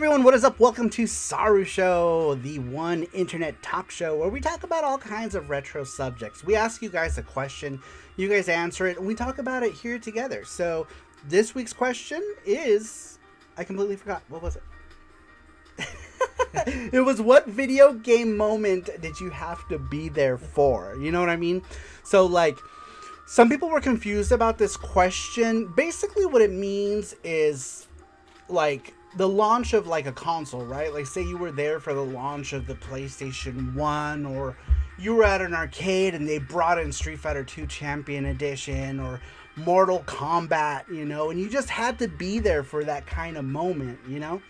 everyone, what is up? Welcome to SaruShow, the one internet talk show where we talk about all kinds of retro subjects. We ask you guys a question, you guys answer it, and we talk about it here together. So this week's question is, I completely forgot. What was it? It was, what video game moment did you have to be there for? You know what I mean? So like, some people were confused about this question. Basically what it means is like the launch of like a console, right? Like say you were there for the launch of the PlayStation 1, or you were at an arcade and they brought in Street Fighter 2 Champion Edition or Mortal Kombat, you know, and you just had to be there for that kind of moment, you know?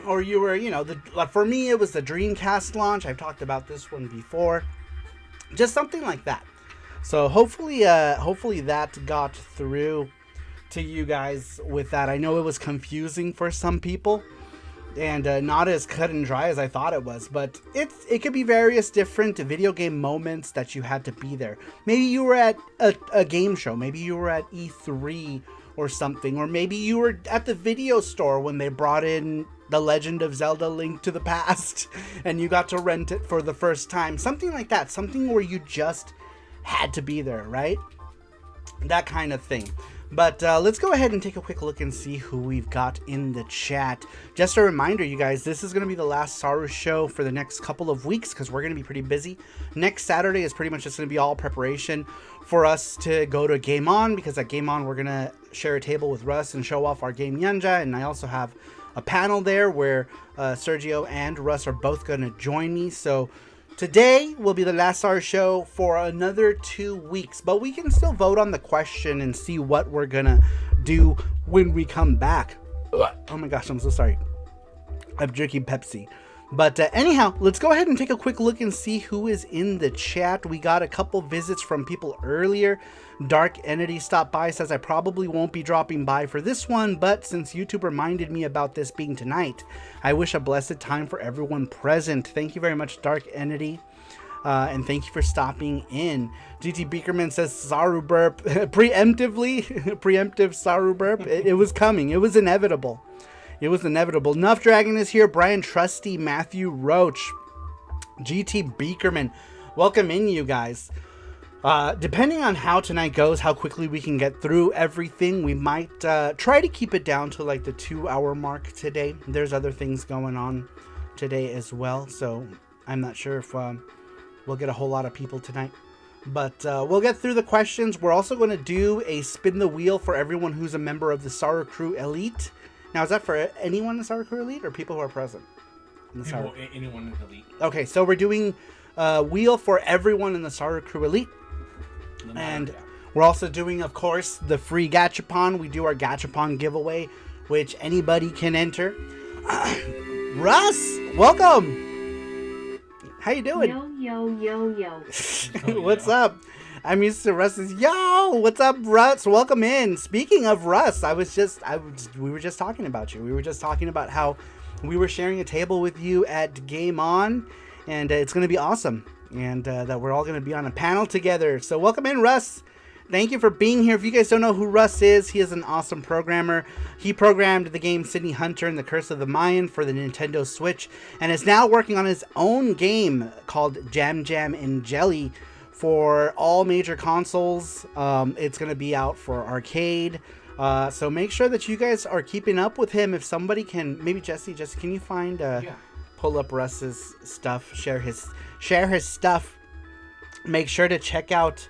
Or you were, you know, for me it was the Dreamcast launch. I've talked about this one before. Just something like that. So hopefully that got through to you guys with that. I know it was confusing for some people and not as cut and dry as I thought it was, but it could be various different video game moments that you had to be there. Maybe you were at a game show, maybe you were at E3 or something, or maybe you were at the video store when they brought in The Legend of Zelda: Link to the Past and you got to rent it for the first time. Something like that, something where you just had to be there, right? That kind of thing. But let's go ahead and take a quick look and see who we've got in the chat. Just a reminder, you guys, this is going to be the last Saru show for the next couple of weeks because we're going to be pretty busy. Next Saturday is pretty much just going to be all preparation for us to go to Game On, because at Game On we're going to share a table with Russ and show off our game Nyanja, and I also have a panel there where Sergio and Russ are both going to join me. So today will be the last Saru show for another 2 weeks, but we can still vote on the question and see what we're gonna do when we come back. Oh my gosh, I'm so sorry. I'm drinking Pepsi. But anyhow, let's go ahead and take a quick look and see who is in the chat. We got a couple visits from people earlier. Dark Entity stopped by, says I probably won't be dropping by for this one, but since YouTube reminded me about this being tonight, I wish a blessed time for everyone present. Thank you very much, Dark Entity. And thank you for stopping in. GT Beakerman says Saru burp. Preemptive Saru burp. It was coming. It was inevitable. It was inevitable. Nuff Dragon is here. Brian Trusty, Matthew Roach, GT Beakerman. Welcome in, you guys. Depending on how tonight goes, how quickly we can get through everything, we might try to keep it down to like the 2-hour mark today. There's other things going on today as well, so I'm not sure if we'll get a whole lot of people tonight. But we'll get through the questions. We're also going to do a spin the wheel for everyone who's a member of the Saru Crew Elite. Now, is that for anyone in the Saru Crew Elite or people who are present? In the anyone in the Elite. Okay, so we're doing a wheel for everyone in the Saru Crew Elite. And we're also doing, of course, the free Gachapon. We do our Gachapon giveaway, which anybody can enter. Russ, welcome. How you doing? Yo. What's up? I'm used to Russ's yo. What's up, Russ? Welcome in. Speaking of Russ, we were just talking about you. We were just talking about how we were sharing a table with you at Game On, and it's going to be awesome. And that we're all going to be on a panel together. So welcome in, Russ. Thank you for being here. If you guys don't know who Russ is, he is an awesome programmer. He programmed the game Sydney Hunter and the Curse of the Mayan for the Nintendo Switch, and is now working on his own game called Jam Jam and Jelly for all major consoles. It's going to be out for arcade. So make sure that you guys are keeping up with him. If somebody can, maybe Jesse, can you find pull up Russ's stuff, share his stuff. Make sure to check out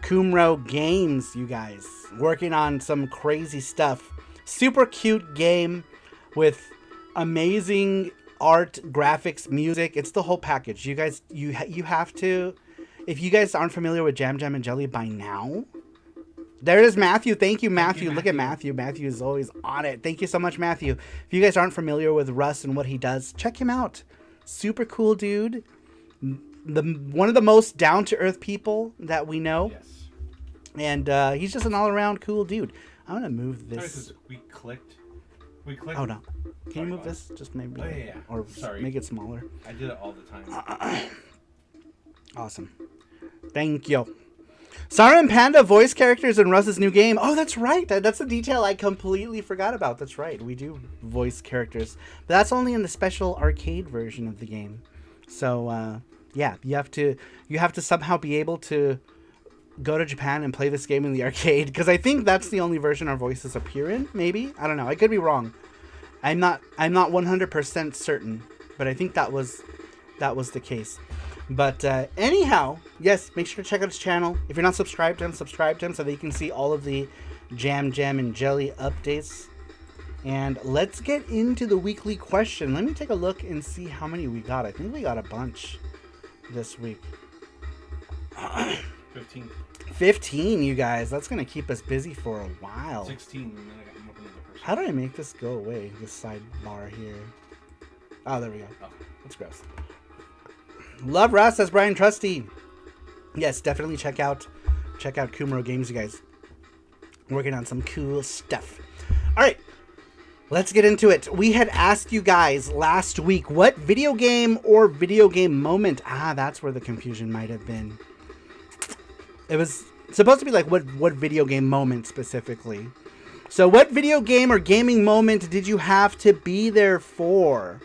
Kumro Games, you guys. Working on some crazy stuff. Super cute game with amazing art, graphics, music. It's the whole package. You guys, you have to, if you guys aren't familiar with Jam Jam and Jelly by now, there is Matthew. Thank you, Matthew. Look at Matthew. Matthew is always on it. Thank you so much, Matthew. If you guys aren't familiar with Russ and what he does, check him out. Super cool dude. One of the most down-to-earth people that we know. Yes. And he's just an all-around cool dude. I'm going to move this. We clicked. Oh, no. Can you move this? Just maybe. Oh, yeah. Or make it smaller. I did it all the time. Awesome. Thank you. Saru and Panda voice characters in Russ's new game. Oh, that's right. That's a detail I completely forgot about. That's right. We do voice characters. But that's only in the special arcade version of the game. So, yeah, you have to somehow be able to go to Japan and play this game in the arcade, because I think that's the only version our voices appear in. Maybe, I don't know. I could be wrong. I'm not 100% certain, but I think that was the case. But anyhow, yes, make sure to check out his channel. If you're not subscribed to him, subscribe to him so that you can see all of the Jam, and Jelly updates. And let's get into the weekly question. Let me take a look and see how many we got. I think we got a bunch this week. 15. 15, you guys. That's going to keep us busy for a while. 16, and then I got more from another person. How do I make this go away? This sidebar here. Oh, there we go. Oh. That's gross. Love Russ, says Brian Trusty. Yes, definitely check out Kumaro Games, you guys. Working on some cool stuff. All right, let's get into it. We had asked you guys last week what video game or video game moment. That's where the confusion might have been. It was supposed to be like what video game moment specifically. So what video game or gaming moment did you have to be there for?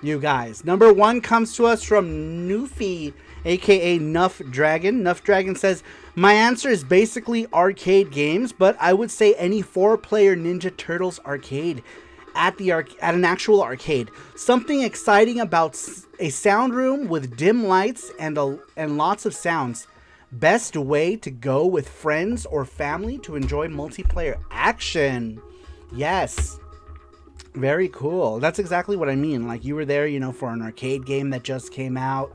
You guys. Number 1 comes to us from Newfie, aka Nuff Dragon. Nuff Dragon says, my answer is basically arcade games, but I would say any 4-player Ninja Turtles arcade at an actual arcade. Something exciting about a sound room with dim lights and lots of sounds. Best way to go with friends or family to enjoy multiplayer action. Yes. Very cool. That's exactly what I mean. Like, you were there, for an arcade game that just came out.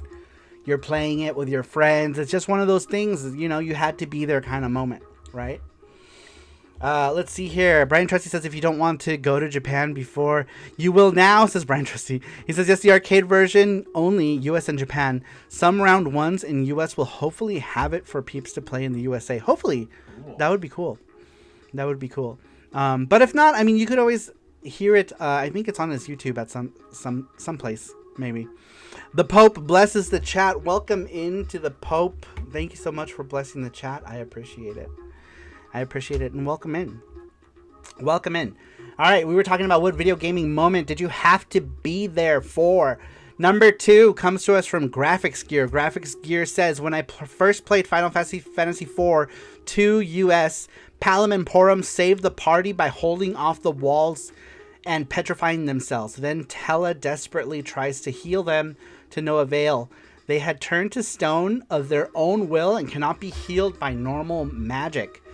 You're playing it with your friends. It's just one of those things, you had to be there kind of moment, right? Let's see here. Brian Trusty says, if you don't want to go to Japan before, you will now, says Brian Trusty. He says, yes, the arcade version only, US and Japan. Some round ones in US will hopefully have it for peeps to play in the USA. Hopefully. Cool. That would be cool. That would be cool. But if not, I mean, you could always hear it. I think it's on his YouTube at some place, maybe. The Pope blesses the chat. Welcome into the Pope. Thank you so much for blessing the chat. I appreciate it. And welcome in. Welcome in. All right, we were talking about what video gaming moment did you have to be there for? Number 2 comes to us from Graphics Gear. Graphics Gear says, when I first played Final Fantasy IV 2 US, Palom and Porom saved the party by holding off the walls and petrifying themselves. Then Tella desperately tries to heal them to no avail. They had turned to stone of their own will and cannot be healed by normal magic.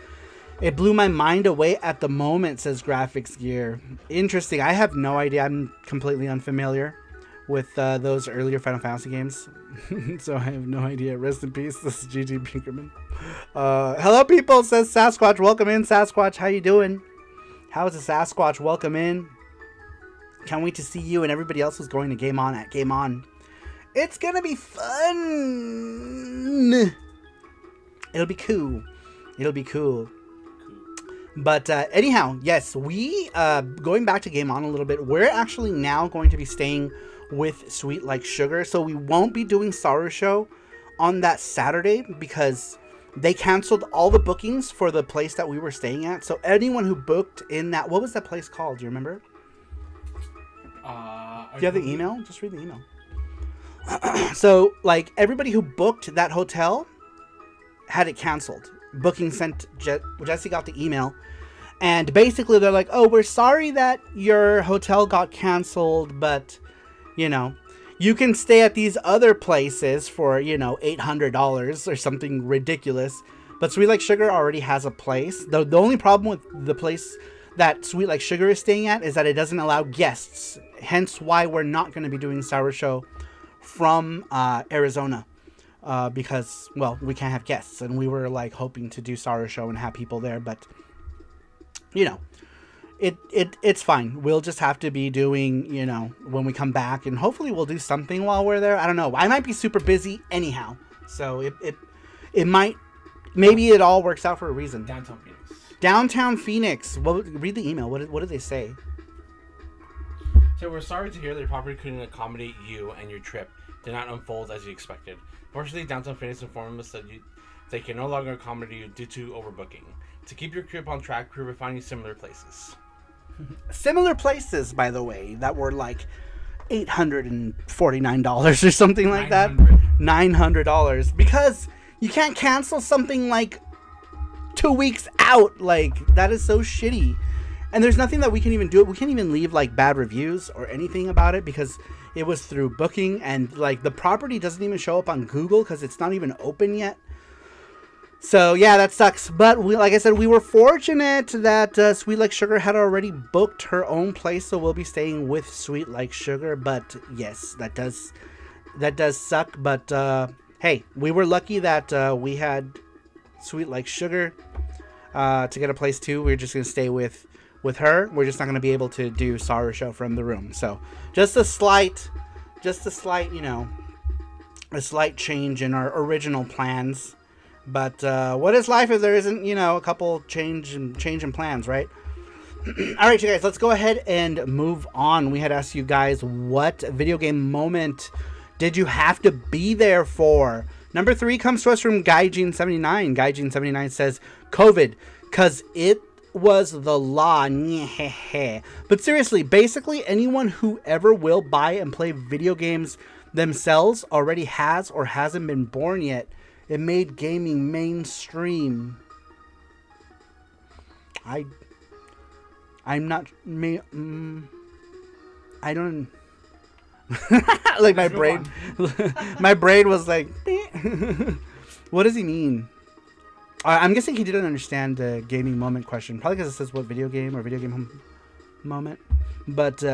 It blew my mind away at the moment, says Graphics Gear. Interesting. I have no idea. I'm completely unfamiliar with those earlier Final Fantasy games. So I have no idea. Rest in peace. This is GG Pinkerman. Hello, people, says Sasquatch. Welcome in, Sasquatch. How you doing? How's the Sasquatch? Welcome in. Can't wait to see you and everybody else who's going to Game On at Game On. It's going to be fun. It'll be cool. It'll be cool. But anyhow, yes, we, going back to Game On a little bit, we're actually now going to be staying with Sweet Like Sugar. So we won't be doing SaruShow on that Saturday because they canceled all the bookings for the place that we were staying at. So anyone who booked in that, what was that place called? Do you remember? Do you have the email? Just read the email. So, like, everybody who booked that hotel had it canceled. Booking sent, Jesse got the email. And basically, they're like, oh, we're sorry that your hotel got canceled, but, you can stay at these other places for, $800 or something ridiculous. But Sweet Like Sugar already has a place. The only problem with the place that Sweet Like Sugar is staying at is that it doesn't allow guests. Hence why we're not going to be doing SaruShow from Arizona. Because, well, we can't have guests. And we were, like, hoping to do SaruShow and have people there. But, it's fine. We'll just have to be doing, when we come back. And hopefully we'll do something while we're there. I don't know. I might be super busy anyhow. So it might... Maybe it all works out for a reason. Downtown Phoenix. Read the email. What did they say? So we're sorry to hear that your property couldn't accommodate you and your trip did not unfold as you expected. Fortunately, Downtown Phoenix informed us that they can no longer accommodate you due to overbooking. To keep your trip on track, we're finding similar places. Similar places, by the way, that were like $849 or something like that. $900. Because you can't cancel something like 2 weeks out. Like, that is so shitty. And there's nothing that we can even do. We can't even leave like bad reviews or anything about it because it was through booking, and like the property doesn't even show up on Google because it's not even open yet. So yeah, that sucks. But like I said, we were fortunate that Sweet Like Sugar had already booked her own place, so we'll be staying with Sweet Like Sugar. But yes, that does suck. But hey, we were lucky that we had Sweet Like Sugar to get a place too. We're just gonna stay with her. We're just not gonna be able to do SaruShow from the room. So just a slight, you know, a slight change in our original plans. But what is life if there isn't, you know, a couple change in plans, right? All right, you guys, let's go ahead and move on. We had asked you guys, what video game moment did you have to be there for? Number 3 comes to us from Gaijin79. Gaijin79 says, COVID, because it was the law. But seriously, basically anyone who ever will buy and play video games themselves already has or hasn't been born yet. It made gaming mainstream. I'm not I don't like my brain my brain was like what does he mean? I'm guessing he didn't understand the gaming moment question, probably because it says what video game or video game moment. But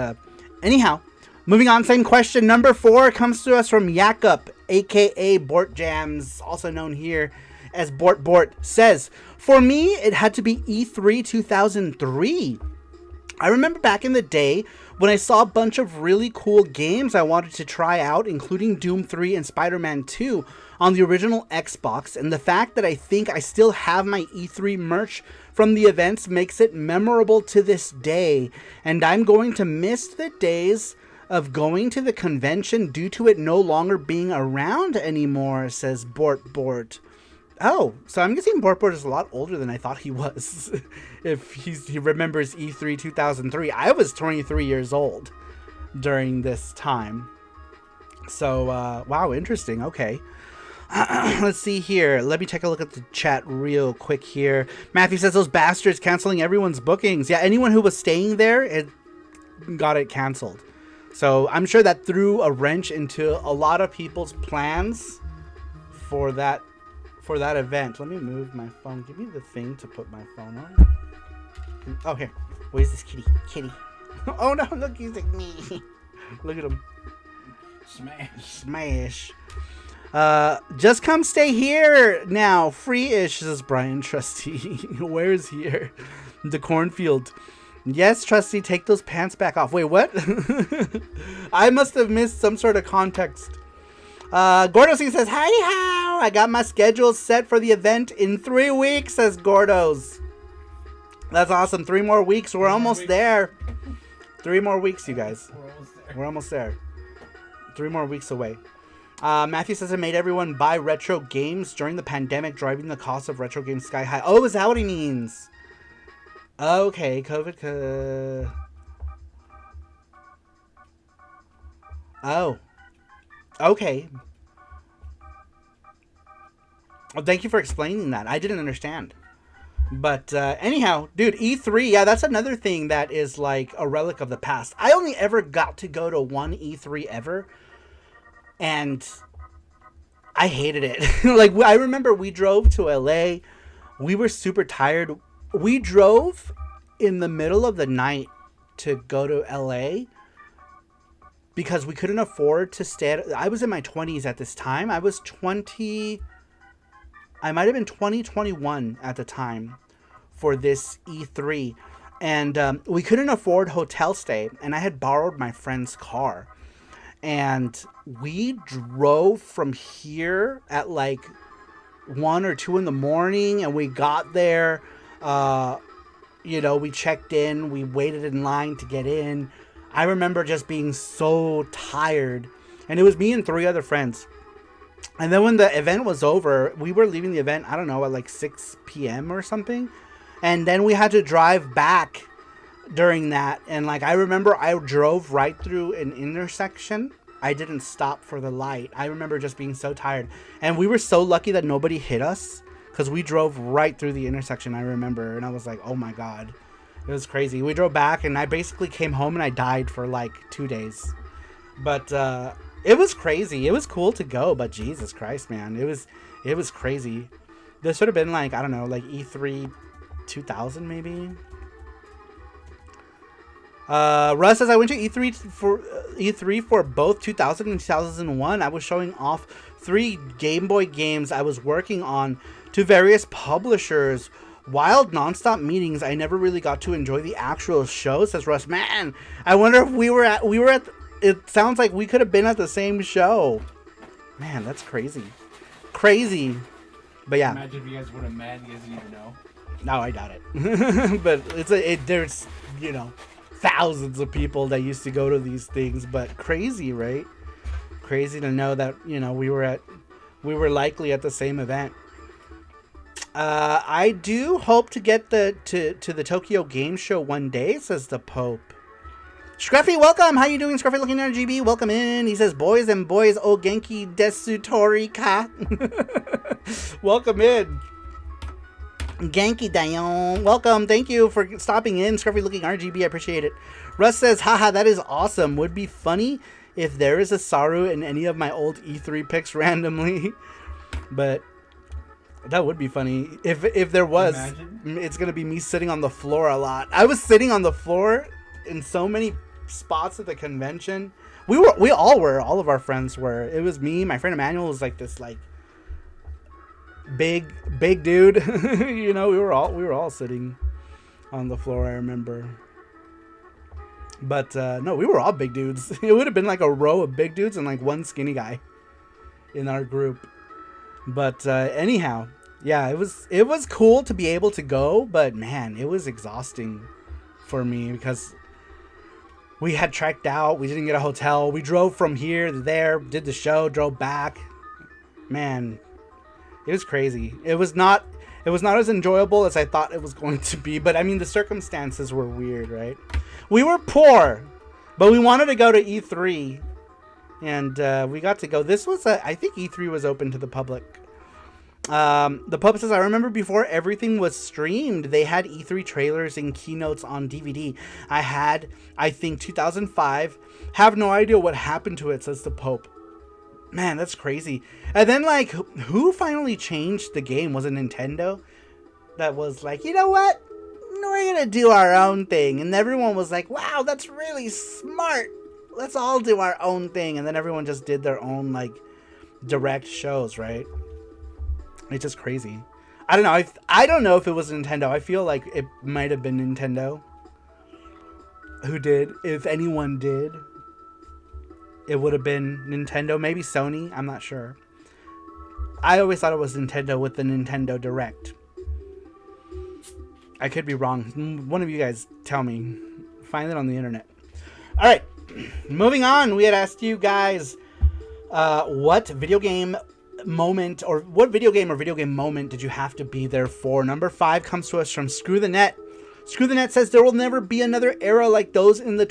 anyhow, moving on, same question. Number 4 comes to us from Yakup, aka Bort Jams, also known here as Bort, says, for me, it had to be E3 2003. I remember back in the day when I saw a bunch of really cool games I wanted to try out, including Doom 3 and Spider-Man 2 on the original Xbox, and the fact that I think I still have my E3 merch from the events makes it memorable to this day, and I'm going to miss the days of going to the convention due to it no longer being around anymore, says Bort. Oh, so I'm guessing Bort is a lot older than I thought he was. If he remembers E3 2003. I was 23 years old during this time. So, wow, interesting. Okay. Let's see here. Let me take a look at the chat real quick here. Matthew says, those bastards canceling everyone's bookings. Yeah, anyone who was staying there, it got it canceled. So I'm sure that threw a wrench into a lot of people's plans for that event. Let me move my phone. Give me the thing to put my phone on. Oh, here. Where's this kitty? Oh no, look, he's like me. Look at him. Smash. Just come stay here now. Free-ish, says Brian Trusty. Where's here? The cornfield. Yes, Trusty, take those pants back off. Wait, what? I must have missed some sort of context. Gordos says, howdy how. I got my schedule set for the event in 3 weeks, says Gordos. That's awesome. 3 more weeks. We're almost there. 3 more weeks, you guys. We're almost there. 3 more weeks away. Matthew says it made everyone buy retro games during the pandemic, driving the cost of retro games sky high. Oh, is that what he means? Okay, COVID. Oh. Okay. Well, thank you for explaining that. I didn't understand. But anyhow, dude, E3, yeah, that's another thing that is like a relic of the past. I only ever got to go to one E3 ever. And I hated it. Like, I remember we drove to LA. We were super tired. We drove in the middle of the night to go to LA because we couldn't afford to stay I was in my 20s at this time. I was 20. I might have been 21 at the time for this E3. And we couldn't afford hotel stay. And I had borrowed my friend's car. And we drove from here at like 1 or 2 in the morning. And we got there. You know, we checked in. We waited in line to get in. I remember just being so tired. And it was me and 3 other friends. And then when the event was over, we were leaving the event, I don't know, at like 6 p.m. or something. And then we had to drive back during that. And like, I remember I drove right through an intersection. I didn't stop for the light. I remember just being so tired. And we were so lucky that nobody hit us because we drove right through the intersection, I remember. And I was like, oh my God. It was crazy. We drove back and I basically came home and I died for like 2 days. But, it was crazy. It was cool to go, but Jesus Christ, man. It was crazy. This would have been like, I don't know, like E3 2000 maybe. Russ says, I went to E3 for both 2000 and 2001. I was showing off 3 Game Boy games I was working on to various publishers. Wild nonstop meetings. I never really got to enjoy the actual show, says Russ. Man, I wonder if we were at it sounds like we could have been at the same show. Man, that's crazy. Crazy. But yeah. Imagine if you guys would have met, you guys didn't even know. No, I doubt it. But there's, you know, thousands of people that used to go to these things, but crazy, right? Crazy to know that, you know, we were likely at the same event. I do hope to get to the Tokyo Game Show one day, says the Pope. Scruffy, welcome. How you doing, Scruffy looking at RGB? Welcome in. He says, boys and boys, o genki desu tori ka. Welcome in. Genki dayon. Welcome. Thank you for stopping in, Scruffy looking RGB. I appreciate it. Russ says, haha, that is awesome. Would be funny if there is a Saru in any of my old E3 pics randomly. But that would be funny. If there was, imagine. It's going to be me sitting on the floor a lot. I was sitting on the floor in so many spots at the convention. We all were. All of our friends were. It was me. My friend Emmanuel was like this like big dude. You know, we were all sitting on the floor, I remember. But no, we were all big dudes. It would have been like a row of big dudes and like one skinny guy in our group. But anyhow, yeah, it was cool to be able to go, but man, it was exhausting for me because we had trekked out. We didn't get a hotel. We drove from here to there, did the show, drove back. Man, it was crazy. It was not as enjoyable as I thought it was going to be, but I mean, the circumstances were weird, right? We were poor, but we wanted to go to E3, and we got to go. This was I think E3 was open to the public. The Pope says, I remember before everything was streamed, they had E3 trailers and keynotes on DVD. I think 2005. Have no idea what happened to it, says the Pope. Man, that's crazy. And then, like, who finally changed the game? Was it Nintendo? That was like, you know what? We're gonna do our own thing. And everyone was like, wow, that's really smart. Let's all do our own thing. And then everyone just did their own, like, direct shows, right? It's just crazy. I don't know. I don't know if it was Nintendo. I feel like it might have been Nintendo who did. If anyone did, it would have been Nintendo. Maybe Sony. I'm not sure. I always thought it was Nintendo with the Nintendo Direct. I could be wrong. One of you guys tell me. Find it on the internet. All right. Moving on. We had asked you guys what video game moment or video game moment did you have to be there for? Number 5 comes to us from Screw the Net. Screw the Net says there will never be another era like those in the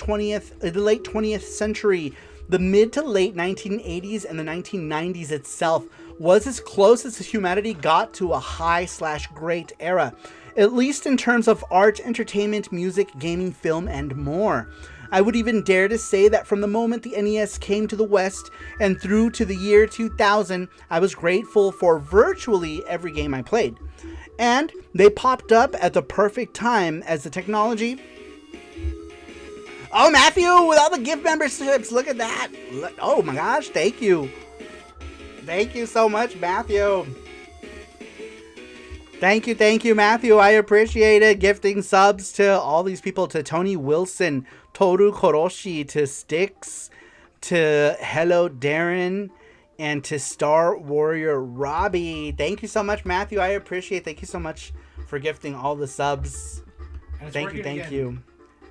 late 20th century. The mid to late 1980s and the 1990s itself was as close as humanity got to a high/great era, at least in terms of art, entertainment, music, gaming, film, and more. I would even dare to say that from the moment the NES came to the West and through to the year 2000, I was grateful for virtually every game I played. And they popped up at the perfect time as the technology... Oh, Matthew, with all the gift memberships, look at that. Oh my gosh, thank you. Thank you so much, Matthew. Thank you, Matthew. I appreciate it. Gifting subs to all these people, to Tony Wilson, Toru Koroshi, to Styx, to Hello Darren, and to Star Warrior Robbie. Thank you so much, Matthew. I appreciate it. Thank you so much for gifting all the subs. Thank you.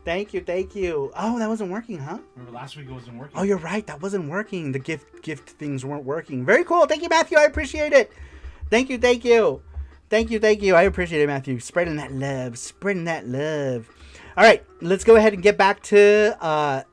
Thank you. Oh, that wasn't working, huh? Remember last week it wasn't working? Oh, you're right. That wasn't working. The gift things weren't working. Very cool. Thank you, Matthew. I appreciate it. Thank you. I appreciate it, Matthew. Spreading that love. All right, let's go ahead and get back to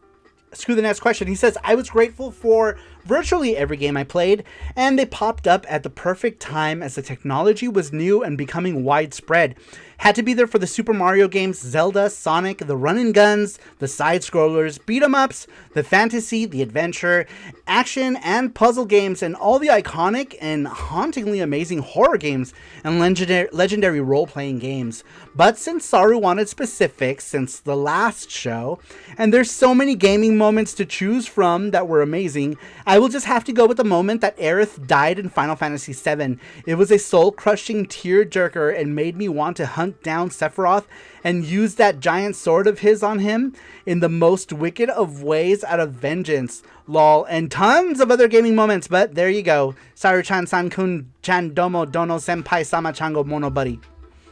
Screw the next question. He says, I was grateful for virtually every game I played, and they popped up at the perfect time as the technology was new and becoming widespread. Had to be there for the Super Mario games, Zelda, Sonic, the run and guns, the side-scrollers, beat-em-ups, the fantasy, the adventure, action, and puzzle games, and all the iconic and hauntingly amazing horror games and legendary role-playing games. But since Saru wanted specifics since the last show, and there's so many gaming moments to choose from that were amazing, I will just have to go with the moment that Aerith died in Final Fantasy VII. It was a soul-crushing tearjerker and made me want to hunt down Sephiroth and use that giant sword of his on him in the most wicked of ways out of vengeance. Lol. And tons of other gaming moments, but there you go. Saru-chan san-kun chan domo dono senpai sama chango mono buddy.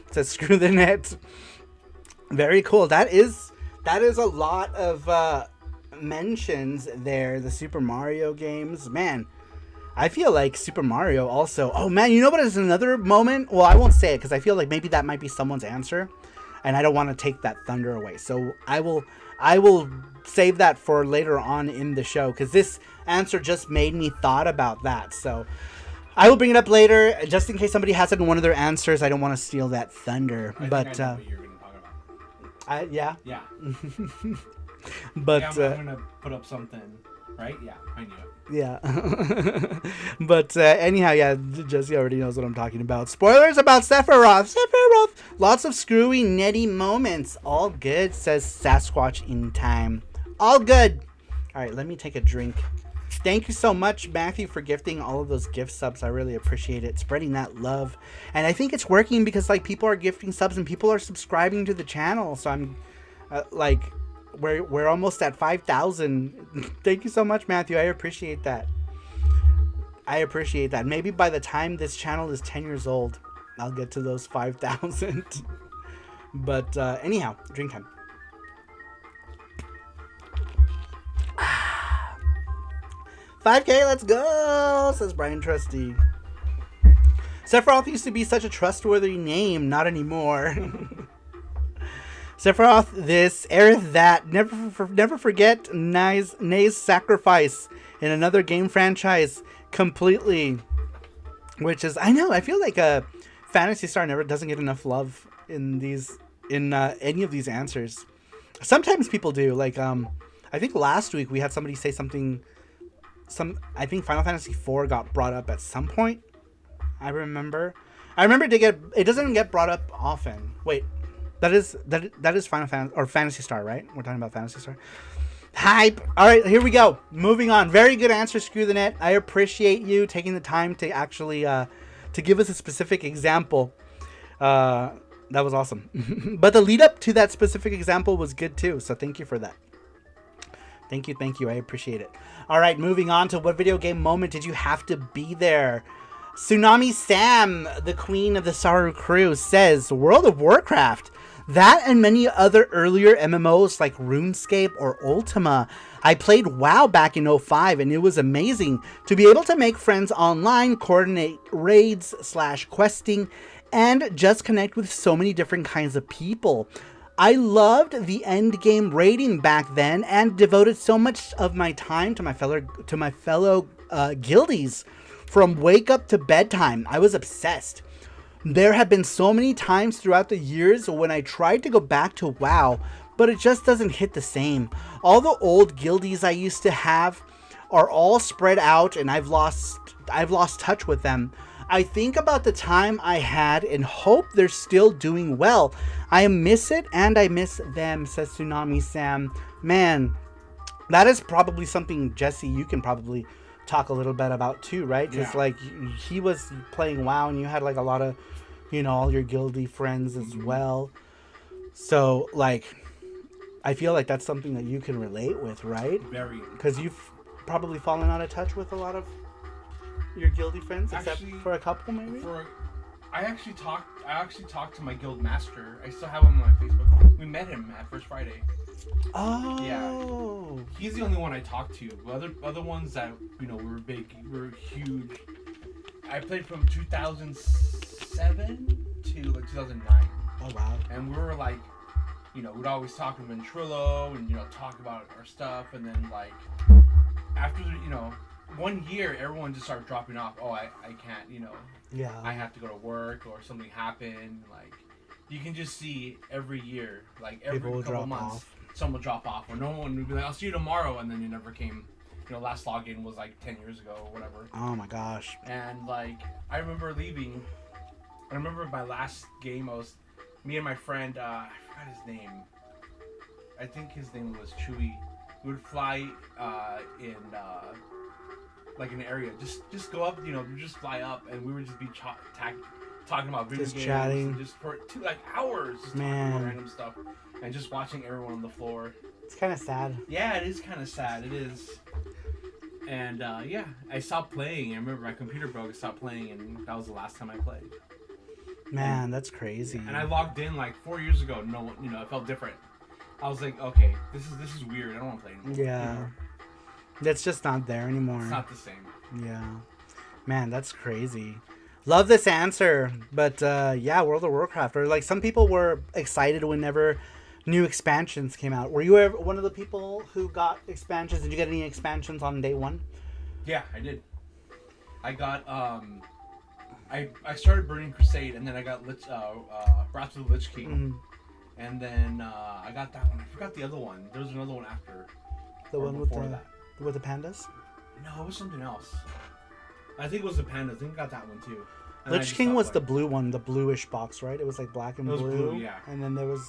It says screw the net. Very cool. That is a lot of mentions there. The Super Mario games. Man, I feel like Super Mario also... Oh, man, you know what is another moment? Well, I won't say it because I feel like maybe that might be someone's answer. And I don't want to take that thunder away. So I will save that for later on in the show because this answer just made me thought about that. So I will bring it up later just in case somebody has it in one of their answers. I don't want to steal that thunder. I but know what you're going to talk about. Yeah. Yeah. But I'm going to put up something, right? Yeah, I knew it. Yeah. But anyhow, yeah, Jesse already knows what I'm talking about. Spoilers about Sephiroth. Lots of screwy, netty moments. All good, says Sasquatch in time. All good. All right, let me take a drink. Thank you so much, Matthew, for gifting all of those gift subs. I really appreciate it. Spreading that love. And I think it's working because, like, people are gifting subs and people are subscribing to the channel. So I'm, we're almost at 5,000. Thank you so much, Matthew. I appreciate that. Maybe by the time this channel is 10 years old, I'll get to those 5,000. But anyhow, drink time. 5K, let's go, says Brian Trusty. Sephiroth used to be such a trustworthy name, not anymore. Sephiroth this, Aerith that, never forget Nay's sacrifice in another game franchise completely. Which is, I know, I feel like Phantasy Star never doesn't get enough love in any of these answers. Sometimes people do, like, I think last week we had somebody say something, I think Final Fantasy IV got brought up at some point. I remember it doesn't get brought up often. Wait. That is Final Fantasy or Phantasy Star, right? We're talking about Phantasy Star. Hype. All right, here we go. Moving on. Very good answer, Screw the Net. I appreciate you taking the time to actually to give us a specific example. That was awesome. But the lead up to that specific example was good too. So thank you for that. Thank you. I appreciate it. All right, moving on to what video game moment did you have to be there? Tsunami Sam, the queen of the Saru crew, says World of Warcraft. That and many other earlier MMOs like RuneScape or Ultima. I played WoW back in 05 and it was amazing to be able to make friends online, coordinate raids / questing, and just connect with so many different kinds of people. I loved the end game raiding back then and devoted so much of my time to my fellow guildies from wake up to bedtime. I was obsessed. There have been so many times throughout the years when I tried to go back to WoW, but it just doesn't hit the same. All the old guildies I used to have are all spread out and I've lost touch with them. I think about the time I had and hope they're still doing well. I miss it and I miss them, says Tsunami Sam. Man, that is probably something, Jesse, you can probably talk a little bit about too, right? Because like he was playing WoW and you had like a lot of, all your guildy friends as well. So like, I feel like that's something that you can relate with, right? Very. Because you've probably fallen out of touch with a lot of your guildy friends, except for a couple maybe. I actually talked to my guild master. I still have him on my Facebook. We met him at First Friday. Oh. He's the only one I talked to. Other ones that were big, were huge. I played from 2007 to like 2009. Oh wow. And we were like, we'd always talk in Ventrilo and talk about our stuff, and then like after 1 year, everyone just started dropping off. Oh, I can't, Yeah. I have to go to work or something happened. Like, you can just see every year, like every couple months, someone will drop off, or no one would be like, I'll see you tomorrow, and then you never came. Last login was like 10 years ago or whatever. Oh my gosh. And like, I remember leaving. I remember my last game, me and my friend, I forgot his name. I think his name was Chewy. We would fly in like an area, just go up, just fly up, and we would just be talking about video games, chatting, and just for like hours, just talking about random stuff, and just watching everyone on the floor. It's kind of sad. Yeah, it is kind of sad. It is. And yeah, I stopped playing. I remember my computer broke. I stopped playing, and that was the last time I played. Man, that's crazy. And I logged in like 4 years ago. No, it felt different. I was like, okay, this is weird. I don't want to play anymore. Yeah, that's just not there anymore. It's not the same. Yeah, man, that's crazy. Love this answer, but yeah, World of Warcraft. Or like some people were excited whenever new expansions came out. Were you ever one of the people who got expansions? Did you get any expansions on day one? Yeah, I did. I got I started Burning Crusade, and then I got Wrath of the Lich King. Mm-hmm. And then I got that one. I forgot the other one. There was another one after. The one with the pandas? No, it was something else. I think it was the pandas. I think I got that one too. And Lich King was the blue one, the bluish box, right? It was like black and blue. Yeah. And then there was...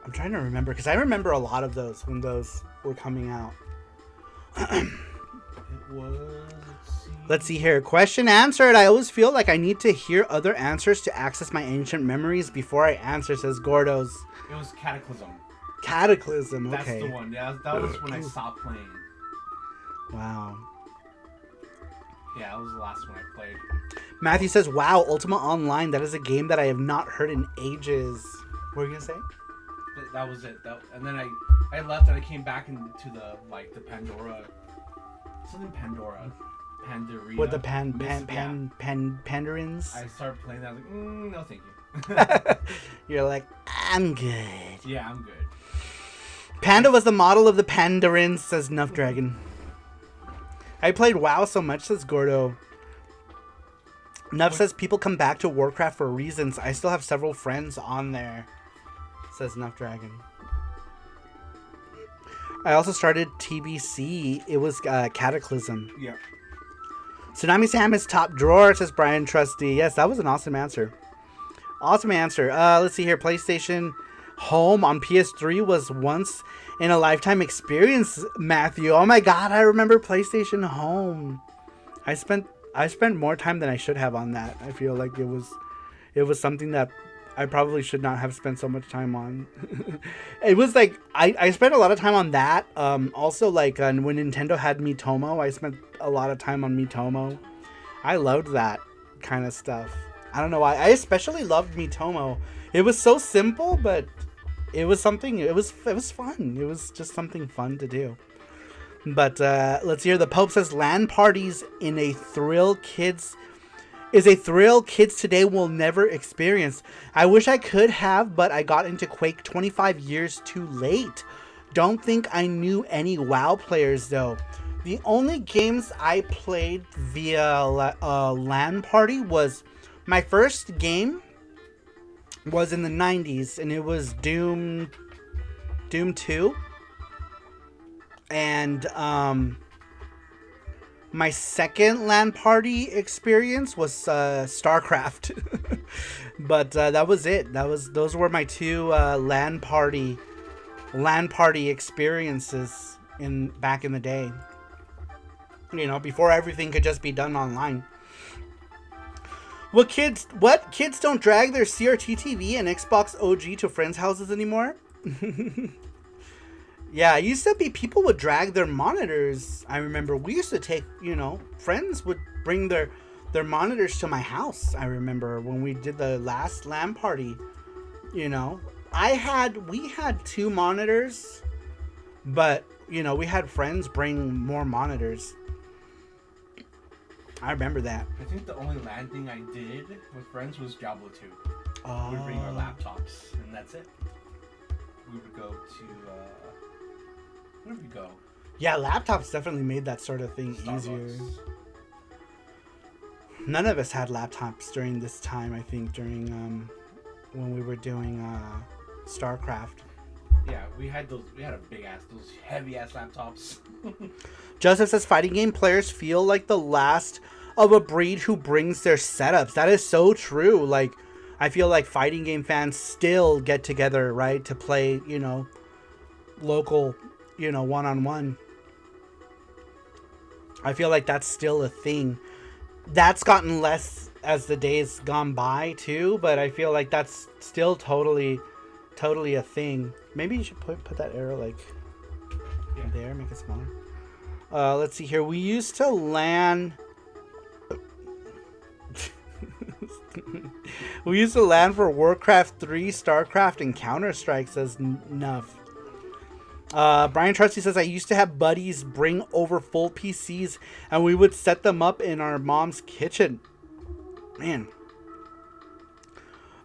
I'm trying to remember, because I remember a lot of those when those were coming out. It was... Let's see here. Question answered. I always feel like I need to hear other answers to access my ancient memories before I answer, says Gordo's. It was Cataclysm. Cataclysm, okay. That's the one. Yeah, that was when I stopped playing. Wow. Yeah, that was the last one I played. Matthew says, wow, Ultima Online, that is a game that I have not heard in ages. What were you going to say? That was it. And then I left and I came back into the Pandora. Something Pandora. Pandaria. With the Pandarins? I started playing that. I was like, no, thank you. You're like, I'm good. Yeah, I'm good. Panda was the model of the Pandarins, says Nuff Dragon. I played WoW so much, says Gordo. Nuff says people come back to Warcraft for reasons. I still have several friends on there, says Nuff Dragon. I also started TBC. It was Cataclysm. Yeah. Tsunami Sam is top drawer, says Brian Trusty. Yes, that was an awesome answer. Awesome answer. Let's see here. PlayStation Home on PS3 was once in a lifetime experience, Matthew. Oh my god, I remember PlayStation Home. I spent more time than I should have on that. I feel like it was something that I probably should not have spent so much time on. It was like I spent a lot of time on that. Also, like when Nintendo had Miitomo, I spent a lot of time on Miitomo. I loved that kind of stuff. I don't know why. I especially loved Miitomo. It was so simple, but it was something. It was fun. It was just something fun to do. But let's hear. The Pope says LAN parties is a thrill kids today will never experience. I wish I could have, but I got into Quake 25 years too late. Don't think I knew any WoW players though. The only games I played via LAN party was my first game was in the 90s, and it was Doom 2. And my second LAN party experience was StarCraft. But that was it. Those were my two LAN party experiences back in the day. You know, before everything could just be done online. What kids don't drag their CRT TV and Xbox OG to friends' houses anymore? Yeah, it used to be people would drag their monitors. I remember we used to take, friends would bring their monitors to my house. I remember when we did the last LAN party, we had 2 monitors, but you know, we had friends bring more monitors. I remember that. I think the only LAN thing I did with friends was Diablo 2. Oh. We would bring our laptops, and that's it. We would go to, where did we go? Yeah, laptops definitely made that sort of thing easier. Starbucks. None of us had laptops during this time, I think, during when we were doing StarCraft. Yeah, we had those. We had a big ass, those heavy ass laptops. Joseph says fighting game players feel like the last of a breed who brings their setups. That is so true. Like, I feel like fighting game fans still get together, right, to play, you know, local, you know, one-on-one. I feel like that's still a thing. That's gotten less as the days gone by too, but I feel like that's still totally a thing. Maybe you should put that arrow like there, make it smaller. Let's see here. We used to LAN. We used to LAN for Warcraft 3, StarCraft, and Counter-Strike, says Nuff. Brian Trusty says, I used to have buddies bring over full PCs and we would set them up in our mom's kitchen. Man.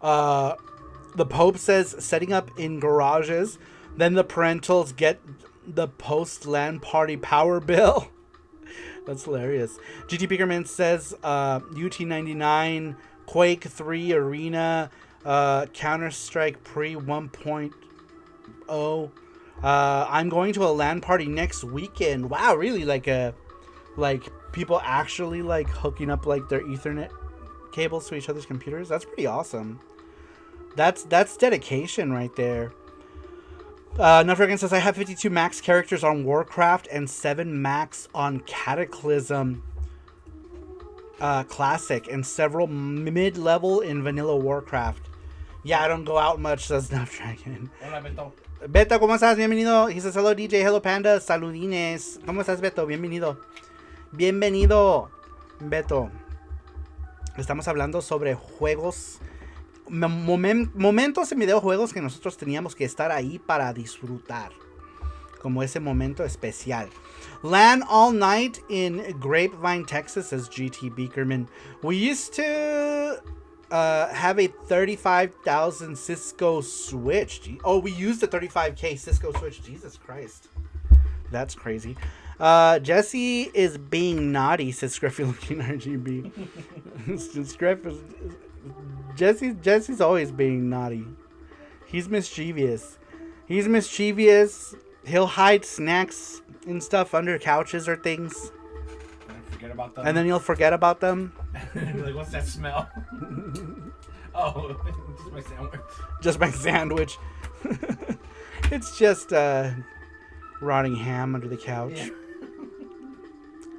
The Pope says, setting up in garages. Then the parentals get the post-LAN party power bill. That's hilarious. GT Pickerman says, UT99, Quake 3 Arena, Counter-Strike Pre 1.0. I'm going to a LAN party next weekend. Wow, really? Like people actually like hooking up like their Ethernet cables to each other's computers? That's pretty awesome. That's dedication right there. Nuffregan says, I have 52 max characters on Warcraft and 7 max on Cataclysm Classic and several mid-level in Vanilla Warcraft. Yeah, I don't go out much, says Nuffregan. Hola, Beto. Beto, ¿cómo estás? Bienvenido. He says, hello DJ, hello Panda, saludines. ¿Cómo estás, Beto? Bienvenido. Bienvenido, Beto. Estamos hablando sobre juegos, momentos en videojuegos que nosotros teníamos que estar ahí para disfrutar. Como ese momento especial. LAN all night in Grapevine, Texas, says GT Beakerman. We used to have a 35,000 Cisco switch. Oh, we used a 35K Cisco switch. Jesus Christ. That's crazy. Jesse is being naughty, says Scruffy looking RGB. Jesse's always being naughty. He's mischievous. He'll hide snacks and stuff under couches or things. Forget about them. And then you'll forget about them. Like, what's that smell? Oh, just my sandwich. Just my sandwich. It's just rotting ham under the couch. Yeah.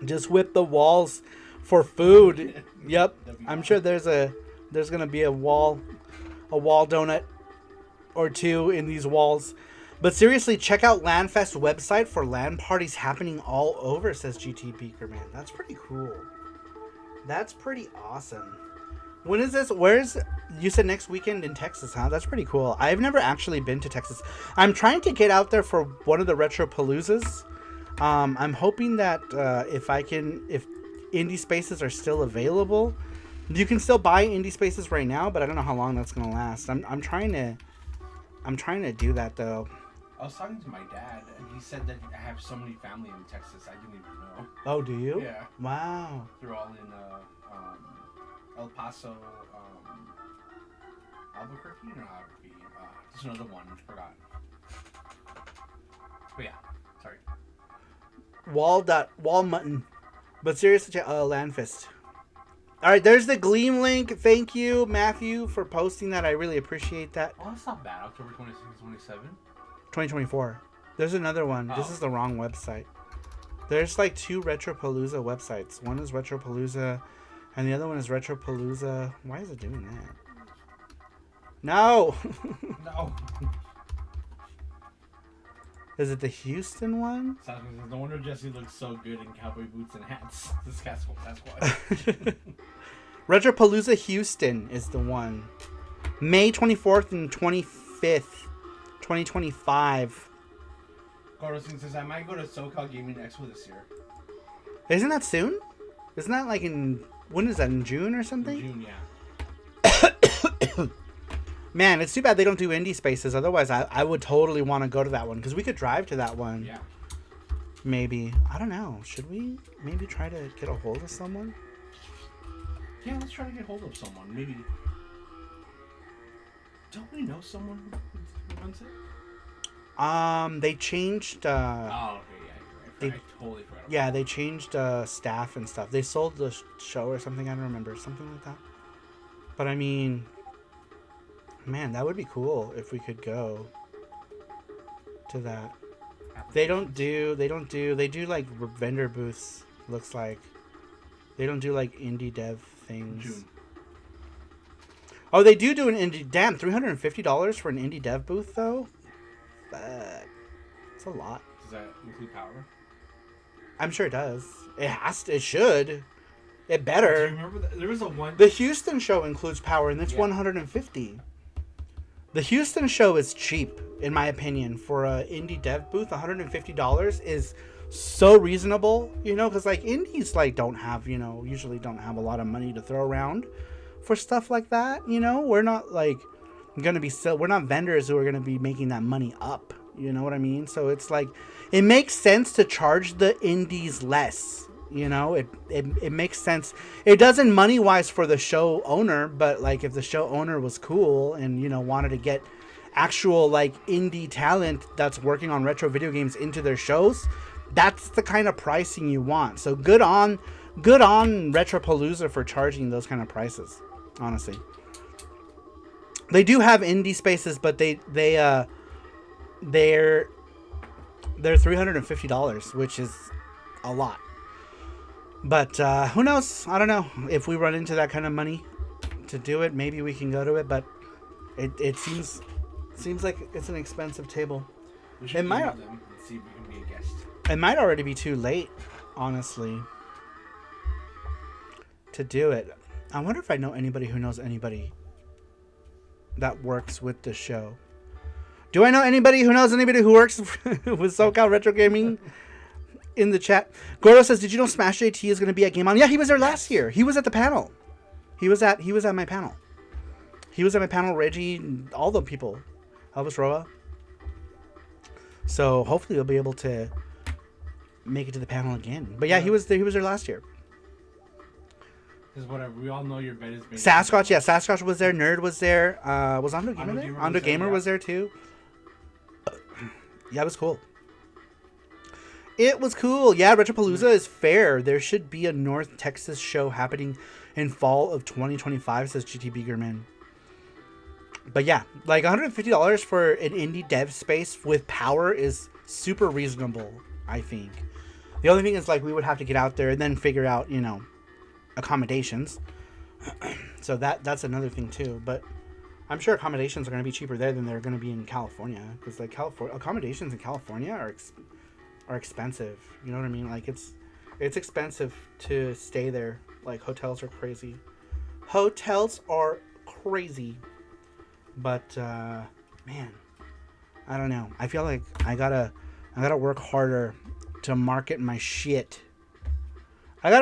Just whip the walls for food. Yep. I'm sure there's gonna be a wall donut or two in these walls. But seriously, check out LANFest website for LAN parties happening all over, says GT Beakerman. That's pretty cool. That's pretty awesome. When is this? You said next weekend in Texas, huh? That's pretty cool. I've never actually been to Texas. I'm trying to get out there for one of the Retro Paloozas. I'm hoping that if indie spaces are still available, you can still buy indie spaces right now, but I don't know how long that's gonna last. I'm trying to do that though. I was talking to my dad, and he said that I have so many family in Texas. I didn't even know. Oh, do you? Yeah. Wow. They're all in El Paso, Albuquerque, or not Albuquerque. There's another one. I forgot. But yeah, sorry. Wall mutton. But seriously, LANFest. All right, there's the Gleam link. Thank you, Matthew, for posting that. I really appreciate that. Oh, that's not bad. October 26, 27. 2024. There's another one. Oh. This is the wrong website. There's like 2 Retropalooza websites. One is Retropalooza, and the other one is Retropalooza. Why is it doing that? No. No. Is it the Houston one? No wonder Jesse looks so good in cowboy boots and hats. That's why. Retropalooza Houston is the one. May 24th and 25th. 25th, 2025. Carlson says I might go to SoCal Gaming Expo this year. Isn't that soon? Isn't that like in... When is that? In June or something? In June, yeah. Man, it's too bad they don't do indie spaces. Otherwise, I would totally want to go to that one. Because we could drive to that one. Yeah. Maybe. I don't know. Should we maybe try to get a hold of someone? Yeah, let's try to get hold of someone. Maybe. Don't we know someone who runs it? They changed... Oh, okay, yeah, you're right. I totally forgot about Yeah, they changed staff and stuff. They sold the show or something. I don't remember. Something like that. But I mean... Man, that would be cool if we could go to that. They do like vendor booths, looks like. They don't do like indie dev things. June. Oh, they do an indie. Damn, $350 for an indie dev booth though? It's a lot. Does that include power? I'm sure it does. It should. It better. Do you remember there was a one... The Houston show includes power and it's $150. The Houston show is cheap, in my opinion, for a indie dev booth. $150 is so reasonable, you know, because like indies like don't have, you know, usually don't have a lot of money to throw around for stuff like that. You know, we're not like we're not vendors who are gonna be making that money up. You know what I mean? So it's like it makes sense to charge the indies less. You know, it makes sense. It doesn't money wise for the show owner, but like if the show owner was cool and, you know, wanted to get actual like indie talent that's working on retro video games into their shows, that's the kind of pricing you want. So good on Retropalooza for charging those kind of prices, honestly. They do have indie spaces, but they're $350, which is a lot. But who knows? I don't know if we run into that kind of money to do it. Maybe we can go to it, but it seems like it's an expensive table. We should email them and see if we can be a guest. It might already be too late, honestly, to do it. I wonder if I know anybody who knows anybody that works with the show. Do I know anybody who knows anybody who works with SoCal Retro Gaming? In the chat, Gordo says, "Did you know Smash JT is going to be at Game On?" Yeah, he was there last year. He was at the panel. He was at my panel. He was at my panel. Reggie, all the people, Elvis Roa. So hopefully he'll be able to make it to the panel again. But yeah, he was there last year. Because whatever, we all know your bed is being... Sasquatch, yeah, Sasquatch was there. Nerd was there. Was Ando Gamer there? Ando Gamer was there too. Yeah, it was cool. It was cool. Yeah, Retropalooza is fair. There should be a North Texas show happening in fall of 2025, says GT Beagerman. But yeah, like $150 for an indie dev space with power is super reasonable, I think. The only thing is like we would have to get out there and then figure out, you know, accommodations. So that's another thing too. But I'm sure accommodations are going to be cheaper there than they're going to be in California, because like accommodations in California are expensive. You know what I mean? Like it's expensive to stay there. Like hotels are crazy. But man, I don't know. I feel like I gotta work harder to market my shit. Yeah,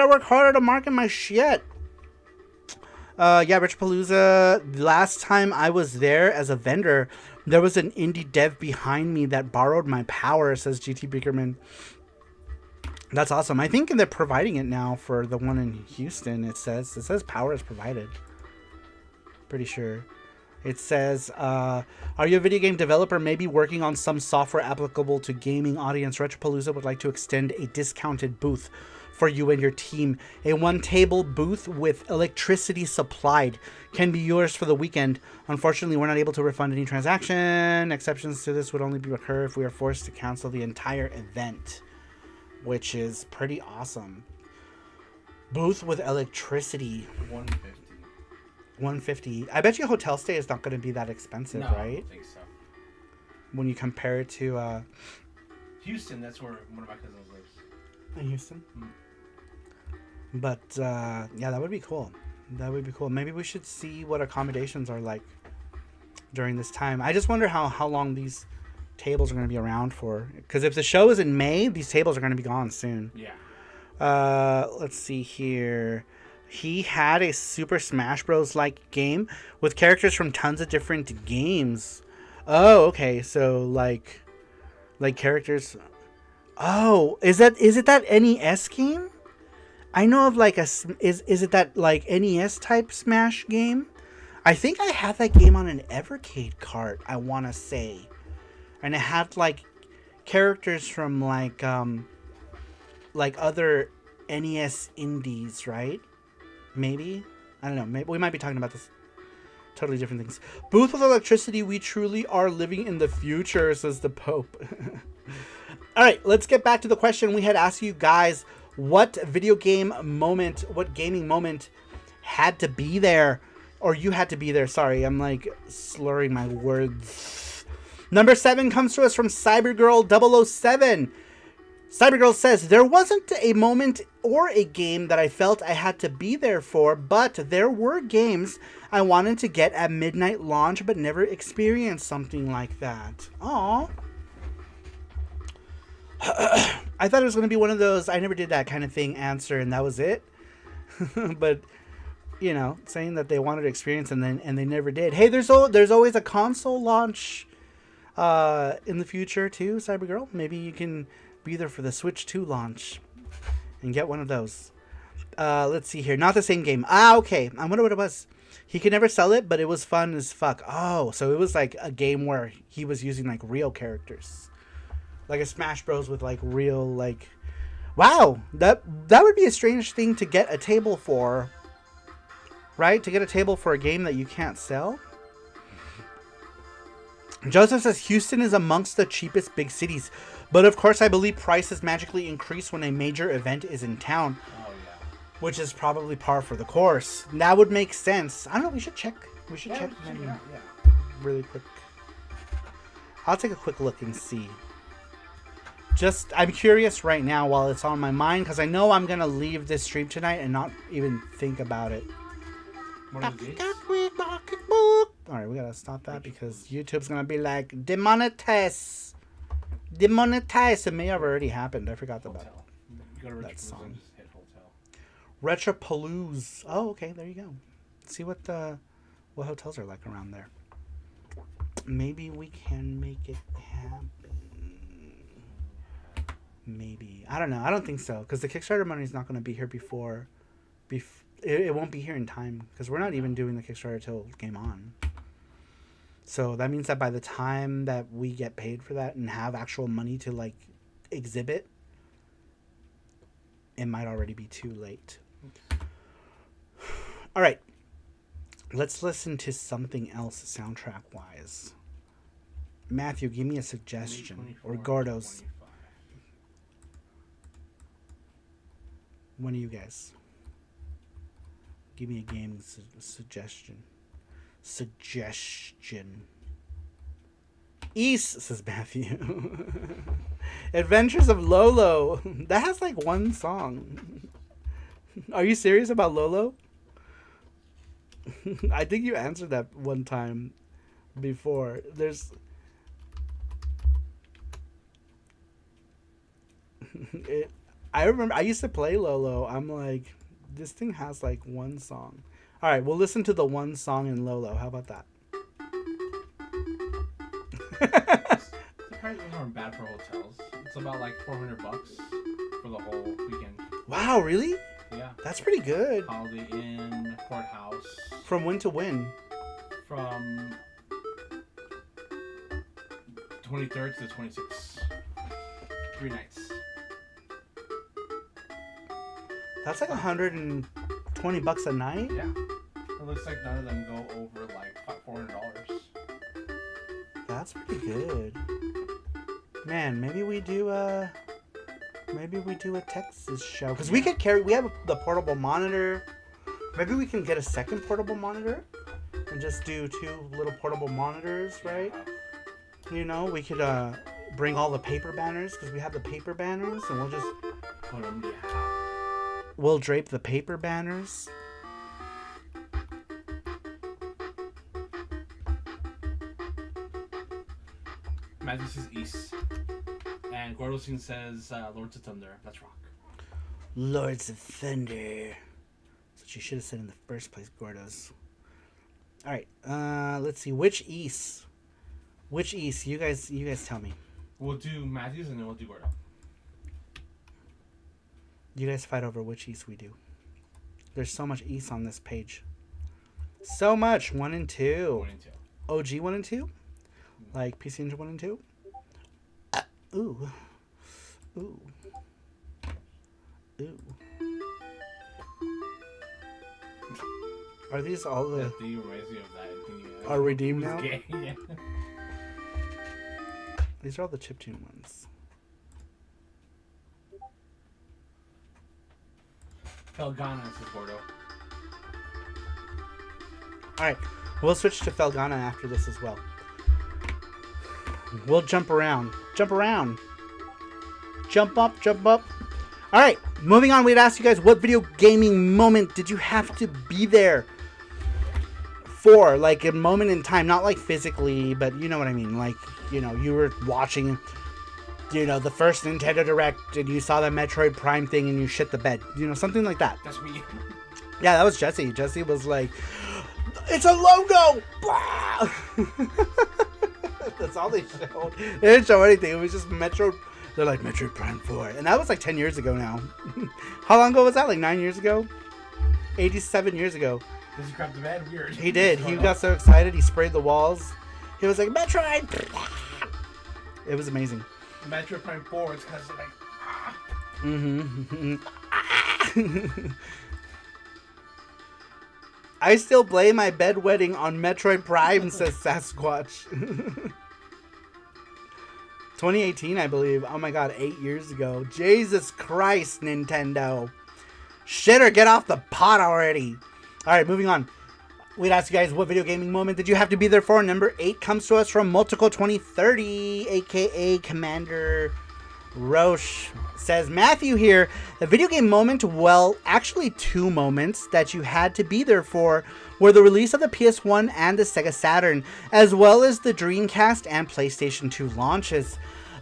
Retropalooza. Last time I was there as a vendor, there was an indie dev behind me that borrowed my power, says GT Bickerman. That's awesome. I think they're providing it now for the one in Houston. It says power is provided. Pretty sure. It says, are you a video game developer maybe working on some software applicable to gaming audience? Retropalooza would like to extend a discounted booth for you and your team. A one-table booth with electricity supplied can be yours for the weekend. Unfortunately, we're not able to refund any transaction. Exceptions to this would only occur if we are forced to cancel the entire event, which is pretty awesome. Booth with electricity. $150. I bet you a hotel stay is not going to be that expensive, right? I don't think so. When you compare it to Houston, that's where one of my cousins lives. In Houston? But yeah, that would be cool. Maybe we should see what accommodations are like during this time. I just wonder how long these tables are going to be around for. Because if the show is in May, these tables are going to be gone soon. Yeah. Let's see here. He had a Super Smash Bros. Like game with characters from tons of different games. Oh, okay. So like characters. Oh, is it that NES game? I know of like is it that like NES type Smash game? I think I had that game on an Evercade cart, I want to say. And it had like characters from like other NES indies, right? Maybe? I don't know. Maybe we might be talking about this totally different things. Booth with electricity, we truly are living in the future, says the Pope. All right, let's get back to the question we had asked you guys. What gaming moment had to be there? Or you had to be there. Sorry, I'm like slurring my words. Number 7 comes to us from Cybergirl007. Cybergirl says, there wasn't a moment or a game that I felt I had to be there for, but there were games I wanted to get at midnight launch but never experienced something like that. Aww. I thought it was going to be one of those I never did that kind of thing answer and that was it. But, you know, saying that they wanted to experience and they never did. Hey, there's always a console launch in the future too, Cybergirl. Maybe you can be there for the Switch 2 launch and get one of those. Let's see here. Not the same game. Okay. I wonder what it was. He could never sell it, but it was fun as fuck. Oh, so it was like a game where he was using like real characters. Like a Smash Bros with like real like... Wow. That would be a strange thing to get a table for. Right? To get a table for a game that you can't sell? Joseph says Houston is amongst the cheapest big cities. But of course, I believe prices magically increase when a major event is in town. Oh, yeah. Which is probably par for the course. That would make sense. I don't know. We should check. We should check really quick. I'll take a quick look and see. I'm curious right now while it's on my mind because I know I'm going to leave this stream tonight and not even think about it. Alright, we gotta stop that because YouTube's gonna be like, demonetize. It may have already happened. I forgot about that song. Retropalooza. Oh, okay, there you go. See what hotels are like around there. Maybe we can make it happen. Maybe. I don't know. I don't think so because the Kickstarter money is not going to be here before it won't be here in time because we're not even doing the Kickstarter till Game On. So that means that by the time that we get paid for that and have actual money to like exhibit, it might already be too late. All right. Let's listen to something else soundtrack wise. Matthew, give me a suggestion. Or Gordo's. One of you guys. Give me a game suggestion. East, says Matthew. Adventures of Lolo. That has like one song. Are you serious about Lolo? I think you answered that one time before. I remember I used to play Lolo. I'm like, this thing has like one song. All right, we'll listen to the one song in Lolo. How about that? The prices aren't bad for hotels. It's about like $400 for the whole weekend. Wow, really? Yeah. That's pretty good. Holiday Inn, Courthouse. From when to when? From 23rd to the 26th. 3 nights. That's like $120 a night? Yeah. It looks like none of them go over like $400. That's pretty good. Man, maybe we do a Texas show because we have the portable monitor. Maybe we can get a second portable monitor and just do 2 little portable monitors, right? You know, we could bring all the paper banners because we have the paper banners and we'll just put them. We'll drape the paper banners. Matthew says East. And Gordo says Lords of Thunder. That's rock. Lords of Thunder. That's what you should have said in the first place, Gordos. All right. Let's see. Which East? Which East? You guys tell me. We'll do Matthews and then we'll do Gordo. You guys fight over which East we do. There's so much East on this page. So much. 1 and 2. 1 and 2. OG 1 and 2? Like PC Engine 1 and 2? Ooh. Ooh. Ooh. Are these all the... That thing reminds me of that thing. Are redeemed now? Gay, yeah. These are all the chiptune ones. Felgana says Gordo. Alright. We'll switch to Felgana after this as well. We'll jump around. Jump around. Jump up, jump up. Alright, moving on. We'd ask you guys, what video gaming moment did you have to be there for? Like a moment in time, not like physically, but you know what I mean. Like, you know, you were watching, you know, the first Nintendo Direct and you saw the Metroid Prime thing and you shit the bed. You know, something like that. That's me. Yeah, that was Jesse. Jesse was like, it's a logo! Blah! That's all they showed. They didn't show anything. It was just Metro. They're like, Metroid Prime 4. And that was like 10 years ago now. How long ago was that? Like 9 years ago? 87 years ago. Does he crap the bed? Weird. He did. He got so excited. He sprayed the walls. He was like, Metroid! It was amazing. Metroid Prime 4 is because like... Mm-hmm. I still blame my bedwetting on Metroid Prime, says Sasquatch. 2018, I believe. Oh my god, 8 years ago. Jesus Christ, Nintendo. Shitter, get off the pot already. Alright, moving on. We'd ask you guys, what video gaming moment did you have to be there for? Number 8 comes to us from Multiple2030, aka Commander Roche. Says, Matthew here. The video game moment, well, actually 2 moments that you had to be there for were the release of the PS1 and the Sega Saturn, as well as the Dreamcast and PlayStation 2 launches.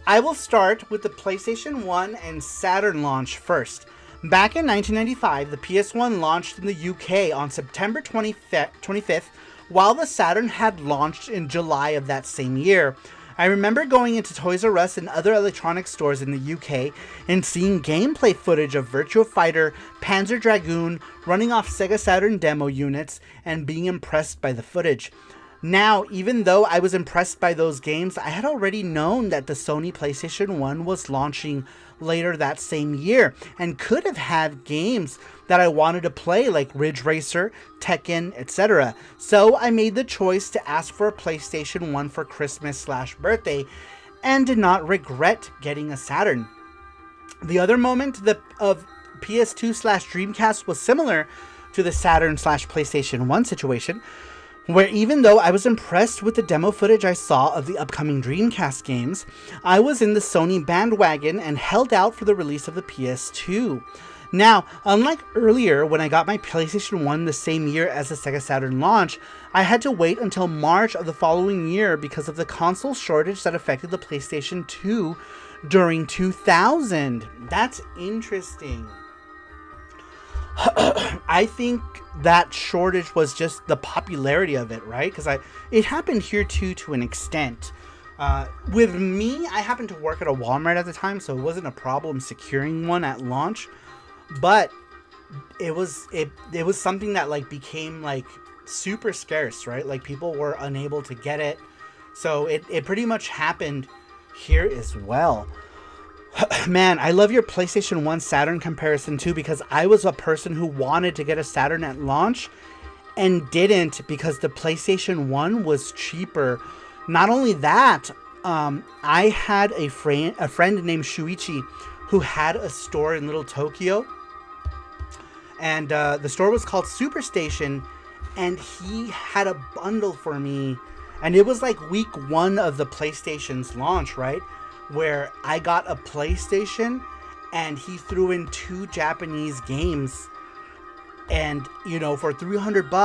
I will start with the PlayStation 1 and Saturn launch first. Back in 1995, the PS1 launched in the UK on September 25th, while the Saturn had launched in July of that same year. I remember going into Toys R Us and other electronics stores in the UK and seeing gameplay footage of Virtua Fighter, Panzer Dragoon, running off Sega Saturn demo units, and being impressed by the footage. Now, even though I was impressed by those games, I had already known that the Sony PlayStation 1 was launching later that same year and could have had games that I wanted to play like Ridge Racer, Tekken, etc. So I made the choice to ask for a PlayStation 1 for Christmas/birthday and did not regret getting a Saturn. The other moment of PS2/Dreamcast was similar to the Saturn/PlayStation 1 situation, where even though I was impressed with the demo footage I saw of the upcoming Dreamcast games, I was in the Sony bandwagon and held out for the release of the PS2. Now, unlike earlier when I got my PlayStation 1 the same year as the Sega Saturn launch, I had to wait until March of the following year because of the console shortage that affected the PlayStation 2 during 2000. That's interesting. I think that shortage was just the popularity of it, right? Because it happened here too to an extent. With me, I happened to work at a Walmart at the time, so it wasn't a problem securing one at launch. But it was something that like became like super scarce, right? Like people were unable to get it, so it pretty much happened here as well. Man, I love your PlayStation 1 Saturn comparison too, because I was a person who wanted to get a Saturn at launch and didn't because the PlayStation 1 was cheaper. Not only that, I had a friend named Shuichi who had a store in Little Tokyo, and the store was called Superstation, and he had a bundle for me, and it was like week 1 of the PlayStation's launch, right? Where I got a PlayStation and he threw in 2 Japanese games, and you know, for $300,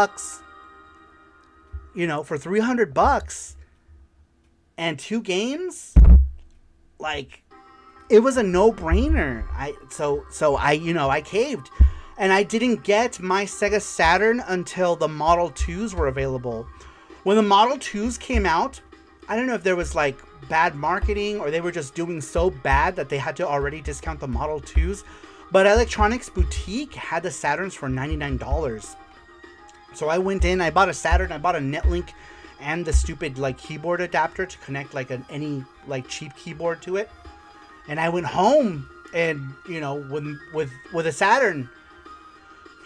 and 2 games, like, it was a no-brainer. I caved. And I didn't get my Sega Saturn until the Model 2s were available. When the Model 2s came out, I don't know if there was like bad marketing or they were just doing so bad that they had to already discount the Model 2s. But Electronics Boutique had the Saturns for $99. So I went in, I bought a Saturn, I bought a Netlink and the stupid like keyboard adapter to connect like any like cheap keyboard to it. And I went home and, you know, with a Saturn,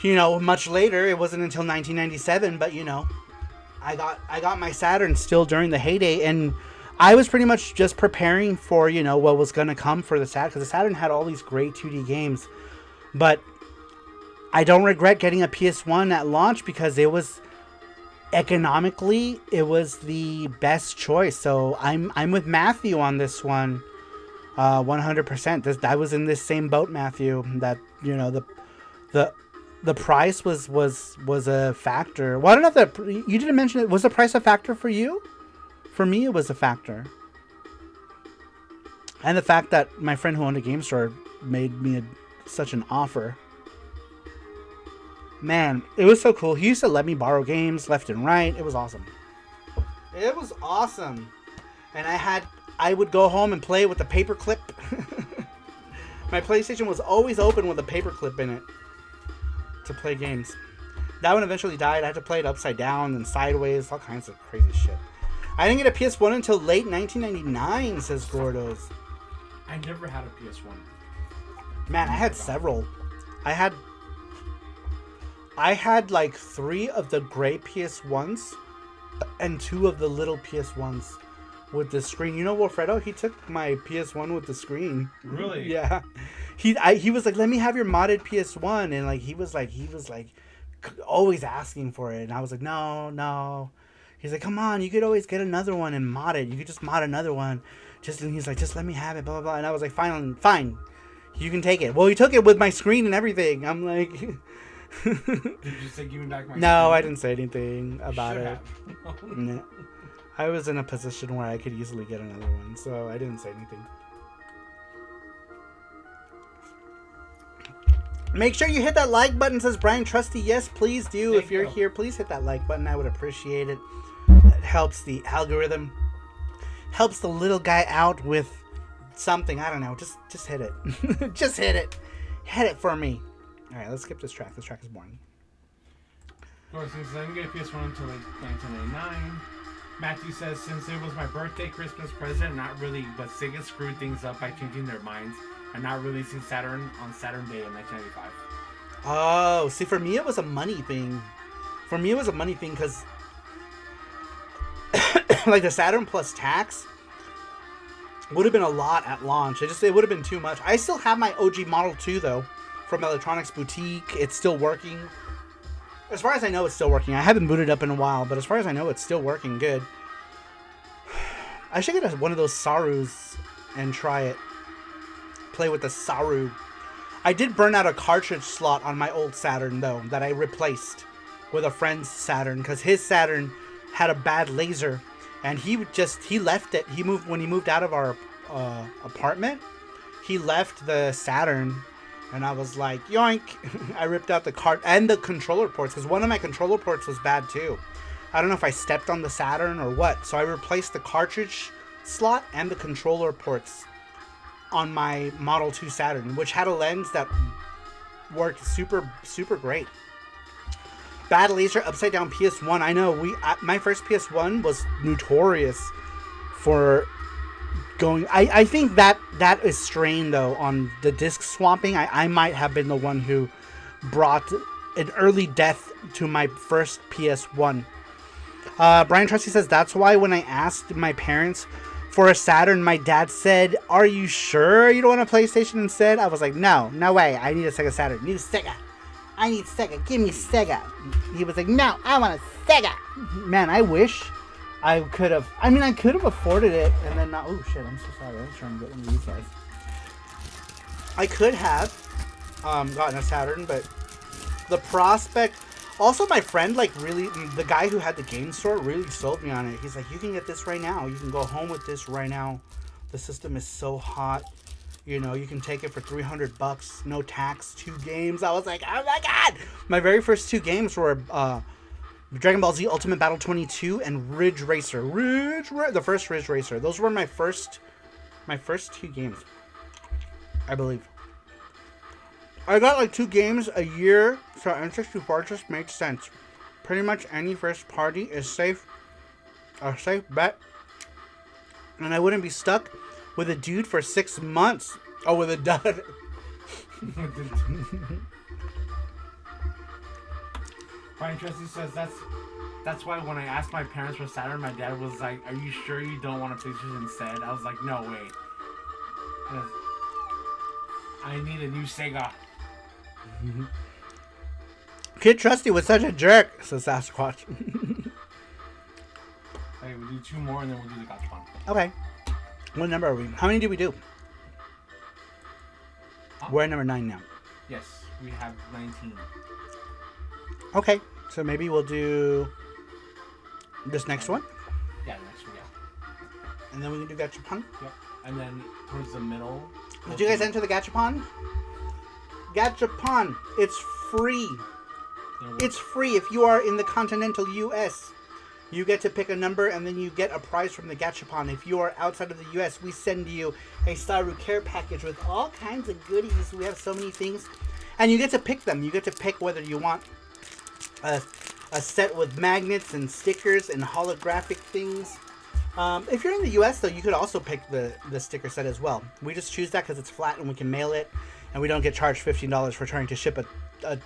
you know, much later, it wasn't until 1997, but, you know, I got my Saturn still during the heyday, and I was pretty much just preparing for, you know, what was going to come for the Saturn, because the Saturn had all these great 2D games, but I don't regret getting a PS1 at launch because it was, economically, it was the best choice, so I'm with Matthew on this one, 100%. I was in this same boat, Matthew, that, you know, the price was a factor. Well, I don't know if you didn't mention it. Was the price a factor for you? For me, it was a factor. And the fact that my friend who owned a game store made me such an offer. Man, it was so cool. He used to let me borrow games left and right. It was awesome. It was awesome. And I would go home and play with the paperclip. My PlayStation was always open with a paperclip in it to play games. That one eventually died. I had to play it upside down and sideways, all kinds of crazy shit. I didn't get a PS1 until late 1999, says Gordos. I never had a PS1. Man, I had several. I had like 3 of the gray PS1s and 2 of the little PS1s with the screen. You know, Wilfredo, he took my PS1 with the screen. Really? Yeah. He was like, let me have your modded PS1, and like he was like always asking for it, and I was like, no. He's like, come on, you could always get another one and mod it. You could just mod another one. And he's like, just let me have it, blah blah blah. And I was like, fine, you can take it. Well, he took it with my screen and everything. I'm like, did you say give me back my? No, screen? I didn't say anything about it. No. I was in a position where I could easily get another one, so I didn't say anything. Make sure you hit that like button, says Brian Trusty. Yes, please do. If you're here, please hit that like button. I would appreciate it. It helps the algorithm. Helps the little guy out with something. I don't know. Just hit it. Just hit it. Hit it for me. All right, let's skip this track. This track is boring. Of course, since I didn't get a PS1 until like 1999. Matthew says, since it was my birthday Christmas present, not really, but Sega screwed things up by changing their minds and not releasing Saturn on Saturn Day in 1995. Oh, see, for me it was a money thing. For me it was a money thing because like the Saturn plus tax would have been a lot at launch. It would have been too much. I still have my OG Model 2 though from Electronics Boutique. It's still working. As far as I know, it's still working. I haven't booted up in a while, but as far as I know, it's still working good. I should get one of those Sarus and try it. Play with the Saru. I did burn out a cartridge slot on my old Saturn, though, that I replaced with a friend's Saturn, because his Saturn had a bad laser, and he left it. When he moved out of our apartment, he left the Saturn. And I was like, yoink. I ripped out the cart and the controller ports because one of my controller ports was bad too. I don't know if I stepped on the Saturn or what. So I replaced the cartridge slot and the controller ports on my Model 2 Saturn, which had a lens that worked super, super great. Bad laser, upside down PS1. I know my first PS1 was notorious for going. I think that is strained though on the disc swapping. I might have been the one who brought an early death to my first PS1. Brian Trusty says that's why when I asked my parents for a Saturn, my dad said, "Are you sure you don't want a PlayStation instead?" I was like, "No way. I need a Sega Saturn. Need a Sega. I need Sega. Give me Sega." He was like, "No, I want a Sega." Man, I wish I could have. I mean, I could have afforded it, and then not. Oh shit! I'm so sorry. I was trying to get one of these guys. I could have gotten a Saturn, but the prospect Also, my friend, like, really, the guy who had the game store really sold me on it. He's like, you can get this right now. You can go home with this right now. The system is so hot. You know, you can take it for $300, no tax, 2 games. I was like, oh my god! My very first 2 games were Dragon Ball Z Ultimate Battle 22 and Ridge Racer. The first Ridge Racer. Those were my first 2 games, I believe. I got like 2 games a year, so N64 just makes sense. Pretty much any first party is safe, a safe bet, and I wouldn't be stuck with a dude for 6 months. Oh, with a dud. Brian Trusty says that's why when I asked my parents for Saturn, my dad was like, "Are you sure you don't want a PlayStation instead?" I was like, "No way. I need a new Sega." Kid Trusty was such a jerk, says Sasquatch. Hey, we'll do 2 more and then we'll do the gachapon. Okay. What number are we? How many did we do? Huh? We're at number 9 now. Yes, we have 19. Okay, so maybe we'll do this next one, Yeah, the next one, yeah. and then we can do Gachapon. Yep. And then towards the middle. Did you guys enter the Gachapon? Gachapon, it's free. It's free if you are in the continental U.S. You get to pick a number and then you get a prize from the Gachapon. If you are outside of the U.S., we send you a Saru care package with all kinds of goodies. We have so many things. And you get to pick them. You get to pick whether you want a set with magnets and stickers and holographic things. If you're in the U.S., though, you could also pick the sticker set as well. We just choose that because it's flat and we can mail it. And we don't get charged $15 for trying to ship a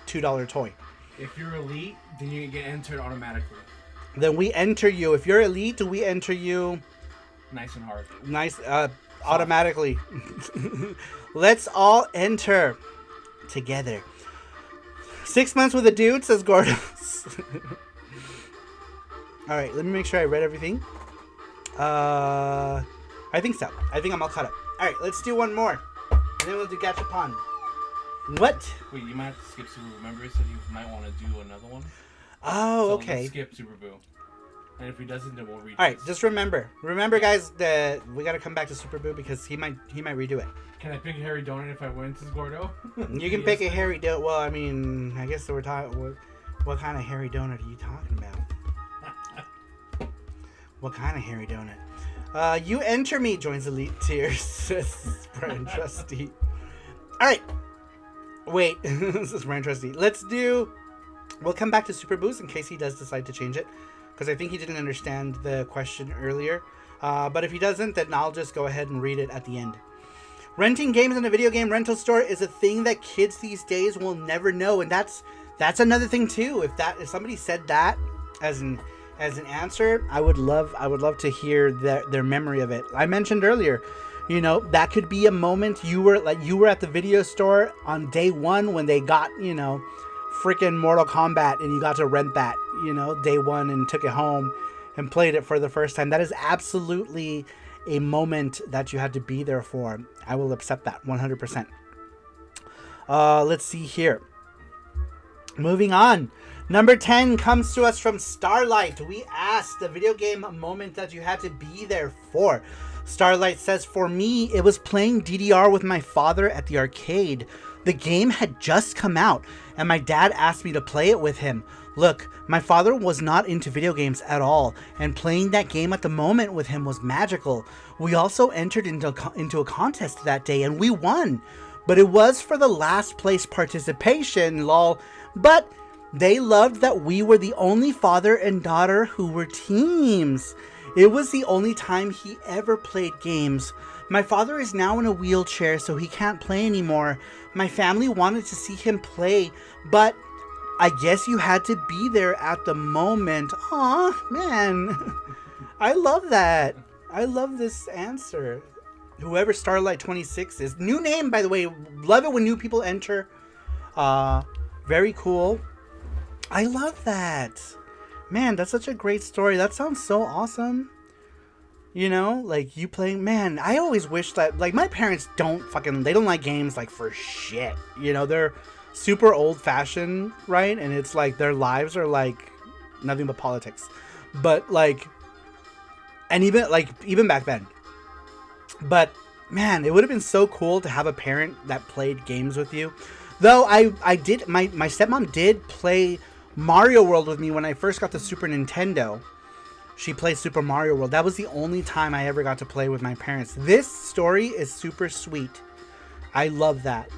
$2 toy. If you're elite, then you get entered automatically. Then we enter you. If you're elite, we enter you Nice and hard. nice automatically. Let's all enter together. 6 months with a dude, says Gordo. All right, let me make sure I read everything. I think so. I think I'm all caught up. All right, let's do one more. And then we'll do Gachapon. What? Wait, you might have to skip Super Boo. Remember, it said you might want to do another one? Oh, So okay. let's skip Super Boo. And if he doesn't, then we'll read All right, this. just remember, guys, that we got to come back to Super Boo because he might redo it. Can I pick Harry Donut if I win to Gordo? You can pick a hairy donut. Well, I mean, I guess we're talking. What kind of hairy donut are you talking about? What kind of hairy donut? You enter me, joins Elite Tiers, says Brian Trusty. All right. Wait, this is Brian Trusty. We'll come back to Super Boost in case he does decide to change it. Because I think he didn't understand the question earlier. But if he doesn't, then I'll just go ahead and read it at the end. Renting games in a video game rental store is a thing that kids these days will never know. And that's another thing too. If somebody said that as an answer, I would love to hear their memory of it. I mentioned earlier, that could be a moment you were at the video store on day 1 when they got, freaking Mortal Kombat and you got to rent that, day 1 and took it home and played it for the first time. That is absolutely a moment that you had to be there for. I will accept that 100%. Let's see here. Moving on. Number 10 comes to us from Starlight. We asked the video game moment that you had to be there for. Starlight says, for me, it was playing DDR with my father at the arcade. The game had just come out, and my dad asked me to play it with him. Look, my father was not into video games at all, and playing that game at the moment with him was magical. We also entered into a contest that day, and we won. But it was for the last place participation, lol. But they loved that we were the only father and daughter who were teams. It was the only time he ever played games. My father is now in a wheelchair, so he can't play anymore. My family wanted to see him play, but I guess you had to be there at the moment. Aw, man. I love that. I love this answer. Whoever Starlight26 is. New name, by the way. Love it when new people enter. Very cool. I love that. Man, that's such a great story. That sounds so awesome. Like you playing, man, I always wish that, like, my parents they don't like games, like, for shit. They're super old fashioned, right? And it's like their lives are like nothing but politics. But like, and even back then. But man, it would have been so cool to have a parent that played games with you. Though I did, my stepmom did play Mario World with me when I first got the Super Nintendo. She played Super Mario World. That was the only time I ever got to play with my parents. This story is super sweet. I love that.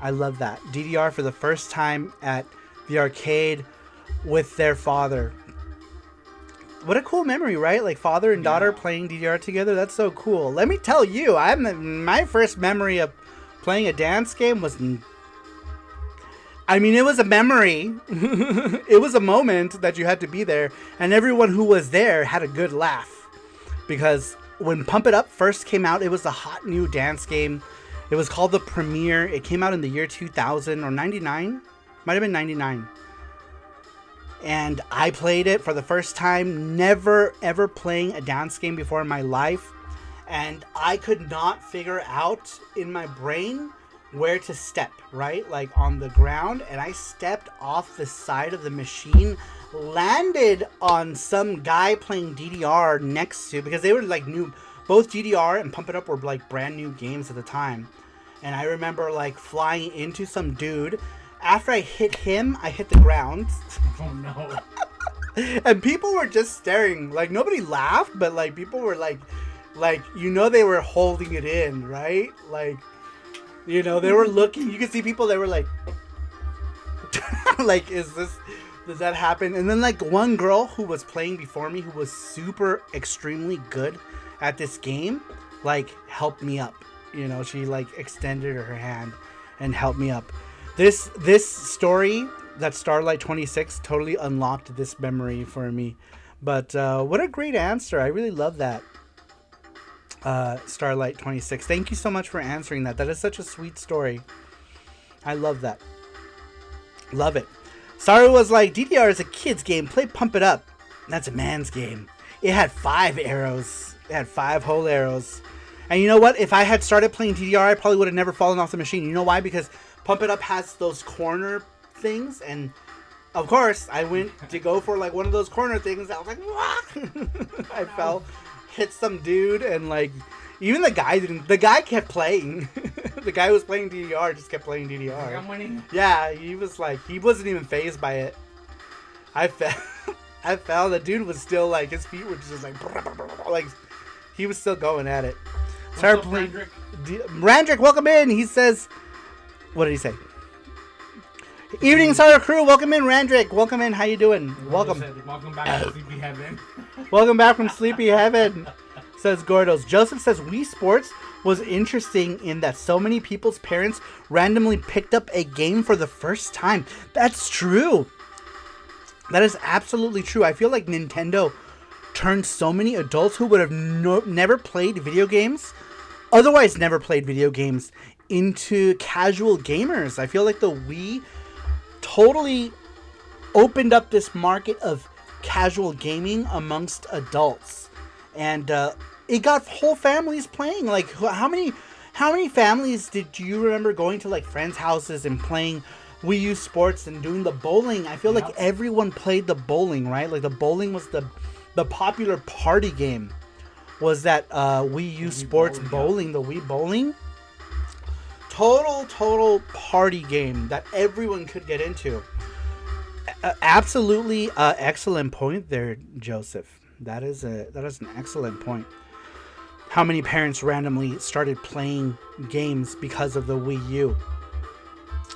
I love that. DDR for the first time at the arcade with their father. What a cool memory, right? Like father and daughter playing DDR together. That's so cool. Let me tell you, my first memory of playing a dance game was... I mean, it was a memory. It was a moment that you had to be there. And everyone who was there had a good laugh. Because when Pump It Up first came out, it was a hot new dance game. It was called The Premiere. It came out in the year 2000 or 99. Might have been 99. And I played it for the first time. Never, ever playing a dance game before in my life. And I could not figure out in my brain where to step, right? Like on the ground. And I stepped off the side of the machine, landed on some guy playing DDR next to, because they were like new, both DDR and Pump It Up were like brand new games at the time. And I remember like flying into some dude. After I hit him, I hit the ground. Oh no. And people were just staring. Like nobody laughed, but like people were like, you know, they were holding it in, right? Like, you know, they were looking. You could see people that were like, like, does that happen? And then like one girl who was playing before me, who was super extremely good at this game, like helped me up. You know, she like extended her hand and helped me up. This story, that Starlight 26, totally unlocked this memory for me. But what a great answer. I really love that. Starlight 26. Thank you so much for answering that. That is such a sweet story. I love that. Love it. Saru was like, DDR is a kid's game. Play Pump It Up. That's a man's game. It had 5 arrows. It had 5 whole arrows. And you know what? If I had started playing DDR, I probably would have never fallen off the machine. You know why? Because Pump It Up has those corner things. And of course, I went to go for like one of those corner things. I was like, wah! I fell. Hit some dude, and like even the guy kept playing. The guy who was playing DDR just kept playing DDR. Like, I'm winning. Yeah, he wasn't even fazed by it. I fell. The dude was still like, his feet were just like he was still going at it. What's up, Randrick? Randrick, welcome in. He says, what did he say? Evening, Saru crew. Welcome in, Randrick. Welcome in. How you doing? Welcome. Welcome back to Sleepy Heaven. Welcome back from Sleepy Heaven, says Gordos. Joseph says Wii Sports was interesting in that so many people's parents randomly picked up a game for the first time. That's true. That is absolutely true. I feel like Nintendo turned so many adults who would have never played video games, otherwise never played video games, into casual gamers. I feel like the Wii totally opened up this market of casual gaming amongst adults, and it got whole families playing. Like how many families did you remember going to like friends' houses and playing Wii U Sports and doing the bowling? I feel like everyone played the bowling, right? Like the bowling was the popular party game. Was that Wii U Sports bowling, the Wii bowling? Total party game that everyone could get into. Absolutely excellent point there, Joseph. That is an excellent point. How many parents randomly started playing games because of the Wii U?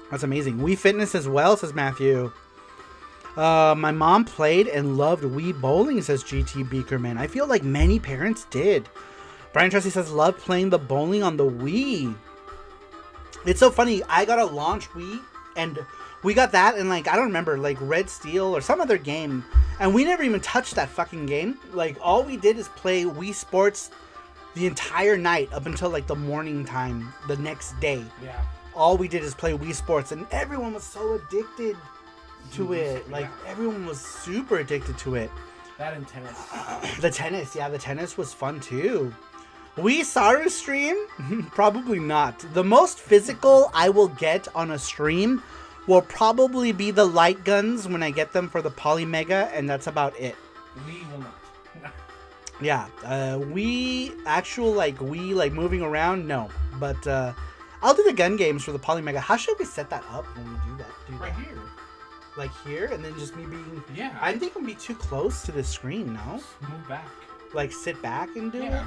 That's amazing. Wii Fitness as well, says Matthew. My mom played and loved Wii Bowling, says GT Beakerman. I feel like many parents did. Brian Trusty says, love playing the bowling on the Wii. It's so funny. I got a launch Wii, and we got that, and like I don't remember, like Red Steel or some other game, and we never even touched that fucking game. Like all we did is play Wii Sports the entire night up until like the morning time the next day. Yeah. All we did is play Wii Sports, and everyone was so addicted to it. Like everyone was super addicted to it. That and tennis. The tennis was fun too. We Saru stream? Probably not. The most physical I will get on a stream will probably be the light guns when I get them for the Poly Mega, and that's about it. We will not. Yeah, moving around, no. But I'll do the gun games for the Poly Mega. How should we set that up when we do that? Right here. Like here, and then just me being... Yeah. I think I'm be too close to the screen, no? Just move back. Like sit back and do it?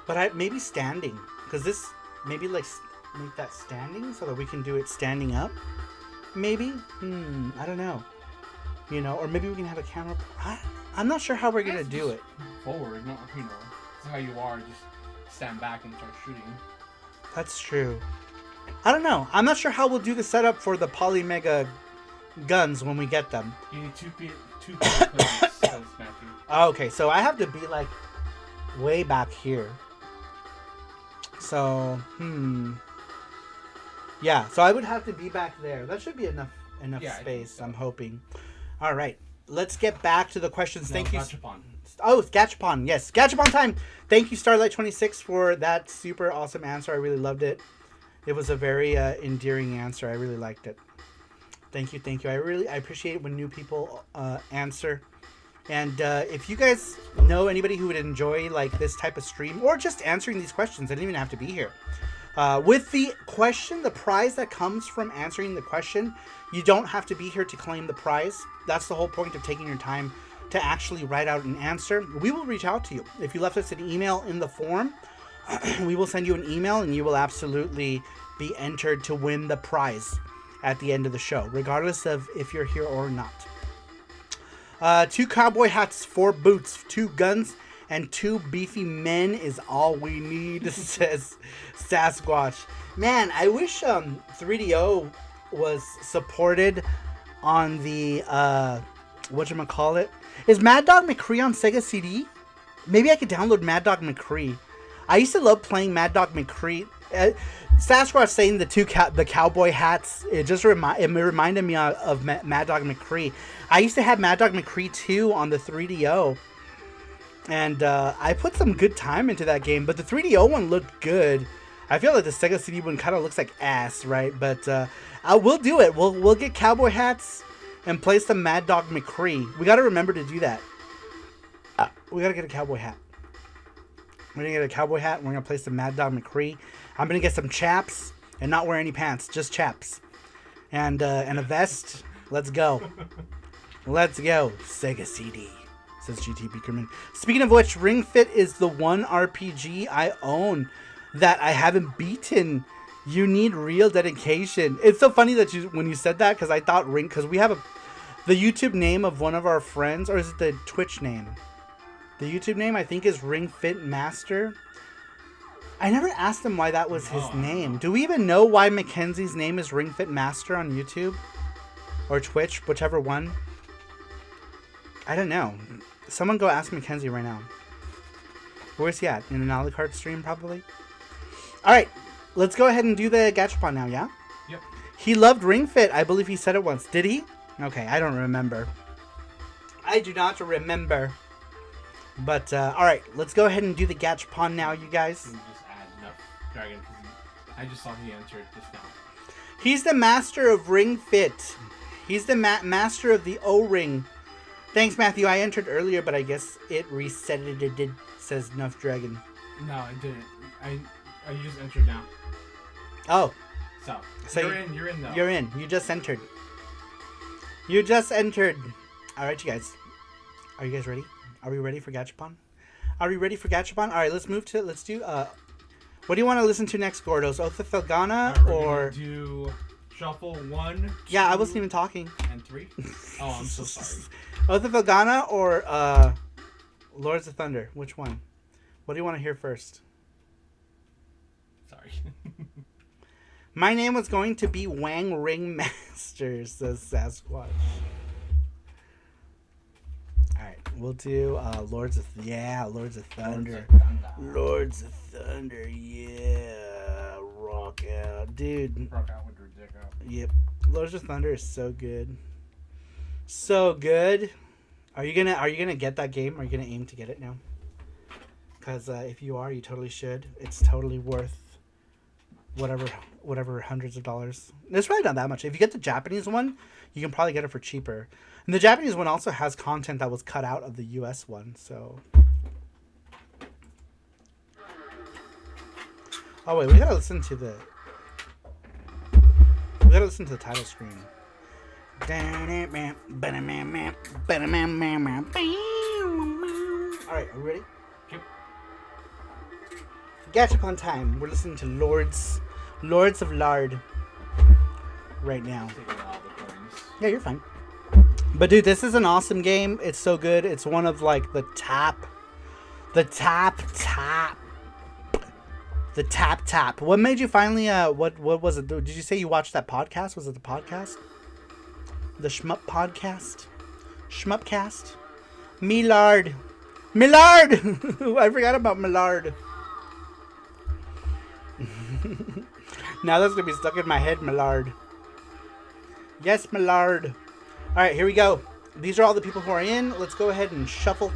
But maybe standing. Because this, maybe like make that standing so that we can do it standing up. Maybe? I don't know. You know, or maybe we can have a camera... I'm not sure how we're going to do it. Forward, not, you know. This is how you are. Just stand back and start shooting. That's true. I don't know. I'm not sure how we'll do the setup for the Poly Mega guns when we get them. You need 2 feet clearance, says Matthew. Okay, so I have to be like way back here. So, yeah, so I would have to be back there. That should be enough Yeah, space, I'm hoping. All right, let's get back to the questions. No, Thank you. Gachapon. Oh, it's Gachapon. Yes, Gachapon time. Thank you, Starlight26, for that super awesome answer. I really loved it. It was a very endearing answer. I really liked it. Thank you. I appreciate it when new people answer. And if you guys know anybody who would enjoy like this type of stream or just answering these questions, they don't even have to be here. With the question, the prize that comes from answering the question, you don't have to be here to claim the prize. That's the whole point of taking your time to actually write out an answer. We will reach out to you. If you left us an email in the form, we will send you an email and you will absolutely be entered to win the prize at the end of the show, regardless of if you're here or not. 2 cowboy hats, 4 boots, 2 guns, and 2 beefy men is all we need, says Sasquatch. Man, I wish 3DO was supported on the, whatchamacallit. Is Mad Dog McCree on Sega CD? Maybe I could download Mad Dog McCree. I used to love playing Mad Dog McCree. Sasquatch saying the cowboy hats, it reminded me of Mad Dog McCree. I used to have Mad Dog McCree 2 on the 3DO. And I put some good time into that game, but the 3DO one looked good. I feel like the Sega CD one kind of looks like ass, right? But we'll do it. We'll get cowboy hats and play some Mad Dog McCree. We got to remember to do that. We got to get a cowboy hat. We're going to get a cowboy hat and we're going to play some Mad Dog McCree. I'm going to get some chaps and not wear any pants, just chaps. And a vest. Let's go. Let's go. Sega CD, says GT Beakerman. Speaking of which, Ring Fit is the one RPG I own that I haven't beaten. You need real dedication. It's so funny that when you said that, because I thought because we have the YouTube name of one of our friends, or is it the Twitch name? The YouTube name I think is Ring Fit Master. I never asked him why that was his name. Do we even know why Mackenzie's name is Ring Fit Master on YouTube or Twitch, whichever one? I don't know. Someone go ask Mackenzie right now. Where's he at? In an a la carte stream, probably? Alright, let's go ahead and do the Gachapon now, yeah? Yep. He loved Ring Fit. I believe he said it once. Did he? Okay, I don't remember. I do not remember. But, alright, let's go ahead and do the Gachapon now, you guys. Let me just add enough dragon, because I just saw he answered just now. He's the master of Ring Fit. He's the master of the O-Ring. Thanks, Matthew. I entered earlier, but I guess it resetted it, says Nuff Dragon. No, I didn't. I just entered now. Oh. So you're in though. You're in. You just entered. You just entered. Alright, you guys. Are you guys ready? Are we ready for Gachapon? Are we ready for Gachapon? Alright, let's do, what do you want to listen to next, Gordos? Otha Felgana or... do Shuffle 1, 2, yeah, I wasn't even talking. And 3? Oh, I'm so sorry. Otha Felgana or, Lords of Thunder? Which one? What do you want to hear first? Sorry. My name was going to be Wang Ring Master, says Sasquatch. Alright, we'll do Lords of Thunder. Lords of Thunder, yeah. Rock out. Dude. Rock out with your dick out. Yep. Lords of Thunder is so good. So good. Are you gonna get that game? Are you gonna aim to get it now? Because if you are, you totally should. It's totally worth whatever hundreds of dollars. It's probably not that much. If you get the Japanese one, you can probably get it for cheaper. And the Japanese one also has content that was cut out of the US one, so. Oh wait, we gotta listen to the title screen. Alright, are we ready? Yep. Gachapon time. We're listening to Lords of Lard right now. Taking all the coins. Yeah, you're fine. But dude, this is an awesome game. It's so good. It's one of like the tap. What made you finally what was it? Did you say you watched that podcast? Was it the podcast? The Shmup podcast? Shmupcast? Millard. I forgot about Millard. Now that's gonna be stuck in my head, Millard. Yes, Millard. Alright, here we go. These are all the people who are in. Let's go ahead and shuffle.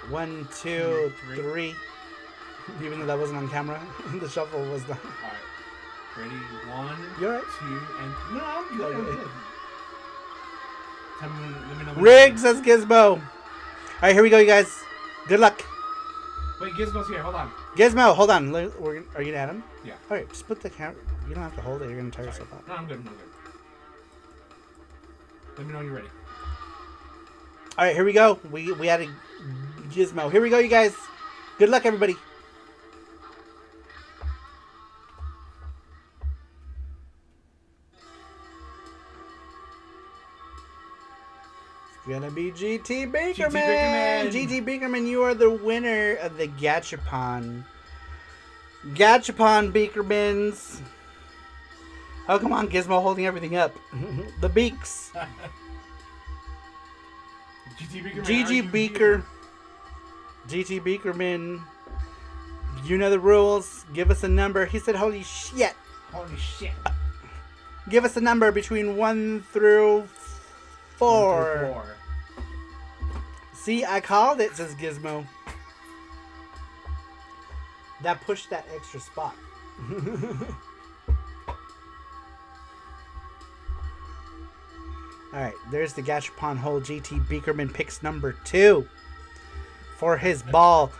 1, 2, 3. Even though that wasn't on camera, the shuffle was done. Alright. Ready? 1, You're right. 2, and... No, I'm good. I'm good. Let me know when Rig, says Gizmo. Alright, here we go, you guys. Good luck. Wait, Gizmo's here. Hold on. Gizmo, hold on. Are you going to add him? Yeah. Alright, just put the camera. You don't have to hold it. You're going to tire yourself out. No, I'm good. Let me know when you're ready. Alright, here we go. We added Gizmo. Here we go, you guys. Good luck, everybody. Gonna be GT Bakerman. GT Bakerman, you are the winner of the Gachapon. Gachapon Bakermans. Oh, come on, Gizmo holding everything up. The beaks. GT Beaker. GT Beakerman. You know the rules. Give us a number. He said, holy shit. Holy shit. Give us a number between 1 through 4. See, I called it, says Gizmo. That pushed that extra spot. Alright, there's the Gachapon Hole. GT Beakerman picks number 2 for his ball.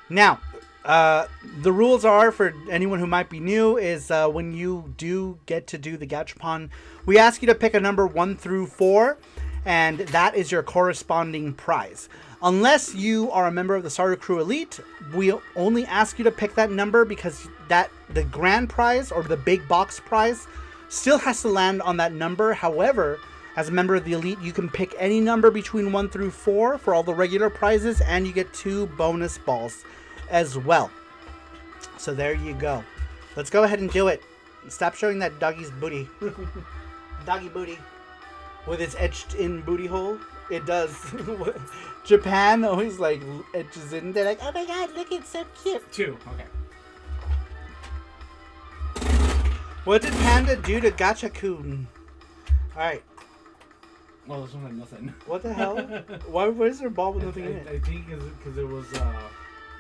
Now, the rules are, for anyone who might be new, is when you do get to do the Gachapon, we ask you to pick a number 1 through 4, and that is your corresponding prize. Unless you are a member of the Saru Crew Elite, we only ask you to pick that number because the grand prize or the big box prize still has to land on that number. However, as a member of the Elite, you can pick any number between 1 through 4 for all the regular prizes, and you get 2 bonus balls as well. So there you go. Let's go ahead and do it. Stop showing that doggy's booty. Doggy booty. With its etched in booty hole. It does. Japan always like etches in. They're like, oh my god, look, it's so cute. 2. Okay. What did Panda do to Gachakun? Alright. Well, this one had nothing. What the hell? Where's there a ball with nothing in it? I think because it was...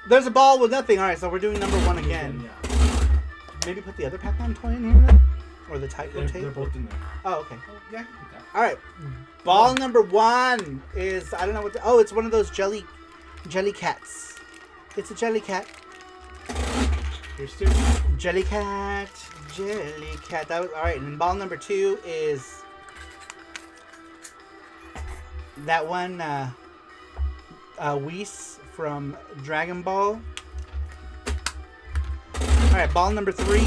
There's a ball with nothing. Alright, so we're doing number 1 again. Yeah. Maybe put the other Pac-Man toy in here then? Or the tightrope tape? They're both in there. Oh, okay. Yeah. Alright. Ball number 1 is, I don't know what it's one of those jelly cats. It's a jelly cat. Here's 2. Jelly cat. That was alright. And ball number 2 is that one Whis from Dragon Ball. Alright, ball number 3.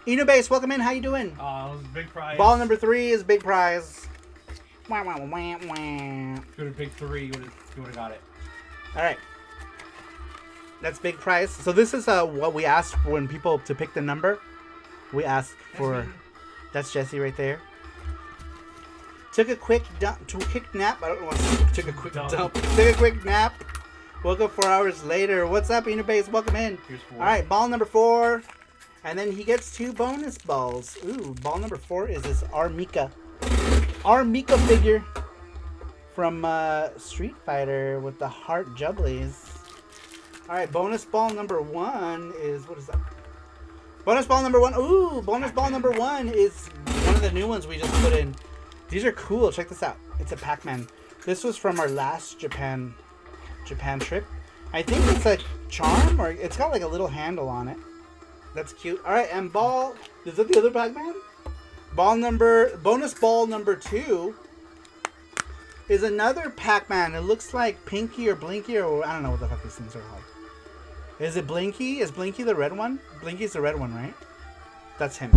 Inubase, welcome in. How you doing? It was a big prize. Ball number 3 is big prize. Wah, wah, wah, wah. If you would have picked 3, you would have got it. Alright. That's big prize. So this is what we ask when people to pick the number. We ask for... That's Jesse right there. Took a quick nap. I don't know what took a quick dump. Took a quick nap. Woke up 4 hours later. What's up, Inubase? Welcome in. Here's 4. Alright, ball number 4. And then he gets 2 bonus balls. Ooh, ball number 4 is this Armika figure from Street Fighter with the heart jubblies. Alright, bonus ball number 1 is, what is that? Bonus ball number 1. Ooh, bonus ball number 1 is one of the new ones we just put in. These are cool. Check this out. It's a Pac-Man. This was from our last Japan trip. I think it's a charm, or it's got like a little handle on it. That's cute. All right, and ball. Is that the other Pac-Man? Bonus ball number 2 is another Pac-Man. It looks like Pinky or Blinky, or I don't know what the fuck these things are called. Is it Blinky? Is Blinky the red one? Blinky's the red one, right? That's him.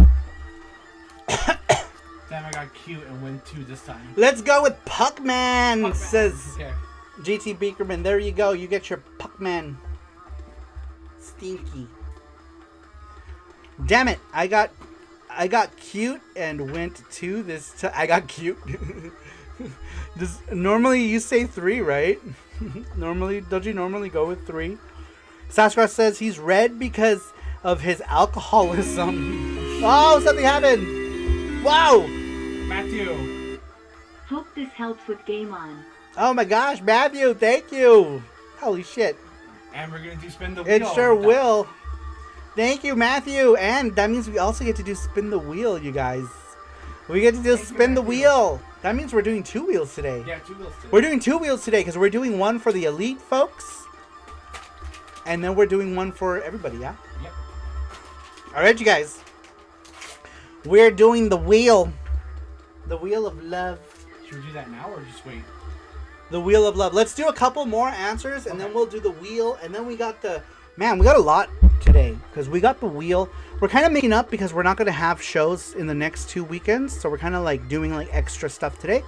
Damn, I got cute and went 2 this time. Let's go with Puckman, says Okay. GT Beakerman. There you go. You get your Puckman. Stinky. Damn it. I got cute and went 2 this time. I got cute. Normally you say 3, right? Don't you normally go with 3? Sasquatch says he's red because of his alcoholism. Oh, something happened. Wow. Matthew. Hope this helps with Game On. Oh my gosh, Matthew, thank you. Holy shit. And we're going to do spin the wheel. It sure will. Thank you, Matthew. And that means we also get to do spin the wheel, you guys. We get to do spin the wheel. That means we're doing 2 wheels today. Yeah, 2 wheels today. We're doing 2 wheels today because we're doing one for the elite folks. And then we're doing one for everybody, yeah? Yep. All right, you guys. We're doing the wheel. The wheel of love. Should we do that now or just wait? The wheel of love. Let's do a couple more answers and then we'll do the wheel. And then we got the... Man, we got a lot today because we got the wheel. We're kind of making up because we're not going to have shows in the next 2 weekends. So we're kind of like doing like extra stuff today.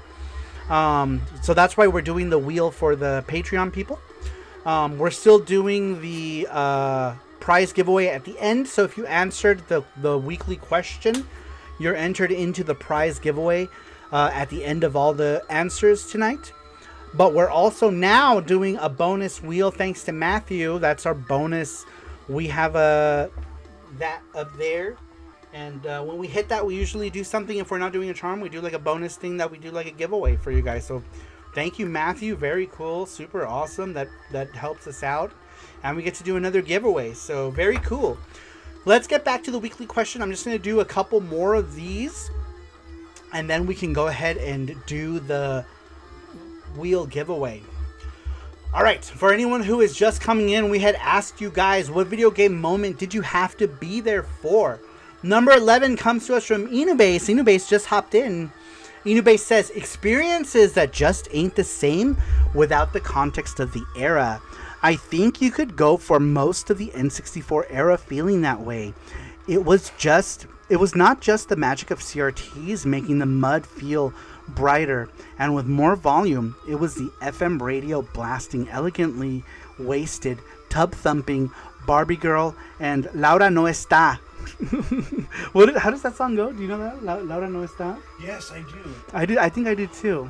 So that's why we're doing the wheel for the Patreon people. We're still doing the prize giveaway at the end. So if you answered the weekly question, you're entered into the prize giveaway at the end of all the answers tonight. But we're also now doing a bonus wheel thanks to Matthew. That's our bonus. We have that up there. And when we hit that, we usually do something. If we're not doing a charm, we do like a bonus thing that we do like a giveaway for you guys. So thank you, Matthew. Very cool. Super awesome. That helps us out. And we get to do another giveaway. So very cool. Let's get back to the weekly question. I'm just going to do a couple more of these. And then we can go ahead and do the wheel giveaway. All right. For anyone who is just coming in, we had asked you guys, what video game moment did you have to be there for? Number 11 comes to us from Inubase. Inubase just hopped in. Inubase says, experiences that just ain't the same without the context of the era. I think you could go for most of the N64 era feeling that way. It was not just the magic of CRTs making the mud feel brighter and with more volume. It was the FM radio blasting elegantly wasted, tub thumping Barbie Girl and Laura No Está. How does that song go? Do you know that? Laura No Está? Yes, I do. I think I do too.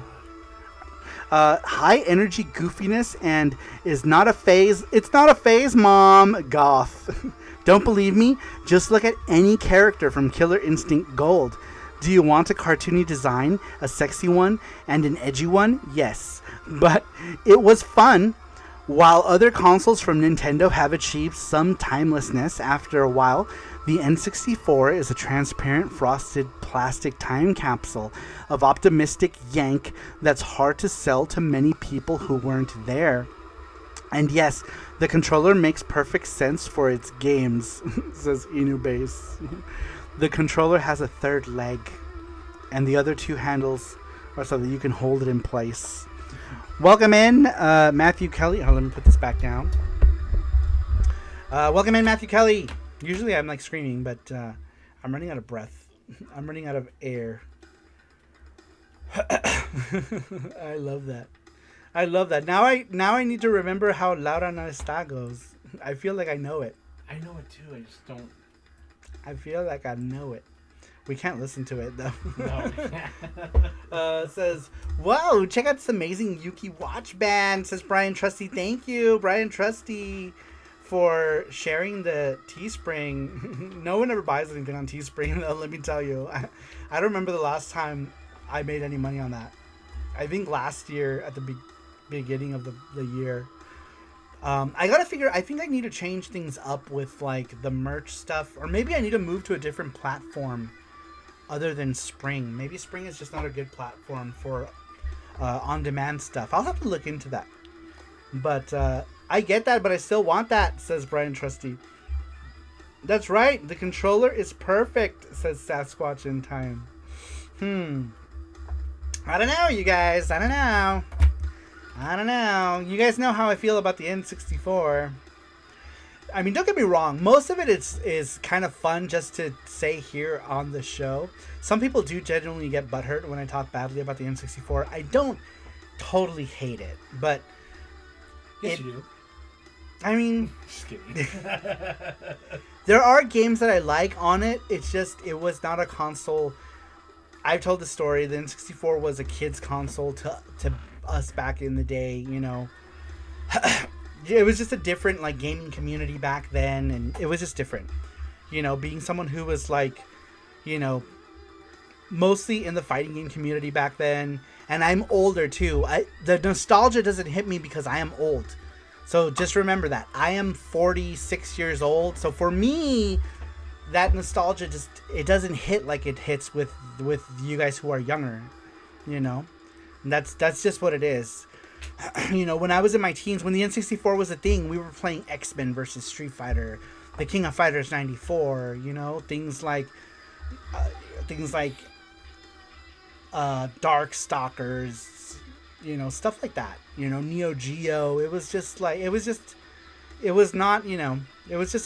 High energy goofiness and is not a phase. It's not a phase, Mom. Goth. Don't believe me? Just look at any character from Killer Instinct Gold. Do you want a cartoony design, a sexy one, and an edgy one? Yes. But it was fun. While other consoles from Nintendo have achieved some timelessness after a while, the N64 is a transparent frosted plastic time capsule of optimistic yank that's hard to sell to many people who weren't there. And yes, the controller makes perfect sense for its games, says Inubase. The controller has a third leg, and the other 2 handles are so that you can hold it in place. Welcome in, Matthew Kelly. Oh, let me put this back down. Welcome in, Matthew Kelly. Usually I'm like screaming, but I'm running out of breath. I'm running out of air. I love that. I love that. Now I need to remember how Laura No Está goes. I feel like I know it. I know it too. I just don't. I feel like I know it. We can't listen to it though. No. Says, whoa, check out this amazing Yuki watch band, says Brian Trusty. Thank you, Brian Trusty, for sharing the Teespring. No one ever buys anything on Teespring, though, let me tell you. I don't remember the last time I made any money on that. I think last year at the beginning of the year. I gotta figure. I think I need to change things up with like the merch stuff, or maybe I need to move to a different platform other than Spring. Maybe Spring is just not a good platform for on-demand stuff. I'll have to look into that. But I get that, but I still want that, says Brian Trusty. That's right. The controller is perfect, says Sasquatch in time. I don't know, you guys. I don't know. You guys know how I feel about the N64. I mean, don't get me wrong. Most of it is kind of fun just to say here on the show. Some people do genuinely get butthurt when I talk badly about the N64. I don't totally hate it, but... Yes, you do. I mean... Just kidding. There are games that I like on it. It's just, it was not a console... I've told the story. The N64 was a kid's console to us back in the day, you know. It was just a different like gaming community back then, and it was just different. You know, being someone who was like, you know, mostly in the fighting game community back then, and I'm older too. The nostalgia doesn't hit me because I am old. So just remember that. I am 46 years old. So for me, that nostalgia just, it doesn't hit like it hits with you guys who are younger, you know. And that's just what it is. You know, when I was in my teens, when the N64 was a thing, we were playing X-Men versus Street Fighter, the King of Fighters 94, you know, things like Dark Stalkers, you know, stuff like that, you know, neo-geo. It was just a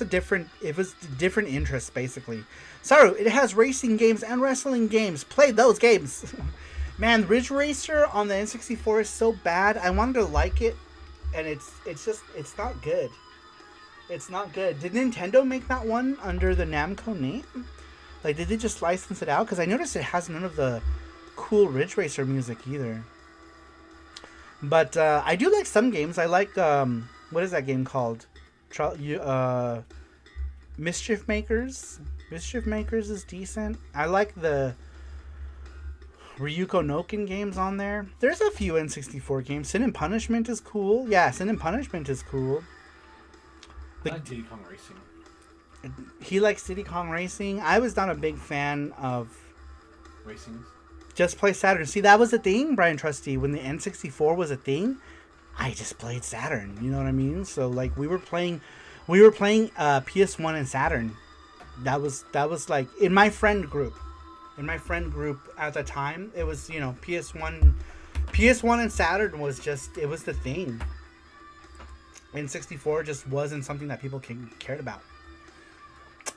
different interest, basically. Saru, it has racing games and wrestling games. Play those games. Man, Ridge Racer on the N64 is so bad. I wanted to like it, and it's not good. It's not good. Did Nintendo make that one under the Namco name? Like, did they just license it out? Because I noticed it has none of the cool Ridge Racer music either. But I do like some games. I like, what is that game called? Mischief Makers. Mischief Makers is decent. I like the Ryuko Noken games on there. There's a few N64 games. Sin and Punishment is cool. Yeah, Sin and Punishment is cool. I like Diddy Kong Racing. He likes Diddy Kong Racing. I was not a big fan of Racings. Just Play Saturn. See, that was the thing, Brian Trusty. When the N64 was a thing, I just played Saturn. You know what I mean? So like we were playing PS1 and Saturn. That was like in my friend group. In my friend group at the time, it was, you know, PS1 and Saturn was just, it was the thing. N64 just wasn't something that people cared about.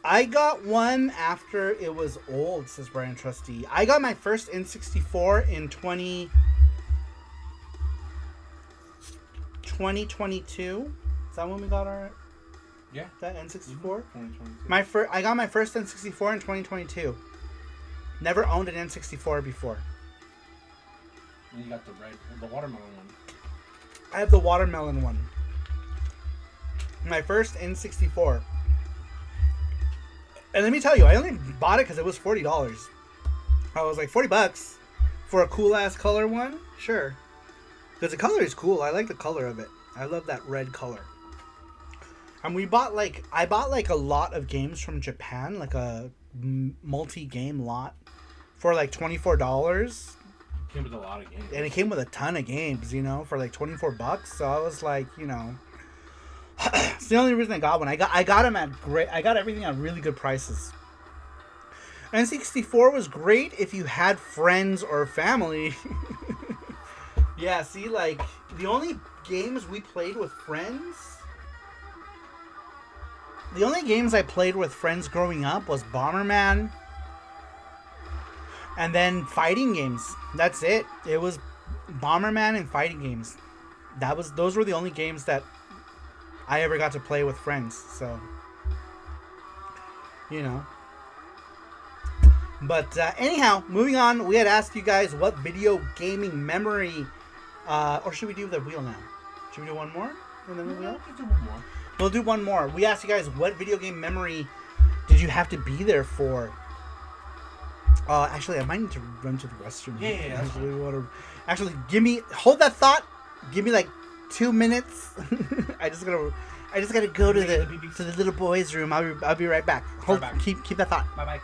I got one after it was old, says Brian Trusty. I got my first N64 in 2022. Is that when we got our... Yeah. That N64? 2022. I got my first N64 in 2022. Never owned an N64 before. And you got the watermelon one. I have the watermelon one. My first N64. And let me tell you, I only bought it because it was $40. I was like, $40 for a cool ass color one? Sure. Because the color is cool. I like the color of it. I love that red color. And I bought like a lot of games from Japan, like a multi-game lot for like $24. It came with a lot of games. And it came with a ton of games, you know, for like $24. So I was like, you know, it's the only reason I got one. I got them I got everything at really good prices. N64 was great if you had friends or family. Yeah, see, like the only games we played with friends. The only games I played with friends growing up was Bomberman. And then fighting games. That's it. It was Bomberman and fighting games. Those were the only games that I ever got to play with friends. So, you know. But anyhow, moving on. We had asked you guys what video gaming memory, or should we do the wheel now? Should we do one more and then the wheel? Let's do one more. We'll do one more. We asked you guys what video game memory did you have to be there for? Actually, I might need to run to the restroom. Yeah. Actually, hold that thought. Give me like 2 minutes. I just gotta go to the little boys' room. I'll be right back. Hold, Right back. keep that thought. Bye bye.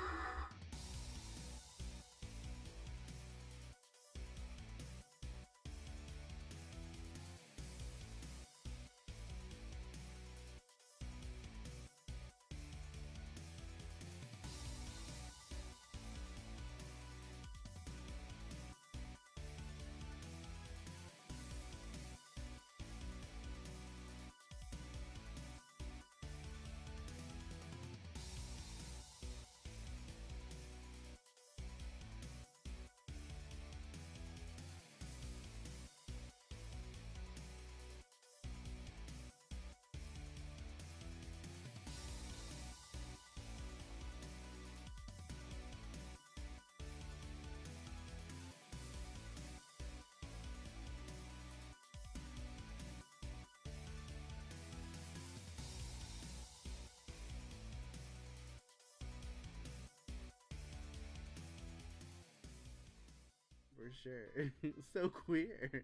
For sure. So queer.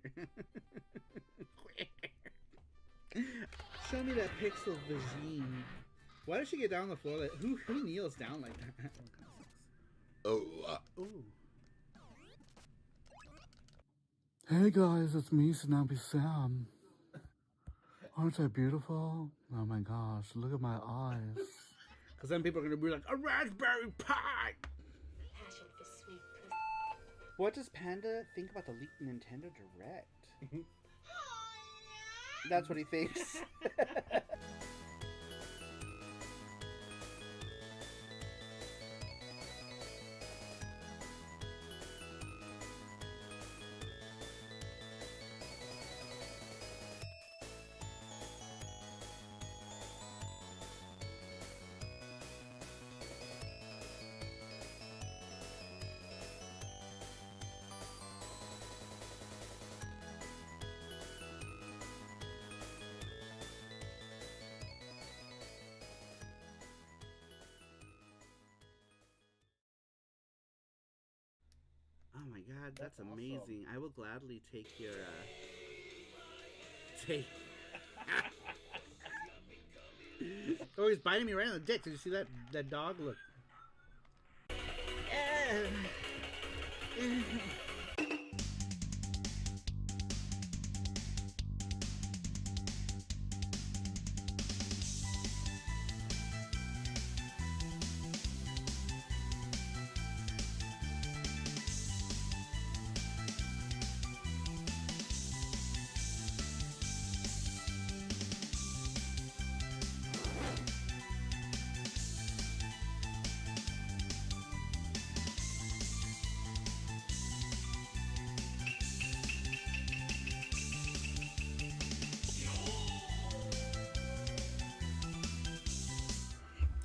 Show me that pixel vision. Why does she get down on the floor? Like, who kneels down like that? Ooh. Hey guys, it's me, Snappy Sam. Aren't I beautiful? Oh my gosh, look at my eyes. Because then people are going to be like, a raspberry pie! Passion for sweet pussy. What does Panda think about the leaked Nintendo Direct? That's what he thinks. Oh my god, that's amazing. Awesome. I will gladly take your, take... Oh, he's biting me right on the dick. Did you see that dog? Look.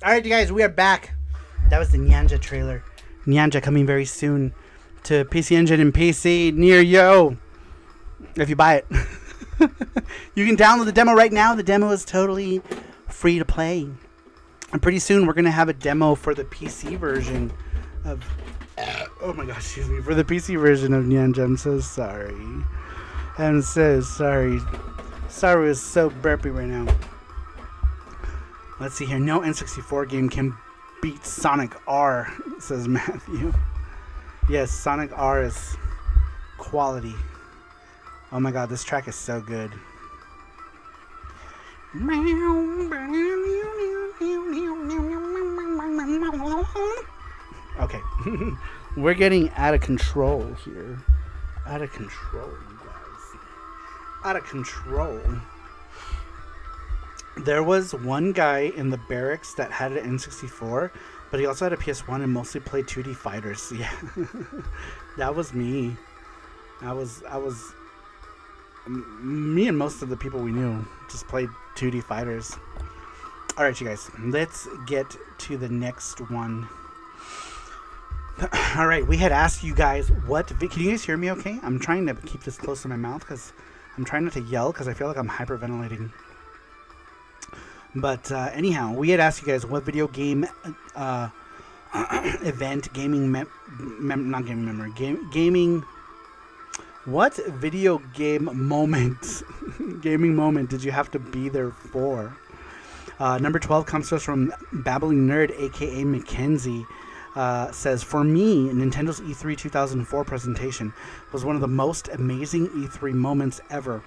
Alright, you guys, we are back. That was the Nyanja trailer. Nyanja coming very soon to PC Engine and PC neo-geo. If you buy it. You can download the demo right now. The demo is totally free to play. And pretty soon we're going to have a demo for the PC version of... oh my gosh, excuse me. For the PC version of Nyanja. I'm so sorry. I'm so sorry. Saru is so burpy right now. Let's see here. No N64 game can beat Sonic R, says Matthew. Yes, Sonic R is quality. Oh my god, this track is so good. Okay. We're getting out of control here. Out of control, you guys. Out of control. There was one guy in the barracks that had an N64, but he also had a PS1 and mostly played 2D fighters. Yeah, that was me. Me and most of the people we knew just played 2D fighters. All right, you guys, let's get to the next one. All right, we had asked you guys can you guys hear me okay? I'm trying to keep this close to my mouth because I'm trying not to yell because I feel like I'm hyperventilating. But anyhow, we had asked you guys what video game gaming What video game moment, gaming moment did you have to be there for? Number 12 comes to us from Babbling Nerd, aka Mackenzie. Says, for me, Nintendo's E3 2004 presentation was one of the most amazing E3 moments ever.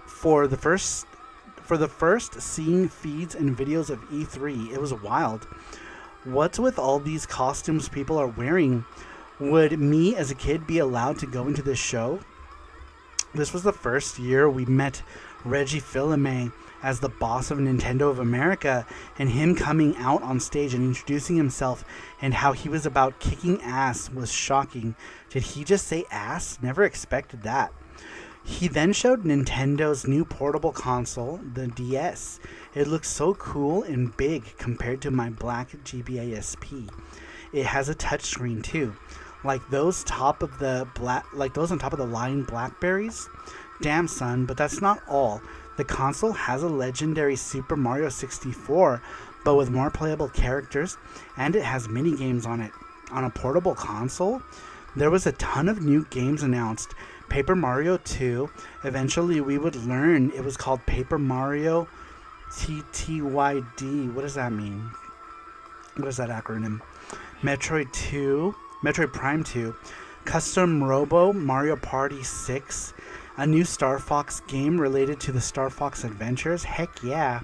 For the first seeing feeds and videos of E3, it was wild. What's with all these costumes people are wearing? Would me as a kid be allowed to go into this show? This was the first year we met Reggie Fils-Aimé as the boss of Nintendo of America, and him coming out on stage and introducing himself and how he was about kicking ass was shocking. Did he just say ass? Never expected that. He then showed Nintendo's new portable console, the DS. It looks so cool and big compared to my black GBA SP. It has a touchscreen too, like those on top of the line Blackberries. Damn son, but that's not all. The console has a legendary Super Mario 64, but with more playable characters, and it has mini games on it. On a portable console, there was a ton of new games announced. Paper Mario 2. Eventually, we would learn it was called Paper Mario TTYD. What does that mean? What is that acronym? Metroid Prime 2. Custom Robo Mario Party 6. A new Star Fox game related to the Star Fox Adventures. Heck yeah.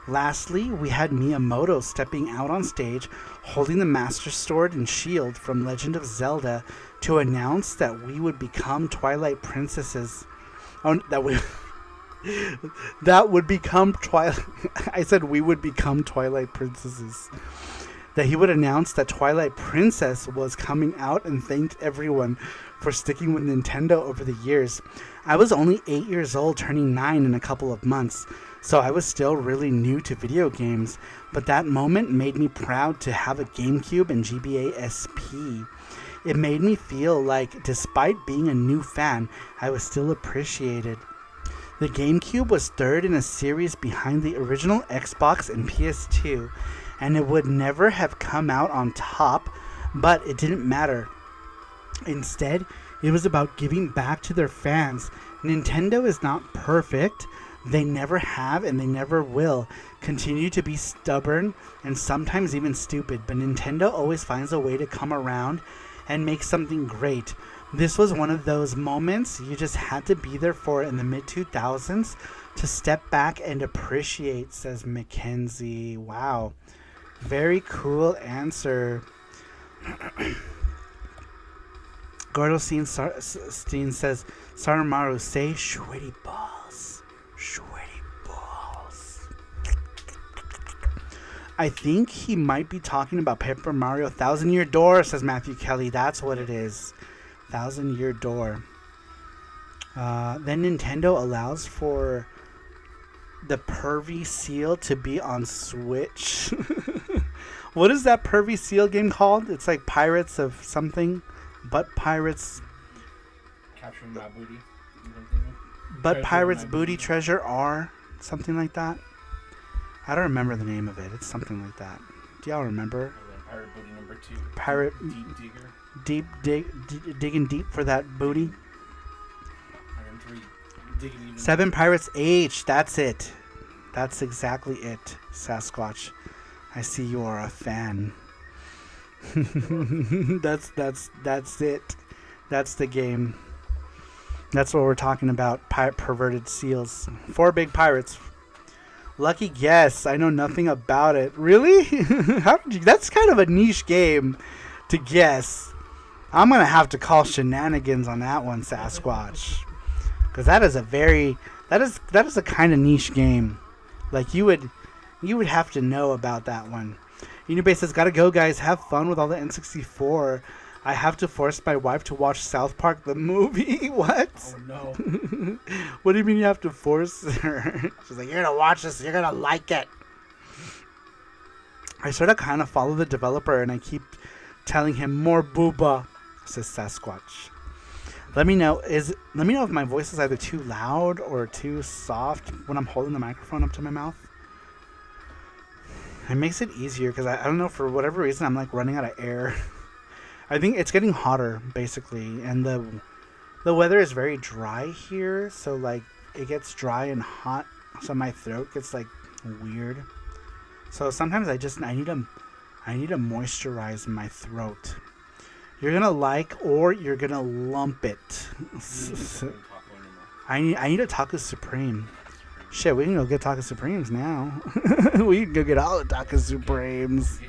Lastly, we had Miyamoto stepping out on stage holding the Master Sword and Shield from Legend of Zelda to announce that we would become Twilight Princesses. That would become Twilight. I said we would become Twilight Princesses. That he would announce that Twilight Princess was coming out and thanked everyone for sticking with Nintendo over the years. I was only 8 years old, turning 9 in a couple of months, so I was still really new to video games, but that moment made me proud to have a GameCube and GBA SP. It made me feel like, despite being a new fan, I was still appreciated. The GameCube was third in a series behind the original Xbox and PS2, and it would never have come out on top, but it didn't matter. Instead, it was about giving back to their fans. Nintendo is not perfect. They never have and they never will. Continue to be stubborn and sometimes even stupid, but Nintendo always finds a way to come around and make something great. This was one of those moments you just had to be there for in the mid-2000s to step back and appreciate, says Mackenzie. Wow. Very cool answer. Gordo Steen says, Saramaru, say sweaty balls. Sweaty balls. I think he might be talking about Paper Mario 1000-Year Door, says Matthew Kelly. That's what it is. 1000-Year Door. Then Nintendo allows for the Pervy Seal to be on Switch. What is that Pervy Seal game called? It's like Pirates of something. Butt Pirates. Capturing my booty. Butt Treasure Pirates My Booty Booty. Treasure R. Something like that. I don't remember the name of it. It's something like that. Do y'all remember? And then Pirate Booty number 2. Pirate Deep Digger. digging deep for that booty. And 3. Digging even. 7 Pirates H. That's it. That's exactly it, Sasquatch. I see you are a fan. That's it. That's the game. That's what we're talking about. Perverted seals. 4 big pirates. Lucky guess. I know nothing about it. Really? How did you? That's kind of a niche game to guess. I'm gonna have to call shenanigans on that one, Sasquatch, because that is a kind of niche game. Like you would have to know about that one. Unibase says, gotta go, guys. Have fun with all the N64. I have to force my wife to watch South Park the movie. What? Oh no. What do you mean you have to force her? She's like, you're gonna watch this. You're gonna like it. I sort of kind of follow the developer, and I keep telling him more booba, says Sasquatch. Let me know if my voice is either too loud or too soft when I'm holding the microphone up to my mouth. It makes it easier because I don't know, for whatever reason I'm like running out of air. I think it's getting hotter basically, and The weather is very dry here, so like it gets dry and hot, so my throat gets like weird. So sometimes I need to moisturize my throat. You're gonna like, or you're gonna lump it. I need a Taco Supreme. Shit, we can go get Taco Supremes now. We can go get all the Taco Supremes.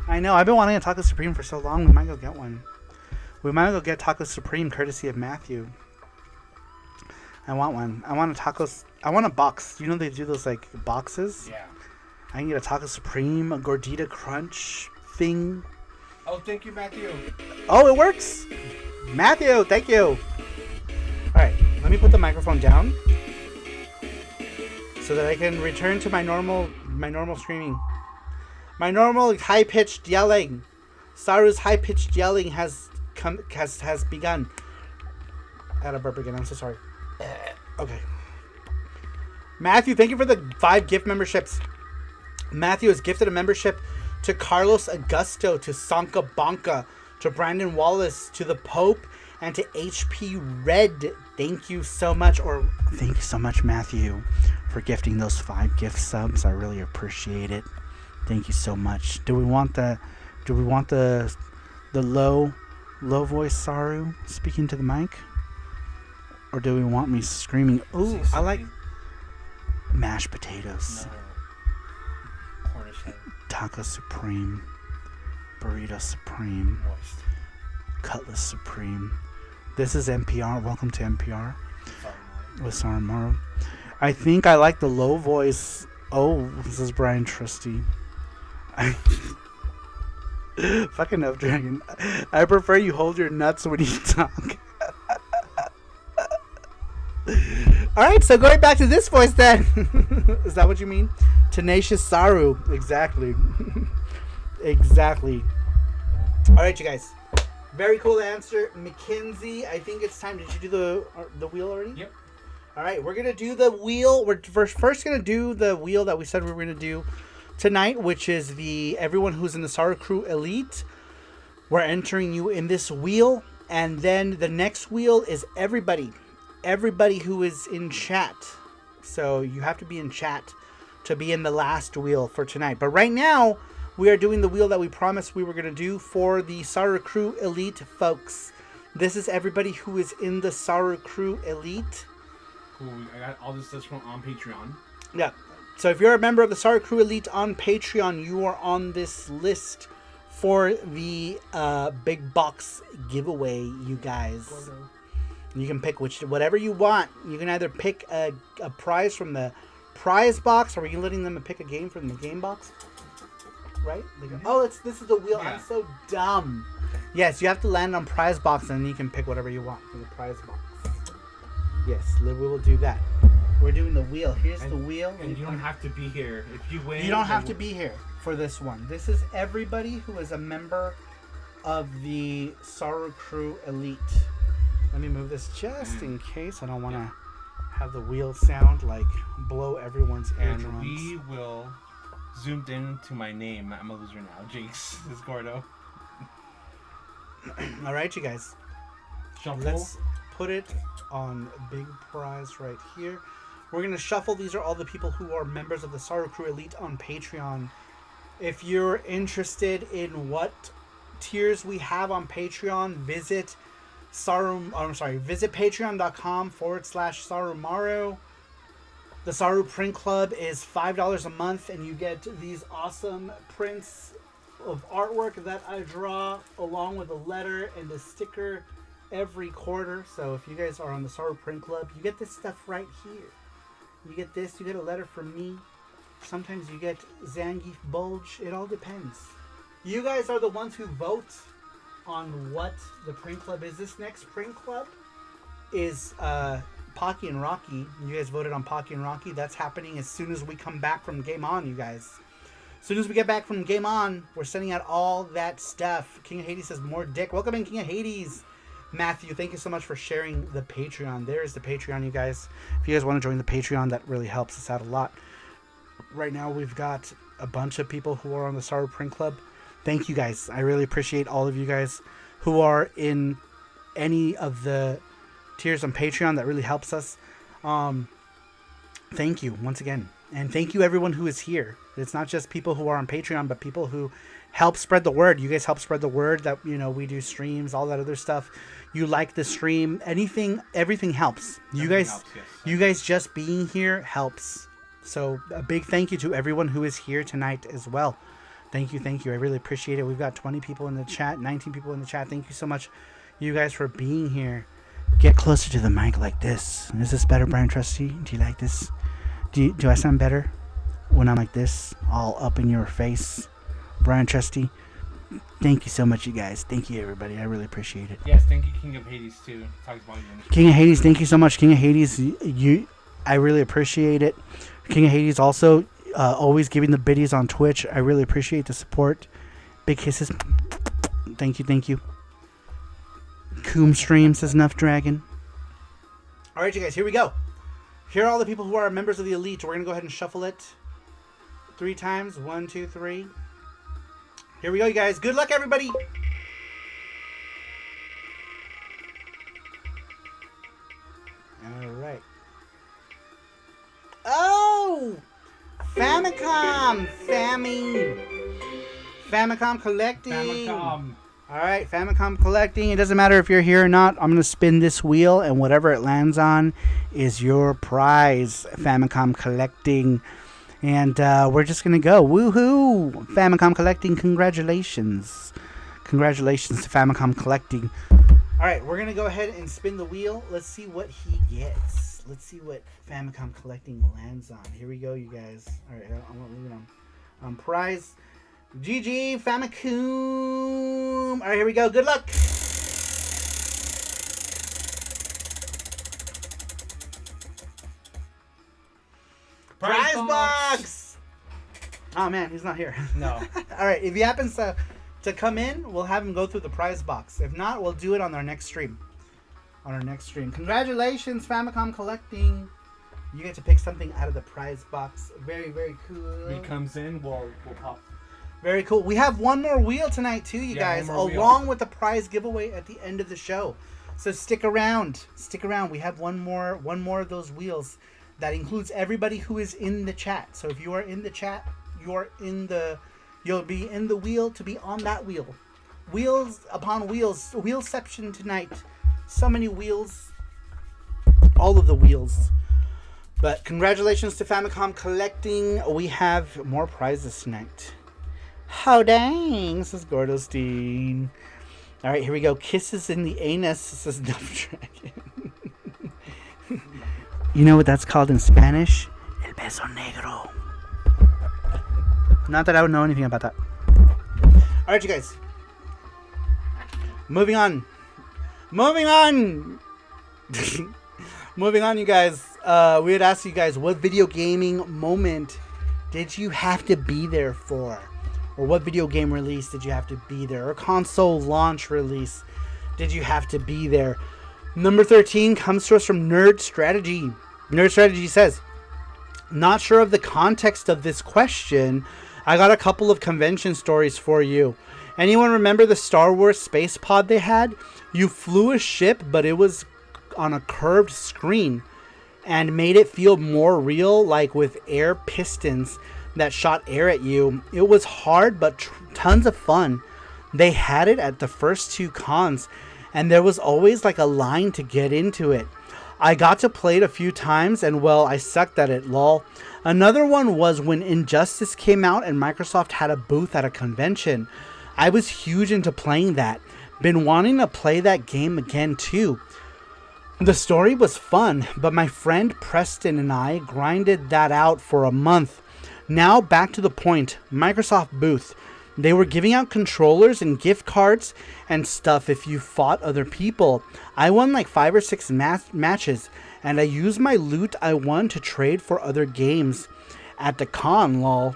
I know, I've been wanting a Taco Supreme for so long, we might go get one. We might go get Taco Supreme courtesy of Matthew. I want one. I want a box. You know they do those like boxes? Yeah. I can get a Taco Supreme, a Gordita Crunch thing. Oh, thank you, Matthew. Oh, it works! Matthew, thank you! Alright, let me put the microphone down so that I can return to my normal screaming. My normal high-pitched yelling. Saru's high-pitched yelling has begun. I had a burp again, I'm so sorry. Okay. Matthew, thank you for the 5 gift memberships. Matthew has gifted a membership to Carlos Augusto, to Sanka Bonka, to Brandon Wallace, to the Pope, and to HP Red. Thank you so much, Matthew, for gifting those 5 gift subs. I really appreciate it. Thank you so much. Do we want the low voice Saru speaking to the mic? Or do we want me screaming? Ooh, I like mashed potatoes. No. Cornish hen. Taco Supreme. Burrito Supreme. Moist. Cutlass Supreme. This is NPR. Welcome to NPR with SaruMoro. I think I like the low voice. Oh, this is Brian Trusty. Fucking up, Dragon. I prefer you hold your nuts when you talk. Alright, so going back to this voice then. Is that what you mean? Tenacious Saru. Exactly. Exactly. Alright, you guys. Very cool answer. Mackenzie, I think it's time. Did you do the wheel already? Yep. Alright, we're going to do the wheel. We're first going to do the wheel that we said we were going to do tonight, which is the everyone who's in the Saru Crew Elite. We're entering you in this wheel. And then the next wheel is everybody who is in chat. So you have to be in chat to be in the last wheel for tonight. But right now, we are doing the wheel that we promised we were going to do for the Saru Crew Elite folks. This is everybody who is in the Saru Crew Elite. Cool. I got all this list from on Patreon. Yeah. So if you're a member of the Saru Crew Elite on Patreon, you are on this list for the big box giveaway, you guys. You can pick whatever you want. You can either pick a prize from the prize box, or are you letting them pick a game from the game box? Right? Oh, this is the wheel. Yeah. I'm so dumb. Yes, you have to land on prize box, and then you can pick whatever you want from the prize box. Yes, we will do that. We're doing the wheel. Here's the wheel. And you don't have to be here. If you win... You don't have to be here for this one. This is everybody who is a member of the Saru Crew Elite. Let me move this just in case. I don't want to have the wheel sound like blow everyone's eardrums. And we will zoomed in to my name. I'm a loser now. Jinx is Gordo. All right, you guys. Shuffle. Let's put it on big prize right here. We're going to shuffle. These are all the people who are members of the Saru Crew Elite on Patreon. If you're interested in what tiers we have on Patreon, visit patreon.com/SaruMaro. The Saru Print Club is $5 a month, and you get these awesome prints of artwork that I draw, along with a letter and a sticker every quarter. So if you guys are on the Saru Print Club, you get this stuff right here. You get this, you get a letter from me. Sometimes you get Zangief Bulge. It all depends. You guys are the ones who vote on what the print club is. This next print club is Pocky and Rocky. You guys voted on Pocky and Rocky. That's happening as soon as we come back from Game On, you guys. As soon as we get back from Game On, we're sending out all that stuff. King of Hades says more dick. Welcome in, King of Hades. Matthew, thank you so much for sharing the Patreon. There is the Patreon, you guys. If you guys want to join the Patreon, that really helps us out a lot. Right now, we've got a bunch of people who are on the Saru Print Club. Thank you guys. I really appreciate all of you guys who are in any of the tiers on Patreon. That really helps us. Thank you once again. And thank you everyone who is here. It's not just people who are on Patreon, but people who help spread the word. You guys help spread the word that, you know, we do streams, all that other stuff. You like the stream, everything helps. You guys just being here helps. So a big thank you to everyone who is here tonight as well. Thank you. I really appreciate it. We've got 20 people in the chat, 19 people in the chat. Thank you so much, you guys, for being here. Get closer to the mic like this. Is this better, Brian Trusty? Do you like this? Do I sound better when I'm like this, all up in your face, Brian Trusty? Thank you so much, you guys. Thank you, everybody. I really appreciate it. Yes, thank you, King of Hades, too. Talks volumes. King of Hades, thank you so much, King of Hades. I really appreciate it. King of Hades also always giving the biddies on Twitch. I really appreciate the support. Big kisses. Thank you. Coom Stream says Nuff Dragon. All right, you guys, here we go. Here are all the people who are members of the elite. We're going to go ahead and shuffle it 3 times. 1, 2, 3. Here we go, you guys. Good luck, everybody. All right. Oh! Famicom! Famicom collecting. Famicom. All right, Famicom collecting. It doesn't matter if you're here or not. I'm going to spin this wheel, and whatever it lands on is your prize. Famicom collecting. And we're just going to go. Woohoo! Famicom collecting. Congratulations. Congratulations to Famicom collecting. All right, we're going to go ahead and spin the wheel. Let's see what he gets. Let's see what Famicom collecting lands on. Here we go, you guys. All right, I'm going to leave it on prize. GG, Famicom. All right, here we go. Good luck. Prize box. Oh, man, he's not here. No. All right, if he happens to come in, we'll have him go through the prize box. If not, we'll do it on our next stream. Congratulations, Famicom collecting. You get to pick something out of the prize box. Very, very cool. If he comes in, we'll pop. Very cool. We have one more wheel tonight too, you guys, along with the prize giveaway at the end of the show. So stick around. We have one more of those wheels that includes everybody who is in the chat. So if you are in the chat, you'll be in the wheel to be on that wheel. Wheels upon wheels. Wheelception tonight. So many wheels. All of the wheels. But congratulations to Famicom collecting. We have more prizes tonight. Oh, dang. This is Gordostein. All right, here we go. Kisses in the anus. This is Nuff Dragon. You know what that's called in Spanish? El beso negro. Not that I would know anything about that. All right, you guys. Moving on. Moving on, you guys. We had asked you guys, what video gaming moment did you have to be there for? Or what video game release did you have to be there? Or console launch release did you have to be there? Number 13 comes to us from Nerd Strategy. Nerd Strategy says, not sure of the context of this question. I got a couple of convention stories for you. Anyone remember the Star Wars space pod they had? You flew a ship, but it was on a curved screen and made it feel more real, like with air pistons that shot air at you. It was hard, but tons of fun. They had it at the first 2 cons, and there was always like a line to get into it. I got to play it a few times, and well, I sucked at it, lol. Another one was when Injustice came out and Microsoft had a booth at a convention. I was huge into playing that. Been wanting to play that game again too. The story was fun, but my friend Preston and I grinded that out for a month. Now back to the point. Microsoft booth. They were giving out controllers and gift cards and stuff if you fought other people. I won like 5 or 6 matches, and I used my loot I won to trade for other games at the con, lol.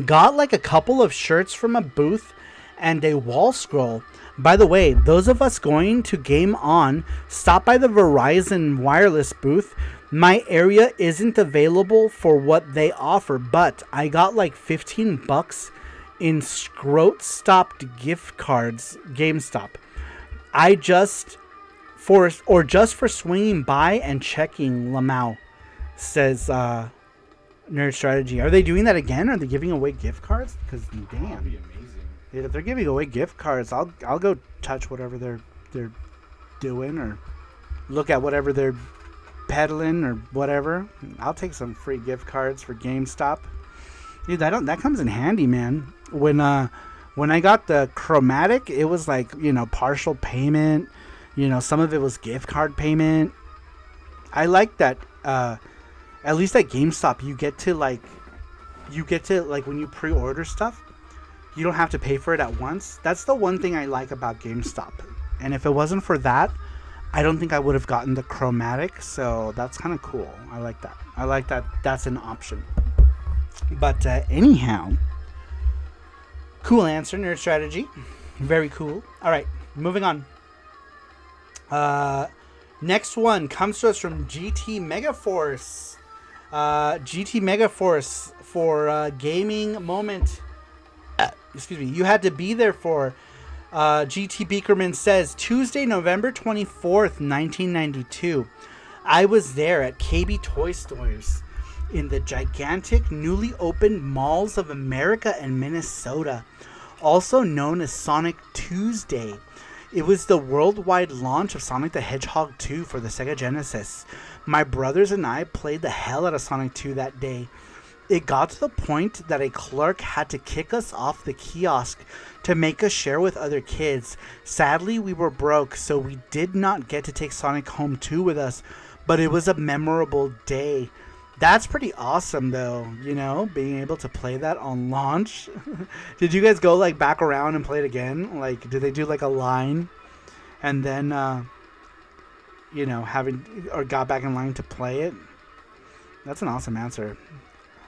Got like a couple of shirts from a booth and a wall scroll. By the way, those of us going to Game On, stop by the Verizon wireless booth. My area isn't available for what they offer, but I got like $15 in scrote stopped gift cards, GameStop. I just or just for swinging by and checking, Lamau says Nerd Strategy. Are they doing that again? Are they giving away gift cards? Because That'd damn, be amazing. if they're giving away gift cards, I'll go touch whatever they're doing or look at whatever they're peddling or whatever. I'll take some free gift cards for GameStop. Dude, that comes in handy, man. When I got the chromatic, it was like, partial payment. Some of it was gift card payment. I like that. At least at GameStop, you get to when you pre-order stuff, you don't have to pay for it at once. That's the one thing I like about GameStop. And if it wasn't for that, I don't think I would have gotten the chromatic. So that's kind of cool. I like that. I like that that's an option. But anyhow, cool answer, Nerd Strategy. Very cool. All right, moving on. Next one comes to us from GT Megaforce. GT Megaforce for gaming moment. Excuse me. You had to be there for. GT Beakerman says Tuesday, November 24th, 1992. I was there at KB Toy Stores in the gigantic newly opened Malls of America and Minnesota, also known as Sonic Tuesday. It was the worldwide launch of Sonic the Hedgehog 2 for the Sega Genesis. My brothers and I played the hell out of Sonic 2 that day. It got to the point that a clerk had to kick us off the kiosk to make us share with other kids. Sadly, we were broke, so we did not get to take Sonic Home 2 with us, but it was a memorable day. That's pretty awesome, though, being able to play that on launch. Did you guys go, back around and play it again? Did they do, a line? And then, got back in line to play it? That's an awesome answer.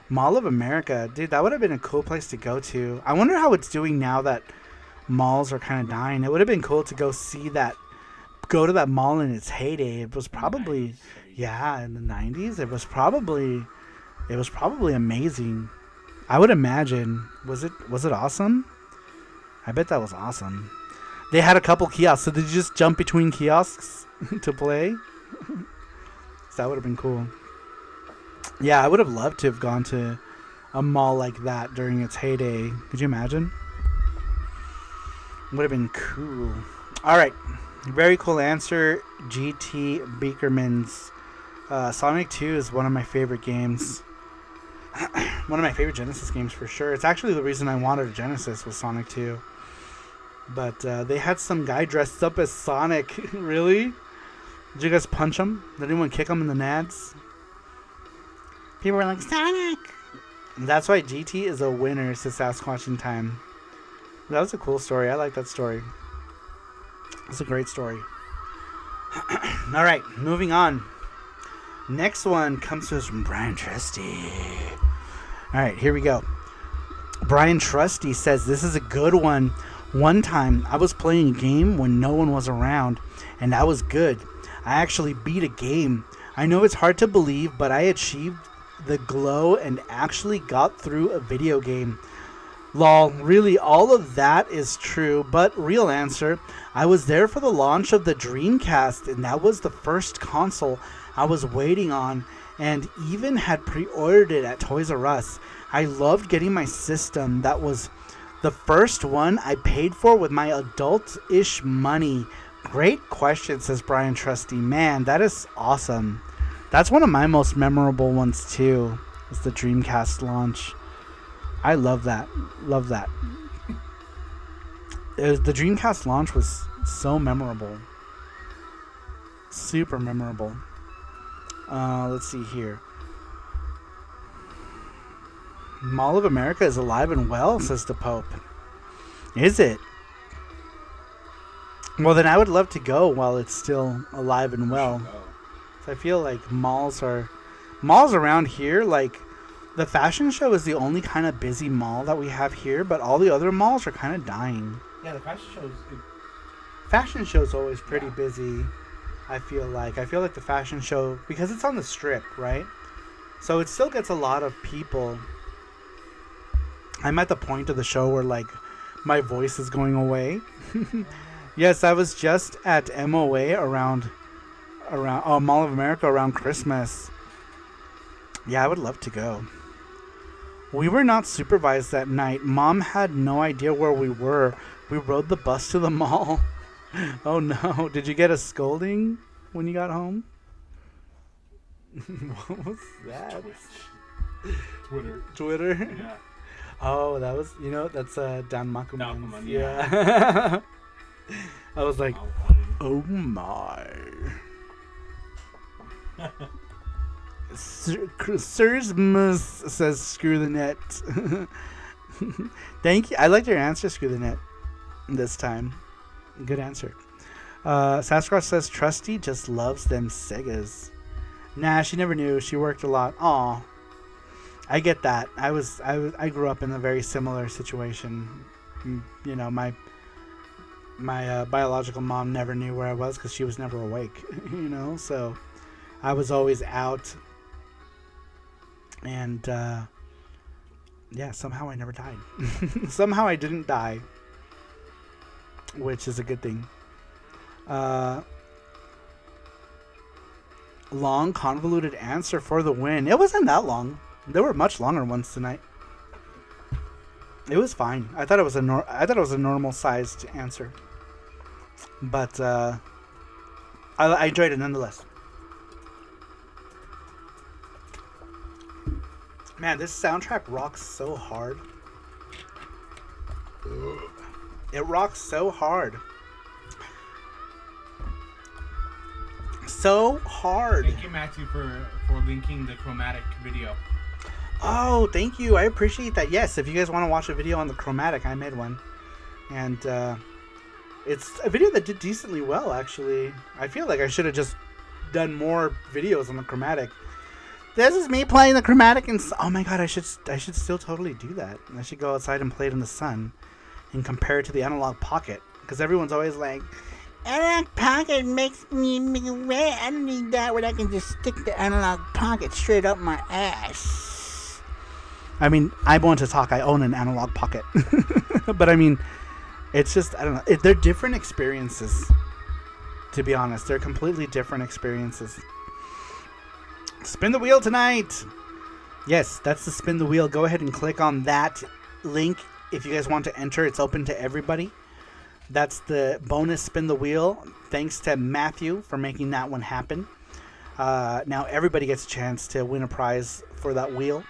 Mall of America. Dude, that would have been a cool place to go to. I wonder how it's doing now that malls are kind of dying. It would have been cool to go to that mall in its heyday. It was probably... Yeah, in the 90s, it was probably amazing. I would imagine. Was it awesome? I bet that was awesome. They had a couple kiosks, so did you just jump between kiosks to play? That would have been cool. Yeah, I would have loved to have gone to a mall like that during its heyday. Could you imagine? Would have been cool. All right. Very cool answer, GT Beakerman's. Sonic 2 is one of my favorite games. One of my favorite Genesis games for sure. It's actually the reason I wanted a Genesis was Sonic 2. But they had some guy dressed up as Sonic. Really? Did you guys punch him? Did anyone kick him in the nads? People were like, Sonic! And that's why GT is a winner, says Sasquatching Time. That was a cool story. I like that story. It's a great story. Alright, moving on. Next one comes to us from Brian Trusty. Alright, here we go. Brian Trusty says, this is a good one. One time, I was playing a game when no one was around, and that was good. I actually beat a game. I know it's hard to believe, but I achieved the glow and actually got through a video game. Lol, really, all of that is true, but real answer, I was there for the launch of the Dreamcast, and that was the first console I was waiting on, and even had pre-ordered it at Toys R Us. I loved getting my system. That was the first one I paid for with my adult-ish money. Great question, says Brian Trusty. Man, that is awesome. That's one of my most memorable ones, too, is the Dreamcast launch. I love that. Love that. The Dreamcast launch was so memorable. Super memorable. Let's see here. Mall of America is alive and well, says the Pope. Is it? Well, then I would love to go while it's still alive and well. So I feel like malls around here, the Fashion Show is the only kind of busy mall that we have here, but all the other malls are kind of dying. Yeah, the Fashion Show's always pretty busy. I feel like the Fashion Show, because it's on the Strip, right? So it still gets a lot of people. I'm at the point of the show where my voice is going away. Yes, I was just at MOA around Mall of America around Christmas. Yeah, I would love to go. We were not supervised that night. Mom had no idea where we were. We rode the bus to the mall. Oh no. Did you get a scolding when you got home? What was that? Twitter? Yeah. Oh, that was, that's Dan Makuman. Makuman, Yeah. I was like, How funny. oh my. Sirsmus says screw the net. Thank you. I liked your answer, screw the net, this time. Good answer. Sasquatch says Trusty just loves them Segas. Nah, she never knew. She worked a lot. Aw. I get that. I grew up in a very similar situation. My biological mom never knew where I was because she was never awake. So I was always out. And somehow I never died. Somehow I didn't die, which is a good thing. Long convoluted answer for the win. It wasn't that long. There were much longer ones tonight. It was fine. I thought it was a normal sized answer, but I enjoyed it nonetheless. Man, this soundtrack rocks so hard. It rocks so hard. So hard. Thank you, Matthew, for linking the chromatic video. Oh, thank you. I appreciate that. Yes, if you guys want to watch a video on the chromatic, I made one. And it's a video that did decently well, actually. I feel like I should have just done more videos on the chromatic. This is me playing the chromatic, and oh my god, I should still totally do that. I should go outside and play it in the sun and compare it to the analog pocket, because everyone's always like, analog pocket makes me wet. I don't need that when I can just stick the analog pocket straight up my ass. I mean, I want to talk. I own an analog pocket, but I mean, it's just, I don't know. They're different experiences. To be honest, they're completely different experiences. Spin the wheel tonight. Yes, that's the spin the wheel. Go ahead and click on that link if you guys want to enter. It's open to everybody. That's the bonus spin the wheel. Thanks to Matthew for making that one happen. Now everybody gets a chance to win a prize for that wheel.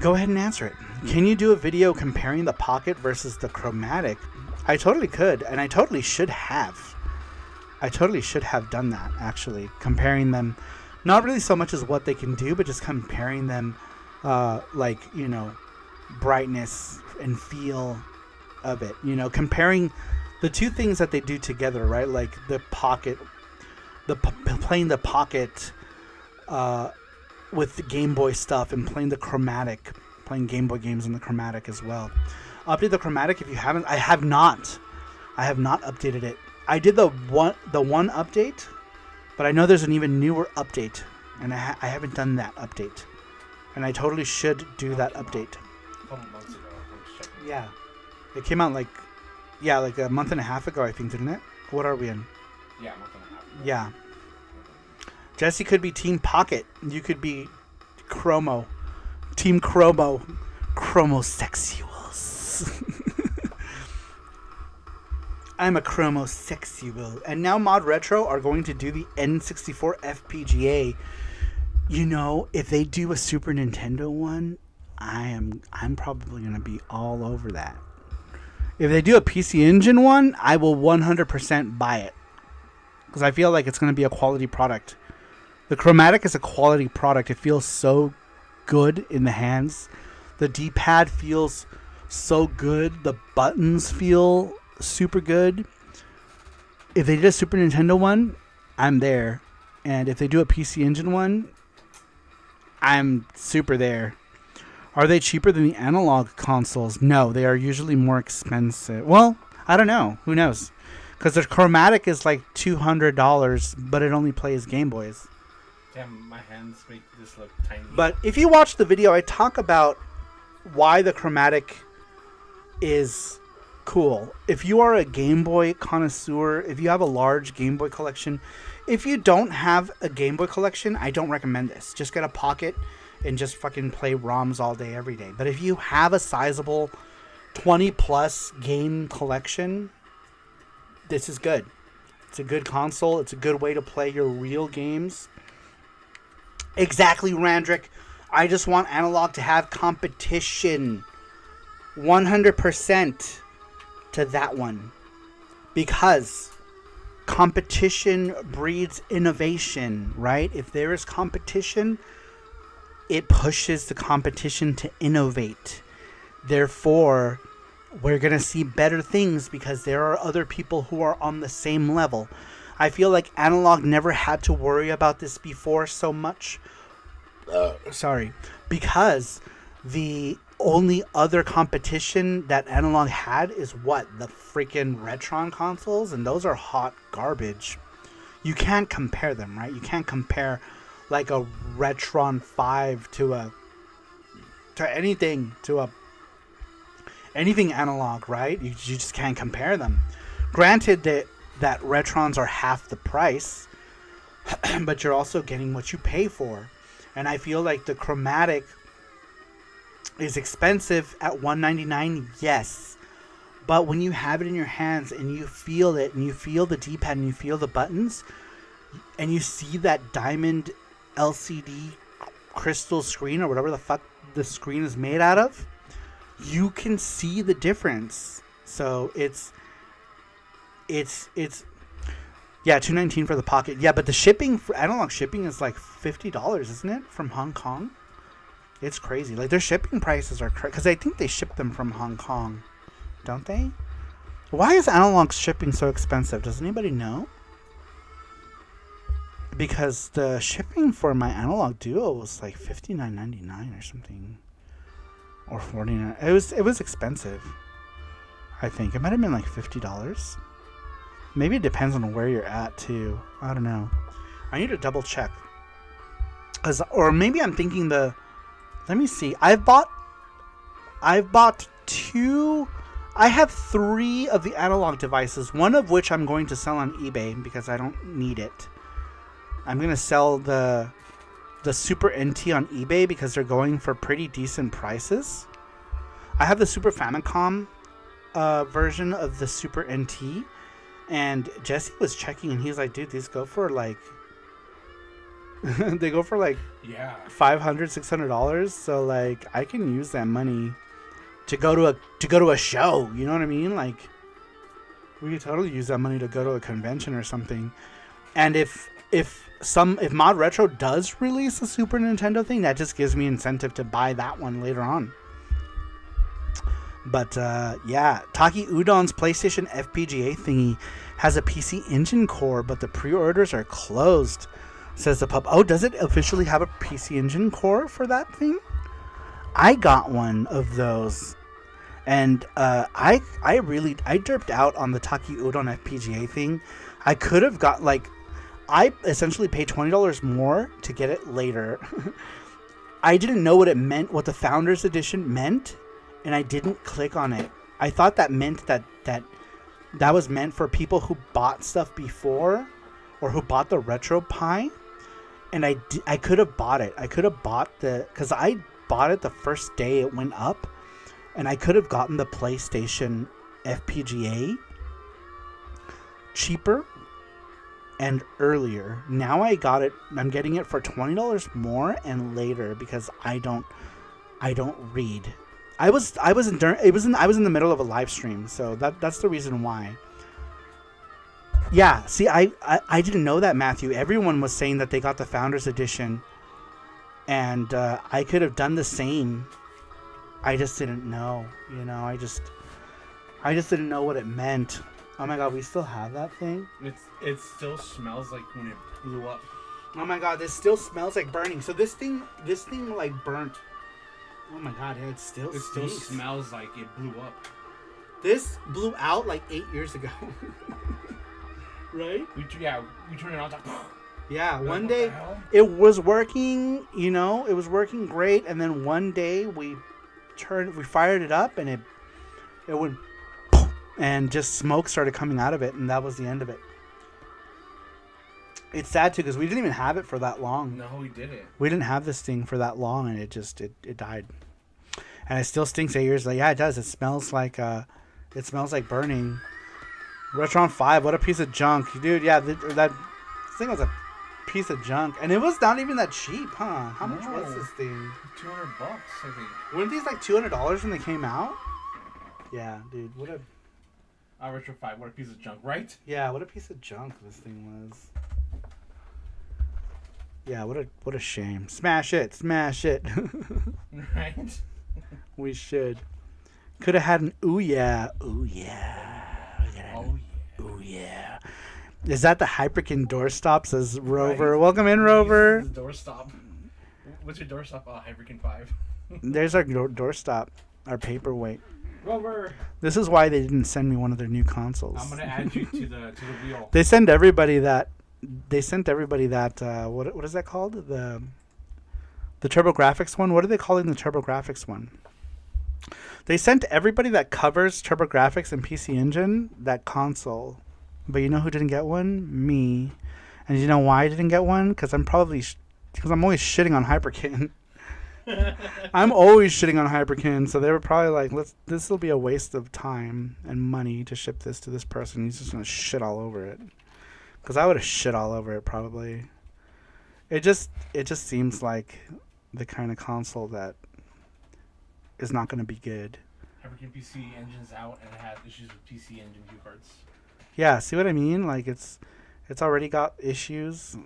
Go ahead and answer it. Can you do a video comparing the pocket versus the chromatic? I totally could, and I totally should have. I totally should have done that, actually. Comparing them. Not really so much as what they can do, but just comparing them, brightness and feel of it. Comparing the two things that they do together, right? Like the pocket, playing the pocket with the Game Boy stuff, and playing the chromatic, playing Game Boy games in the chromatic as well. Update the chromatic if you haven't. I have not updated it. I did the one update. But I know there's an even newer update, and I haven't done that update. And I totally should do that update. A couple months ago, I was checking. Yeah. It came out like a month and a half ago, I think, didn't it? What are we in? Yeah, a month and a half ago. Yeah. Jesse could be Team Pocket. You could be Chromo. Team Chromo. Chromosexuals. I'm a chromosexual. And now Mod Retro are going to do the N64 FPGA. If they do a Super Nintendo one, I'm probably going to be all over that. If they do a PC Engine one, I will 100% buy it. Because I feel like it's going to be a quality product. The chromatic is a quality product. It feels so good in the hands. The D-pad feels so good. The buttons feel super good. If they did a Super Nintendo one, I'm there. And if they do a PC Engine one, I'm super there. Are they cheaper than the analog consoles? No, they are usually more expensive. Well, I don't know. Who knows? Because the chromatic is like $200, but it only plays Game Boys. Damn, my hands make this look tiny. But if you watch the video, I talk about why the chromatic is cool. If you are a Game Boy connoisseur, if you have a large Game Boy collection, if you don't have a Game Boy collection, I don't recommend this. Just get a Pocket and just fucking play ROMs all day, every day. But if you have a sizable 20 plus game collection, this is good. It's a good console. It's a good way to play your real games. Exactly, Randrick. I just want analog to have competition. 100% to that one. Because competition breeds innovation, right? If there is competition, it pushes the competition to innovate. Therefore, we're going to see better things because there are other people who are on the same level. I feel like analog never had to worry about this before so much. Because the only other competition that analog had is what? The freaking Retron consoles, and those are hot garbage. You can't compare them, right? You can't compare like a Retron 5 to anything analog, right? You just can't compare them. Granted that Retrons are half the price, but you're also getting what you pay for. And I feel like the Chromatic is expensive at $199, yes. But when you have it in your hands and you feel it, and you feel the D-pad and you feel the buttons, and you see that diamond LCD crystal screen or whatever the fuck the screen is made out of, you can see the difference. So it's yeah, $219 for the Pocket. Yeah, but the shipping for analog shipping is like $50, isn't it, from Hong Kong? It's crazy. Like their shipping prices are crazy because I think they ship them from Hong Kong, don't they? Why is analog shipping so expensive? Does anybody know? Because the shipping for my Analog Duo was like $59.99 or something, or $49. It was expensive. I think it might have been like $50. Maybe it depends on where you're at too. I don't know. I need to double check. Or maybe I'm thinking the. Let me see. I've bought 2. I have 3 of the analog devices. One of which I'm going to sell on eBay because I don't need it. I'm gonna sell the Super NT on eBay because they're going for pretty decent prices. I have the Super Famicom version of the Super NT, and Jesse was checking and he's like, dude, these go for like they go for like $500, $600. So like I can use that money to go to a show. You know what I mean? Like we could totally use that money to go to a convention or something. And if Mod Retro does release a Super Nintendo thing, that just gives me incentive to buy that one later on. But yeah, Taki Udon's PlayStation FPGA thingy has a PC Engine core, but the pre-orders are closed, says the pup. Oh, does it officially have a PC Engine core for that thing? I got one of those, and I derped out on the Taki Udon FPGA thing. I could have got like. I essentially paid $20 more to get it later. I didn't know what it meant, what the Founders Edition meant, and I didn't click on it. I thought that meant that was meant for people who bought stuff before, or who bought the Retro Pi, and I could have bought it. I could have bought because I bought it the first day it went up, and I could have gotten the PlayStation FPGA cheaper and earlier. Now I got it. I'm getting it for $20 more and later because I don't read. I was in the middle of a live stream, so that's the reason why. Yeah, see, I didn't know that, Matthew. Everyone was saying that they got the Founders Edition, and I could have done the same. I just didn't know. You know, I just didn't know what it meant. Oh my god, we still have that thing? It still smells like when it blew up. Oh my god, this still smells like burning. So this thing like burnt. Oh my god, it still smells like it blew up. This blew out like 8 years ago. Right? We turned it on. Like, yeah, one day it was working, you know, it was working great, and then one day we fired it up and it went and just smoke started coming out of it, and that was the end of it. It's sad too because we didn't even have it for that long. No, we didn't. We didn't have this thing for that long, and it died. And it still stinks 8 years later. Yeah, it does. It smells like burning. Retron 5, what a piece of junk, dude. Yeah, that thing was a piece of junk, and it was not even that cheap, huh? How much was this thing? $200, I think. Weren't these like $200 when they came out? Yeah, dude. What a Retro 5, what a piece of junk, right? Yeah, what a piece of junk this thing was. Yeah, what a shame. Smash it. Right? We should. Could have had an ooh yeah. Ooh yeah. Oh, Ooh yeah. Is that the Hyperkin doorstop, says Rover. Right. Welcome in, Rover. The doorstop. What's your doorstop? Oh, Hyperkin 5. There's our doorstop, our paperweight. Rover. This is why they didn't send me one of their new consoles. I'm gonna add you to the wheel. They sent everybody that. What is that called? The TurboGrafx one. What are they calling the TurboGrafx one? They sent everybody that covers TurboGrafx and PC Engine that console. But you know who didn't get one? Me. And you know why I didn't get one? Because I'm always shitting on Hyperkin. I'm always shitting on Hyperkin, so they were probably like, this will be a waste of time and money to ship this to this person. He's just gonna shit all over it. Because I would have shit all over it probably. It just seems like the kind of console that is not gonna be good. Hyperkin PC Engine's out and it has issues with PC Engine view cards. Yeah, see what I mean? Like it's already got issues.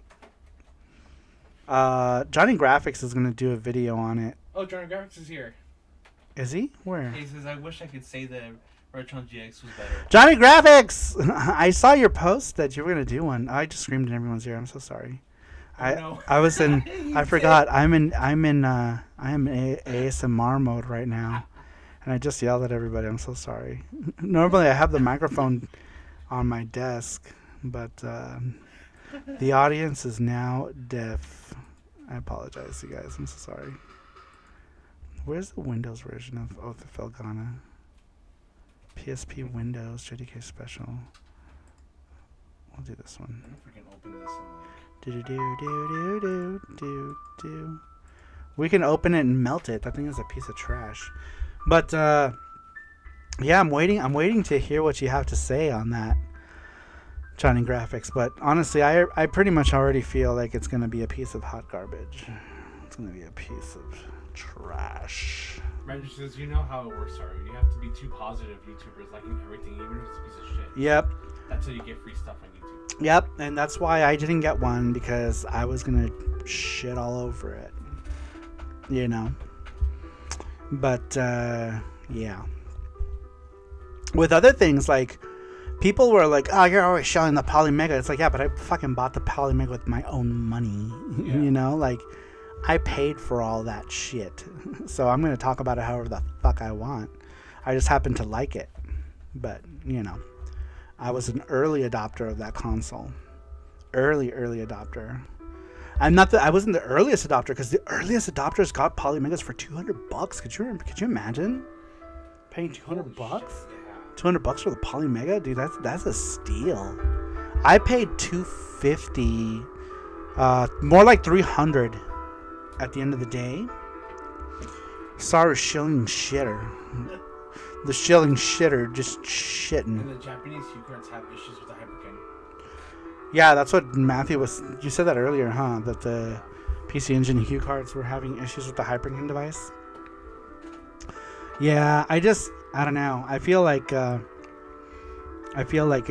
Johnny Graphics is gonna do a video on it. Oh, Johnny Graphics is here. Is he? Where? He says, I wish I could say that Retron GX was better. Johnny Graphics! I saw your post that you were gonna do one. I just screamed in everyone's ear. I'm so sorry. I was in. I forgot. I am in ASMR mode right now, and I just yelled at everybody. I'm so sorry. Normally I have the microphone on my desk, but the audience is now deaf. I apologize, you guys. I'm so sorry. Where's the Windows version of Oath of Felghana? PSP Windows JDK Special. We'll do this one. I don't know if we can open this and Do. We can open it and melt it. That thing is a piece of trash. But yeah, I'm waiting to hear what you have to say on that, Johnny Graphics. But honestly, I pretty much already feel like it's gonna be a piece of hot garbage. It's gonna be a piece of trash. Ranger says, you know how it works, Saru. You have to be two positive YouTubers liking everything, even if it's a piece of shit. Yep. That's how you get free stuff on YouTube. Yep, and that's why I didn't get one, because I was gonna shit all over it. You know. But yeah. With other things, like, people were like, oh, you're always showing the Polymega. It's like, yeah, but I fucking bought the Polymega with my own money. Yeah. You know, like, I paid for all that shit. So I'm going to talk about it however the fuck I want. I just happen to like it. But, you know, I was an early adopter of that console. Early adopter. I wasn't the earliest adopter, because the earliest adopters got Polymegas for $200. Could you imagine paying $200? Yeah. $200 for the Polymega, dude. That's a steal. I paid $250, more like $300 at the end of the day. Saru shilling shitter. The shilling shitter just shitting. And the Japanese hue cards have issues with the Hyperkin. Yeah, that's what Matthew was. You said that earlier, huh? That the PC Engine hue cards were having issues with the Hyperkin device. Yeah, I don't know. I feel like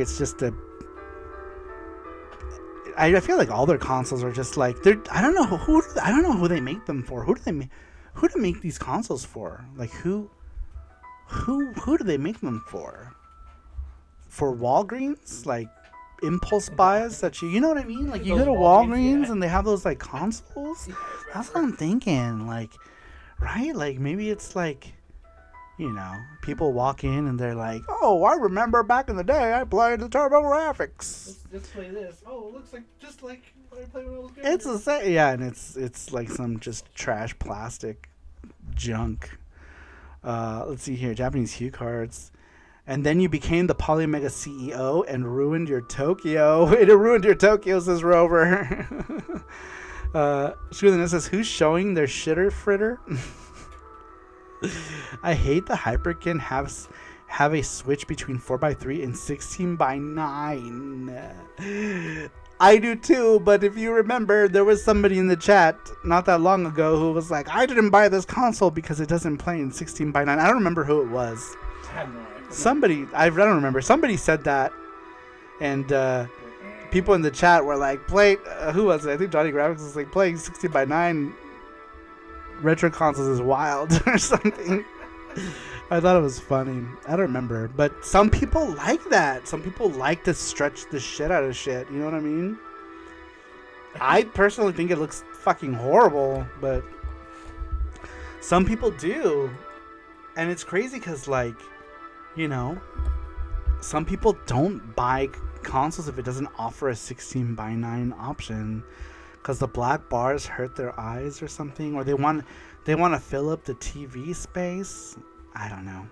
it's just a. I feel like all their consoles are just like they're. I don't know who they make them for. Who do make these consoles for? Like who do they make them for? For Walgreens, like impulse buys that you know what I mean? Like you go to Walgreens and they have those like consoles. That's what I'm thinking. Like, right? Like maybe it's like. You know, people walk in and they're like, "Oh, I remember back in the day I played the TurboGrafx. Let's play this. Oh, it looks like just like what I played when I was It's the same, yeah, and it's like some just trash plastic junk. Let's see here, Japanese hue cards, And then you became the Polymega CEO and ruined your Tokyo. It ruined your Tokyo, says Rover. Screw the says, who's showing their shitter fritter? I hate the Hyperkin have a switch between 4x3 and 16x9. I do too, but if you remember, there was somebody in the chat not that long ago who was like, I didn't buy this console because it doesn't play in 16x9. I don't remember who it was. I have no idea. Somebody, I don't remember. Somebody said that, and people in the chat were like, "Play." Who was it? I think Johnny Graphics was like, "Playing 16x9 retro consoles is wild" or something. I thought it was funny. I don't remember, but some people like that. Some people like to stretch the shit out of shit. You know what I mean? I personally think it looks fucking horrible, but some people do, and it's crazy because like. You know, some people don't buy consoles if it doesn't offer a 16x9 option because the black bars hurt their eyes or something, or they want to fill up the TV space. I don't know.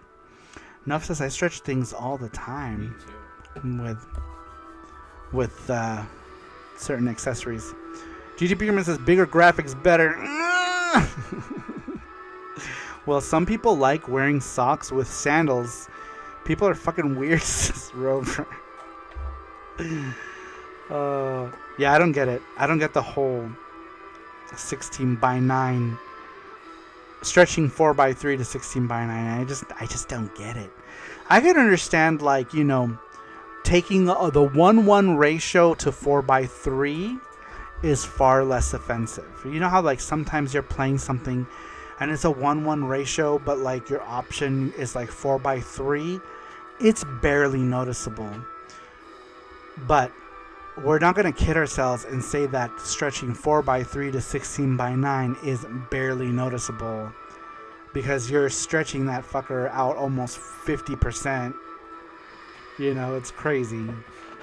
Nuff says I stretch things all the time. Me too. With certain accessories. GT Peterman says bigger graphics better. Well, some people like wearing socks with sandals. People are fucking weird, says Rover. Yeah, I don't get it. I don't get the whole 16x9 stretching 4x3 to 16x9. I just don't get it. I can understand, like, you know, taking the 1:1 ratio to 4x3 is far less offensive. You know how like sometimes you're playing something and it's a 1:1 ratio, but like your option is like 4x3. It's barely noticeable. But we're not going to kid ourselves and say that stretching 4x3 to 16x9 is barely noticeable, because you're stretching that fucker out almost 50%. You know, it's crazy.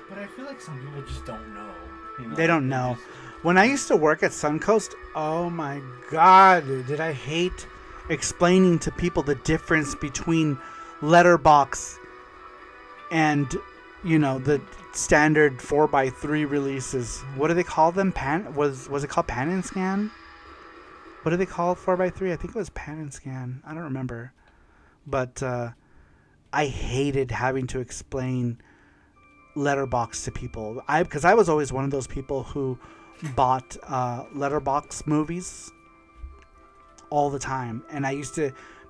But I feel like some people just don't know. You know? They don't know. When I used to work at Suncoast, oh my god, did I hate explaining to people the difference between letterbox and, you know, the standard 4x3 releases. What do they call them? Was it called pan and scan? What do they call 4x3? I think it was pan and scan. I don't remember. But I hated having to explain letterbox to people. Because I was always one of those people who bought letterbox movies all the time, and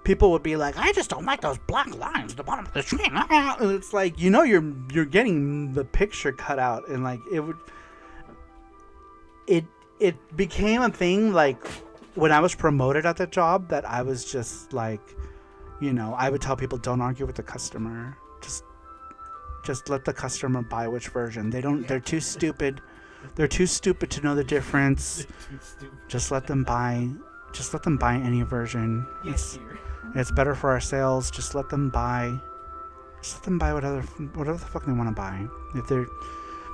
people would be like, I just don't like those black lines at the bottom of the screen. And it's like, you know, you're getting the picture cut out, and like it became a thing. Like when I was promoted at the job, that I was just like, you know, I would tell people, don't argue with the customer, just let the customer buy which version. They're too stupid. They're too stupid to know the difference. Just let them buy any version. It's better for our sales. Just let them buy whatever the fuck they want to buy.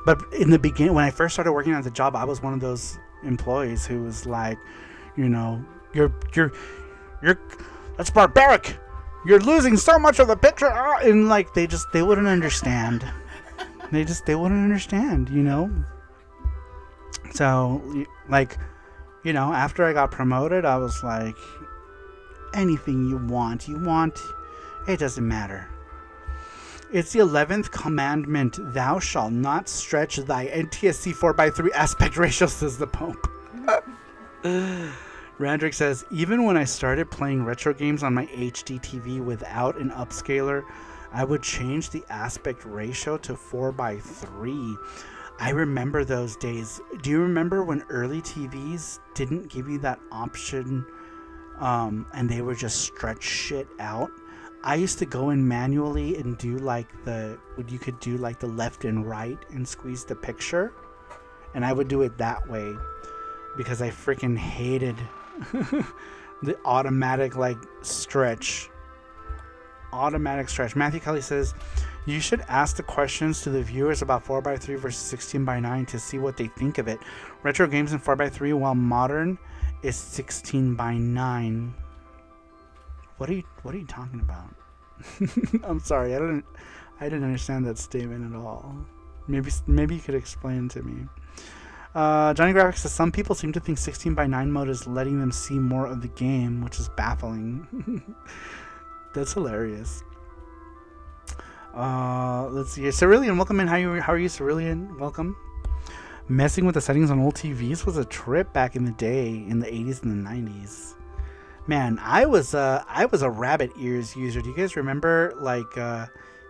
But in the beginning, when I first started working at the job, I was one of those employees who was like, you know, you're that's barbaric. You're losing so much of the picture, and like they wouldn't understand. They wouldn't understand, you know. So, like, you know, after I got promoted, I was like, anything you want, it doesn't matter. It's the 11th commandment, thou shalt not stretch thy NTSC 4x3 aspect ratio, says the Pope. Randrick says, even when I started playing retro games on my HD TV without an upscaler, I would change the aspect ratio to 4x3. I remember those days. Do you remember when early TVs didn't give you that option, and they would just stretch shit out? I used to go in manually and do you could do like the left and right and squeeze the picture, and I would do it that way because I freaking hated the automatic stretch. Matthew Kelly says, you should ask the questions to the viewers about 4x3 versus 16x9 to see what they think of it. Retro games in 4x3, while modern is 16x9. What are you talking about? I'm sorry, I didn't understand that statement at all. Maybe you could explain to me. Johnny Graphics says some people seem to think 16:9 mode is letting them see more of the game, which is baffling. That's hilarious. Let's see here. Cerulean, welcome in. How are you, Cerulean? Welcome. Messing with the settings on old TVs was a trip back in the day, in the 80s and the 90s. Man, I was a rabbit ears user. Do you guys remember like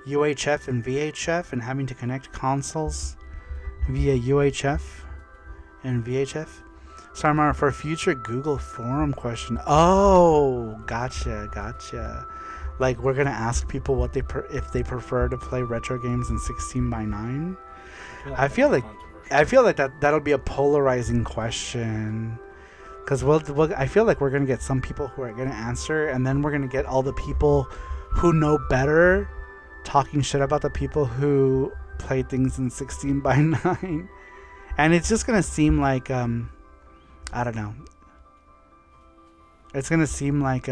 UHF and VHF and having to connect consoles via UHF and VHF? Sorry, Mara, for a future Google forum question. Oh, gotcha. Like we're gonna ask people what they if they prefer to play retro games in 16:9. I feel like that'll be a polarizing question. Because I feel like we're going to get some people who are going to answer, and then we're going to get all the people who know better talking shit about the people who play things in 16:9. And it's just going to seem like, I don't know. It's going to seem like,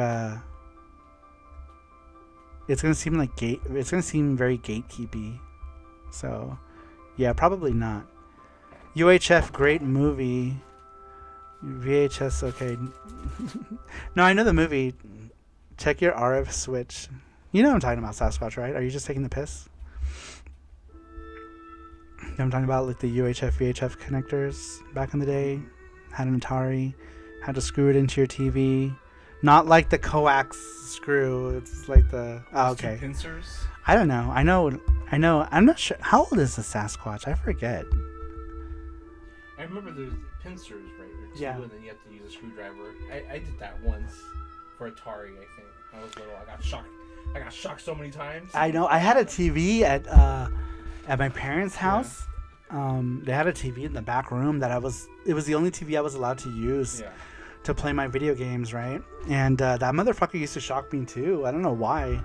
it's going to seem very gatekeepy. So, yeah, probably not. UHF, great movie. VHS, okay. No, I know the movie. Check your RF switch. You know what I'm talking about, Sasquatch, right? Are you just taking the piss? You know what I'm talking about? Like the UHF, VHF connectors back in the day. Had an Atari. Had to screw it into your TV. Not like the coax screw. It's like the... Oh, okay. Two pincers? I don't know. I know. I'm not sure. How old is the Sasquatch? I forget. I remember there's pincers, right? Or two, Yeah. And then you have to use a screwdriver. I did that once for Atari, I think. I was little. I got shocked so many times. I know. I had a TV at my parents' house. Yeah. They had a TV in the back room that it was the only TV I was allowed to use to play my video games, right? And that motherfucker used to shock me too. I don't know why.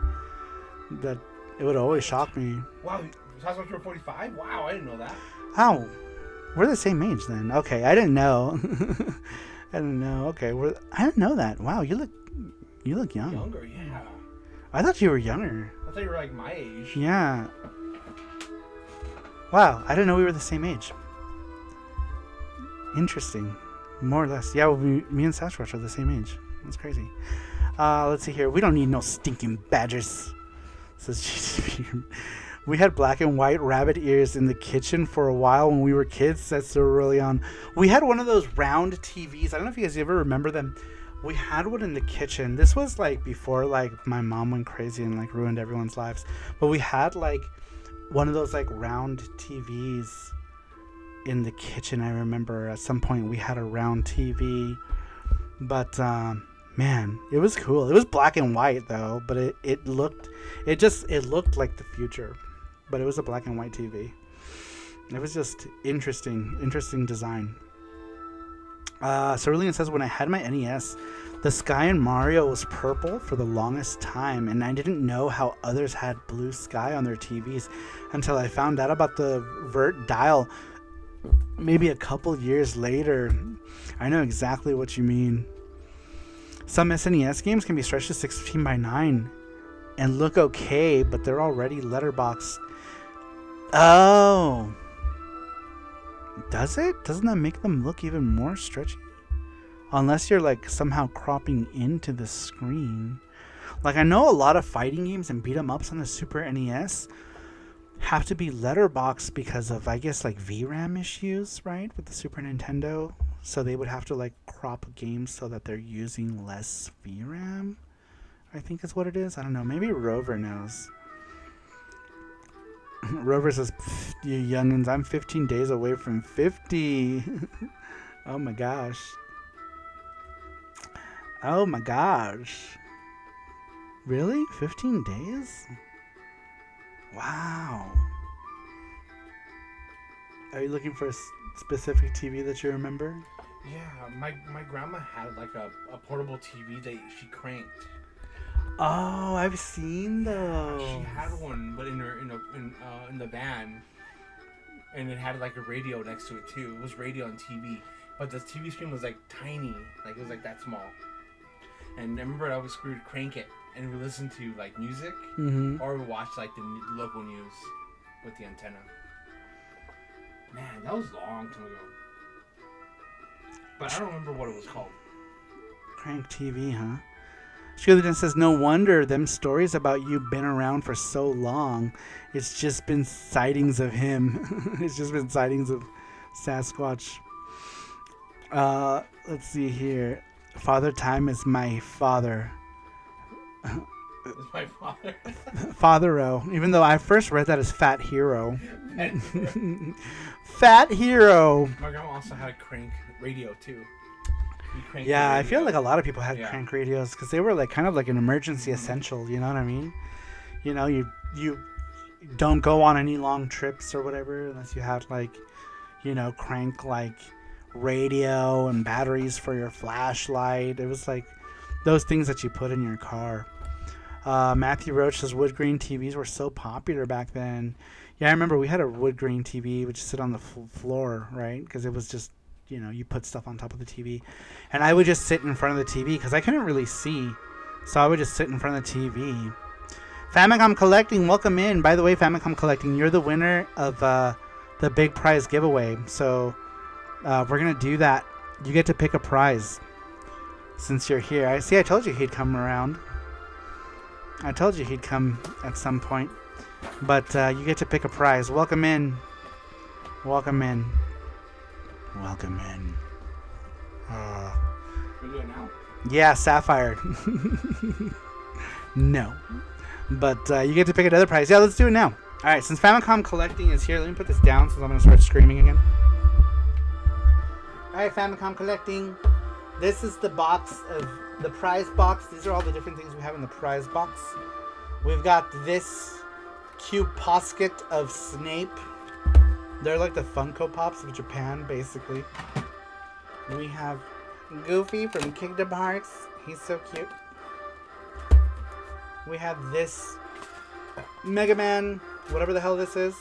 That it would always shock me. Wow, Sasquatch 45? Wow, I didn't know that. How? We're the same age then. Okay, I didn't know. I didn't know. Okay, I didn't know that. Wow, you look young. Younger, yeah. I thought you were younger. I thought you were like my age. Yeah. Wow, I didn't know we were the same age. Interesting. More or less. Yeah, well, me and Sasquatch are the same age. That's crazy. Let's see here. We don't need no stinking badgers. Says GTP. We had black and white rabbit ears in the kitchen for a while when we were kids. Says Cerulean. We had one of those round TVs. I don't know if you guys ever remember them. We had one in the kitchen. This was like before like my mom went crazy and like ruined everyone's lives. But we had like one of those like round TVs in the kitchen. I remember at some point we had a round TV. But man, it was cool. It was black and white though, but it looked like the future. But it was a black and white TV. It was just interesting design. Cerulean says, when I had my NES, the sky in Mario was purple for the longest time, and I didn't know how others had blue sky on their TVs until I found out about the vert dial maybe a couple years later. I know exactly what you mean. Some SNES games can be stretched to 16:9 and look okay, but they're already letterboxed. Oh. Does it? Doesn't that make them look even more stretchy? Unless you're like somehow cropping into the screen. Like I know a lot of fighting games and beat 'em ups on the Super NES have to be letterboxed because of, I guess, like VRAM issues, right? With the Super Nintendo. So they would have to like crop games so that they're using less VRAM, I think is what it is. I don't know. Maybe Rover knows. Rover says, you youngins, I'm 15 days away from 50. Oh my gosh. Oh my gosh. Really? 15 days? Wow. Are you looking for a specific TV that you remember? Yeah, my grandma had like a portable TV that she cranked. Oh, I've seen those. She had one, but in the van, and it had like a radio next to it too. It was radio and TV, but the TV screen was like tiny, like it was like that small. And I remember I always screwed crank it, and we listened to like music, Mm-hmm. or we watched like the local news with the antenna. Man, that was a long time ago. But I don't remember what it was called. Crank TV, huh? Shirley says, no wonder them stories about you been around for so long. It's just been sightings of him. It's just been sightings of Sasquatch. Let's see here. Father Time is my father. It's my father. Father-o. Even though I first read that as Fat Hero. Fat Hero. My grandma also had a crank radio too. Yeah, I feel like a lot of people had Yeah. crank radios because they were like kind of like an emergency essential. You know what I mean? You know, you don't go on any long trips or whatever unless you had like, you know, crank like radio and batteries for your flashlight. It was like those things that you put in your car. Matthew Roach says wood grain TVs were so popular back then. Yeah, I remember we had a wood grain TV which sit on the floor, right? Because it was just, you know, you put stuff on top of the TV. And I would just sit in front of the TV because I couldn't really see. So I would just sit in front of the TV. Famicom Collecting, welcome in. By the way, Famicom Collecting, you're the winner of the big prize giveaway. So we're going to do that. You get to pick a prize since you're here. I told you he'd come around. I told you he'd come at some point. But you get to pick a prize. Welcome in. Welcome in. Welcome in. We do it now. Yeah, Sapphire. No. But you get to pick another prize. Yeah, let's do it now. Alright, since Famicom Collecting is here, let me put this down since I'm going to start screaming again. Alright, Famicom Collecting. This is the box of the prize box. These are all the different things we have in the prize box. We've got this cute posket of Snape. They're like the Funko Pops of Japan, basically. We have Goofy from Kingdom Hearts. He's so cute. We have this Mega Man, whatever the hell this is.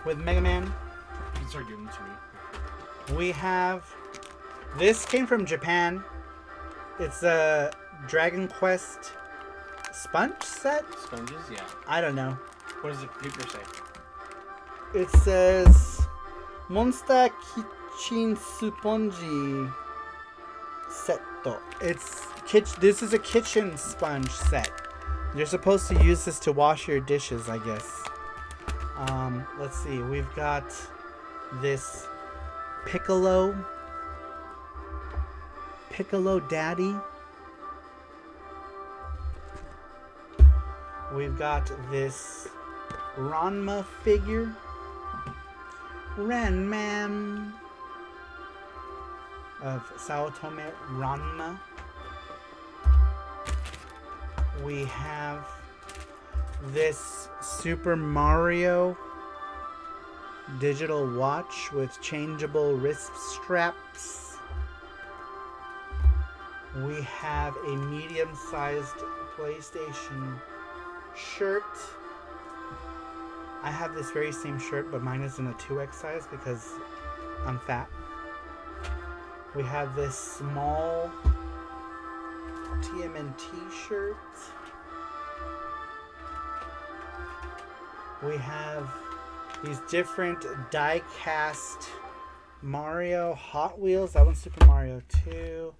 With Mega Man. You can start giving it to me. We have... This came from Japan. It's a Dragon Quest sponge set? Sponges, yeah. I don't know. What does the paper say? It says Monster Kitchen Spongy Setto. This is a kitchen sponge set. You're supposed to use this to wash your dishes, I guess. Let's see. We've got this Piccolo Daddy. We've got this Ranma figure. Ranman of Saotome Ranma. We have this Super Mario digital watch with changeable wrist straps. We have a medium-sized PlayStation shirt. I have this very same shirt, but mine is in a 2X size because I'm fat. We have this small TMNT shirt. We have these different die-cast Mario Hot Wheels. That one's Super Mario 2.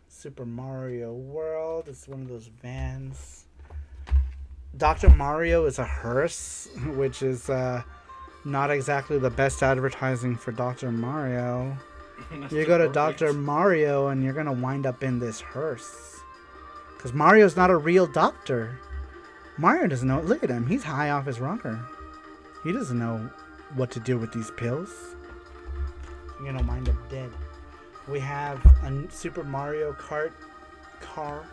Super Mario World. It's one of those vans. Dr. Mario is a hearse, which is not exactly the best advertising for Dr. Mario. You go to Dr. Mario and you're going to wind up in this hearse. Because Mario's not a real doctor. Mario doesn't know. Look at him. He's high off his rocker. He doesn't know what to do with these pills. You're going to wind up dead. We have a Super Mario Kart car.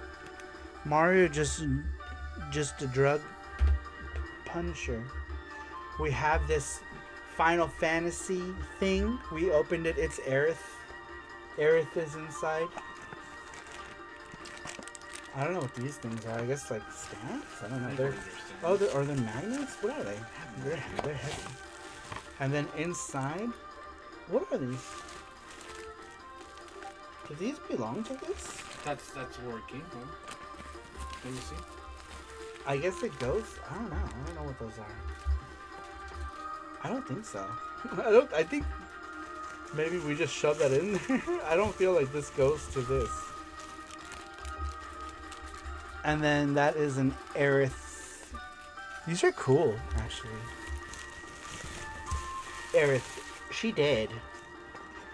Mario just a drug puncher. We have this Final Fantasy thing. We opened it. It's Aerith. Aerith is inside. I don't know what these things are. I guess like stamps? I don't know. Are they magnets? What are they? They're heavy. And then inside, what are these? Do these belong to this? That's where it came from. Let me see. I guess it goes. I don't know. I don't know what those are. I don't think so. I think maybe we just shove that in there. I don't feel like this goes to this. And then that is an Aerith. These are cool, actually. Aerith. She did.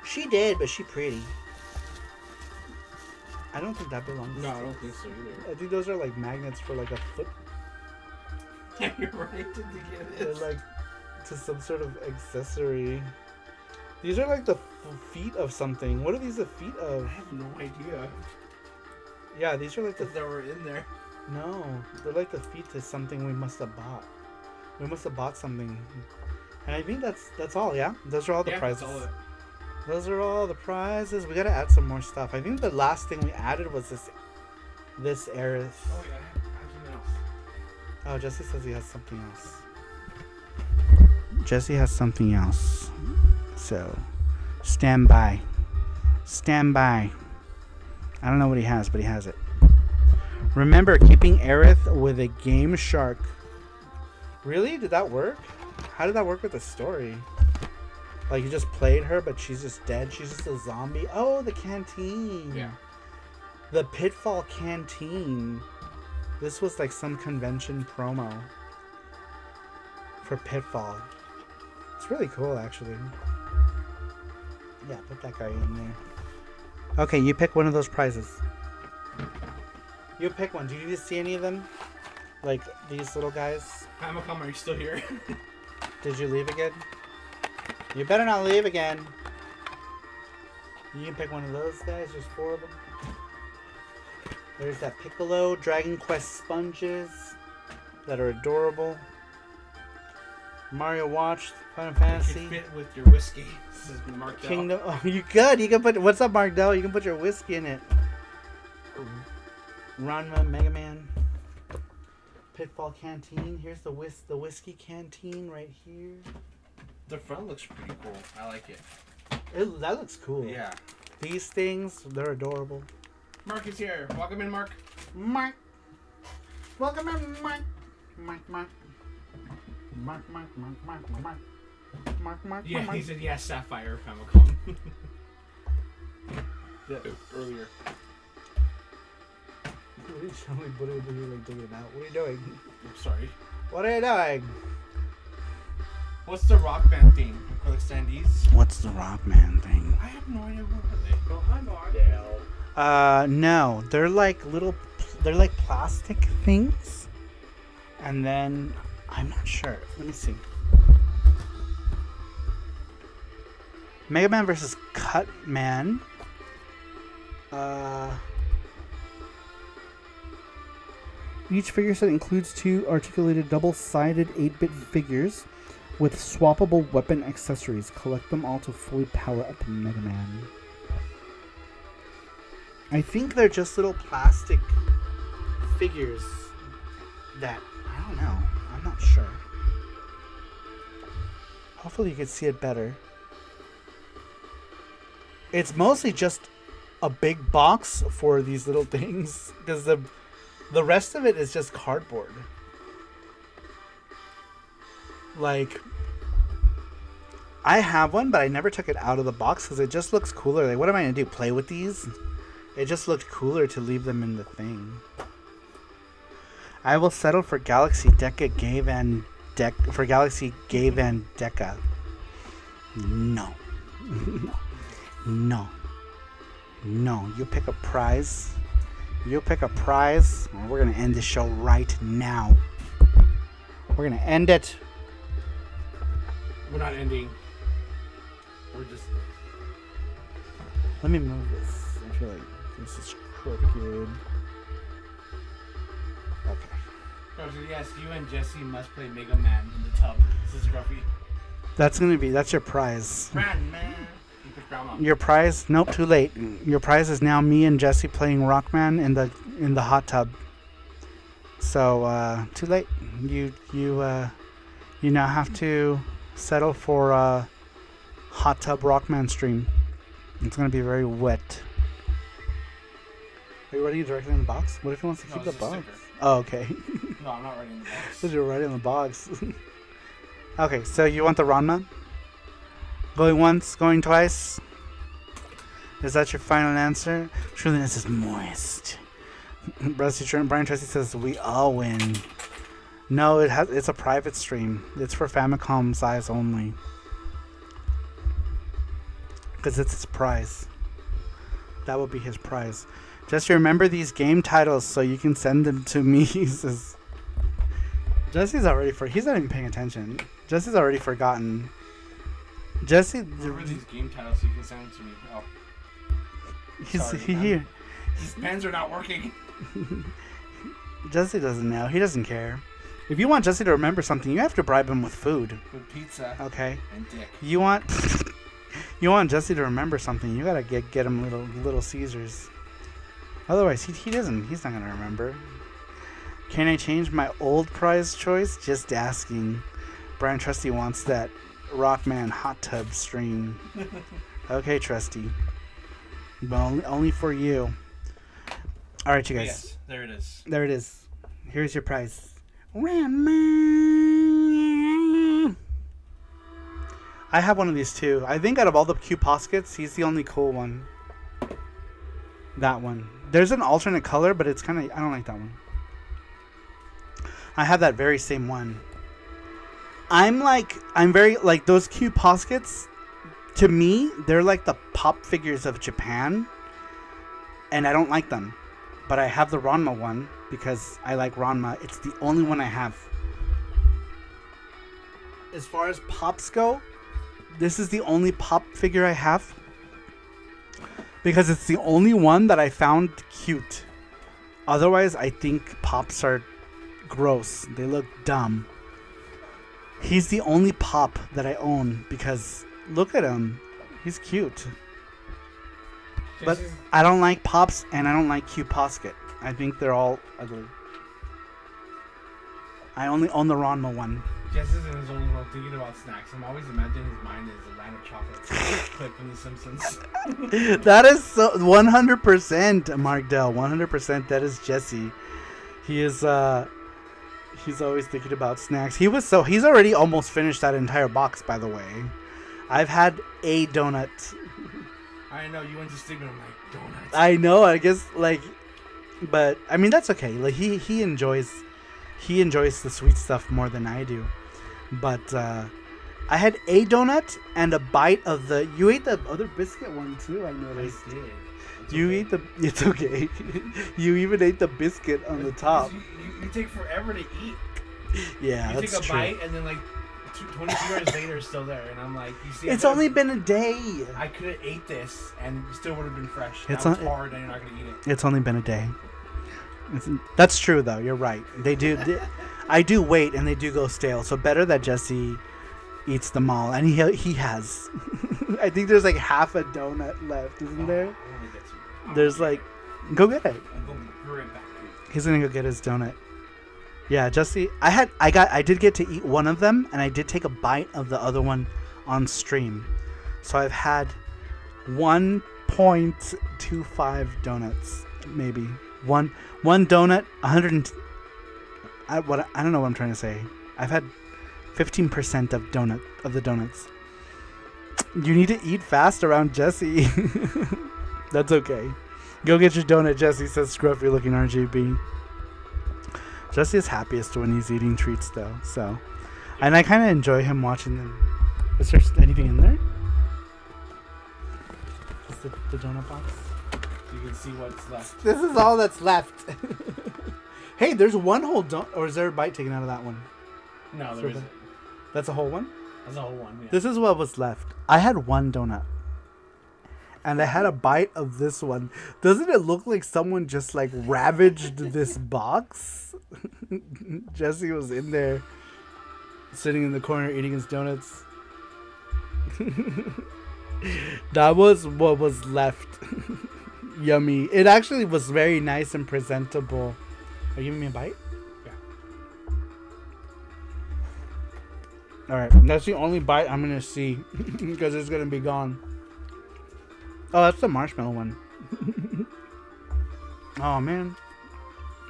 She did, but she pretty. I don't think that belongs. No, I don't think so either. I think those are like magnets for like a foot. Yeah, you're right to get They're it. like to some sort of accessory. These are like the feet of something. What are these the feet of? I have no idea. Yeah, these are like the. That were in there. No, they're like the feet to something we must have bought. We must have bought something. And I think that's all, yeah? Those are all the prizes. That's all it. Those are all the prizes. We gotta add some more stuff. I think the last thing we added was this Aerith. Oh yeah, I have something else. Oh, Jesse says he has something else. Jesse has something else. So, stand by. Stand by. I don't know what he has, but he has it. Remember, keeping Aerith with a Game Shark. Really? Did that work? How did that work with the story? Like, you just played her, but she's just dead? She's just a zombie? Oh, the canteen. Yeah. The Pitfall Canteen. This was like some convention promo for Pitfall. It's really cool, actually. Yeah, put that guy in there. Okay, you pick one of those prizes. You pick one. Do you see any of them? Like these little guys? Hamacom, are you still here? Did you leave again? You better not leave again. You can pick one of those guys. There's 4 of them. There's that Piccolo Dragon Quest sponges that are adorable. Mario Watch, Final Fantasy. You fit with your whiskey. This has been marked Kingdom. Oh, you could. You can put. What's up, Mark Dell? You can put your whiskey in it. Ranma, Mega Man. Pitfall Canteen. Here's the whiskey canteen right here. The front looks pretty cool. I like it. That looks cool. Yeah. These things, they're adorable. Mark is here. Welcome in, Mark. Mark. Welcome in, Mark. Mark. Yeah, he said yes, Sapphire Famicom. Yeah, earlier. What are you showing me? What are you doing? Like digging it out? What are you doing? I'm sorry. What are you doing? What's the rock band thing? Acrylic standees? What's the Rockman thing? I have no idea what are they. Oh, hi, Mardale. No, they're like they're like plastic things. And then, I'm not sure. Let me see. Mega Man versus Cutman. Each figure set includes 2 articulated double-sided 8-bit figures with swappable weapon accessories. Collect them all to fully power up Mega Man. I think they're just little plastic figures that, I don't know, I'm not sure. Hopefully you can see it better. It's mostly just a big box for these little things, because the rest of it is just cardboard. Like, I have one, but I never took it out of the box because it just looks cooler. Like, what am I going to do? Play with these? It just looked cooler to leave them in the thing. I will settle for Galaxy Deca Gay Van Deca. No. No. No. You pick a prize. You pick a prize. And we're going to end the show right now. We're going to end it. We're not ending. We're just... Let me move this. I feel like this is crooked. Okay. Yes, you and Jesse must play Mega Man in the tub. This is Gruffy. That's your prize. Man. You push grandma. Your prize? Nope, too late. Your prize is now me and Jesse playing Rockman in the hot tub. So too late. You now have to settle for a hot tub Rockman stream. It's gonna be very wet. Are you writing it directly in the box? What if he wants to No, keep the it's a box? sticker. Oh, okay. No, I'm not writing the box. Because you're writing the box. Okay, so you want the Ranma? Going once, going twice? Is that your final answer? Truliness is moist. Brian Tracy says we all win. No, it's a private stream. It's for Famicom size only. Because it's his prize. That would be his prize. Just remember these game titles so you can send them to me. He says. Jesse's already he's not even paying attention. Jesse's already forgotten. Jesse. Remember these game titles so you can send them to me. Oh. Sorry, here. These pens are not working. Jesse doesn't know. He doesn't care. If you want Jesse to remember something, you have to bribe him with food. With pizza. Okay. And dick. You want Jesse to remember something, you gotta get him little Caesars. Otherwise, he doesn't. He's not gonna remember. Can I change my old prize choice? Just asking. Brian Trusty wants that Rockman hot tub stream. Okay, Trusty. But only for you. All right, you guys. Yes, there it is. There it is. Here's your prize. Ranman. I have one of these too. I think out of all the Q Poskets, he's the only cool one. That one. There's an alternate color, but it's kind of... I don't like that one. I have that very same one. I'm very... Like, those Q Poskets, to me, they're like the pop figures of Japan. And I don't like them. But I have the Ranma one because I like Ranma. It's the only one I have. As far as pops go, this is the only pop figure I have. Because it's the only one that I found cute. Otherwise, I think pops are gross. They look dumb. He's the only pop that I own because look at him. He's cute. But I don't like pops and I don't like Q Posket. I think they're all ugly. I only own the Ranma one. Jess isn't his only one thinking about snacks. I'm always imagining his mind is a line of chocolates clip from The Simpsons. That is so 100% Mark Dell. 100% that is Jesse. He is he's always thinking about snacks. He's already almost finished that entire box, by the way. I've had a donut. I know you went to sleep and I'm like, donuts. I know, I guess but I mean that's okay. Like he enjoys the sweet stuff more than I do. But I had a donut and a bite of the... You ate the other biscuit one too, I noticed. I did. It's okay. You even ate the biscuit on the top. You take forever to eat. Yeah, you that's take a true. bite and then like 22 hours later it's still there. And I'm like, you see... It's only been a day. I could have ate this and it still would have been fresh. It's that was hard and you're not going to eat it. It's only been a day. That's true though, you're right. They do... I do wait and they do go stale. So better that Jesse eats them all. And he has. I think there's like half a donut left, isn't there? There's like... Go get it. I'm going right back. He's gonna go get his donut. Yeah, Jesse, I did get to eat one of them, and I did take a bite of the other one on stream. So I've had 1.25 donuts, maybe one donut, 100. I don't know what I'm trying to say. I've had 15% of the donuts. You need to eat fast around Jesse. That's okay. Go get your donut, Jesse, says scruffy looking RGB. Jesse is happiest when he's eating treats, though. So, and I kind of enjoy him watching them. Is there anything in there? Just the donut box. You can see what's left. This is all that's left. Hey, there's one whole donut, or is there a bite taken out of that one? No, there isn't. That's a whole one? That's a whole one, yeah. This is what was left. I had one donut. And I had a bite of this one. Doesn't it look like someone just like ravaged this box? Jesse was in there, sitting in the corner eating his donuts. That was what was left. Yummy. It actually was very nice and presentable. Are you giving me a bite? Yeah. Alright, that's the only bite I'm gonna see because it's gonna be gone. Oh, that's the marshmallow one. Oh man.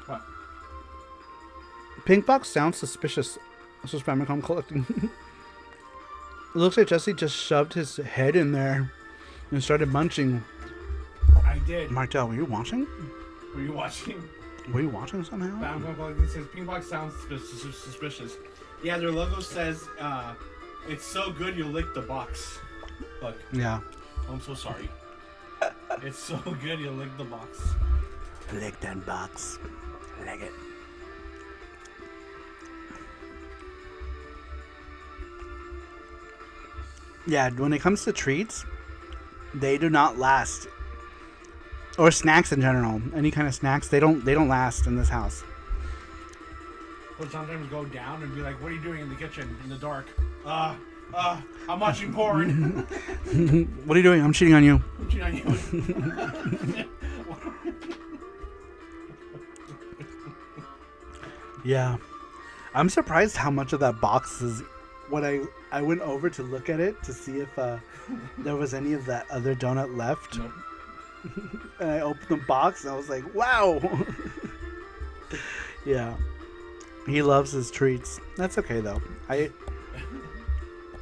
What? Pink box sounds suspicious. So Famicom collecting. It looks like Jesse just shoved his head in there and started munching. I did. Martel, were you watching? Were you watching? Were you watching somehow? Famicom Collecting says Pink Box sounds suspicious. Yeah, their logo says it's so good you'll lick the box. Look. Yeah. I'm so sorry. It's so good you'll lick the box. Lick that box. Lick it. Yeah, when it comes to treats, they do not last. Or snacks in general. Any kind of snacks, they don't last in this house. We'll sometimes go down and be like, what are you doing in the kitchen in the dark? I'm watching porn. What are you doing? I'm cheating on you. I'm cheating on you. Yeah. I'm surprised how much of that box is. When I went over to look at it to see if there was any of that other donut left. Nope. And I opened the box and I was like, wow. Yeah. He loves his treats. That's okay though. I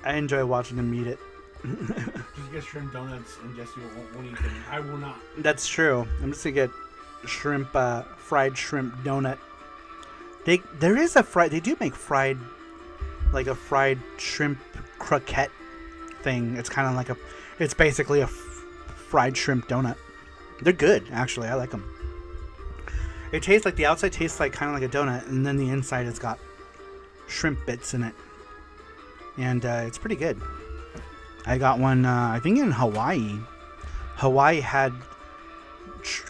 enjoy watching him eat it. Just get shrimp donuts and Jesse won't eat them. I will not. That's true. I'm just gonna get shrimp, fried shrimp donut. They do make fried, like a fried shrimp croquette thing. It's kind of like it's basically a fried shrimp donut. They're good, actually. I like them. It tastes like, the outside tastes like kind of like a donut, and then the inside has got shrimp bits in it. And it's pretty good. I got one, I think in Hawaii. Hawaii had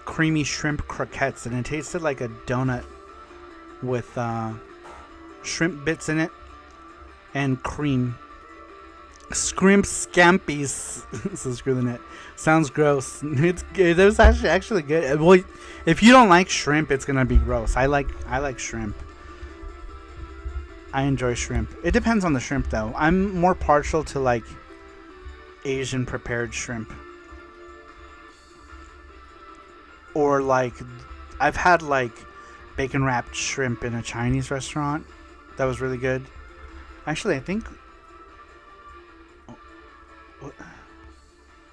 creamy shrimp croquettes, and it tasted like a donut with shrimp bits in it and cream. Scrimp scampies. So screw the net. Sounds gross. It was actually good. Well, if you don't like shrimp, it's gonna be gross. I like shrimp. I enjoy shrimp. It depends on the shrimp though. I'm more partial to like Asian prepared shrimp. Or like I've had like bacon wrapped shrimp in a Chinese restaurant. That was really good. Actually, I think What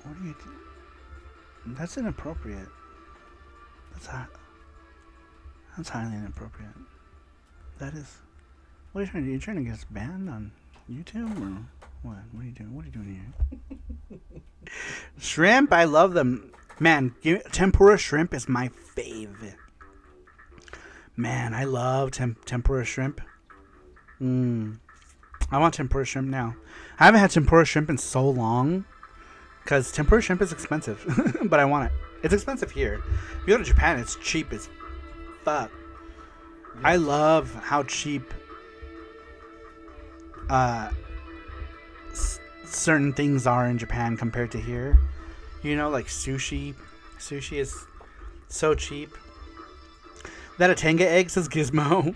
are you doing? That's inappropriate. That's highly inappropriate. That is. What are you trying to do? You trying to get us banned on YouTube or what? What are you doing? What are you doing here? Shrimp, I love them. Man, tempura shrimp is my fave. Man, I love tempura shrimp. I want tempura shrimp now. I haven't had tempura shrimp in so long because tempura shrimp is expensive, but I want it. It's expensive here. If you go to Japan, it's cheap as fuck. Yeah. I love how cheap certain things are in Japan compared to here. You know, like sushi. Sushi is so cheap. That a Tenga egg, says Gizmo.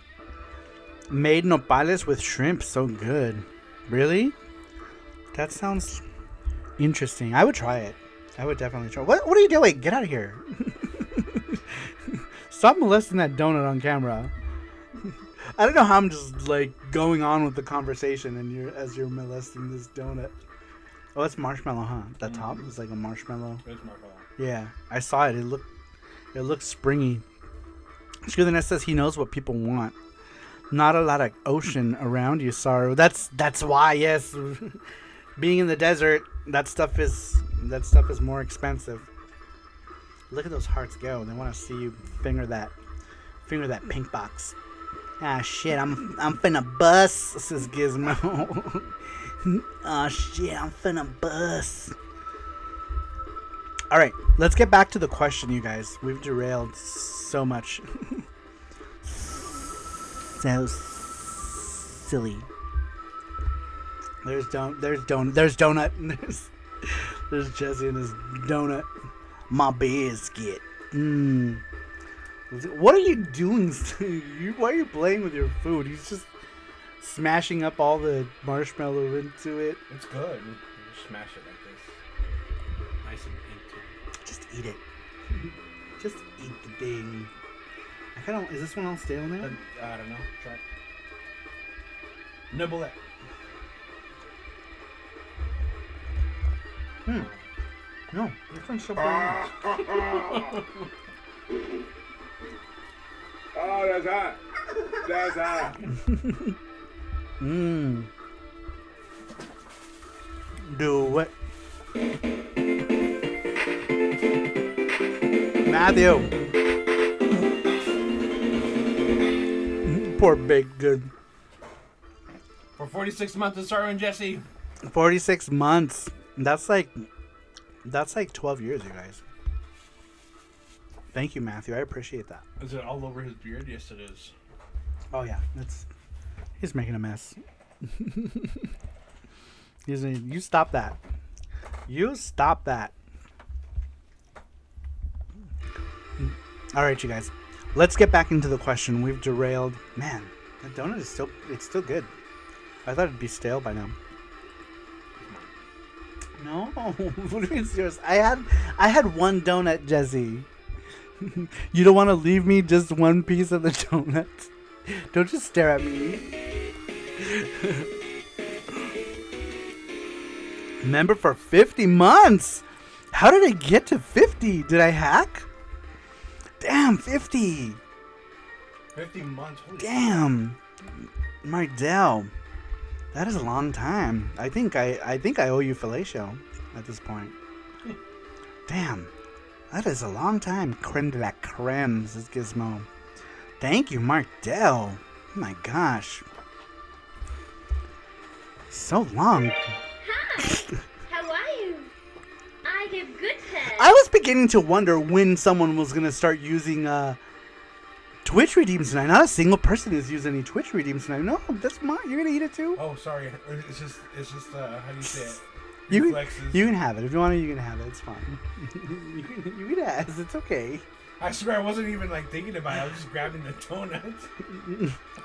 Made nopales with shrimp, so good. Really? That sounds interesting. I would try it. I would definitely try. What are you doing? Get out of here. Stop molesting that donut on camera. I don't know how I'm just like going on with the conversation and as you're molesting this donut. Oh, it's marshmallow, huh? That top is like a marshmallow. It's marshmallow. Yeah, I saw it. It looked springy. Screw the Nest says he knows what people want. Not a lot of ocean around you, Saru. That's why, yes. Being in the desert, that stuff is more expensive. Look at those hearts go. They want to see you finger that pink box. Ah shit, I'm finna bust, says Gizmo. Ah shit, I'm finna bust. Alright, let's get back to the question, you guys. We've derailed so much. So silly. There's donut. There's Jesse and his donut. My biscuit. What are you doing? Why are you playing with your food? He's just smashing up all the marshmallow into it. It's good. You just smash it like this. Nice and pink too. Just eat it. Just eat the dang. I kind of. Is this one all stale now? I don't know. Try it. Nibble it. No, this one's so bad. Oh, that's hot. That's hot. Mmm. Do it. Matthew. Poor baked good. For 46 months of Saru and Jesse. 46 months. That's like 12 years, you guys. Thank you, Matthew. I appreciate that. Is it all over his beard? Yes, it is. Oh yeah, he's making a mess. You stop that. You stop that. All right, you guys. Let's get back into the question. We've derailed. Man, the donut is still good. I thought it'd be stale by now. No, what do you mean it's yours? I had one donut, Jesse. You don't want to leave me just one piece of the donut? Don't just stare at me. Member for 50 months. How did I get to 50? Did I hack? Damn, 50. 50 months. Holy Damn. Mardell. That is a long time. I think I owe you fellatio at this point. Damn. That is a long time. Creme de la creme, says Gizmo. Thank you, Mardell. Oh my gosh. So long. Hi. How are you? I have good hair. I was beginning to wonder when someone was going to start using Twitch redeems tonight. Not a single person is using any Twitch redeems tonight. No, that's mine. You're going to eat it too? Oh, sorry. It's just how do you say it? You Reflexes. can have it. If you want it, you can have it. It's fine. you can ask. It's okay. I swear I wasn't even like thinking about it. I was just grabbing the donut.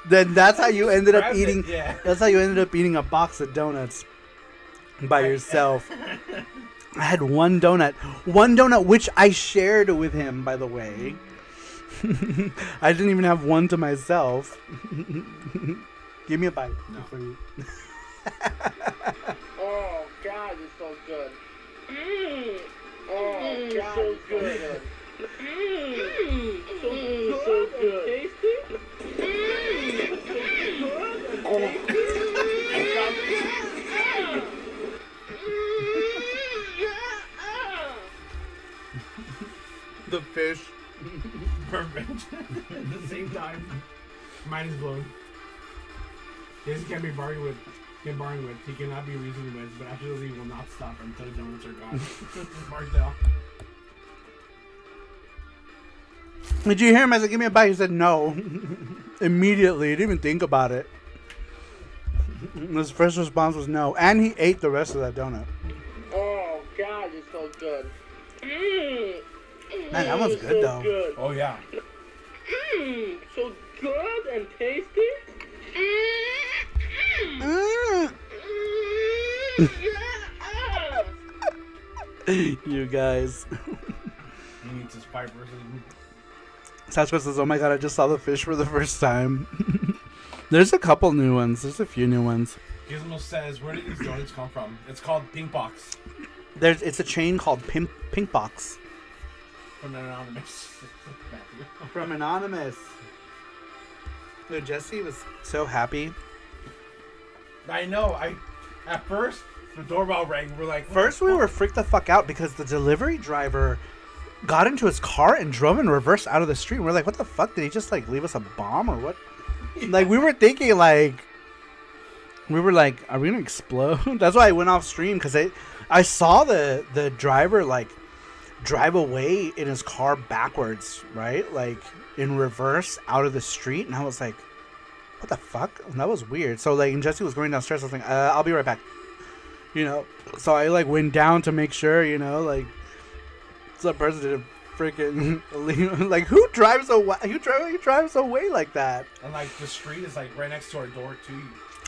Then that's how you ended up Grabbed eating. it, yeah. That's how you ended up eating a box of donuts by yourself. I had one donut which I shared with him, by the way. I didn't even have one to myself. Give me a bite. No. For you. Oh, God, it's so good. Mmm. Oh, God, So it's so good. good. Mmm. So good. Tasty? The fish. Perfect. At the same time. Mine is blown. This can't be bargained with. He cannot be reasoned with, but absolutely will not stop until the donuts are gone. Markdale. Did you hear him? I said, give me a bite. He said no. Immediately. He didn't even think about it. His first response was no. And he ate the rest of that donut. Oh, God, it's so good. Mmm. Man, that one's good, though. Good. Oh yeah. Mmm, so good and tasty. Mm. You guys. He needs his pipe versus. Sasha says, oh my god, I just saw the fish for the first time. There's a couple new ones. There's a few new ones. Gizmo says, where did these donuts come from? It's called Pink Box. It's a chain called Pink Box. From an anonymous. Matthew. From Anonymous. Dude, Jesse was so happy. I know. At first, the doorbell rang. We're like, what First, the we fuck? were freaked the fuck out because the delivery driver got into his car and drove in reverse out of the street. We're like, what the fuck? Did he just like leave us a bomb or what? Like, we were thinking are we gonna explode? That's why I went off stream, because I saw the driver like drive away in his car backwards, right? Like in reverse out of the street, and I was like, what the fuck? And that was weird. So like, and Jesse was going downstairs. I was like, I'll be right back. You know, so I like went down to make sure, you know, like some person didn't freaking like who drives away like that? And like the street is like right next to our door too.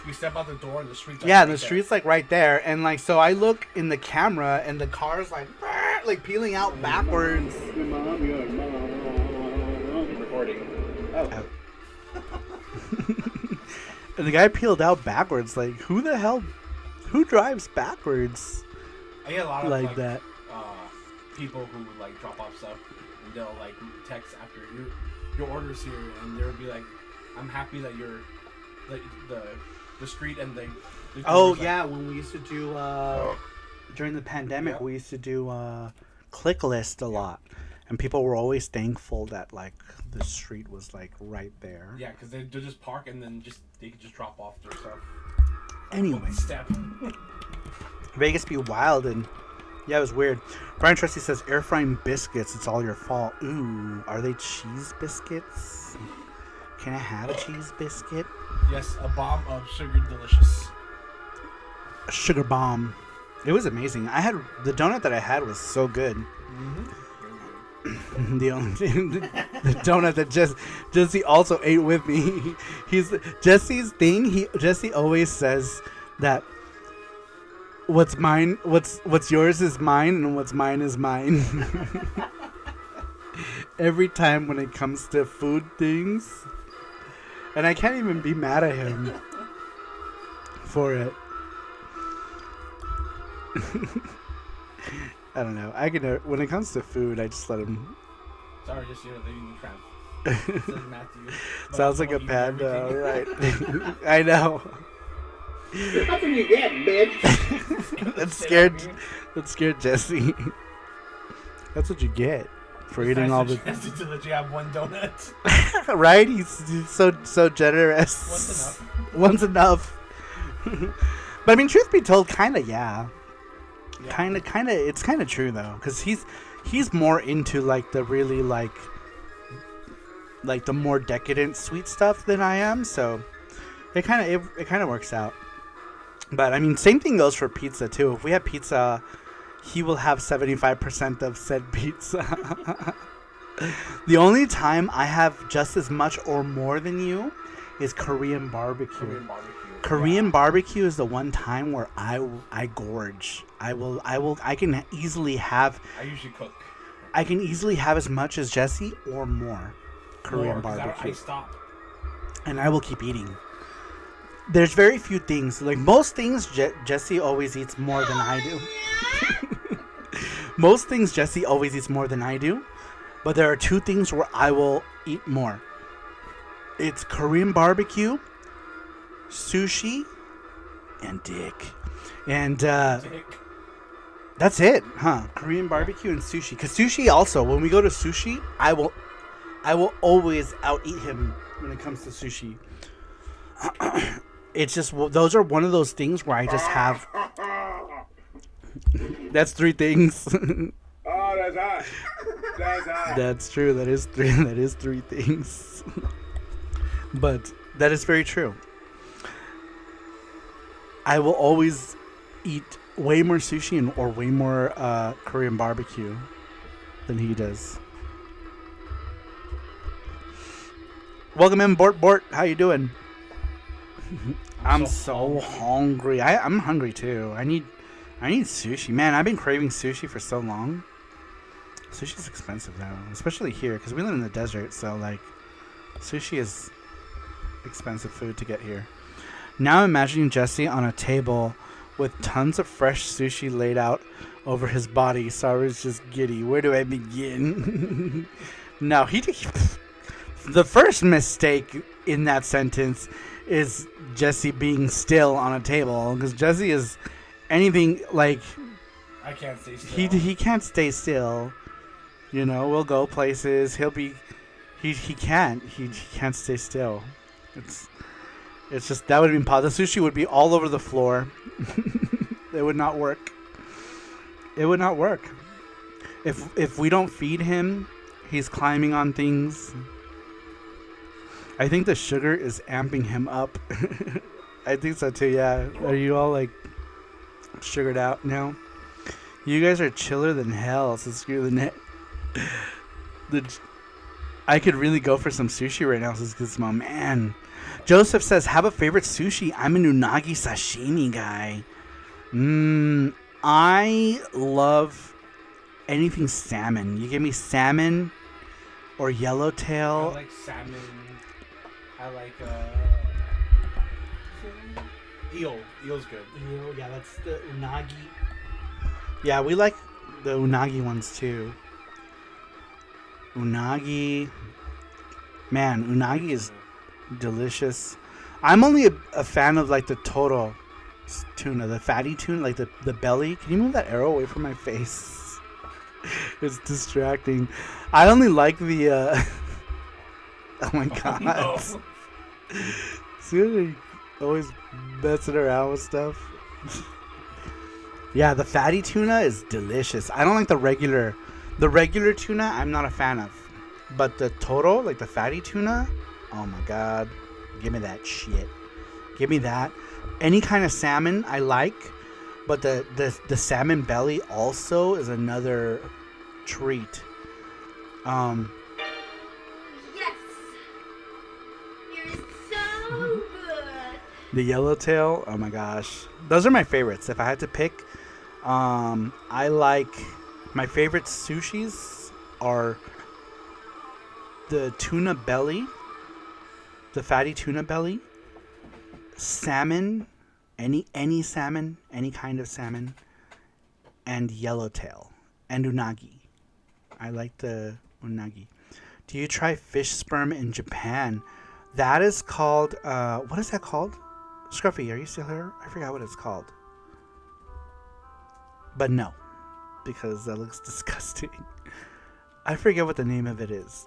You step out the door and the street's like Yeah, right and the there. street's like right there, and like so I look in the camera and the car's like peeling out backwards. Out. And the guy peeled out backwards. Like, who the hell? Who drives backwards I get a lot of like that? People who like drop off stuff and they'll like text after your order's here and they'll be like, I'm happy that you're the street and the Oh like, yeah, when we used to do during the pandemic, Yep. we used to do click list a lot, and people were always thankful that like the street was like right there. yeah, because they'll just park and then they could just drop off their stuff. Anyway, One step. Vegas be wild, and yeah, it was weird. Brian Trusty says air frying biscuits. It's all your fault. Ooh, are they cheese biscuits? Can I have a cheese biscuit? Yes, a bomb of sugar delicious. A sugar bomb. It was amazing. I had the donut that I had was so good. The only the donut that Jesse also ate with me. He's Jesse's thing. Jesse always says that what's yours is mine and what's mine is mine. Every time when it comes to food things, and I can't even be mad at him for it. I don't know. When it comes to food, I just let him. Sorry, just leaving the trap. Says Matthew. Sounds like a panda, right? I know. That's what you get, bitch. That scared Jesse. That's what you get for eating all the. To let you have one donut. Right? He's so generous. One's enough. But I mean, truth be told, kind of, yeah. Kind of. It's kind of true though, because he's more into like the really like the more decadent sweet stuff than I am. So it kind of works out. But I mean, same thing goes for pizza too. If we have pizza, he will have 75% of said pizza. The only time I have just as much or more than you is Korean barbecue. Korean barbecue is the one time where I gorge. I can easily have. I usually cook. I can easily have as much as Jesse or more Korean barbecue. I stop. And I will keep eating. There's very few things. Like most things, Jesse always eats more than I do. Most things Jesse always eats more than I do. But there are two things where I will eat more. It's Korean barbecue, sushi, and dick. And that's it, huh? Korean barbecue and sushi. Because sushi also, when we go to sushi, I will always out-eat him when it comes to sushi. It's just, those are one of those things where I just have... That's three things. Oh, that's hot. That's hot. That's true. That is three things. But that is very true. I will always eat way more sushi or way more Korean barbecue than he does. Welcome in, Bort. How you doing? I'm so hungry. I'm hungry too. I need sushi. Man, I've been craving sushi for so long. Sushi's expensive though, especially here because we live in the desert. So like, sushi is expensive food to get here. Now I'm imagining Jesse on a table with tons of fresh sushi laid out over his body. Saru's just giddy. Where do I begin? No, the first mistake in that sentence is Jesse being still on a table, because Jesse is anything like I can't stay still. he can't stay still. You know, we'll go places. He can't stay still. It's just that would be impossible. The sushi would be all over the floor. It would not work. It would not work. If we don't feed him, he's climbing on things. I think the sugar is amping him up. I think so too, yeah. Are you all like sugared out now? You guys are chiller than hell, so screw the net. I could really go for some sushi right now, because my man. Joseph says, have a favorite sushi. I'm an unagi sashimi guy. I love anything salmon. You give me salmon or I yellowtail. like salmon. I like eel. Eel's good. Yeah, that's the unagi. Yeah, we like the unagi ones too. Unagi. Man, unagi is delicious. I'm only a fan of like the Toro tuna, the fatty tuna, like the belly. Can you move that arrow away from my face? It's distracting. I only like the oh my god. No. See, always messing around with stuff. Yeah, the fatty tuna is delicious. I don't like the regular tuna. I'm not a fan of, but the Toro, like the fatty tuna, oh my god, give me that shit. Give me that. Any kind of salmon I like, but the salmon belly also is another treat. Yes. You're so good. The yellowtail, oh my gosh, those are my favorites. If I had to pick, I like my favorite sushis are the tuna belly, the fatty tuna belly, salmon, any salmon, any kind of salmon, and yellowtail, and unagi. I like the unagi. Do you try fish sperm in Japan? That is called, what is that called? Scruffy, are you still here? I forgot what it's called. But no, because that looks disgusting. I forget what the name of it is.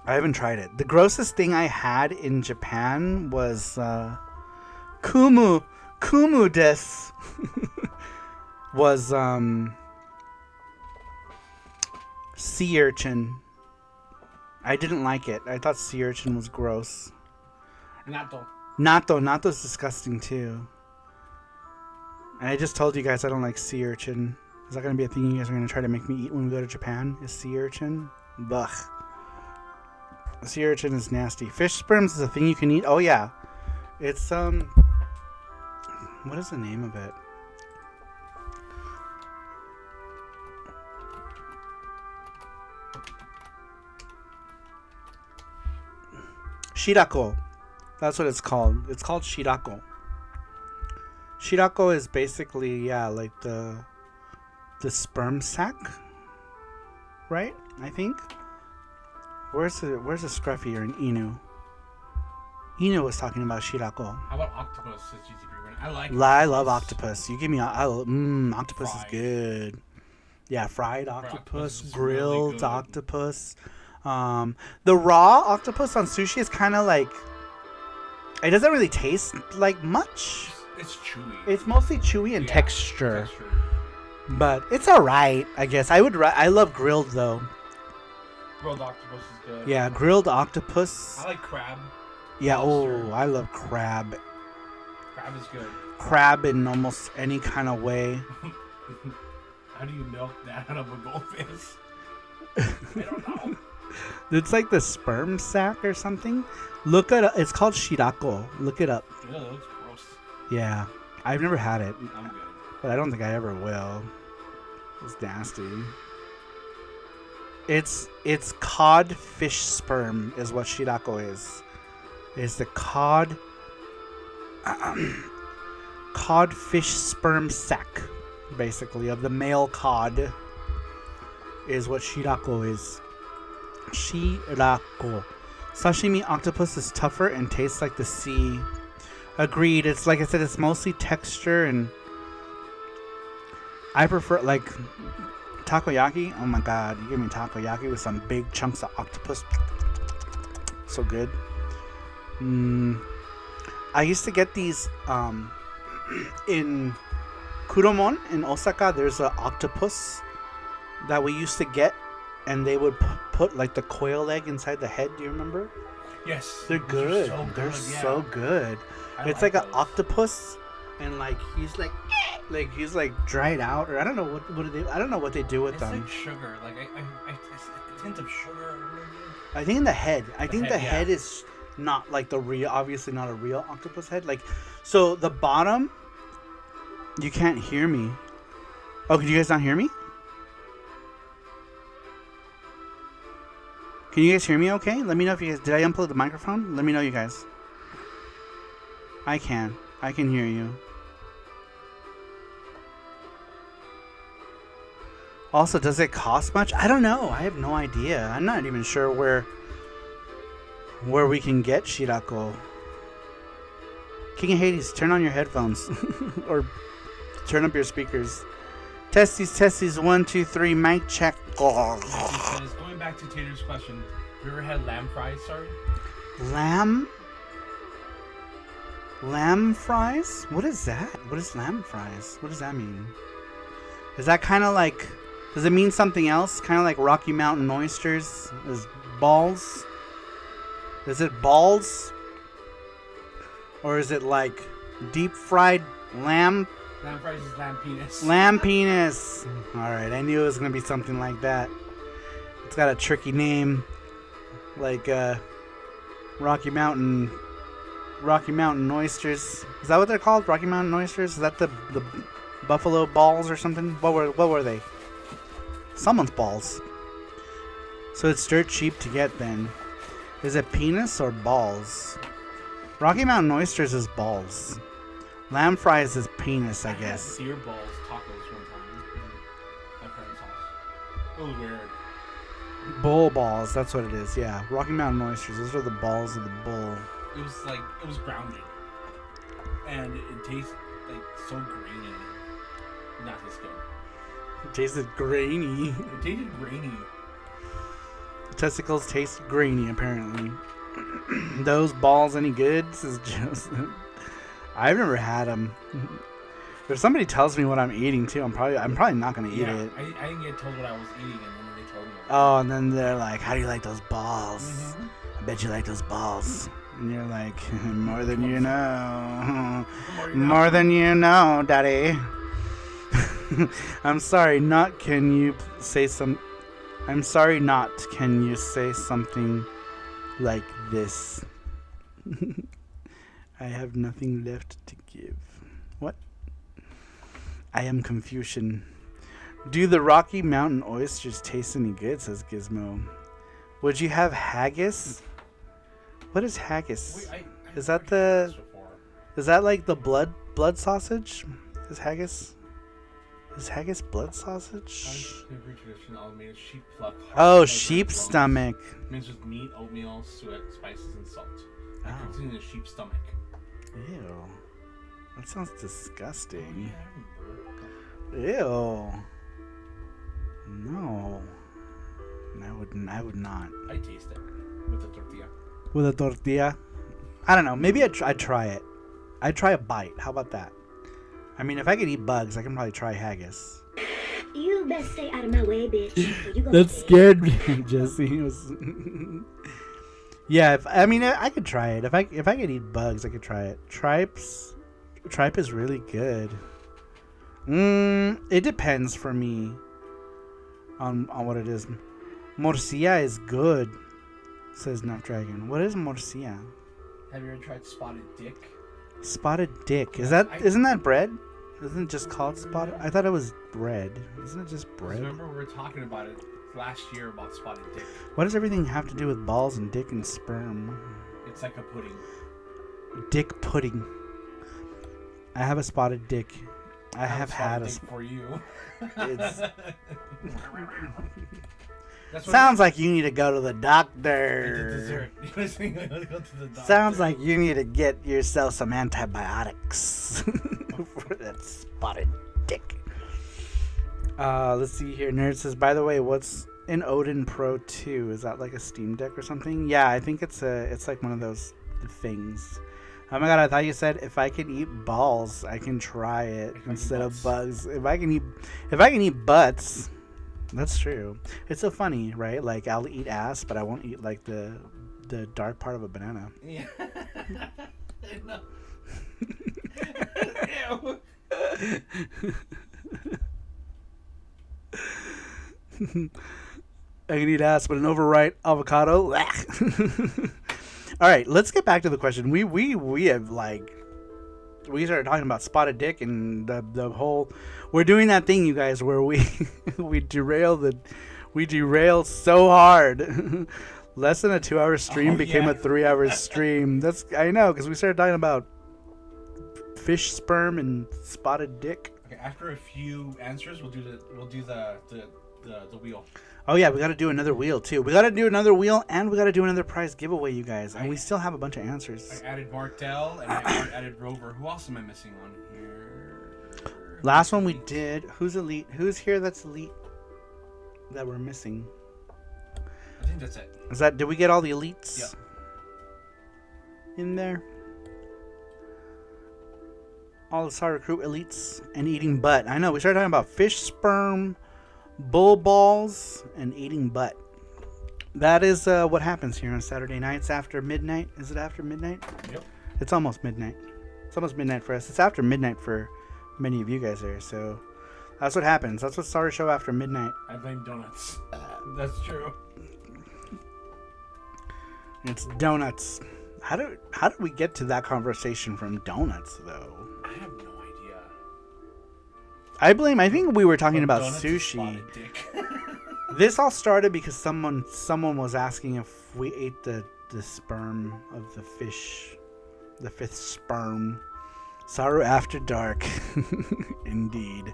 I haven't tried it. The grossest thing I had in Japan was kumu desu. Was sea urchin. I didn't like it. I thought sea urchin was gross. Natto's disgusting too. And I just told you guys I don't like sea urchin. Is that going to be a thing you guys are going to try to make me eat when we go to Japan? Is sea urchin? Ugh. Sea urchin is nasty. Fish sperms is a thing you can eat. Oh yeah. It's what is the name of it? Shirako. That's what it's called. It's called shirako. Shirako is basically, yeah, like the sperm sac, right? I think. Where's the Scruffy or an Inu? Inu was talking about shirako. How about octopus? It's easy for everyone. I love octopus. You give me octopus Fried. is good. Yeah, fried octopus, is grilled really good. octopus. The raw octopus on sushi is kind of like, it doesn't really taste like much. It's chewy. It's mostly chewy and Yeah, texture, but it's all right, I guess. I love grilled though. Grilled octopus is good. Yeah, grilled octopus. I like crab. Yeah, lobster. oh, I love crab. Crab is good. Crab in almost any kind of way. How do you milk that out of a goldfish? I don't know. It's like the sperm sac or something. Look at it's called shirako. Look it up. Ew, that looks gross. Yeah, I've never had it, I'm good. but I don't think I ever will. It's nasty. It's cod fish sperm is what shirako is. It's the cod fish sperm sac, basically, of the male cod is what shirako is. Shirako. Sashimi octopus is tougher and tastes like the sea. Agreed. It's like I said, it's mostly texture, and I prefer like takoyaki. Oh my god, you give me takoyaki with some big chunks of octopus. So good. I used to get these in Kuromon in Osaka. There's an octopus that we used to get, and they would put like the quail egg inside the head. Do you remember? Yes. They're those good. are They're yeah. so good. I It's like an those. octopus, and like he's like dried out, or I don't know what I don't know what they do with It's them. like sugar. Like it's a tint of sugar. I think in the head. I think the head, head yeah. is not like the real, obviously not a real octopus head. Like, so the bottom, you can't hear me. Oh, can you guys not hear me? Can you guys hear me okay? Let me know if you guys... Did I unplug the microphone? Let me know, you guys. I can. I can hear you. Also, does it cost much? I don't know. I have no idea. I'm not even sure where we can get Shirako. King of Hades, turn on your headphones. Or turn up your speakers. Testes, 1, 2, 3, mic check. He says, going back to Tater's question, have you ever had lamb fries, sorry? Lamb? Lamb fries? What is that? What is lamb fries? What does that mean? Is that kind of like... Does it mean something else? Kind of like Rocky Mountain oysters? Is balls? Is it balls? Or is it like deep fried lamb? Lamb fries is lamb penis. Lamb penis. Alright, I knew it was going to be something like that. It's got a tricky name. Like Rocky Mountain oysters. Is that what they're called? Rocky Mountain oysters? Is that the buffalo balls or something? What were they? Someone's balls. So it's dirt cheap to get then. Is it penis or balls? Rocky Mountain oysters is balls. Lamb fries is penis, I guess. Deer balls tacos one time. My parents' house. It was weird. Bull balls, that's what it is, yeah. Rocky Mountain oysters, those are the balls of the bull. It was grounded. And it tastes like so grainy. Not this good. It tasted grainy. It tasted grainy. Testicles taste grainy, apparently. Those balls any good? This is just... I've never had them. If somebody tells me what I'm eating too, I'm probably not gonna eat it. I didn't get told what I was eating, and then they told me. Oh, and then they're like, "How do you like those balls? Mm-hmm. I bet you like those balls." And you're like, "More than you know, more than you know, Daddy." I'm sorry. Can you say something like this? I have nothing left to give. What? I am Confucian. Do the Rocky Mountain oysters taste any good? Says Gizmo. Would you have haggis? What is haggis? Wait, Is that like the blood sausage? Is haggis blood sausage? Sheep pluck. Oh, sheep stomach. Minced with meat, oatmeal, suet, spices, and salt. Oh. Cooked in a sheep stomach. Ew. That sounds disgusting. Oh, yeah, Ew. No. I would not. I taste it with a tortilla. With a tortilla? I don't know. Maybe I'd try it. I'd try a bite. How about that? I mean, if I could eat bugs, I can probably try haggis. You best stay out of my way, bitch. Or you gonna That pay. scared me, Jesse. Yeah, I could try it. If I could eat bugs, I could try it. Tripe is really good. It depends for me on what it is. Morcilla is good, says Nuff Dragon. What is morcilla? Have you ever tried spotted dick? Spotted dick. Isn't that bread? Isn't it just called spotted? I thought it was bread. Isn't it just bread? Remember we were talking about it last year about spotted dick. What does everything have to do with balls and dick and sperm? It's like a pudding. Dick pudding. I have a spotted dick. I have had a dick for you. It's... That's what Sounds like you need to go to the it's a doctor. dessert. Let's go to the doctor. Sounds like you need to get yourself some antibiotics for that spotted dick. Let's see here. Nerd says, by the way, what's an Odin Pro 2? Is that like a Steam Deck or something? Yeah, I think it's like one of those things. Oh my god, I thought you said if I can eat balls, I can try it instead of bugs. If I can eat butts, that's true. It's so funny, right? Like I'll eat ass, but I won't eat like the dark part of a banana. Yeah. No. I can eat ass, but an overripe avocado. All right, let's get back to the question. We have we started talking about spotted dick and the whole. We're doing that thing, you guys, where we derail so hard. Less than a 2-hour stream became a 3-hour stream. I know, because we started talking about fish sperm and spotted dick. Okay, after a few answers, we'll do the wheel. Oh yeah, we got to do another wheel too. We got to do another wheel, and we got to do another prize giveaway, you guys. And we still have a bunch of answers. I added Martel and I added Rover. Who else am I missing on here? Last one we did. Who's elite? Who's here that's elite that we're missing? I think that's it. Did we get all the elites? Yeah. In there. All the Saru crew elites and eating butt. I know, we started talking about fish sperm, bull balls, and eating butt. That is what happens here on Saturday nights after midnight. Is it after midnight? Yep. It's almost midnight. It's almost midnight for us. It's after midnight for many of you guys there. So that's what happens. That's what SaruShow after midnight. I blame donuts. That's true. It's donuts. How did we get to that conversation from donuts though? I have no idea. I think we were talking about Donuts sushi. spotted dick. This all started because someone was asking if we ate the sperm of the fish, the fifth sperm. Saru after dark. Indeed.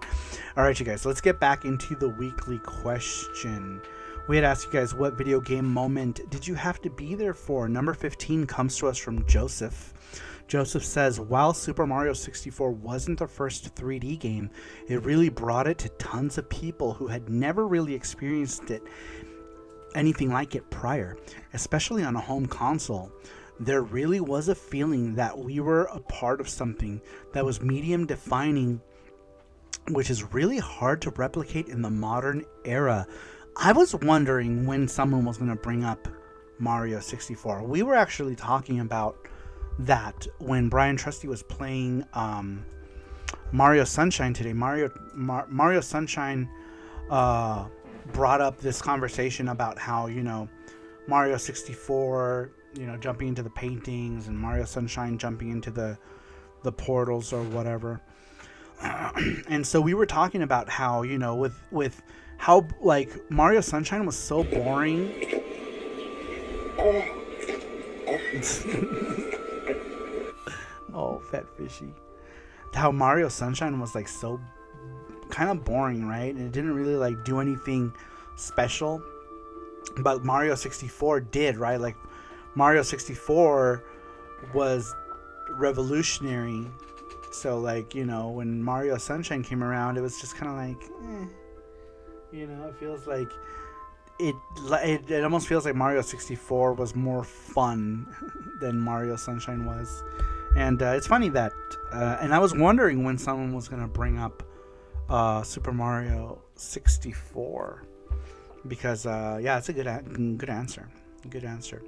All right, you guys, let's get back into the weekly question. We had asked you guys, what video game moment did you have to be there for? Number 15 comes to us from Joseph. Joseph says, while Super Mario 64 wasn't the first 3D game, it really brought it to tons of people who had never really experienced anything like it prior, especially on a home console. There really was a feeling that we were a part of something that was medium defining, which is really hard to replicate in the modern era. I was wondering when someone was going to bring up Mario 64. We were actually talking about that when Brian Trusty was playing Mario Sunshine today. Mario Sunshine brought up this conversation about how, Mario 64, jumping into the paintings, and Mario Sunshine jumping into the portals or whatever. And so we were talking about how, with how like Mario Sunshine was so boring. Oh, fat fishy. How Mario Sunshine was like so kind of boring, right? And it didn't really like do anything special. But Mario 64 did, right? Like Mario 64 was revolutionary. So like, when Mario Sunshine came around, it was just kind of like, it feels like it almost feels like Mario 64 was more fun than Mario Sunshine was. And it's funny that, and I was wondering when someone was going to bring up Super Mario 64. Because, it's a good answer. Good answer.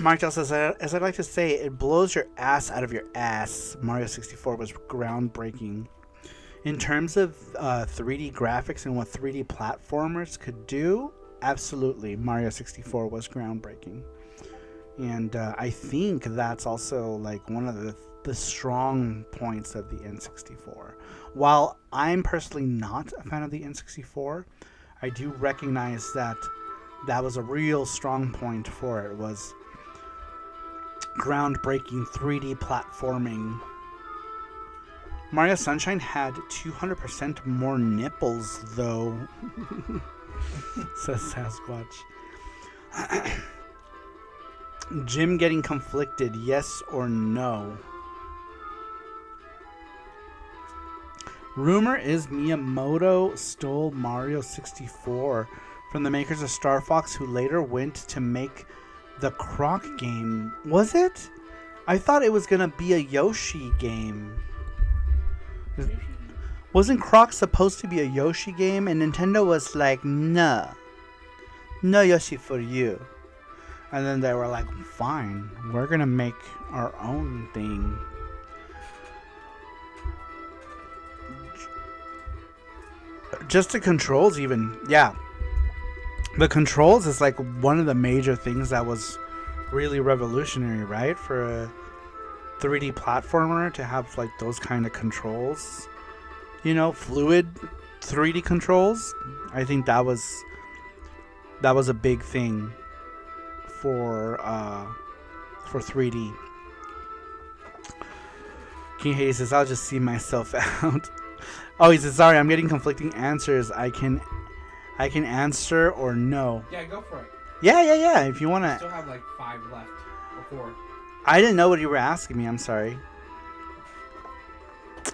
Martel says, as I'd like to say, it blows your ass out of your ass. Mario 64 was groundbreaking. In terms of 3D graphics and what 3D platformers could do, absolutely, Mario 64 was groundbreaking. And I think that's also like one of the strong points of the N64. While I'm personally not a fan of the N64, I do recognize that was a real strong point for it. Was groundbreaking 3D platforming. Mario Sunshine had 200% more nipples, though, says Sasquatch. Jim getting conflicted, yes or no? Rumor is Miyamoto stole Mario 64 from the makers of Star Fox, who later went to make the Croc game. Was it? I thought it was going to be a Yoshi game. Wasn't Croc supposed to be a Yoshi game? And Nintendo was like, no Yoshi for you. And then they were like, fine, we're going to make our own thing. Just the controls even. Yeah. The controls is like one of the major things that was really revolutionary, right? For a 3D platformer to have like those kind of controls. Fluid 3D controls. I think that was a big thing. for 3D. King Hayes says, I'll just see myself out. Oh, he says, sorry, I'm getting conflicting answers. I can answer or no. Yeah, go for it. Yeah. If you want I to. still have like 5 left. Or 4. I didn't know what you were asking me. I'm sorry.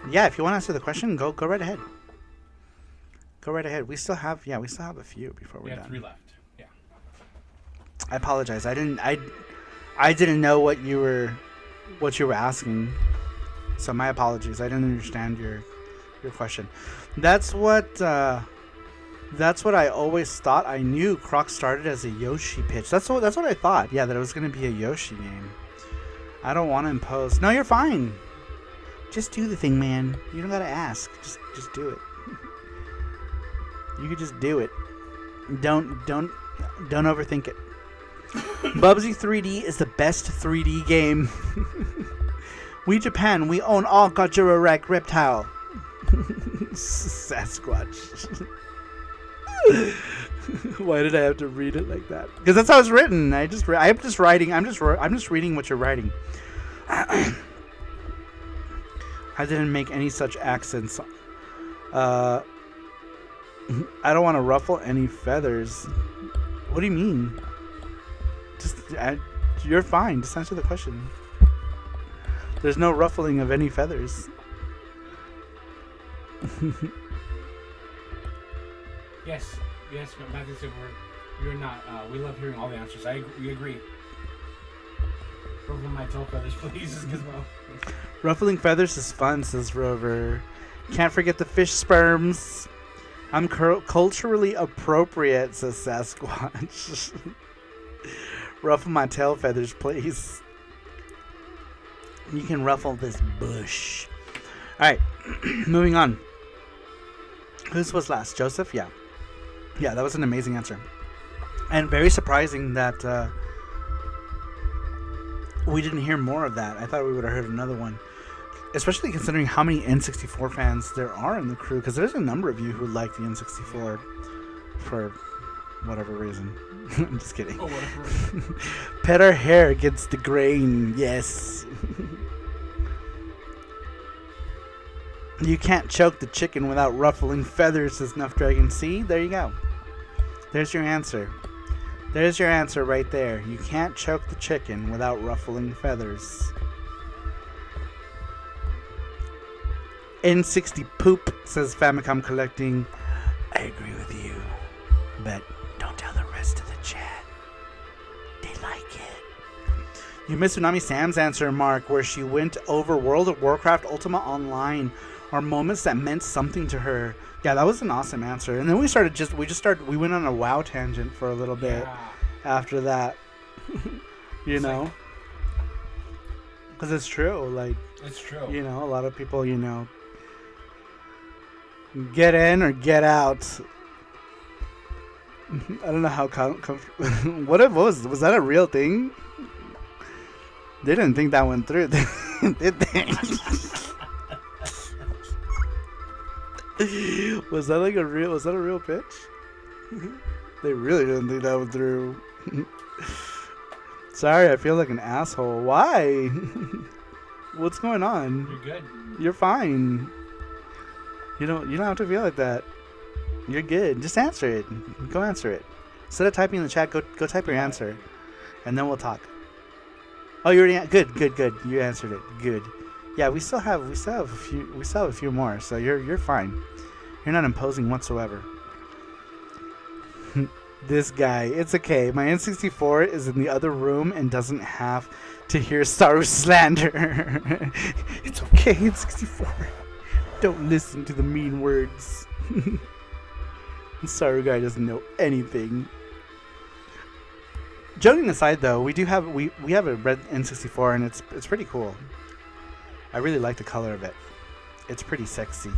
Yeah, if you want to answer the question, go right ahead. Go right ahead. We still have a few before we're done. 3 left. Yeah. I apologize. I didn't know what you were asking. So my apologies. I didn't understand your question. That's what I always thought. I knew Croc started as a Yoshi pitch. That's what I thought. Yeah, that it was going to be a Yoshi game. I don't want to impose. No, you're fine. Just do the thing, man. You don't got to ask. Just do it. You could just do it. Don't overthink it. Bubsy 3D is the best 3D game. We Japan, we own all Gojira reptile. Sasquatch. Why did I have to read it like that? Because that's how it's written. I'm just reading what you're writing. I didn't make any such accents. I don't want to ruffle any feathers. What do you mean? You're fine. Just answer the question. There's no ruffling of any feathers. Yes, Matthew said you're not. We love hearing all the answers. We agree. Ruffle my tail feathers, please, Gizmo. Ruffling feathers is fun, says Rover. Can't forget the fish sperms. I'm culturally appropriate, says Sasquatch. Ruffle my tail feathers, please. You can ruffle this bush. Alright, moving on. Whose was last? Joseph? Yeah. Yeah, that was an amazing answer. And very surprising that we didn't hear more of that. I thought we would have heard another one. Especially considering how many N64 fans there are in the crew. Because there's a number of you who like the N64 for whatever reason. I'm just kidding. Oh, whatever reason. Pet our hair against the grain. Yes. You can't choke the chicken without ruffling feathers, says Nuff Dragon. See? There you go. There's your answer. There's your answer right there. You can't choke the chicken without ruffling feathers. N60 poop, says Famicom Collecting. I agree with you, but don't tell the rest of the chat. They like it. You missed Tsunami Sam's answer, Mark, where she went over World of Warcraft Ultima Online, or moments that meant something to her. Yeah, that was an awesome answer. And then we went on a WoW tangent for a little bit after that. You know? Because it's true. Like, it's true. You know, a lot of people, you know, get in or get out. I don't know how what it was that a real thing? They didn't think that went through, did they? Was that a real pitch? They really didn't think that went through. Sorry, I feel like an asshole. Why? What's going on? You're good. You're fine. You don't have to feel like that. You're good. Just answer it. Go answer it. Instead of typing in the chat, go type your answer, and then we'll talk. Oh, you already good. You answered it. Good. Yeah, we still have a few more. So you're fine. You're not imposing whatsoever. This guy, it's okay. My N64 is in the other room and doesn't have to hear Saru slander. It's okay, N64. Don't listen to the mean words. Saru guy doesn't know anything. Joking aside, though, we have a red N64 and it's pretty cool. I really like the color of it. It's pretty sexy.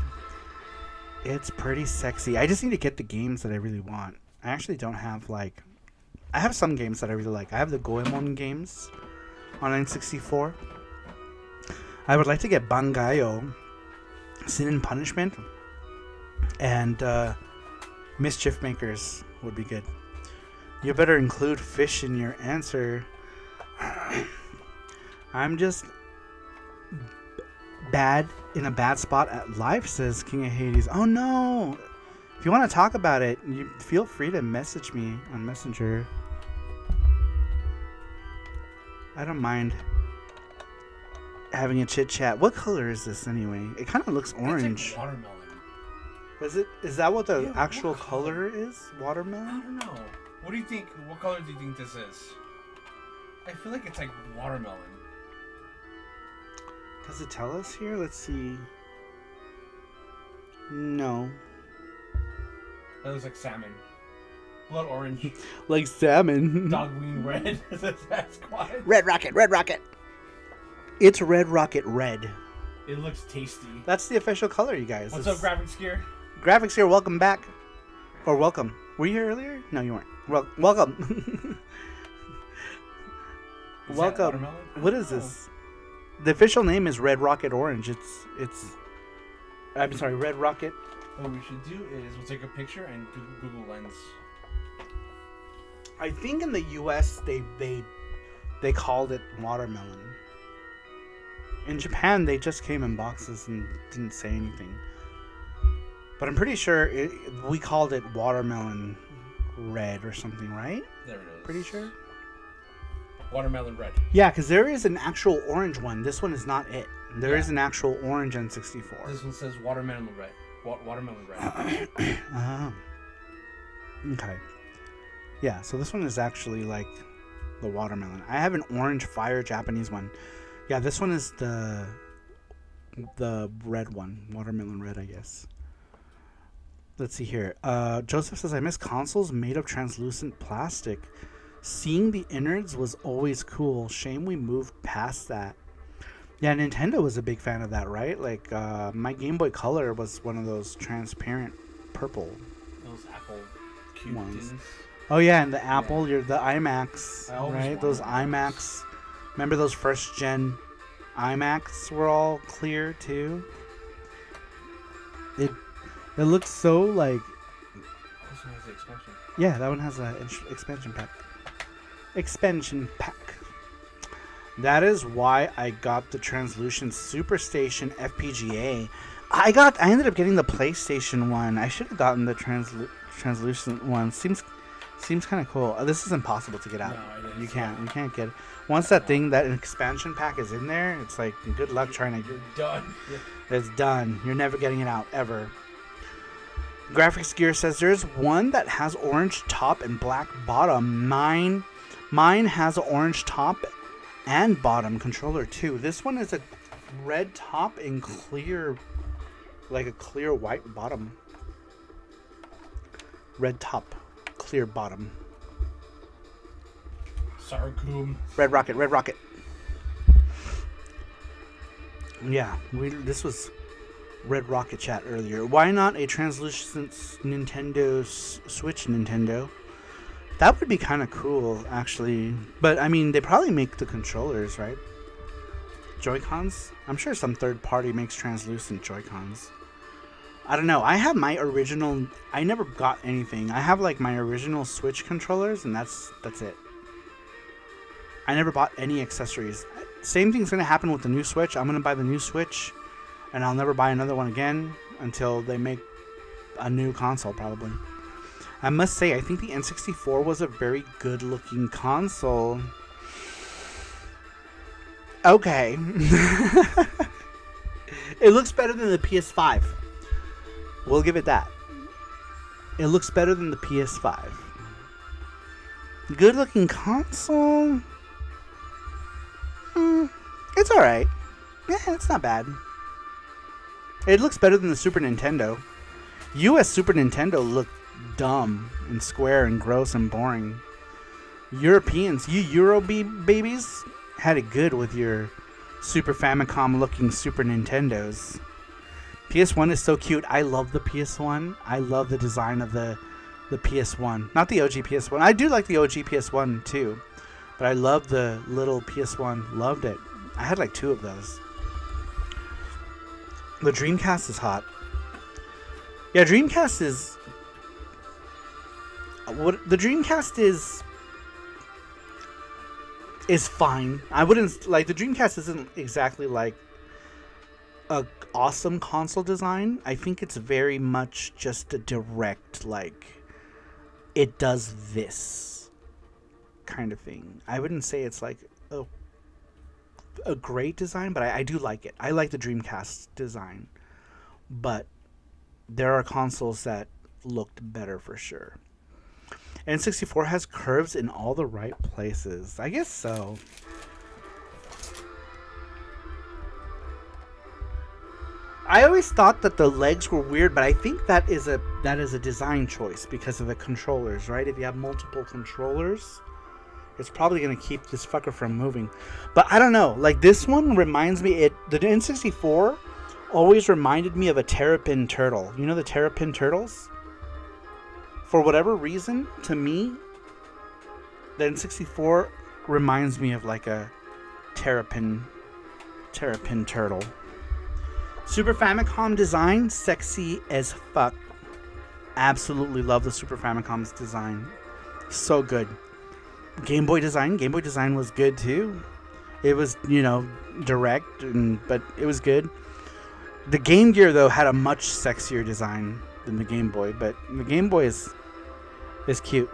I just need to get the games that I really want. I actually don't have I have some games that I really like. I have the Goemon games on N64. I would like to get Bangayo, Sin and Punishment, and Mischief Makers would be good. You better include fish in your answer. I'm just in a bad spot at life, says King of Hades. Oh no! If you want to talk about it, you feel free to message me on Messenger. I don't mind having a chit chat. What color is this anyway? It kind of looks orange. It's like watermelon. Is that what the Yeah, actual what color color? is? I Watermelon? don't know. What do you think? What color do you think this is? I feel like it's like watermelon. Does it tell us here? Let's see. No. That looks like salmon. Blood orange. Like salmon. Dogwing red. Says Sasquatch. Red Rocket, Red Rocket. It's Red Rocket Red. It looks tasty. That's the official color, you guys. What's up, Graphics Gear? Graphics here, welcome back. Or welcome. Were you here earlier? No, you weren't. Welcome. Is that Welcome. watermelon? What is this? The official name is Red Rocket Orange. It's I'm sorry, Red Rocket. What we should do is we'll take a picture and Google Lens. I think in the US they called it watermelon. In Japan they just came in boxes and didn't say anything. But I'm pretty sure we called it watermelon red or something, right? There it is. Pretty sure. Watermelon red. Yeah, because there is an actual orange one. This one is not it. There is an actual orange N64. This one says watermelon red. Watermelon red. Oh. Okay. Yeah, so this one is actually like the watermelon. I have an orange fire Japanese one. Yeah, this one is the red one. Watermelon red, I guess. Let's see here. Joseph says, I miss consoles made of translucent plastic. Seeing the innards was always cool. Shame we moved past that. Yeah, Nintendo was a big fan of that, right? Like, my Game Boy Color was one of those transparent purple Those Apple cube ones. things. Oh yeah, and the Apple, you're the iMacs, I always right? wanted Those those. iMacs. Remember those first gen iMacs were all clear too? It looks so like, This one has the expansion. yeah, that one has an expansion pack. Expansion pack. That is why I got the translucent Superstation FPGA. I ended up getting the PlayStation one. I should have gotten the translucent one. Seems kind of cool. This is impossible to get out. No, it is. You can't get it. Once that thing, that expansion pack is in there, it's like good luck trying to. You're done. It's done. You're never getting it out ever. Graphics Gear says there's one that has orange top and black bottom. Mine has an orange top and bottom controller too. This one is a red top and clear, like a clear white bottom. Red top, clear bottom. Saru. Red Rocket, Red Rocket. Yeah, this was Red Rocket chat earlier. Why not a translucent Nintendo Switch Nintendo? That would be kind of cool, actually. But, I mean, they probably make the controllers, right? Joy-Cons? I'm sure some third party makes translucent Joy-Cons. I don't know. I have my original... I never got anything. I have, like, my original Switch controllers, and that's it. I never bought any accessories. Same thing's going to happen with the new Switch. I'm going to buy the new Switch, and I'll never buy another one again until they make a new console, probably. I must say, I think the N64 was a very good-looking console. Okay. It looks better than the PS5. We'll give it that. It looks better than the PS5. Good-looking console? It's alright. Yeah, it's not bad. It looks better than the Super Nintendo. US Super Nintendo looked dumb and square and gross and boring. Europeans, you Euro babies, had it good with your Super Famicom looking Super Nintendos. PS1 is so cute. I love the PS1. I love the design of the PS1. Not the OG PS1. I do like the OG PS1 too. But I love the little PS1. Loved it. I had like 2 of those. The Dreamcast is hot. Yeah, Dreamcast is... what the Dreamcast is fine. I wouldn't like the Dreamcast isn't exactly like a awesome console design. I think it's very much just a direct like it does this kind of thing. I wouldn't say it's like a great design, but I do like it. I like the Dreamcast design, but there are consoles that looked better for sure. N64 has curves in all the right places. I guess so. I always thought that the legs were weird, but I think that is a design choice because of the controllers, right? If you have multiple controllers, it's probably going to keep this fucker from moving. But I don't know. Like, this one reminds me... The N64 always reminded me of a terrapin turtle. You know the terrapin turtles? For whatever reason, to me, the N64 reminds me of like a terrapin turtle. Super Famicom design, sexy as fuck. Absolutely love the Super Famicom's design. So good. Game Boy design was good too. It was, direct, but it was good. The Game Gear, though, had a much sexier design than the Game Boy, but the Game Boy is cute.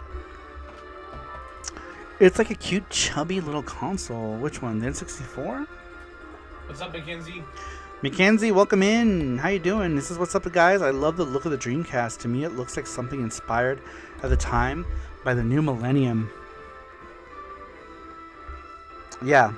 It's like a cute, chubby little console. Which one? The N64? What's up, Mackenzie? Mackenzie, welcome in. How you doing? This is What's Up, guys. I love the look of the Dreamcast. To me, it looks like something inspired at the time by the new millennium. Yeah.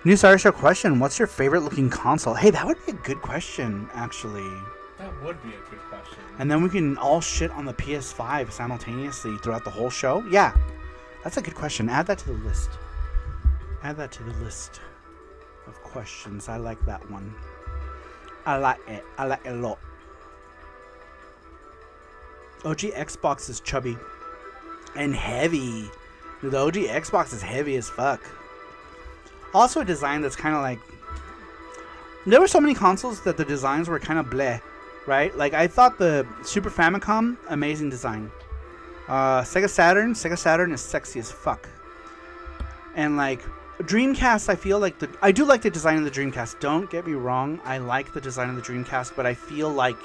New SaruShow question. What's your favorite looking console? Hey, that would be a good question, actually. That would be a good question. And then we can all shit on the PS5 simultaneously throughout the whole show. Yeah, that's a good question. Add that to the list. Add that to the list of questions. I like that one. I like it. I like it a lot. OG Xbox is chubby and heavy. Dude, the OG Xbox is heavy as fuck. Also a design that's kind of like... There were so many consoles that the designs were kind of bleh. Right? Like, I thought the Super Famicom, amazing design. Sega Saturn is sexy as fuck. And, like, Dreamcast, I feel like I do like the design of the Dreamcast. Don't get me wrong. I like the design of the Dreamcast, but I feel like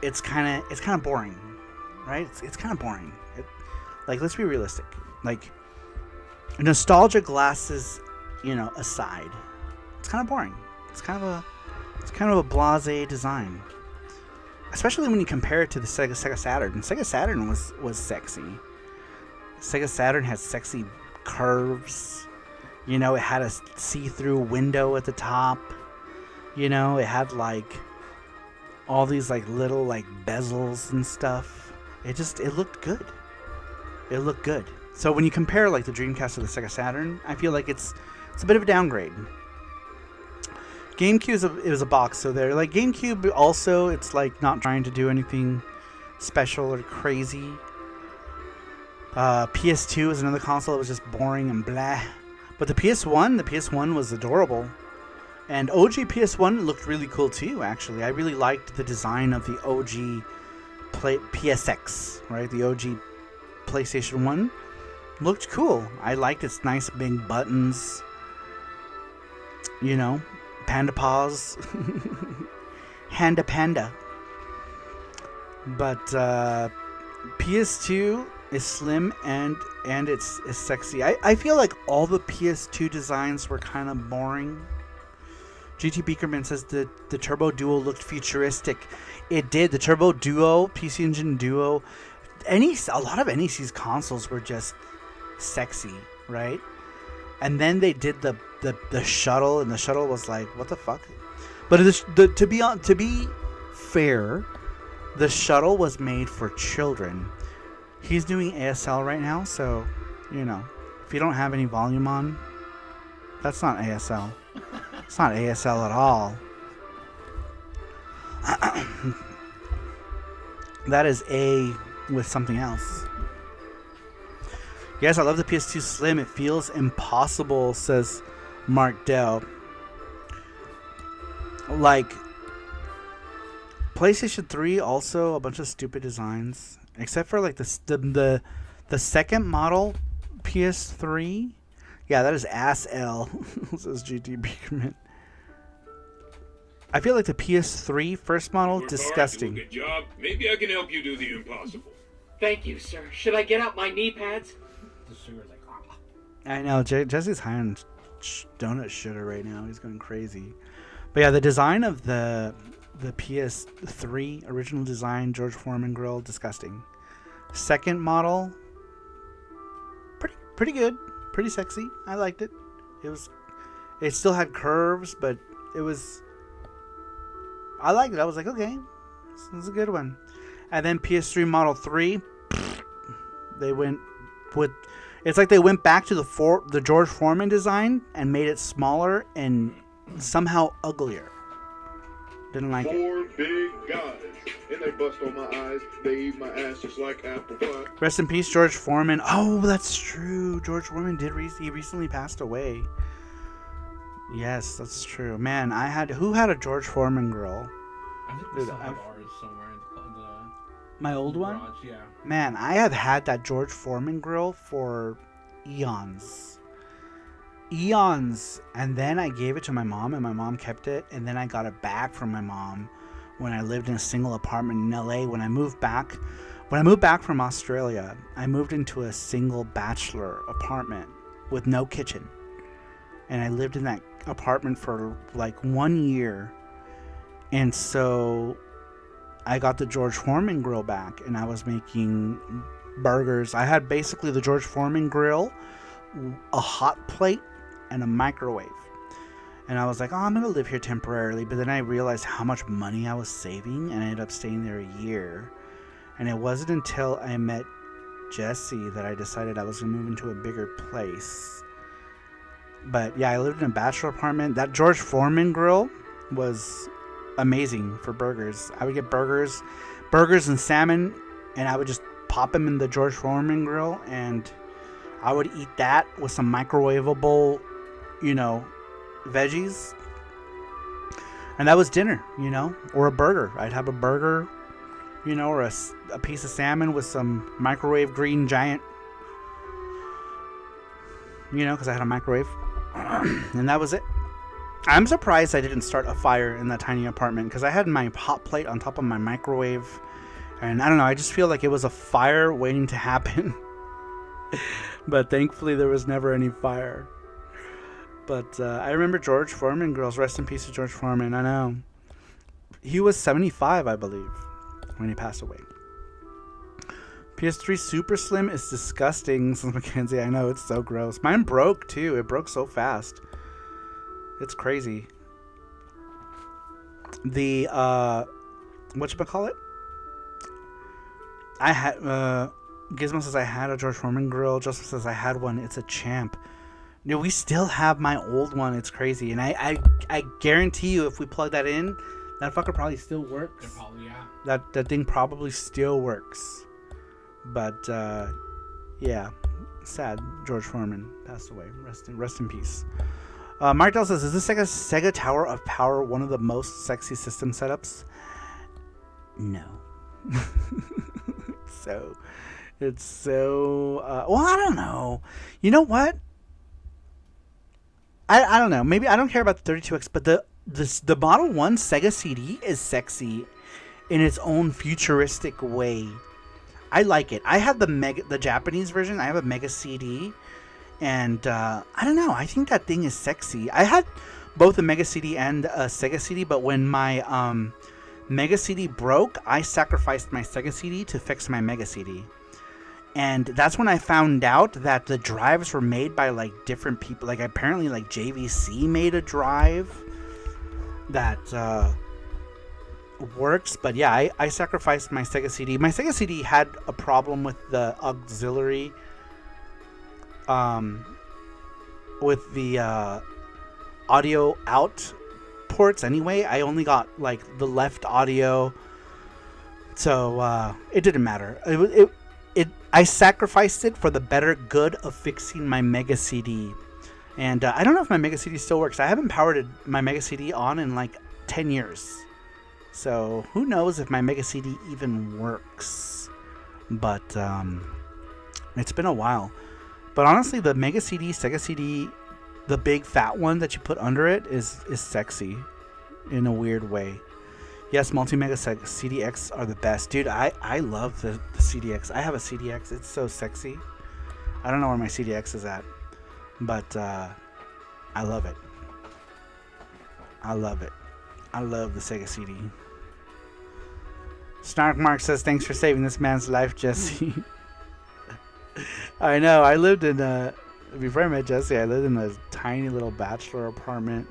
it's kind of boring. Right? It's kind of boring. Like, let's be realistic. Like, nostalgia glasses, aside. It's kind of boring. It's kind of a blasé design, especially when you compare it to the Sega Saturn. Sega Saturn was sexy. Sega Saturn has sexy curves. It had a see-through window at the top. It had like all these like little like bezels and stuff. It looked good. It looked good. So when you compare like the Dreamcast to the Sega Saturn, I feel like it's a bit of a downgrade. GameCube is a box, so they're like GameCube also, it's like not trying to do anything special or crazy. PS2 is another console that was just boring and blah. But the PS1 was adorable. And OG PS1 looked really cool too, actually. I really liked the design of the OG PSX, right? The OG PlayStation 1 looked cool. I liked its nice big buttons. Panda paws. Panda. But PS2 is slim and it's sexy. I feel like all the PS2 designs were kind of boring. GT Beakerman says the Turbo Duo looked futuristic. It did. The Turbo Duo, PC Engine Duo, a lot of NEC's consoles were just sexy, right? And then they did the shuttle, and the shuttle was like, what the fuck? But to be fair, the shuttle was made for children. He's doing ASL right now, so if you don't have any volume on, that's not ASL. It's not ASL at all. That is A with something else. Yes, I love the PS2 Slim. It feels impossible, says Mark Dell. Like, PlayStation 3 also a bunch of stupid designs, except for like the second model PS3. Yeah, that is ass L. Says GT Beakerman. I feel like the PS3 first model Work hard, disgusting. do a good job. Maybe I can help you do the impossible. Thank you, sir. Should I get out my knee pads? The sugar's like, ah. I know Jesse's high on donut sugar right now. He's going crazy. But yeah, the design of the PS3 original design George Foreman grill, disgusting. Second model, pretty good, pretty sexy. I liked it. It still had curves, but I liked it. I was like, okay, this is a good one. And then PS3 Model 3, they went with. It's like they went back to the George Foreman design and made it smaller and somehow uglier. Didn't like it. 4 big guys, and they bust on my eyes. They eat my ass just like apple pie. Rest in peace, George Foreman. Oh, that's true. George Foreman he recently passed away. Yes, that's true. Man, who had a George Foreman grill? I think we still have ours somewhere in the My old one? garage, yeah. Man, I have had that George Foreman grill for eons. And then I gave it to my mom, and my mom kept it, and then I got it back from my mom when I lived in a single apartment in LA. When I moved back from Australia, I moved into a single bachelor apartment with no kitchen. And I lived in that apartment for like 1 year. And so I got the George Foreman grill back, and I was making burgers. I had basically the George Foreman grill, a hot plate, and a microwave. And I was like, oh, I'm going to live here temporarily. But then I realized how much money I was saving, and I ended up staying there a year. And it wasn't until I met Jesse that I decided I was going to move into a bigger place. But yeah, I lived in a bachelor apartment. That George Foreman grill was amazing for burgers. I would get burgers and salmon, and I would just pop them in the George Foreman grill, and I would eat that with some microwavable, veggies. And that was dinner, or a burger. I'd have a burger, or a piece of salmon with some microwave green giant, because I had a microwave. And that was it. I'm surprised I didn't start a fire in that tiny apartment, because I had my hot plate on top of my microwave. And I don't know, I just feel like it was a fire waiting to happen. But thankfully there was never any fire. But I remember George Foreman grills. Rest in peace to George Foreman. I know. He was 75, I believe, when he passed away. PS3 Super Slim is disgusting, says Mackenzie. I know, it's so gross. Mine broke, too. It broke so fast. It's crazy. The, whatchamacallit? I had, Gizmo says I had a George Foreman grill. Joseph says I had one. It's a champ. We still have my old one. It's crazy. And I guarantee you, if we plug that in, that fucker probably still works. Probably, yeah. That thing probably still works. But, yeah. Sad. George Foreman passed away. Rest in peace. Mark Dell says, is the Sega Tower of Power one of the most sexy system setups? No. It's so well, I don't know. You know what? I don't know. Maybe I don't care about the 32X, but the Model 1 Sega CD is sexy in its own futuristic way. I like it. I have the Japanese version. I have a Mega CD, and I don't know. I think that thing is sexy. I had both a Mega CD and a Sega CD, but when my Mega CD broke, I sacrificed my Sega CD to fix my Mega CD. And that's when I found out that the drives were made by like different people. Like apparently like JVC made a drive that works. But yeah, I sacrificed my Sega CD. My Sega CD had a problem with the auxiliary, with the audio out ports anyway. I only got like the left audio, so it didn't matter. I sacrificed it for the better good of fixing my Mega CD. And I don't know if my Mega CD still works. I haven't powered my Mega CD on in like 10 years. So who knows if my Mega CD even works. But it's been a while. But honestly, the Mega CD, Sega CD, the big fat one that you put under it is sexy in a weird way. Yes, multi-mega CDX are the best. Dude, I love the CDX. I have a CDX. It's so sexy. I don't know where my CDX is at. But I love it. I love it. I love the Sega CD. Snark Mark says, thanks for saving this man's life, Jesse. I know. I lived in before I met Jesse, I lived in a tiny little bachelor apartment.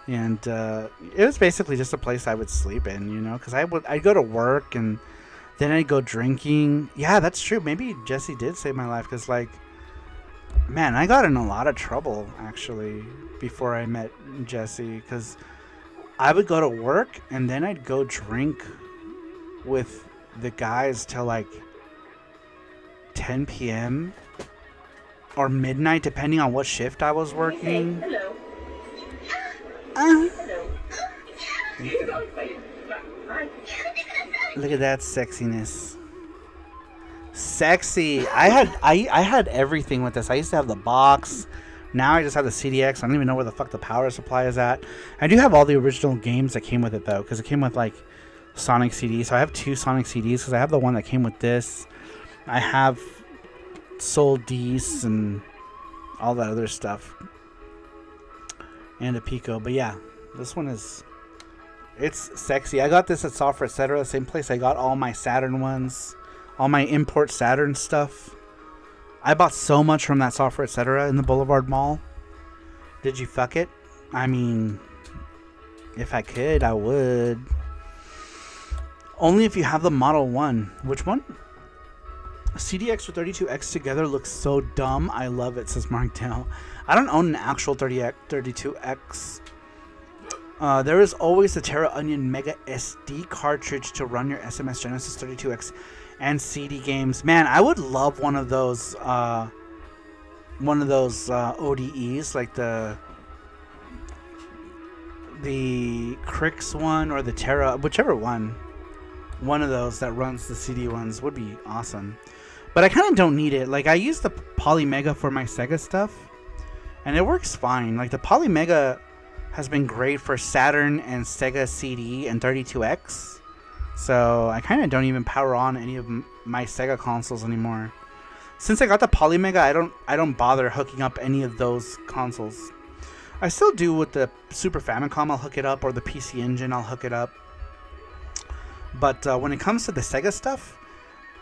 And it was basically just a place I would sleep in, you know, because I'd go to work and then I'd go drinking. Yeah, that's true. Maybe Jesse did save my life because, like, man, I got in a lot of trouble, actually, before I met Jesse, because I would go to work and then I'd go drink with the guys till, like, 10 p.m. or midnight, depending on what shift I was working. Hello. Look at that sexiness. Sexy. I had everything with this. I used to have the box. Now I just have the CDX. I don't even know where the fuck the power supply is at. I do have all the original games that came with it, though, because it came with, like, Sonic CDs. So I have 2 Sonic CDs because I have the one that came with this. I have Soul Dees and all that other stuff. And a Pico. But yeah, this one is... it's sexy. I got this at Software Etc. Same place I got all my Saturn ones. All my import Saturn stuff. I bought so much from that Software Etc. in the Boulevard Mall. Did you fuck it? I mean, if I could, I would. Only if you have the Model 1. Which one? CDX with 32X together looks so dumb. I love it, says Mark Dell. I don't own an actual 32X. There is always the Terra Onion Mega SD cartridge to run your SMS Genesis 32X and CD games. Man, I would love one of those ODEs, like the Crix one or the Terra, whichever one. One of those that runs the CD ones would be awesome. But I kind of don't need it. Like, I use the Polymega for my Sega stuff, and it works fine. Like, the Polymega has been great for Saturn and Sega CD and 32X. So I kind of don't even power on any of my Sega consoles anymore. Since I got the Polymega, I don't bother hooking up any of those consoles. I still do with the Super Famicom. I'll hook it up, or the PC Engine. I'll hook it up. But when it comes to the Sega stuff,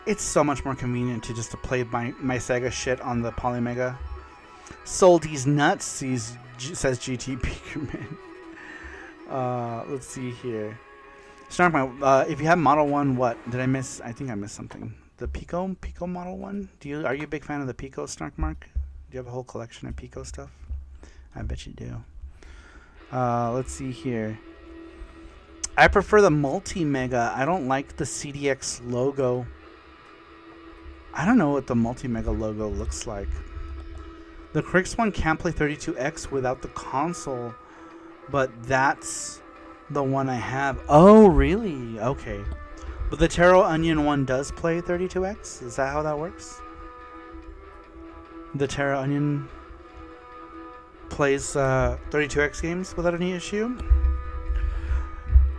it's so much more convenient to just to play my Sega shit on the Polymega. Sold these nuts, says GT Peakerman. Let's see here. Snarkmite, if you have Model 1, what? Did I miss? I think I missed something. The Pico Model 1? Are you a big fan of the Pico, Snarkmark? Do you have a whole collection of Pico stuff? I bet you do. Let's see here. I prefer the Multi-Mega. I don't like the CDX logo. I don't know what the Multi-Mega logo looks like. The Crix one can't play 32X without the console, but that's the one I have. Oh, really? Okay. But the Terra Onion one does play 32X? Is that how that works? The Terra Onion plays 32X games without any issue?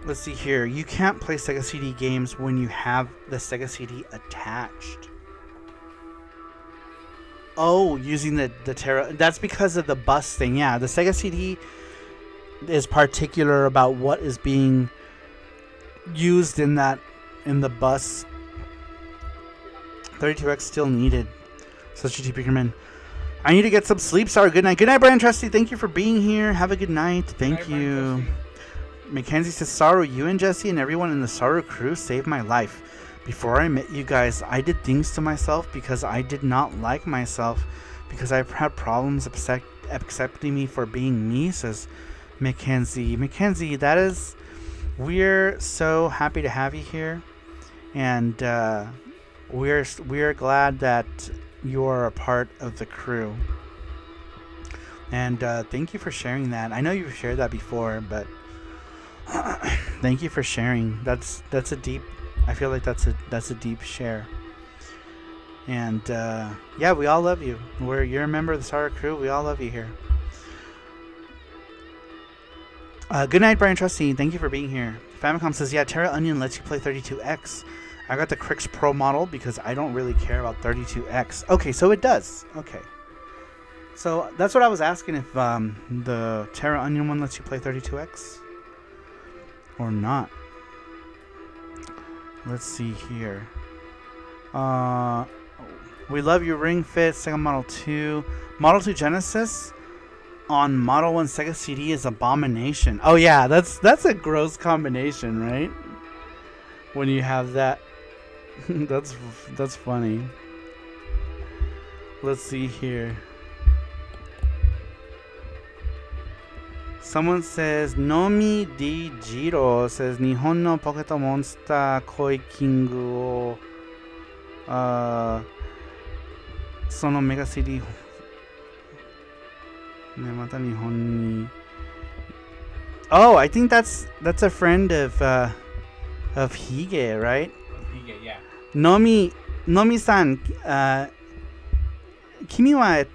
Let's see here. You can't play Sega CD games when you have the Sega CD attached. Oh, using the Terra... That's because of the bus thing. Yeah, the Sega CD is particular about what is being used in the bus. 32X still needed. Says GT Pickerman. I need to get some sleep. Sorry, good night. Good night, Brian Trusty. Thank you for being here. Have a good night. Thank you. Mackenzie says, Saru, you and Jesse and everyone in the Saru crew saved my life. Before I met you guys, I did things to myself because I did not like myself, because I had problems accepting me for being me, says Mackenzie. Mackenzie, we're so happy to have you here, and we're glad that you're a part of the crew. And thank you for sharing that. I know you've shared that before, but Thank you for sharing. That's a deep. I feel like that's a deep share. And yeah, we all love you. You're a member of the Saru crew. We all love you here. Good night, Brian Trustee. Thank you for being here. Famicom says, yeah, Terra Onion lets you play 32X. I got the Crix Pro model because I don't really care about 32X. Okay, so it does. Okay. So that's what I was asking, if the Terra Onion one lets you play 32X or not. Let's see here. We love you, Ring Fit, Sega Model 2. Model 2 Genesis on Model 1 Sega CD is abomination. Oh yeah, that's a gross combination, right? When you have that. that's funny. Let's see here. Someone says Nomi D Jiro says Nihon no Pocket Monster Koi King o Sono Mega CD Mata Nihon ni. Oh, I think that's a friend of Hige, right? Hige, yeah. Nomi-san, 君は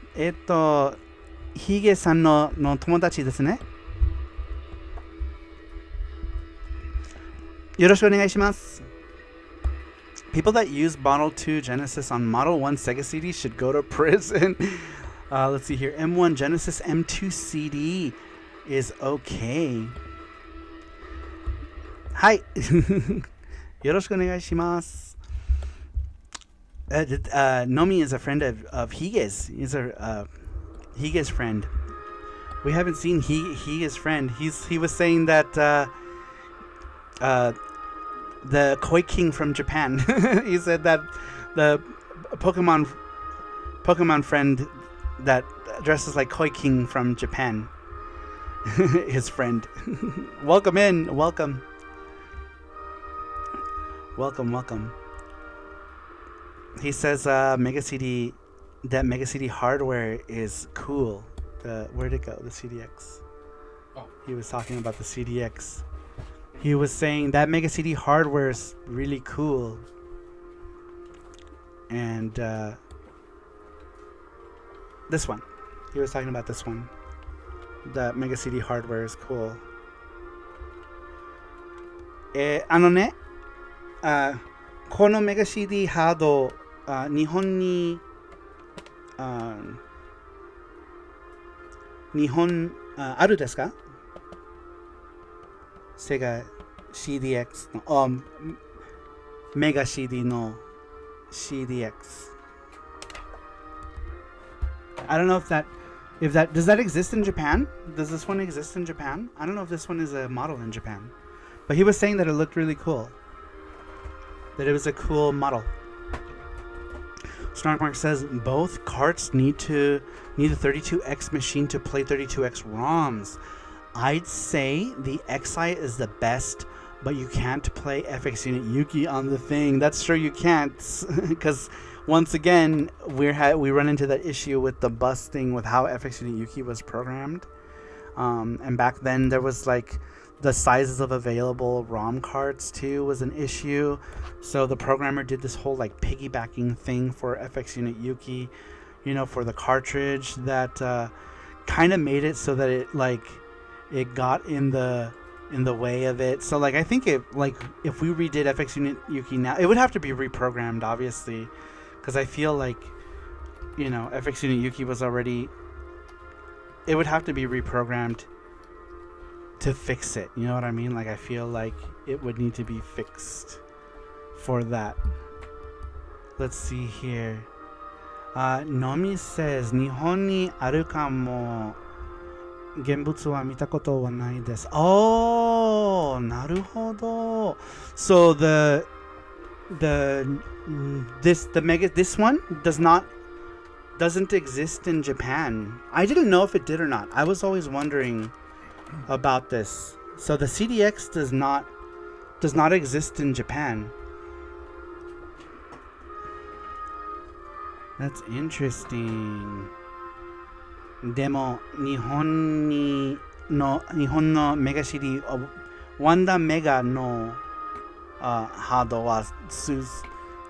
ヒゲさんの友達ですね。よろしくお願いします。People that use Model 2 Genesis on Model 1 Sega CD should go to prison. Let's see here. M1 Genesis M2 CD is okay. Hi. よろしくお願いします。Nomi is a friend of Hige's. He's a Hige's friend. We haven't seen Hige's friend. He was saying that the Koi King from Japan. He said that the Pokemon friend that dresses like Koi King from Japan. His friend. Welcome in. Welcome. He says Mega CD, that Mega CD hardware is cool. Where'd it go? The CDX. Oh. He was talking about the CDX. He was saying that Mega CD hardware is really cool. And this one. He was talking about this one. The Mega CD hardware is cool. このメガ CD ハード、日本あるですか？セガ CDX の、メガ CD の CDX. I don't know if that does that exist in Japan? Does this one exist in Japan? I don't know if this one is a model in Japan. But he was saying that it looked really cool. That it was a cool model. Snarkmark says both carts need a 32X machine to play 32X ROMs. I'd say the XI is the best, but you can't play FX Unit Yuki on the thing. That's true, you can't, because once again we run into that issue with the busting with how FX Unit Yuki was programmed. And back then there was like the sizes of available ROM cards too was an issue. So the programmer did this whole like piggybacking thing for FX Unit Yuki, for the cartridge that kind of made it so that it got in the way of it. So like I think if we redid FX Unit Yuki now, it would have to be reprogrammed obviously, because I feel like FX Unit Yuki was already, it would have to be reprogrammed to fix it. You know what I mean? Like I feel like it would need to be fixed for that. Let's see here. Nomi says 日本にあるかも。現物は見たことはないです。Oh, なるほど。So this one doesn't exist in Japan. I didn't know if it did or not. I was always wondering about this. So the CDX does not exist in Japan. That's interesting. でも日本のメガ CD Wanda Mega no Hado wa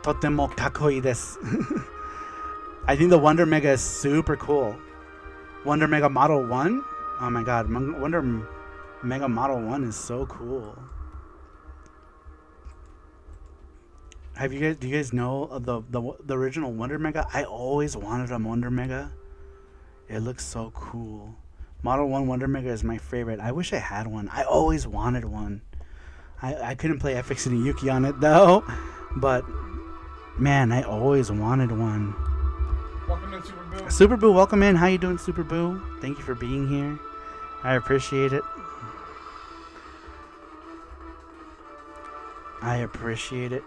totemo kakoi desu. I think the Wonder Mega is super cool. Wonder Mega Model 1? Oh my god, Wonder Mega Model 1 is so cool. Do you guys know of the original Wonder Mega? I always wanted a Wonder Mega. It looks so cool. Model 1 Wonder Mega is my favorite. I wish I had one. I always wanted one. I couldn't play FX and Yuki on it though. But man, I always wanted one. Welcome in, Super Boo. Super Boo, welcome in. How you doing, Super Boo? Thank you for being here. I appreciate it. I appreciate it.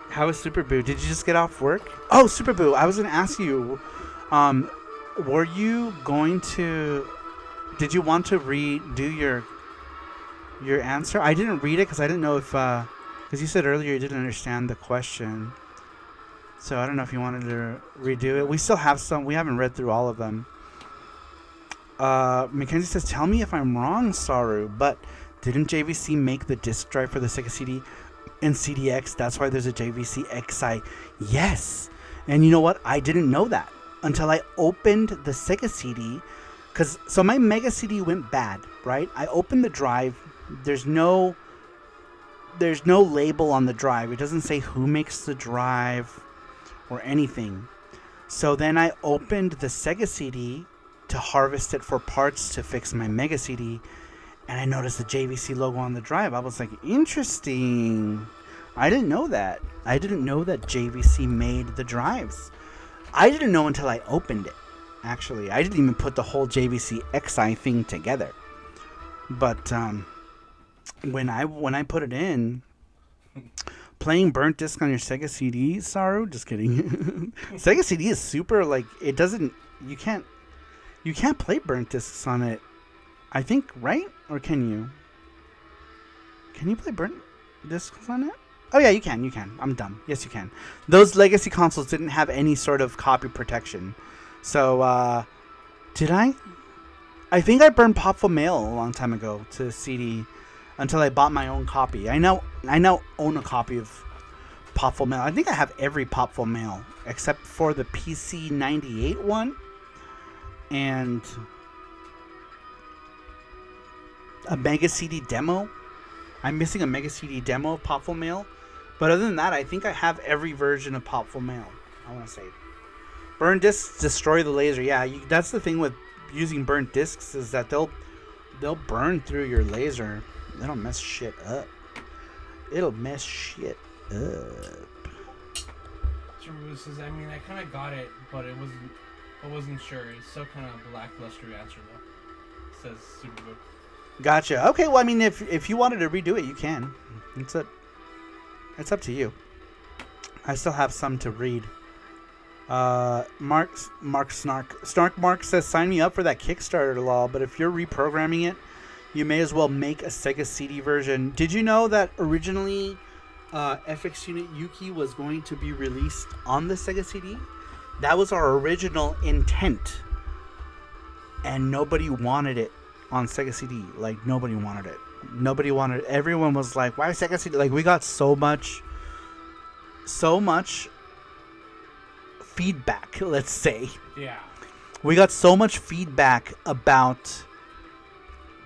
How is Super Boo? Did you just get off work? Oh, Super Boo, I was going to ask you, were you going to... Did you want to redo your answer? I didn't read it because I didn't know if... Because you said earlier you didn't understand the question. So I don't know if you wanted to redo it. We still have some. We haven't read through all of them. Mackenzie says, tell me if I'm wrong, Saru, but didn't JVC make the disk drive for the Sega CD and CDX? That's why there's a JVC XI. Yes. And you know what? I didn't know that until I opened the Sega CD. So my Mega CD went bad, right? I opened the drive. There's no label on the drive. It doesn't say who makes the drive or anything. So then I opened the Sega CD to harvest it for parts to fix my Mega CD, and I noticed the JVC logo on the drive. I was like, interesting. I didn't know that. I didn't know that JVC made the drives. I didn't know until I opened it, actually. I didn't even put the whole JVC XI thing together. But when I put it in, playing burnt disc on your Sega CD, Saru, just kidding. Sega CD is super, like, it doesn't, you can't play burnt discs on it, I think, right? Or can you? Can you play burnt discs on it? Oh yeah, you can. I'm dumb. Yes, you can. Those legacy consoles didn't have any sort of copy protection. So, did I? I think I burned Popful Mail a long time ago to CD until I bought my own copy. I now own a copy of Popful Mail. I think I have every Popful Mail except for the PC 98 one and a Mega CD demo. I'm missing a Mega CD demo of Popful Mail. But other than that, I think I have every version of Popful Mail. I want to say. Burn discs destroy the laser. Yeah, that's the thing with using burnt discs is that they'll burn through your laser. It'll mess shit up. It'll mess shit up. Saru says, I mean, I kind of got it, but I wasn't sure. It's still kind of lackluster answer though. Says Super Boo. Gotcha. Okay, well, I mean, if you wanted to redo it, you can. It's up to you. I still have some to read. Snark Mark says, sign me up for that Kickstarter, lol. But if you're reprogramming it, you may as well make a Sega CD version. Did you know that originally FX Unit Yuki was going to be released on the Sega CD? That was our original intent. And nobody wanted it on Sega CD. Like, nobody wanted it. Nobody wanted it. Everyone was like, why Sega CD? Like, we got so much feedback, let's say. Yeah. We got so much feedback about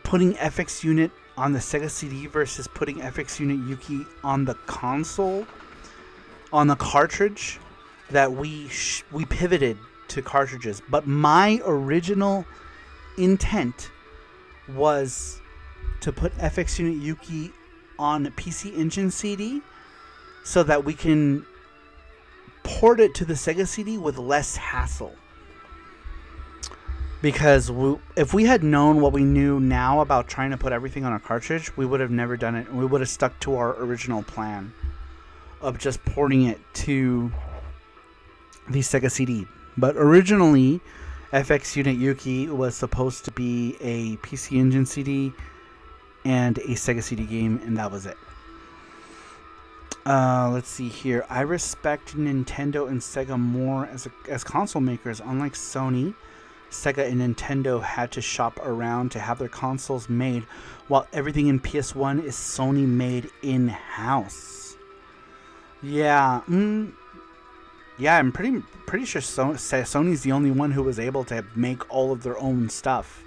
putting FX Unit on the Sega CD versus putting FX Unit Yuki on the console, on the cartridge, that we pivoted to cartridges. But my original intent was to put FX Unit Yuki on a PC Engine CD so that we can port it to the Sega CD with less hassle. Because if we had known what we knew now about trying to put everything on a cartridge, we would have never done it. We would have stuck to our original plan of just porting it to the Sega CD. But originally, FX Unit Yuki was supposed to be a PC Engine CD and a Sega CD game, and that was it. Let's see here. I respect Nintendo and Sega more as console makers. Unlike Sony, Sega and Nintendo had to shop around to have their consoles made, while everything in PS1 is Sony made in-house. Yeah, yeah, I'm pretty sure Sony's the only one who was able to make all of their own stuff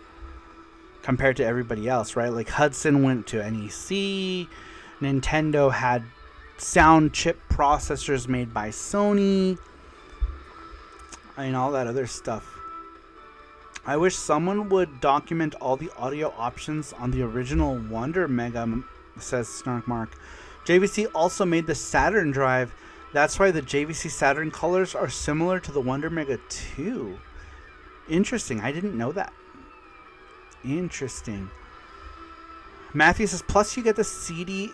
compared to everybody else, right? Like Hudson went to NEC, Nintendo had sound chip processors made by Sony, and all that other stuff. I wish someone would document all the audio options on the original Wonder Mega, says Snarkmark. JVC also made the Saturn drive. That's why the JVC Saturn colors are similar to the Wonder Mega 2. Interesting. I didn't know that. Interesting. Matthew says, plus you get the CD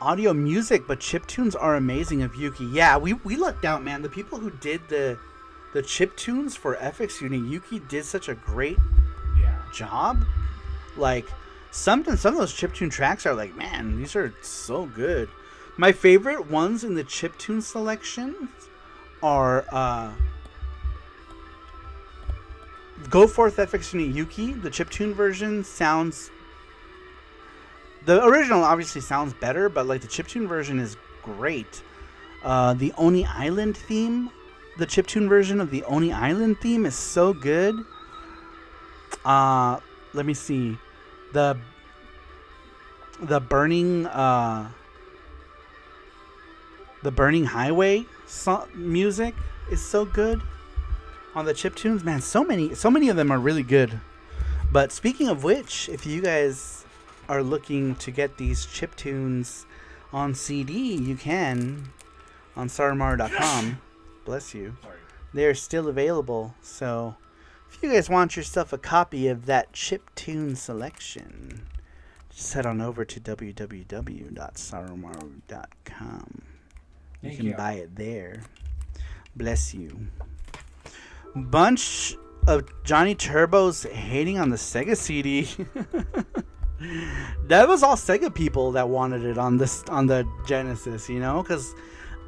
audio music, but chiptunes are amazing of Yuki. Yeah, we lucked out, man. The people who did the chiptunes for FX Uni, Yuki did such a great job. Like, some of those chiptune tracks are like, man, these are so good. My favorite ones in the chiptune selection are Go Forth FX Uni Yuki. The chiptune version sounds... The original obviously sounds better, but like the chiptune version is great. The Oni Island theme, the chiptune version of the Oni Island theme is so good. Let me see. The Burning Highway music is so good on the chiptunes. Man, so many of them are really good. But speaking of which, if you guys are looking to get these chiptunes on CD, you can on sarumaru.com. Bless you. Sorry. They're still available. So if you guys want yourself a copy of that chiptune selection, just head on over to www.sarumaru.com. You can buy it there. Bless you. Bunch of Johnny Turbos hating on the Sega CD. That was all Sega people that wanted it on the Genesis, you know? Because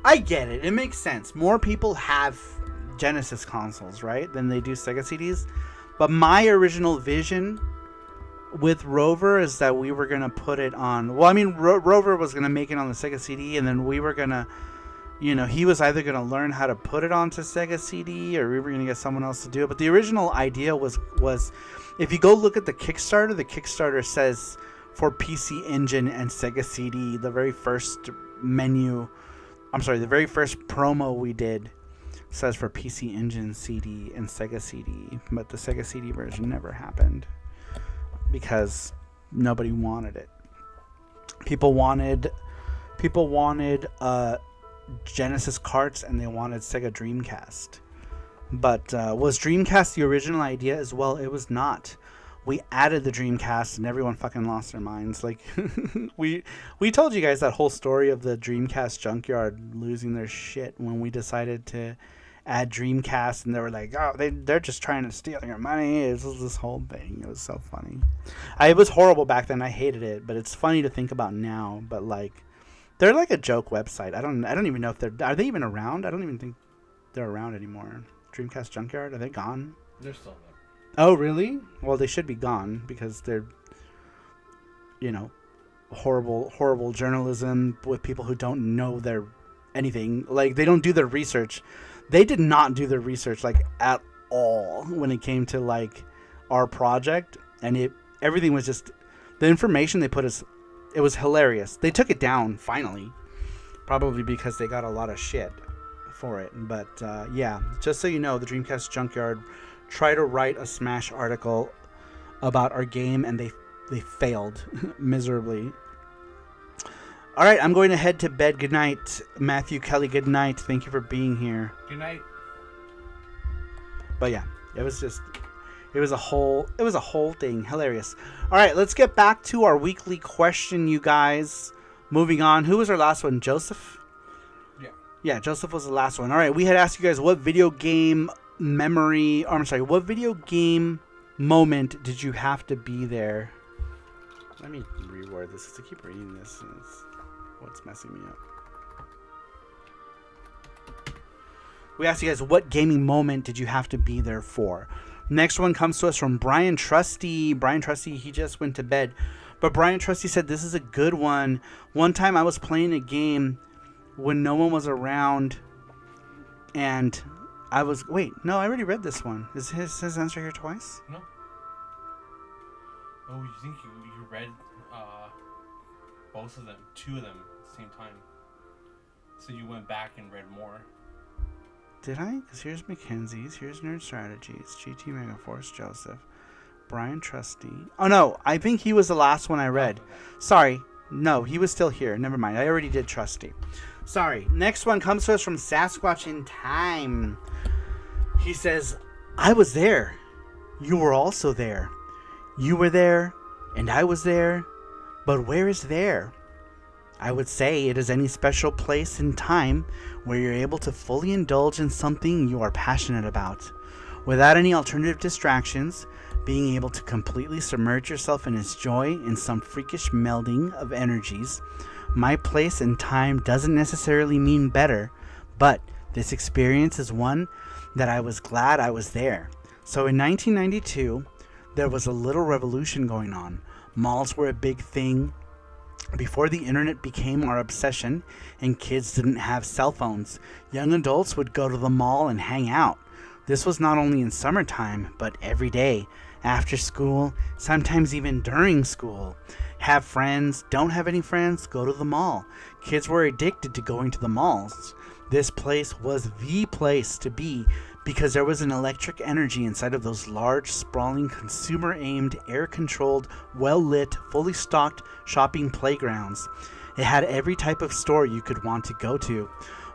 I get it. It makes sense. More people have Genesis consoles, right, than they do Sega CDs. But my original vision with Rover is that we were going to put it on... Well, I mean, Rover was going to make it on the Sega CD, and then we were going to... You know, he was either going to learn how to put it onto Sega CD, or we were going to get someone else to do it. But the original idea was if you go look at the Kickstarter says for PC Engine and Sega CD. The very first the very first promo we did says for PC Engine CD and Sega CD. But the Sega CD version never happened because nobody wanted it. People wanted Genesis carts, and they wanted Sega Dreamcast. But was Dreamcast the original idea as well? It was not. We added the Dreamcast, and everyone fucking lost their minds. Like, we told you guys that whole story of the Dreamcast junkyard losing their shit when we decided to add Dreamcast, and they were like, oh, they're just trying to steal your money. It was this whole thing. It was so funny. It was horrible back then. I hated it, but it's funny to think about now. But like, they're like a joke website. I don't even know if are they even around? I don't even think they're around anymore. Dreamcast Junkyard, are they gone? They're still there. Oh, really? Well, they should be gone because they're, you know, horrible journalism with people who don't know their anything. Like, they don't do their research. They did not do their research like at all when it came to like our project, and everything was just the information they put us. It was hilarious. They took it down finally, probably because they got a lot of shit for it. But yeah, just so you know, the Dreamcast Junkyard tried to write a Smash article about our game, and they failed miserably. All right, I'm going to head to bed. Good night, Matthew Kelly. Good night. Thank you for being here. Good night. But yeah, it was a whole thing. Hilarious. All right, let's get back to our weekly question, you guys. Moving on. Who was our last one? Joseph? Yeah, Joseph was the last one. All right, we had asked you guys what video game what video game moment did you have to be there? Let me reword this because I keep reading this and it's what's messing me up. We asked you guys what gaming moment did you have to be there for? Next one comes to us from Brian Trusty. Brian Trusty, he just went to bed. But Brian Trusty said, this is a good one. One time I was playing a game when no one was around. And I was... Wait, no, I already read this one. Is his answer here twice? No. Oh, you think you read both of them, 2 of them at the same time. So you went back and read more. Did I? Because here's Mackenzie's, here's Nerd Strategies, GT Megaforce, Joseph, Brian Trusty. Oh no, I think he was the last one I read. Sorry, no, he was still here. Never mind, I already did Trusty. Sorry. Next one comes to us from Sasquatch in Time. He says, I was there. You were also there. You were there, and I was there. But where is there? I would say it is any special place in time where you're able to fully indulge in something you are passionate about, without any alternative distractions, being able to completely submerge yourself in its joy in some freakish melding of energies. My place in time doesn't necessarily mean better, but this experience is one that I was glad I was there. So in 1992, there was a little revolution going on. Malls were a big thing. Before the internet became our obsession and kids didn't have cell phones, young adults would go to the mall and hang out. This was not only in summertime, but every day, after school, sometimes even during school. Have friends, don't have any friends, go to the mall. Kids were addicted to going to the malls. This place was the place to be because there was an electric energy inside of those large, sprawling, consumer-aimed, air-controlled, well-lit, fully stocked shopping playgrounds. It had every type of store you could want to go to.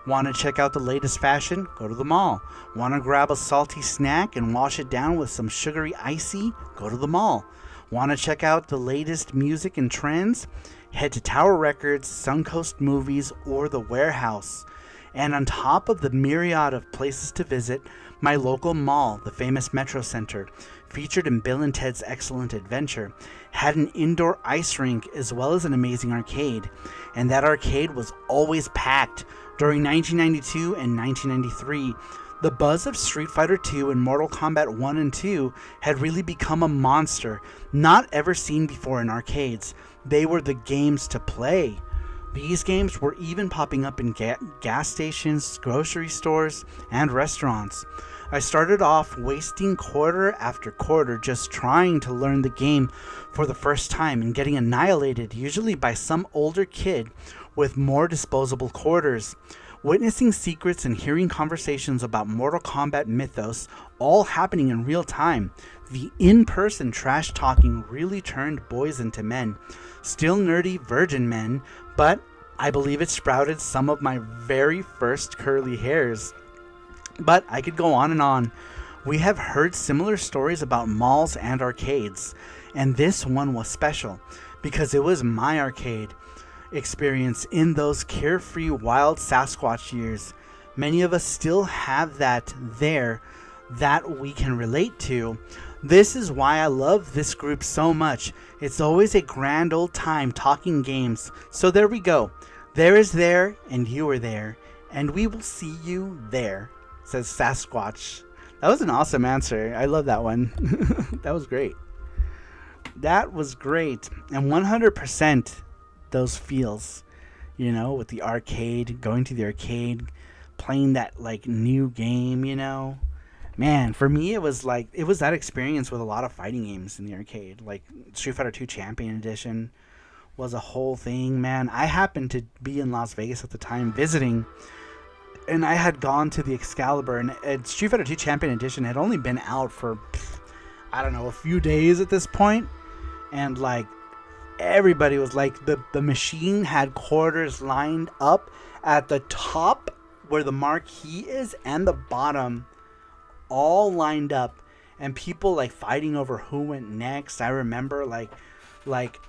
Want to check out the latest fashion? Go to the mall. Want to grab a salty snack and wash it down with some sugary icy? Go to the mall. Want to check out the latest music and trends? Head to Tower Records, Suncoast Movies, or The Warehouse. And on top of the myriad of places to visit, my local mall, the famous Metro Center, featured in Bill and Ted's Excellent Adventure, had an indoor ice rink as well as an amazing arcade. And that arcade was always packed. During 1992 and 1993, the buzz of Street Fighter II and Mortal Kombat 1 and 2 had really become a monster, not ever seen before in arcades. They were the games to play. These games were even popping up in gas stations, grocery stores, and restaurants. I started off wasting quarter after quarter just trying to learn the game for the first time and getting annihilated, usually by some older kid with more disposable quarters. Witnessing secrets and hearing conversations about Mortal Kombat mythos all happening in real time. The in-person trash talking really turned boys into men. Still nerdy virgin men, but I believe it sprouted some of my very first curly hairs. But I could go on and on. We have heard similar stories about malls and arcades, and this one was special because it was my arcade experience in those carefree wild Sasquatch years. Many of us still have that there that we can relate to. This is why I love this group so much. It's always a grand old time talking games. So there we go. There is there, and you are there, and we will see you there, says Sasquatch. That was an awesome answer. I love that one. That was great. That was great. And 100% those feels, you know, with the arcade, going to the arcade, playing that like new game, you know. Man, for me, it was that experience with a lot of fighting games in the arcade. Like Street Fighter II Champion Edition was a whole thing, man. I happened to be in Las Vegas at the time visiting, and I had gone to the Excalibur, and Street Fighter II Champion Edition had only been out for, I don't know, a few days at this point. And like, everybody was like, the machine had quarters lined up at the top where the marquee is and the bottom, all lined up, and people like fighting over who went next. I remember like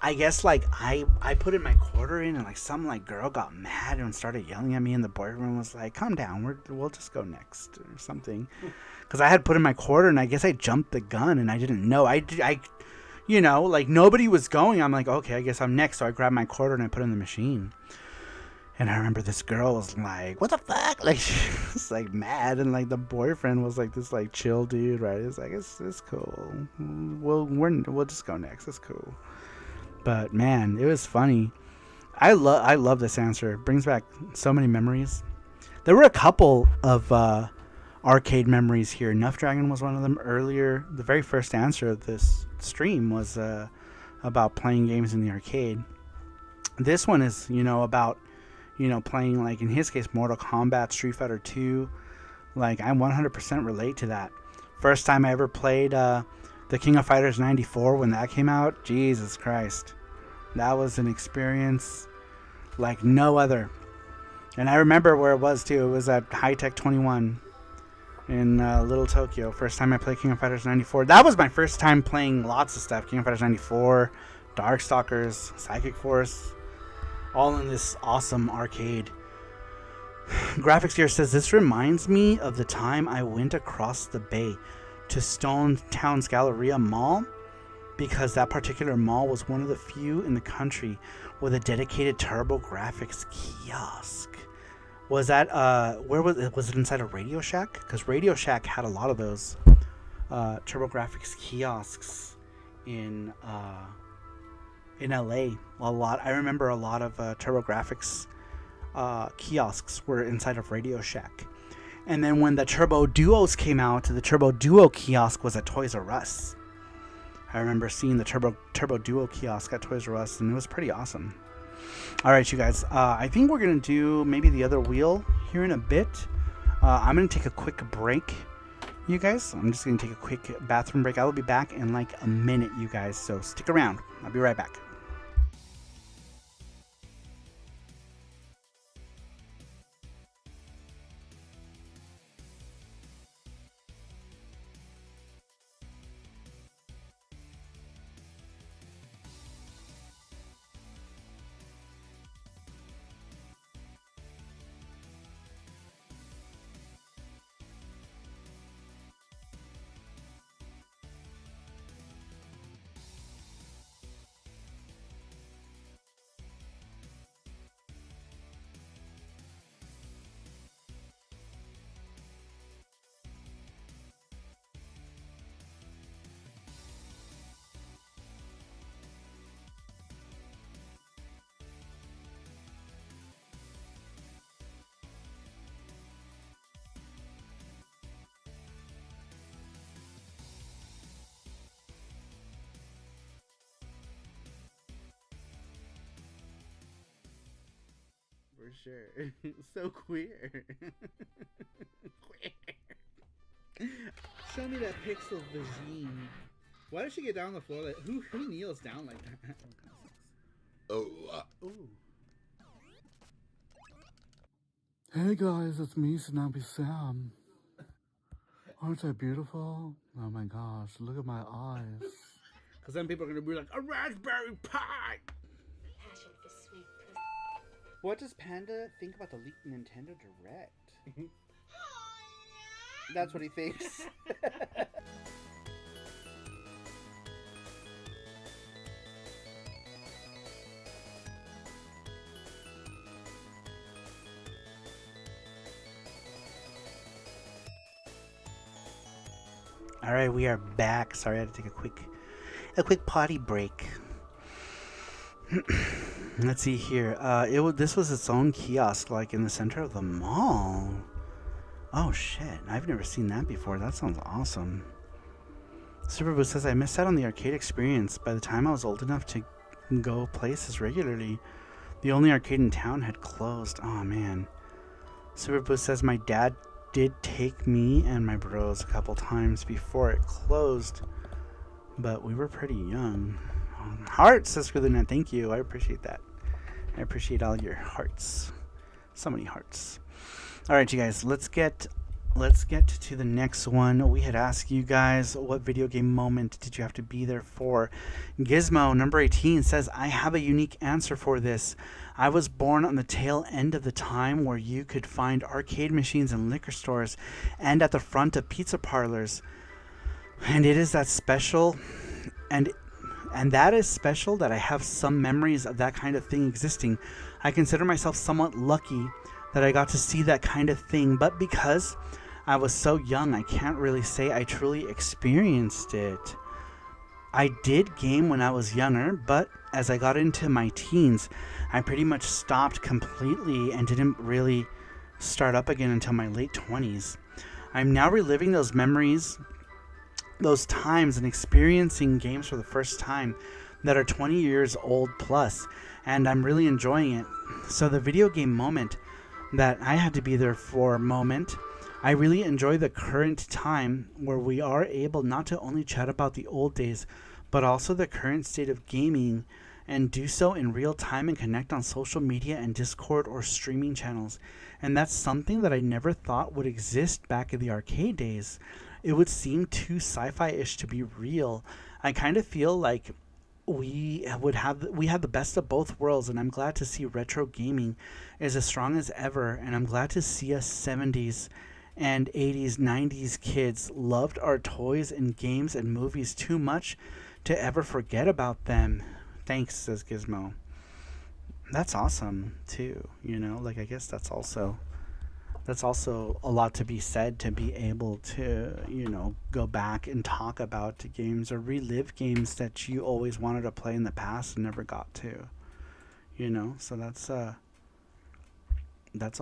I guess like I put in my quarter in, and like some like girl got mad and started yelling at me in the boardroom, was like, calm down, we'll just go next or something, because I had put in my quarter, and I guess I jumped the gun and I didn't know. I you know, like nobody was going. I'm like, okay, I guess I'm next. So I grabbed my quarter and I put it in the machine. And I remember this girl was like, "What the fuck?" Like she was like mad, and like the boyfriend was like this like chill dude, right? It's like it's cool. We'll just go next. It's cool. But man, it was funny. I love this answer. It brings back so many memories. There were a couple of arcade memories here. Nuff Dragon was one of them earlier. The very first answer of this stream was about playing games in the arcade. This one is, about, playing, like, in his case, Mortal Kombat, Street Fighter 2. Like, I 100% relate to that. First time I ever played the King of Fighters 94 when that came out. Jesus Christ. That was an experience like no other. And I remember where it was, too. It was at High Tech 21 in Little Tokyo. First time I played King of Fighters 94. That was my first time playing lots of stuff. King of Fighters 94, Darkstalkers, Psychic Force. All in this awesome arcade. Graphics here says, this reminds me of the time I went across the bay to Stone Town's Galleria Mall, because that particular mall was one of the few in the country with a dedicated TurboGrafx kiosk. Was that where was it? Was it inside a Radio Shack? Because Radio Shack had a lot of those TurboGrafx kiosks in LA. A lot. I remember a lot of TurboGrafx kiosks were inside of Radio Shack. And then when the Turbo Duos came out, the Turbo Duo kiosk was at Toys R Us. I remember seeing the Turbo Duo kiosk at Toys R Us, and it was pretty awesome. All right, you guys. I think we're going to do maybe the other wheel here in a bit. I'm going to take a quick break, you guys. I'm just going to take a quick bathroom break. I will be back in like a minute, you guys. So stick around. I'll be right back. For sure. So queer. Queer. Show me that pixel vagine. Why does she get down on the floor like who kneels down like that? Oh. Ooh. Hey guys, it's me, Snappy Sam. Aren't I beautiful? Oh my gosh, look at my eyes. Because then people are going to be like, a raspberry pie! What does Panda think about the leaked Nintendo Direct? That's what he thinks. All right, we are back. Sorry, I had to take a quick potty break. Let's see here. This was its own kiosk, like in the center of the mall. Oh shit! I've never seen that before. That sounds awesome. Superboo says I missed out on the arcade experience. By the time I was old enough to go places regularly, the only arcade in town had closed. Oh man. Superboo says my dad did take me and my bros a couple times before it closed, but we were pretty young. Hearts, says Scrithenet. Thank you. I appreciate that. I appreciate all your hearts. So many hearts. All right, you guys. Let's get to the next one. We had asked you guys, what video game moment did you have to be there for? Gizmo, number 18, says, I have a unique answer for this. I was born on the tail end of the time where you could find arcade machines in liquor stores and at the front of pizza parlors. And it is that special, and that is special that I have some memories of that kind of thing existing. I consider myself somewhat lucky that I got to see that kind of thing, but because I was so young, I can't really say I truly experienced it. I did game when I was younger, but as I got into my teens, I pretty much stopped completely and didn't really start up again until my late 20s. I'm now reliving those memories, those times, and experiencing games for the first time that are 20 years old plus, and I'm really enjoying it. So the video game moment that I had to be there for moment, I really enjoy the current time where we are able not to only chat about the old days, but also the current state of gaming, and do so in real time and connect on social media and Discord or streaming channels. And that's something that I never thought would exist back in the arcade days. It would seem too sci-fi-ish to be real. I kind of feel like we had the best of both worlds, and I'm glad to see retro gaming is as strong as ever, and I'm glad to see us 70s and 80s, 90s kids loved our toys and games and movies too much to ever forget about them. Thanks, says Gizmo. That's awesome too, you know, like I guess that's also a lot to be said, to be able to, you know, go back and talk about games or relive games that you always wanted to play in the past and never got to, you know. So that's a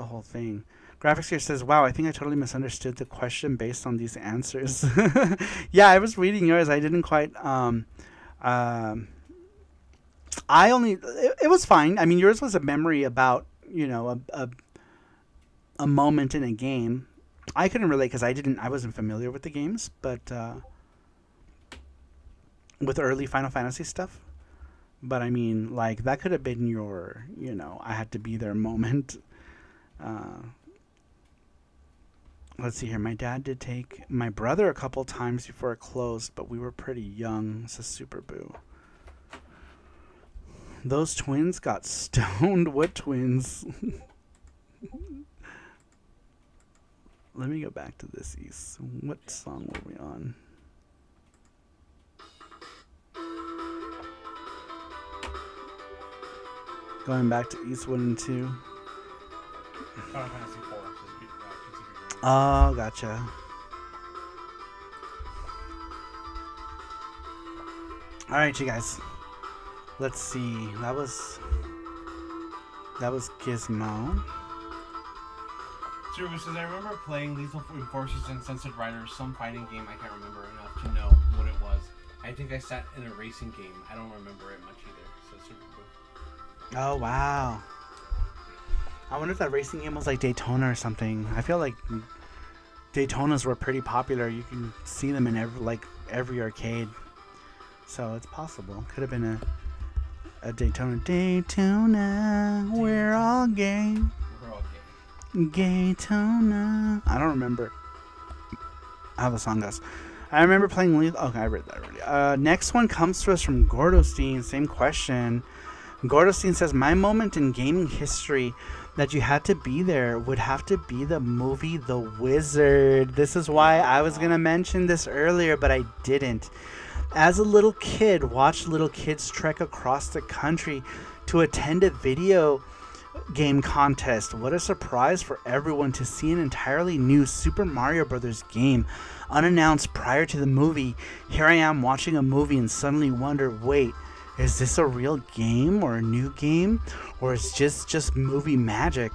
whole thing. Graphics here says, wow, I think I totally misunderstood the question based on these answers. Yeah, I was reading yours. I didn't quite it was fine. I mean, yours was a memory about, you know, a moment in a game. I couldn't relate because I wasn't familiar with the games, but with early Final Fantasy stuff. But I mean, like, that could have been your, you know, I had to be there moment. Let's see here. My dad did take my brother a couple times before it closed, but we were pretty young. Says Super Boo. Those twins got stoned. What twins? Let me go back to this, East. What song were we on? Going back to East 1 and 2. Final Fantasy 4. Oh, gotcha. Alright, you guys. Let's see. That was Gizmo. Saru says, I remember playing Lethal Enforcers and Sunset Riders, some fighting game I can't remember enough to know what it was. I think I sat in a racing game. I don't remember it much either. So super cool. Oh, wow. I wonder if that racing game was like Daytona or something. I feel like Daytonas were pretty popular. You can see them in every arcade. So it's possible. Could have been a Daytona. Daytona, we're all gay. We're all gay. Gaytona. I don't remember how the song goes. I remember playing okay, I read that already. Next one comes to us from Gordostein. Same question. Gordostein says, my moment in gaming history that you had to be there would have to be the movie The Wizard. This is why I was going to mention this earlier, but I didn't. As a little kid, watched little kids trek across the country to attend a video game contest. What a surprise for everyone to see an entirely new Super Mario Brothers game unannounced prior to the movie. Here I am watching a movie and suddenly wonder, wait, is this a real game or a new game, or is just movie magic?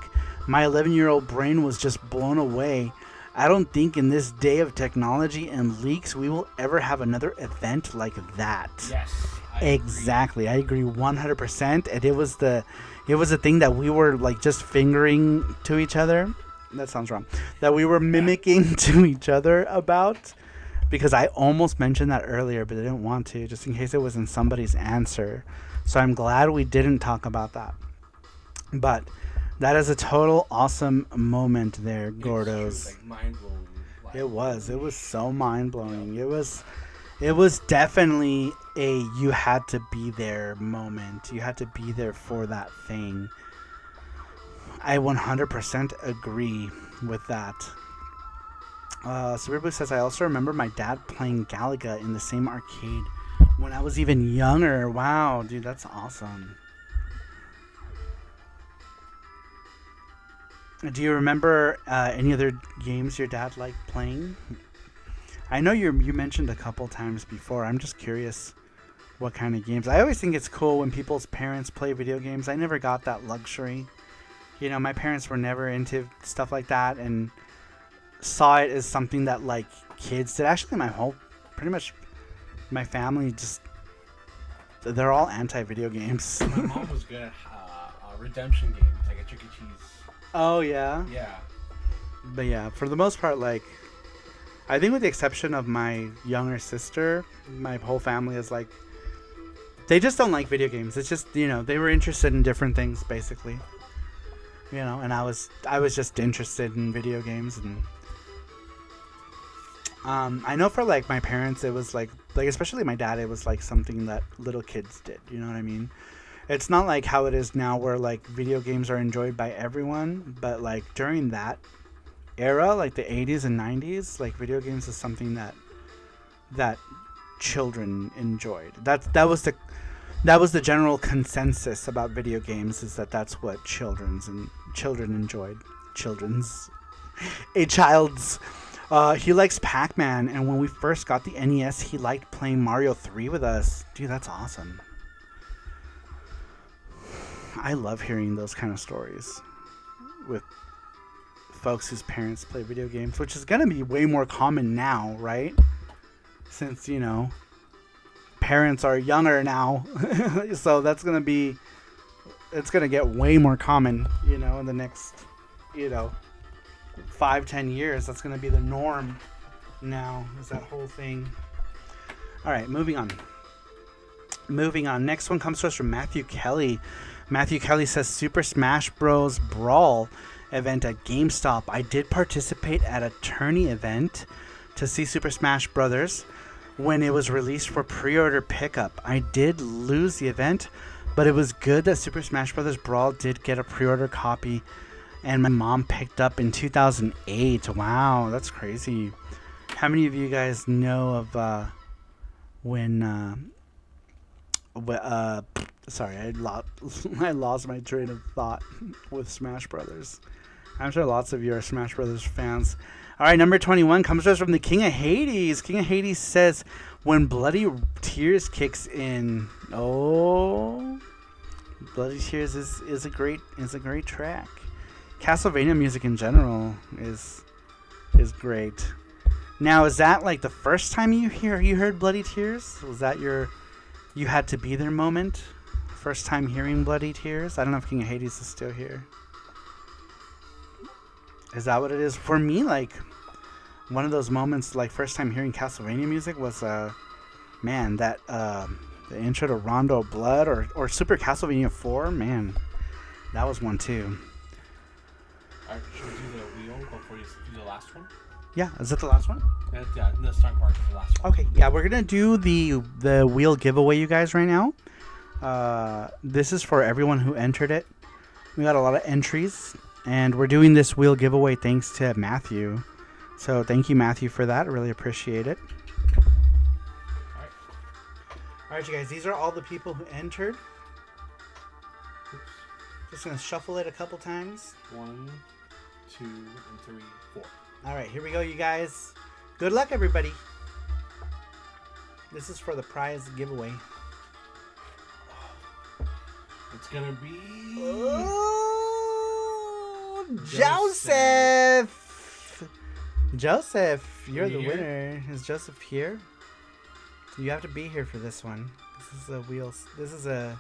My 11-year-old brain was just blown away. I don't think in this day of technology and leaks we will ever have another event like that. Yes. Exactly. I agree 100%. And it was the thing that we were like just fingering to each other. That sounds wrong. That we were mimicking to each other about. Because I almost mentioned that earlier, but I didn't want to, just in case it was in somebody's answer. So I'm glad we didn't talk about that. But that is a total awesome moment there, Gordos. Like mind-blowing. It was so mind-blowing. It was definitely a you had to be there moment. You had to be there for that thing. I 100% agree with that. SaruPro says, I also remember my dad playing Galaga in the same arcade when I was even younger. Wow, dude, that's awesome. Do you remember any other games your dad liked playing? I know you mentioned a couple times before. I'm just curious what kind of games. I always think it's cool when people's parents play video games. I never got that luxury. You know, my parents were never into stuff like that and saw it as something that like kids did. Actually, pretty much my family just, they're all anti-video games. My mom was good at redemption games, like at Chuck E. Cheese. Oh, yeah? Yeah. But yeah, for the most part, like, I think with the exception of my younger sister, my whole family is like, they just don't like video games. It's just, you know, they were interested in different things, basically. You know, and I was just interested in video games. And I know for, like, my parents, it was, like, especially my dad, it was, like, something that little kids did. You know what I mean? It's not like how it is now where, like, video games are enjoyed by everyone. But, like, during that era, like the 80s and 90s, like, video games is something that children enjoyed. That was the general consensus about video games, is that's what children enjoyed. He likes Pac-Man, and when we first got the NES, he liked playing Mario 3 with us. Dude, that's awesome. I love hearing those kind of stories with folks whose parents play video games, which is going to be way more common now, right? Since, you know, parents are younger now. So it's going to get way more common, you know, in the next, you know, 5-10 years. That's going to be the norm now, is that whole thing. All right, moving on. Next one comes to us from Matthew Kelly. Matthew Kelly says, Super Smash Bros. Brawl event at GameStop. I did participate at a tourney event to see Super Smash Brothers when it was released for pre-order pickup. I did lose the event, but it was good that Super Smash Bros. Brawl did get a pre-order copy, and my mom picked up in 2008. Wow, that's crazy. How many of you guys know of sorry, I lost my train of thought with Smash Brothers. I'm sure lots of you are Smash Brothers fans. All right, number 21 comes to us from the King of Hades. King of Hades says, when Bloody Tears kicks in. Oh, Bloody Tears is a great track. Castlevania music in general is great. Now, is that like the first time you heard Bloody Tears? Was that you had to be there moment? First time hearing Bloody Tears? I don't know if King of Hades is still here. Is that what it is? For me, like, one of those moments, like, first time hearing Castlevania music was, the intro to Rondo of Blood or Super Castlevania 4, man, that was one too. Alright, should we do the wheel before you do the last one? Yeah, is that the last one? Yeah, the starting part is the last one. Okay, yeah, we're gonna do the wheel giveaway, you guys, right now. This is for everyone who entered it. We got a lot of entries. And we're doing this wheel giveaway thanks to Matthew. So thank you, Matthew, for that. I really appreciate it. All right, you guys. These are all the people who entered. Oops. Just going to shuffle it a couple times. 1, 2, and 3, 4. All right, here we go, you guys. Good luck, everybody. This is for the prize giveaway. It's going to be... Oh! Joseph, you're the winner. Is Joseph here? You have to be here for this one. This is a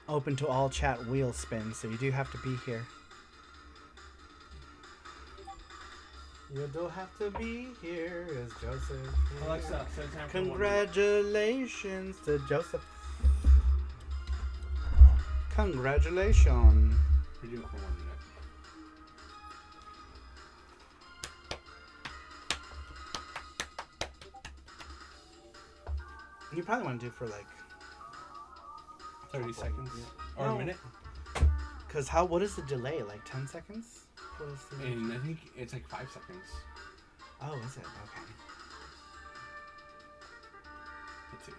open to all chat wheel spin, so you do have to be here. You do have to be here. Is Joseph here? Alexa, set time for Congratulations to Joseph. Congratulations. We're doing it for 1 minute. You probably want to do it for like 30 seconds. Or No. a minute. Because what is the delay? Like 10 seconds? What is the... And I think it's like 5 seconds. Oh, is it? Okay. Let's see.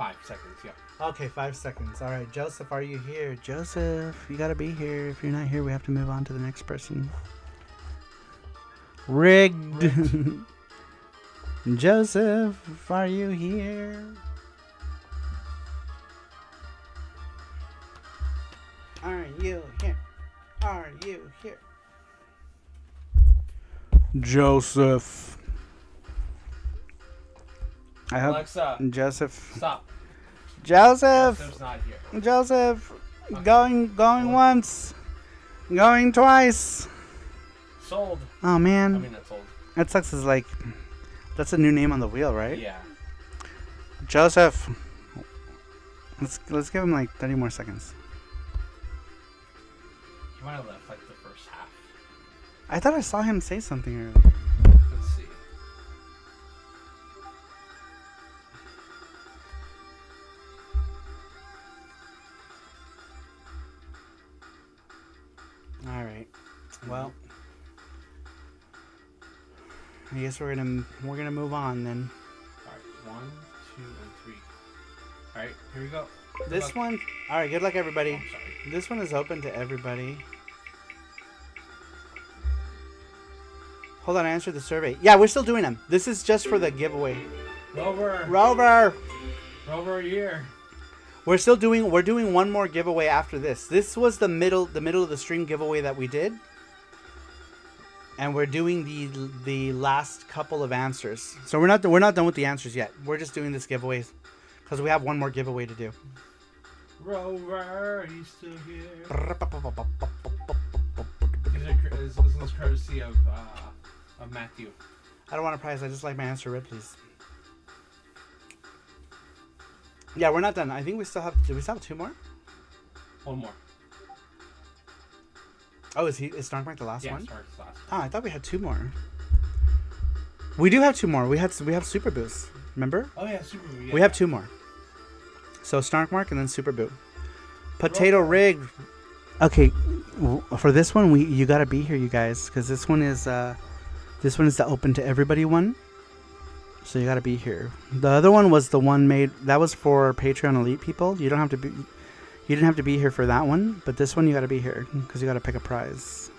5 seconds, yeah. Okay, 5 seconds. All right, Joseph, are you here? Joseph, you gotta be here. If you're not here, we have to move on to the next person. Rigged. Joseph, are you here? Are you here? Are you here? Joseph. I hope Alexa, Joseph. stop. Joseph. Joseph's not here. Joseph. Going once. Going twice. Sold. Oh man. I mean, that's sold. That sucks. Is like that's a new name on the wheel, right? Yeah. Joseph. Let's give him like 30 more seconds. He might have left like the first half. I thought I saw him say something earlier. Let's see. All right. Well, I guess we're gonna move on then. All right, 1, 2, and 3. All right, here we go. This Good luck. one. All right. Good luck, Oh, everybody. I'm sorry. This one is open to everybody. Hold on, I answered the survey. Yeah, we're still doing them. This is just for the giveaway. Rover. Rover. Rover here. We're doing one more giveaway after this. This was the middle of the stream giveaway that we did. And we're doing the last couple of answers. So we're not done with the answers yet. We're just doing this giveaway because we have one more giveaway to do. Rover, he's still here. This is courtesy of Matthew. I don't want a prize. I just like my answer read, please. Yeah, we're not done. I think we still have. Do we still have 2 more? One more. Oh, is Snarkmark the last Yeah, one? Stark's last. Oh, I thought we had 2 more. We do have 2 more. We have Super Boost. Remember? Oh yeah, Super. Yeah. We have 2 more. So Snarkmark and then Super Boo. Potato Rig. Okay, for this one you gotta be here, you guys, because this one is the open to everybody one. So you gotta be here. The other one was the one made that was for Patreon Elite people. You didn't have to be here for that one, but this one you gotta be here because you gotta pick a prize.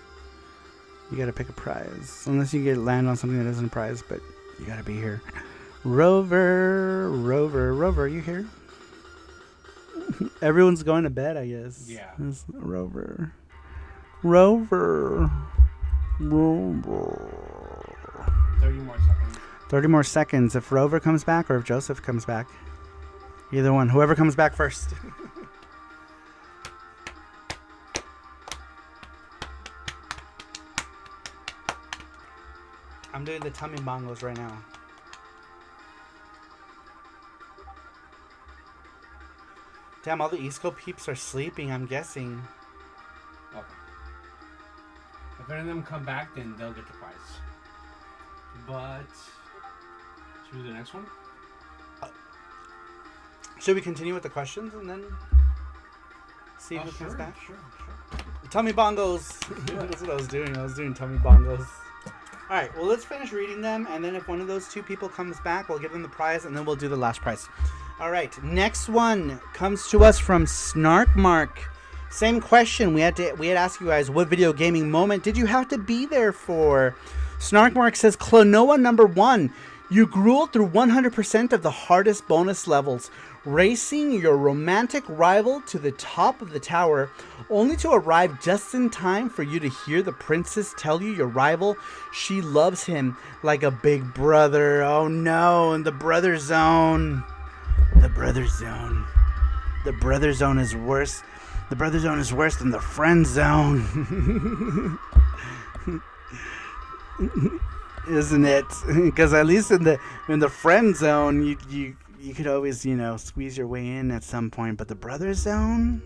You gotta pick a prize, unless you land on something that isn't a prize, but you gotta be here. Rover, are you here? Everyone's going to bed, I guess. Yeah. It's Rover. 30 more seconds. 30 more seconds. If Rover comes back or if Joseph comes back. Either one. Whoever comes back first. I'm doing the tummy bongos right now. Damn, all the East Coast peeps are sleeping, I'm guessing. Okay. If any of them come back, then they'll get the prize. But should we do the next one? Should we continue with the questions and then see who comes back? Sure. Tummy bongos. That's what I was doing. I was doing tummy bongos. All right. Well, let's finish reading them, and then if one of those 2 people comes back, we'll give them the prize, and then we'll do the last prize. All right. Next one comes to us from Snarkmark. Same question. We had asked you guys, what video gaming moment did you have to be there for? Snarkmark says, Klonoa number 1. You gruel through 100% of the hardest bonus levels, racing your romantic rival to the top of the tower, only to arrive just in time for you to hear the princess tell you your rival she loves him like a big brother. Oh no, in the brother zone. The brother zone. The brother zone is worse. The brother zone is worse than the friend zone. Isn't it? Because at least in the friend zone, you could always squeeze your way in at some point. But the brother zone,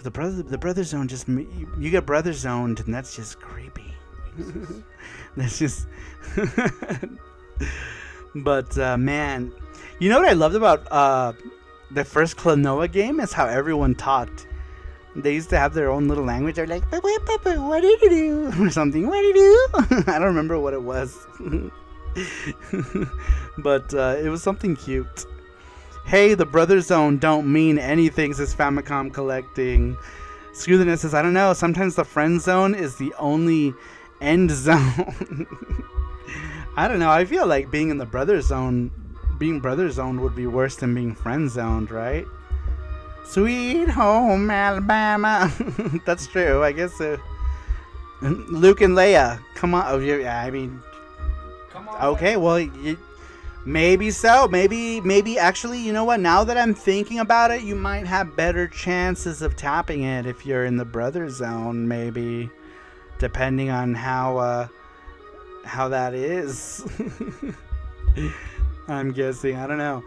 the brother zone just you get brother zoned, and that's just creepy. That's just. But man, you know what I loved about the first Klonoa game is how everyone talked. They used to have their own little language. They're like, what did you do? Or something. What did you do? I don't remember what it was. But it was something cute. Hey, the brother zone don't mean anything, says Famicom Collecting. Screw the Net says, I don't know. Sometimes the friend zone is the only end zone. I don't know. I feel like being in the brother zone, being brother zoned would be worse than being friend zoned, right? Sweet home Alabama. That's true. I guess Luke and Leia. Come on. Oh, yeah. I mean, Come on. okay. Well, maybe so. Maybe actually, you know what? Now that I'm thinking about it, you might have better chances of tapping it if you're in the brother zone. Maybe, depending on how that is. I'm guessing. I don't know.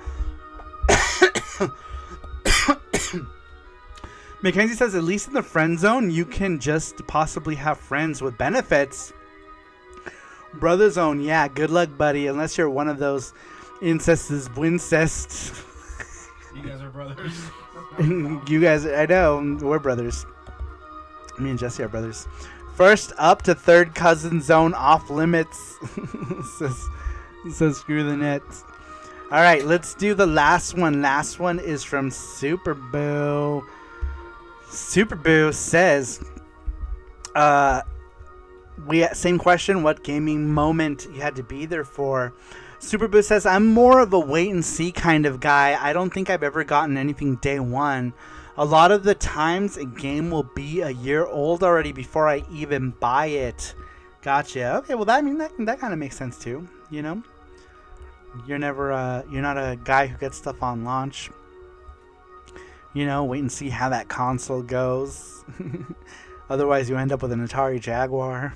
Mackenzie says, at least in the friend zone, you can just possibly have friends with benefits. Brother zone, yeah, good luck, buddy. Unless you're one of those incests, wincest. You guys are brothers. You guys, I know, we're brothers. Me and Jesse are brothers. First up to third cousin zone off limits. says Screw the Net. All right, let's do the last one. Last one is from Super Boo. Super Boo says, same question. What gaming moment you had to be there for? Super Boo says, I'm more of a wait and see kind of guy. I don't think I've ever gotten anything day one. A lot of the times a game will be a year old already before I even buy it. Gotcha. Okay, well that kind of makes sense too. You know, you're not a guy who gets stuff on launch. You know, wait and see how that console goes. Otherwise, you end up with an Atari Jaguar.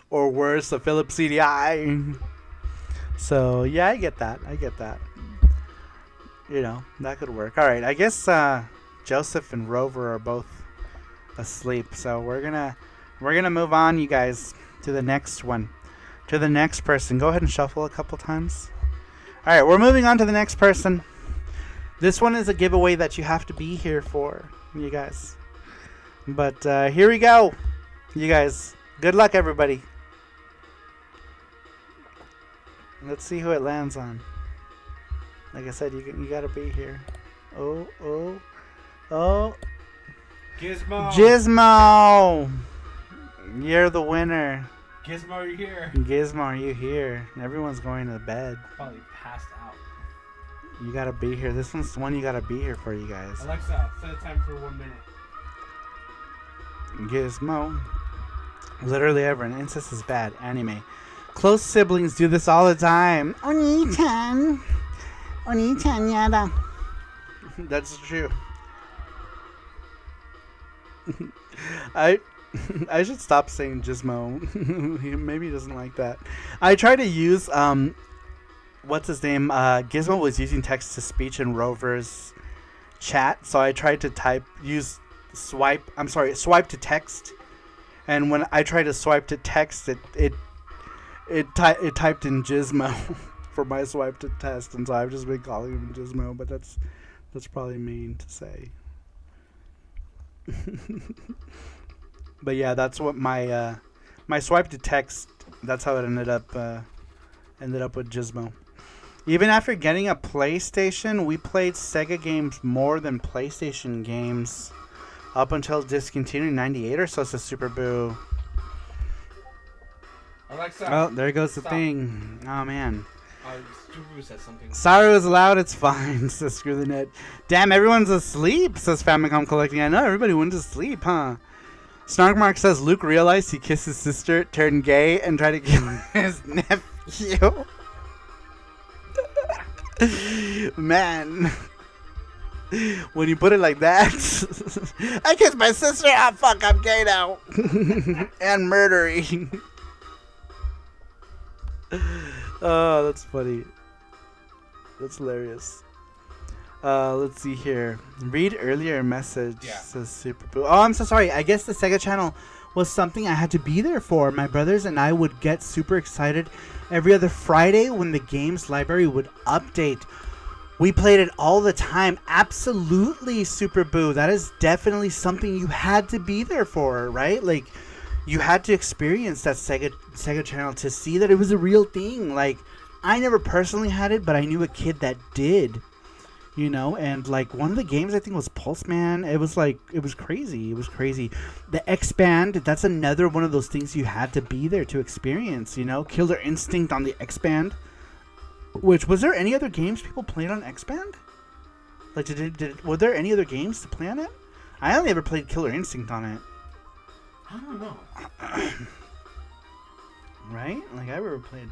Or worse, a Philips CDI. So, yeah, I get that. You know, that could work. Alright, I guess Joseph and Rover are both asleep. So, we're gonna move on, you guys, to the next one. To the next person. Go ahead and shuffle a couple times. Alright, we're moving on to the next person. This one is a giveaway that you have to be here for, you guys. But here we go, you guys. Good luck, everybody. Let's see who it lands on. Like I said, you gotta be here. Oh. Gizmo! You're the winner. Gizmo, are you here? Gizmo, are you here? Everyone's going to bed. Probably passed out. You gotta be here. This one's the one you gotta be here for, you guys. Alexa, set a time for 1 minute. Gizmo. Literally everyone. Incest is bad. Anime. Close siblings do this all the time. Oni-chan yada. That's true. I should stop saying Gizmo. Maybe he doesn't like that. I try to use what's his name? Gizmo was using text to speech in Rover's chat, so I tried to swipe to text, and when I tried to swipe to text, it typed in Gizmo for my swipe to text, and so I've just been calling him Gizmo, but that's probably mean to say. But yeah, that's what my swipe to text. That's how it ended up with Gizmo. Even after getting a PlayStation, we played Sega games more than PlayStation games up until discontinuing 98 or so, says Super Boo. Alexa. Oh, there goes the stop. thing. Oh, man. Super Boo said something. Saru is loud, it's fine, says Screw the Net. Damn, everyone's asleep, says Famicom Collecting. I know, everybody went to sleep, huh? Snarkmark says Luke realized he kissed his sister, turned gay, and tried to kill his nephew. Man, when you put it like that, I kissed my sister. Ah, fuck, I'm gay now, and murdering. Oh, that's funny. That's hilarious. Let's see here. Read earlier message, says Super Boo. Oh, I'm so sorry. I guess the Sega channel was something I had to be there for. My brothers and I would get super excited every other Friday when the games library would update. We played it all the time. Absolutely, Super Boo. That is definitely something you had to be there for, right? Like, you had to experience that Sega channel to see that it was a real thing. Like, I never personally had it, but I knew a kid that did. You know, and like one of the games I think was Pulse Man. It was crazy. It was crazy. The X-Band, that's another one of those things you had to be there to experience, you know. Killer Instinct on the X-Band. Which, was there any other games people played on X-Band? Like, were there any other games to play on it? I only ever played Killer Instinct on it. I don't know. Right? Like, I ever played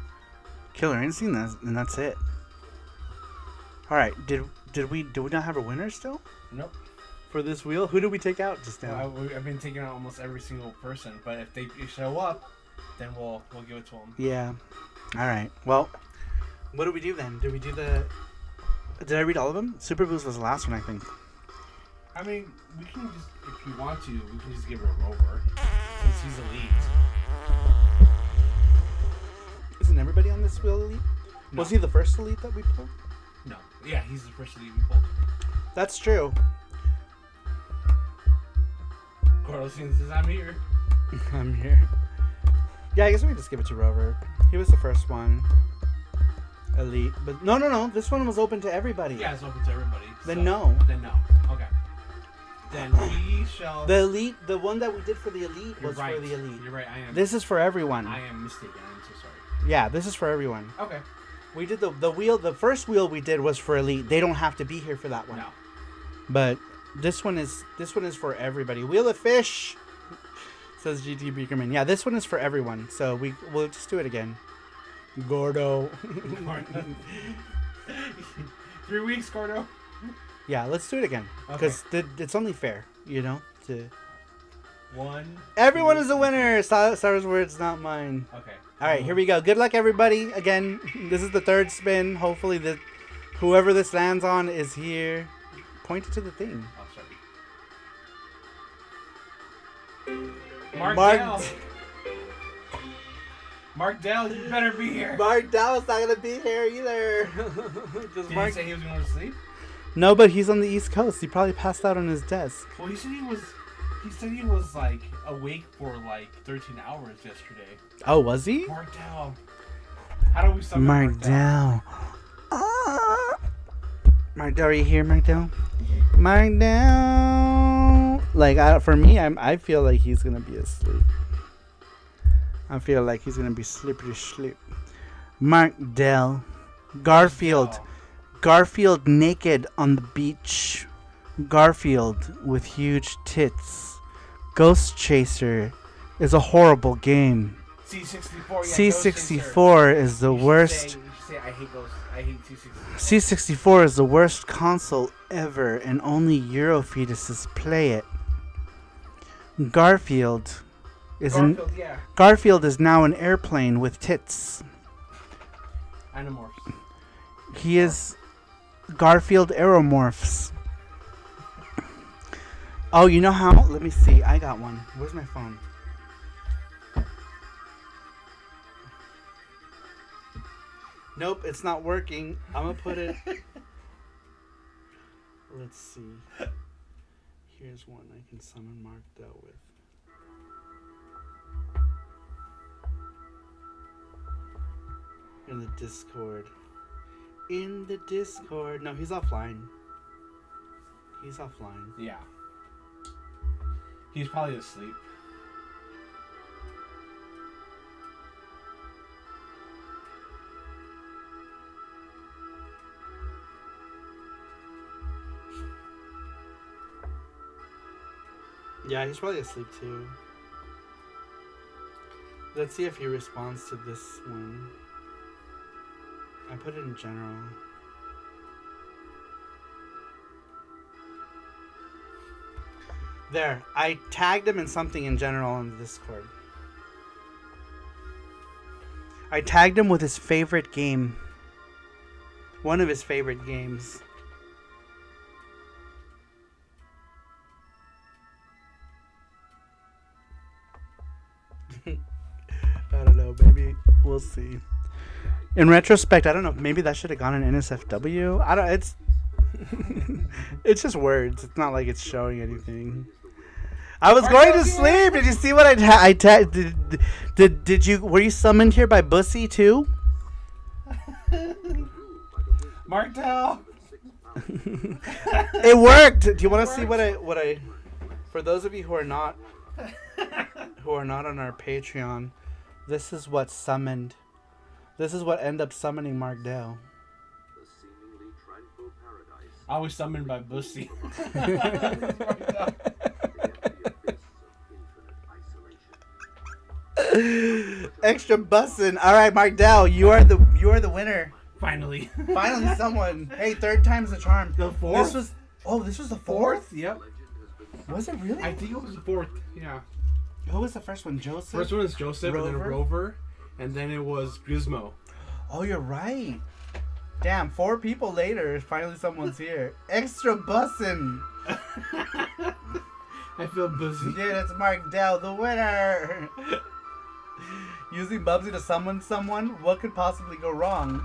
Killer Instinct, and that's it. Alright, did we not have a winner still? Nope. For this wheel? Who did we take out just now? I've been taking out almost every single person, but if they show up, then we'll give it to them. Yeah. Alright, well, what do we do then? Did we do the... Did I read all of them? Super Boost was the last one, I think. I mean, we can just, if you want to, we can just give her a rover, since he's elite. Isn't everybody on this wheel elite? No. Was he the first elite that we pulled? No. Yeah, he's the first elite we pulled. That's true. Carlos, since I'm here. I'm here. Yeah, I guess we can just give it to Rover. He was the first one. Elite. But no. This one was open to everybody. Yeah, it's open to everybody. Then so, no. Then no. Okay. Then we shall... The elite, the one that we did for the elite You're was right. for the elite. You're right, I am. This is for everyone. I am mistaken. I'm so sorry. Yeah, this is for everyone. Okay. We did the wheel. The first wheel we did was for elite. They don't have to be here for that one. No. But this one is for everybody. Wheel of Fish, says GT Beakerman. Yeah, this one is for everyone. So we'll just do it again. Gordo. 3 weeks, Gordo. Yeah, let's do it again because it's only fair, you know. Everyone is a winner. Saru's words, not mine. Okay. All right, here we go. Good luck, everybody. Again, this is the third spin. Hopefully, whoever this lands on is here. Point it to the thing. Oh, sorry. Mark Dell, you better be here. Mark Dell's not gonna be here either. Did he say he was going to sleep? No, but he's on the East Coast. He probably passed out on his desk. Well, he said he was like awake for like 13 hours yesterday. Oh, was he? Mark Dell. How do we summon Mark Dell? Mark Dell, are you here, Mark Dell? Mark Dell. Like, for me, I feel like he's gonna be asleep. I feel like he's gonna be slippery sleep. Mark Dell. Garfield. Garfield naked on the beach. Garfield with huge tits. Ghost Chaser is a horrible game. C64. Yeah, C64 is the worst. You should say I hate Ghost. I hate C64. C64 is the worst console ever, and only Euro fetuses play it. Garfield is now an airplane with tits. Animorphs. He is Garfield Aeromorphs. Oh, you know how? Let me see. I got one. Where's my phone? Nope, it's not working. I'm gonna put it. Let's see. Here's one I can summon Mark Dell with. In the Discord. In the Discord. No, he's offline. He's offline. Yeah. He's probably asleep. Yeah, he's probably asleep too. Let's see if he responds to this one. I put it in general. There, I tagged him in something in general on the Discord. I tagged him with his favorite game. One of his favorite games. I don't know, maybe we'll see. In retrospect, I don't know, maybe that should have gone in NSFW. I don't, it's it's just words. It's not like it's showing anything. I was going to sleep. Did you see what I tagged? Did you, were you summoned here by Bussy too? Martel. It worked. Do you want to see what I? For those of you who are not on our Patreon, this is what summoned. This is what ended up summoning Mark Dell. I was summoned by Bussy. Extra bussin'. All right, Mark Dell, you are the winner. Finally. Finally, someone. Hey, third time's the charm. The fourth? This was the fourth? Yep. Was it really? I think it was the fourth. Yeah. Who was the first one? Joseph? First one was Joseph, and then Rover, and then it was Gizmo. Oh, you're right. Damn, 4 people later, finally someone's here. Extra bussin'. I feel busy. Dude, it's Mark Dell, the winner. Using Bubsy to summon someone? What could possibly go wrong?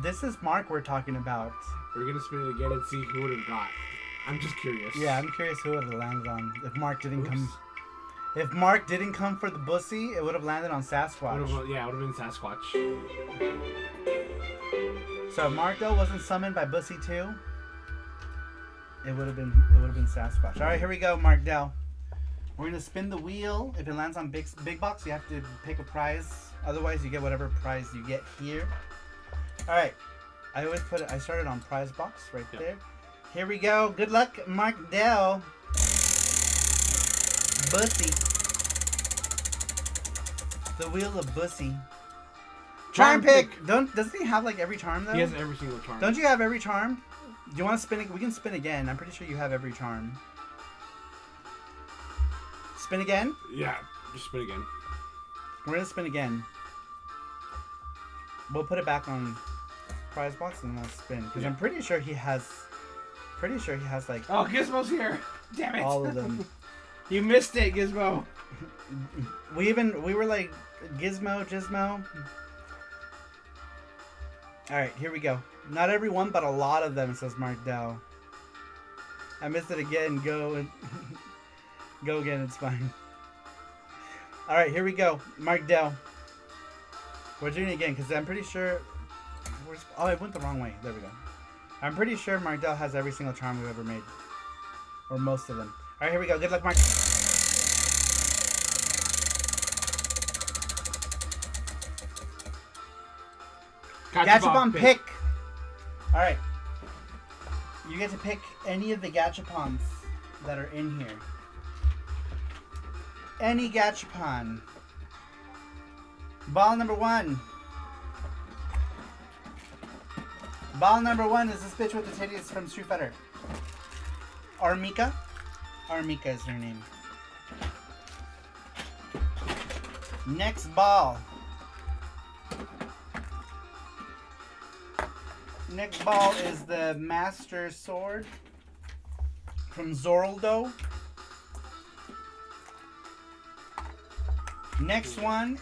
This is Mark we're talking about. We're gonna spin it again and see who would have got. I'm just curious. Yeah, I'm curious who it lands on. If Mark didn't come. If Mark didn't come for the Bussy, it would have landed on Sasquatch. Yeah, it would have been Sasquatch. So if Mark Dell wasn't summoned by Bussy too, it would have been Sasquatch. All right, here we go, Mark Dell. We're gonna spin the wheel. If it lands on big box, you have to pick a prize. Otherwise, you get whatever prize you get here. All right. I started on prize box right there. Here we go. Good luck, Mark Dell. Bussy. The wheel of Bussy. Charm pick. Doesn't he have like every charm though? He has every single charm. Don't you have every charm? Do you want to spin it? We can spin again. I'm pretty sure you have every charm. Spin again? Yeah, just spin again. We're gonna spin again. We'll put it back on prize box and then I'll spin. Because I'm pretty sure he has like Oh, Gizmo's here! Damn it! all of them. You missed it, Gizmo! We were like Gizmo. Alright, here we go. Not everyone, but a lot of them, says Mark Dell. I missed it again. Go again, it's fine. Alright, here we go. Mark Dell. We're doing it again, because I'm pretty sure... Oh, I went the wrong way. There we go. I'm pretty sure Mark Dell has every single charm we've ever made. Or most of them. Alright, here we go. Good luck, Mark. Gachapon pick. Alright. You get to pick any of the Gachapons that are in here. Any Gachapon. Ball number 1. Ball number 1 is this bitch with the titties from Street Fighter. Armika. Armika is her name. Next ball. Next ball is the Master Sword from Zoraldo. Next one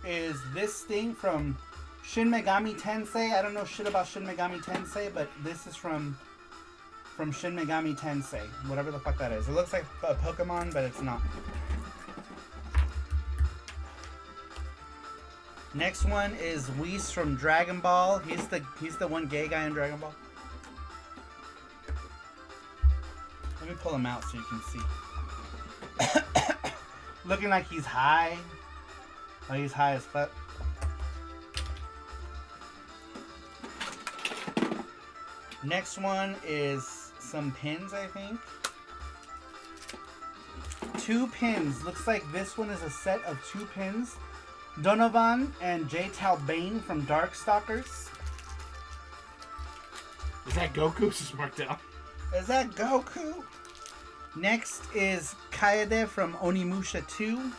is this thing from Shin Megami Tensei. I don't know shit about Shin Megami Tensei, but this is from Shin Megami Tensei. Whatever the fuck that is. It looks like a Pokemon, but it's not. Next one is Whis from Dragon Ball. He's the one gay guy in Dragon Ball. Let me pull him out so you can see. Looking like he's high. Oh, he's high as fuck. Next one is some pins, I think. 2 pins. Looks like this one is a set of 2 pins. Donovan and J. Talbane from Darkstalkers. Is that Goku? This is marked out. Is that Goku? Next is Kaede from Onimusha 2.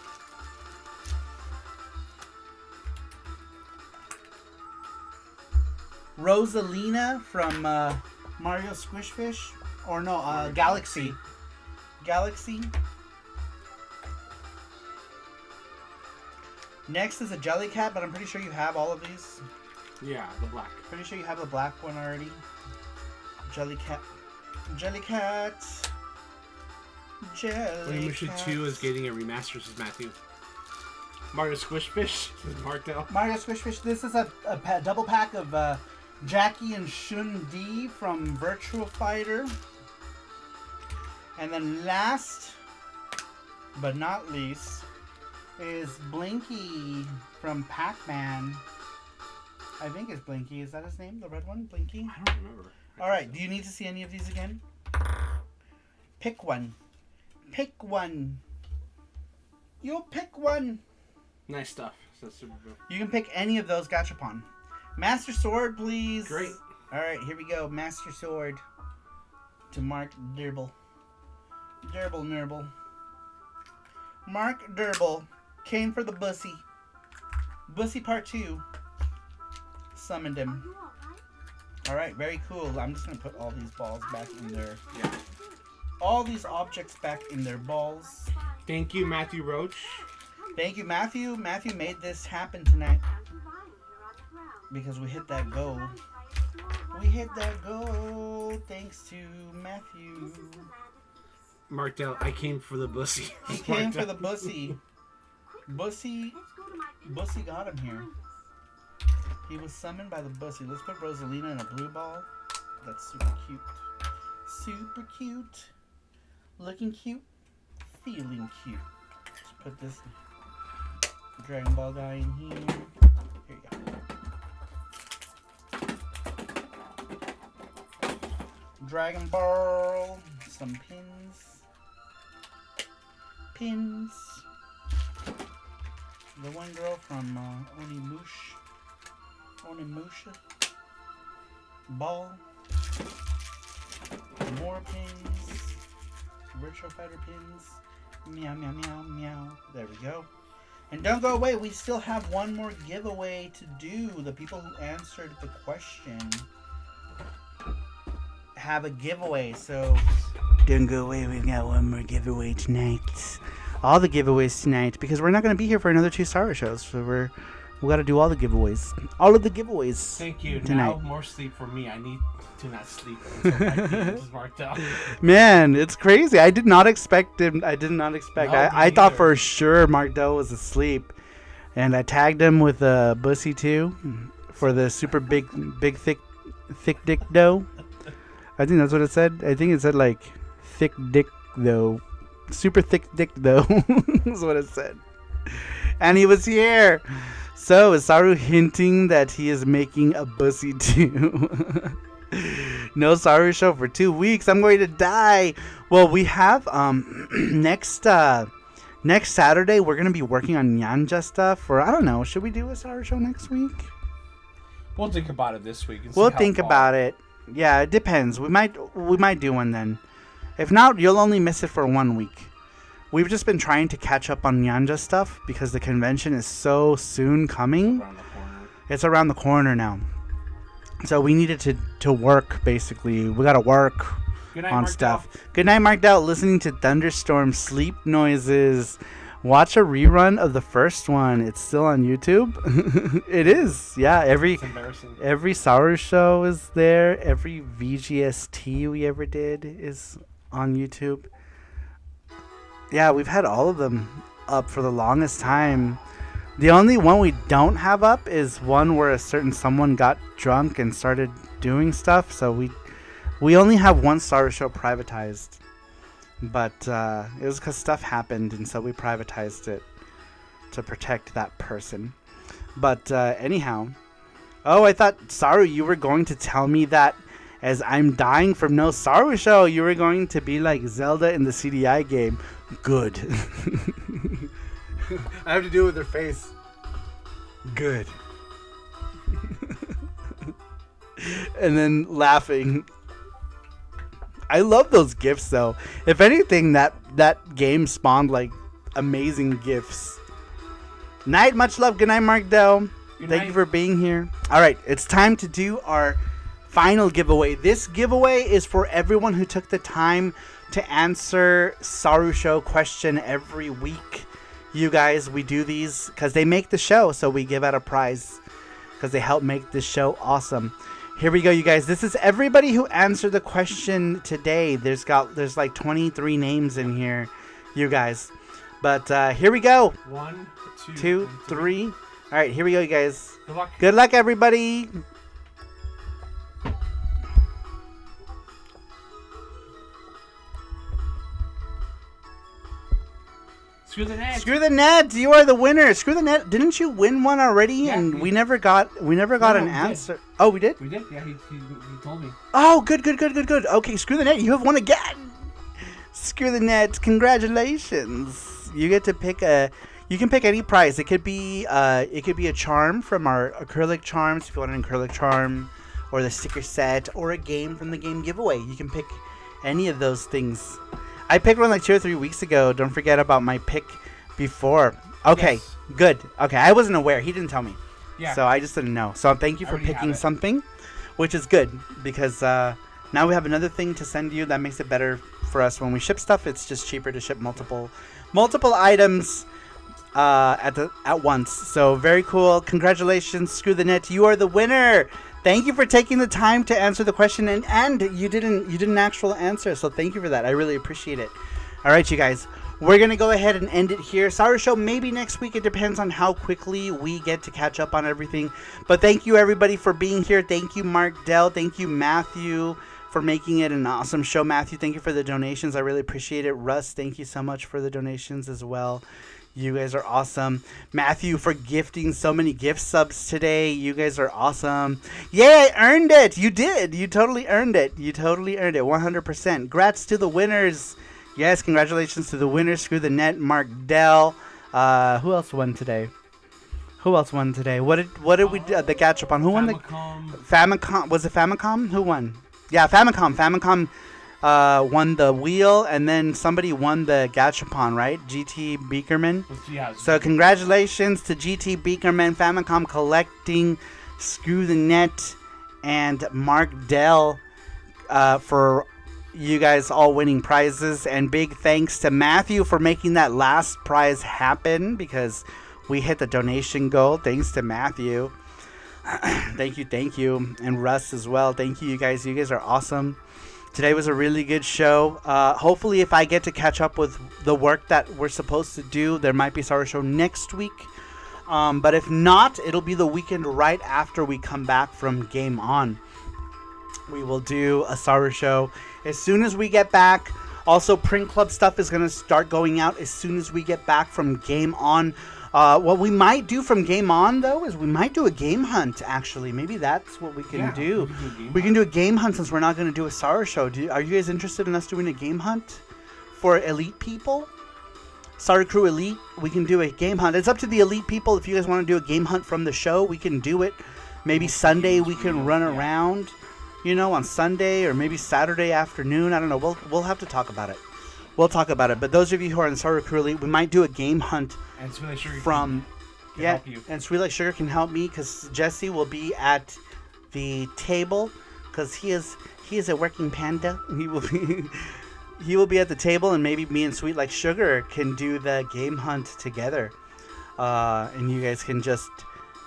Rosalina from Mario Squishfish. Or no, Galaxy. Galaxy. Next is a Jellycat, but I'm pretty sure you have all of these. Yeah, the black. Pretty sure you have the black one already. Jellycat. Jellycat. Jellycat. Onimusha 2 is getting a remaster, says Matthew. Mario Squishfish, says Mark Dell. Mario Squishfish. This is a double pack of Jackie and Shun D from Virtual Fighter. And then last but not least is Blinky from Pac-Man. I think it's Blinky. Is that his name? The red one? Blinky? I don't remember. Alright, do you need to see any of these again? Pick one. Pick one. You'll pick one. Nice stuff. So SaruPro. You can pick any of those gachapon. Master Sword, please. Great. Alright, here we go. Master Sword to Mark Durble. Durble Nurble. Mark Durble came for the Bussy. Bussy Part 2. Summoned him. Alright, very cool. I'm just going to put all these balls back in their... Yeah. All these objects back in their balls. Thank you, Matthew Roach. Thank you, Matthew. Matthew made this happen tonight. Because we hit that goal. We hit that goal thanks to Matthew. Marked out, I came for the Bussy. He came for the Bussy. Bussy got him here. He was summoned by the Bussy. Let's put Rosalina in a blue ball. That's super cute. Super cute. Looking cute. Feeling cute. Let's put this Dragon Ball guy in here. Here you go. Dragon Ball. Some pins. Pins. The one girl from Onimusha. Ball. More pins. Virtual Fighter pins. Meow, meow, meow, meow. There we go. And don't go away. We still have one more giveaway to do. The people who answered the question have a giveaway. So don't go away. We've got one more giveaway tonight. All the giveaways tonight, because we're not going to be here for another 2 Saru shows. So we got to do all the giveaways. All of the giveaways. Thank you. Tonight. Now more sleep for me. I need to not sleep until 5 p.m. This is marked out. Man, it's crazy. I did not expect him. I did not expect. No, I thought neither. for sure Mark Doe was asleep, and I tagged him with a Bussy too for the super big thick dick dough. I think that's what it said. I think it said like thick dick though, super thick dick though. That's what it said. And he was here. So is Saru hinting that he is making a Bussy too? No Saru show for 2 weeks. I'm going to die. Well, we have next Saturday we're gonna be working on Nyanja stuff. Or I don't know. Should we do a Saru show next week? We'll think about it this week. We'll think about it. Yeah, it depends. We might do one then. If not, you'll only miss it for 1 week. We've just been trying to catch up on Nyanja stuff because the convention is so soon coming. Around the corner. It's around the corner now. So we needed to work, basically. We got to work Good night, on Marked stuff. Out. Good night, Marked Out. Listening to thunderstorm sleep noises. Watch a rerun of the first one. It's still on YouTube. It is. Yeah, It's embarrassing. every Saru show is there. Every VGST we ever did is on YouTube. Yeah, we've had all of them up for the longest time. The only one we don't have up is one where a certain someone got drunk and started doing stuff. So we only have one Saru show privatized. But it was because stuff happened, and so we privatized it to protect that person. But anyhow. Oh, I thought, Saru, you were going to tell me that as I'm dying from no Saru show, you were going to be like Zelda in the CDI game. Good. I have to do it with her face. Good. And then laughing. I love those gifts though. If anything, that game spawned like amazing gifts. Night, much love. Good night, Mark Dell. Thank you for being here. All right, it's time to do our final giveaway. This giveaway is for everyone who took the time to answer Saru Show question every week. You guys, we do these because they make the show, so we give out a prize because they help make this show awesome. Here we go, you guys. This is everybody who answered the question today. There's like 23 names in here, you guys. But here we go. 1, 2, 3. All right, here we go, you guys. Good luck. Good luck, everybody. Screw the net. Screw the net. You are the winner. Screw the net. Didn't you win one already? Yeah, And we- we never got we an did. answer. Oh, we did? We did. Yeah, he told me. Oh, good. Okay, screw the net. You have won again. Screw the net. Congratulations. You get to pick you can pick any prize. It could be a charm from our acrylic charms if you want an acrylic charm, or the sticker set, or a game from the game giveaway. You can pick any of those things. I picked one like 2 or 3 weeks ago. Don't forget about my pick before. Okay, Yes. good. Okay, I wasn't aware. He didn't tell me. Yeah. So I just didn't know. So thank you I for already have picking it. something, which is good because now we have another thing to send you that makes it better for us when we ship stuff. It's just cheaper to ship multiple items at once. So very cool. Congratulations, Screw the Net. You are the winner. Thank you for taking the time to answer the question, and you did an actual answer. So thank you for that. I really appreciate it. All right, you guys. We're going to go ahead and end it here. SaruShow maybe next week. It depends on how quickly we get to catch up on everything. But thank you, everybody, for being here. Thank you, Mark Dell. Thank you, Matthew, for making it an awesome show. Matthew, thank you for the donations. I really appreciate it. Russ, thank you so much for the donations as well. You guys are awesome. Matthew, for gifting so many gift subs today. You guys are awesome. Yay, I earned it. You did. You totally earned it. 100%. Grats to the winners. Yes, congratulations to the winners. Screw the Net, Mark Dell. Who else won today? What did we do? The Gachapon. Who won the Famicom? Was it Famicom? Who won? Yeah, Famicom. Famicom won the wheel, and then somebody won the Gachapon, right? GT Beakerman. Yeah. So congratulations to GT Beakerman, Famicom Collecting, Screw the Net, and Mark Dell for you guys all winning prizes. And big thanks to Matthew for making that last prize happen because we hit the donation goal. Thanks to Matthew. Thank you. And Russ as well. Thank you, you guys. You guys are awesome. Today was a really good show. Hopefully, if I get to catch up with the work that we're supposed to do, there might be SaruShow next week. But if not, it'll be the weekend right after we come back from Game On. We will do a SaruShow as soon as we get back. Also, Print Club stuff is going to start going out as soon as we get back from Game On. What we might do from Game On, though, is we might do a game hunt, actually. Maybe that's what we can do. We can do a game hunt since we're not going to do a SaruShow. Are you guys interested in us doing a game hunt for elite people? Saru Crew Elite, we can do a game hunt. It's up to the elite people. If you guys want to do a game hunt from the show, we can do it. Maybe Sunday we can run around, on Sunday, or maybe Saturday afternoon. I don't know. We'll have to talk about it. We'll talk about it. But those of you who are in Saru Crew Elite, we might do a game hunt. And Sweet Like Sugar from can help you. And Sweet Like Sugar can help me because Jesse will be at the table because he is a working panda. He will be at the table, and maybe me and Sweet Like Sugar can do the game hunt together. And you guys can just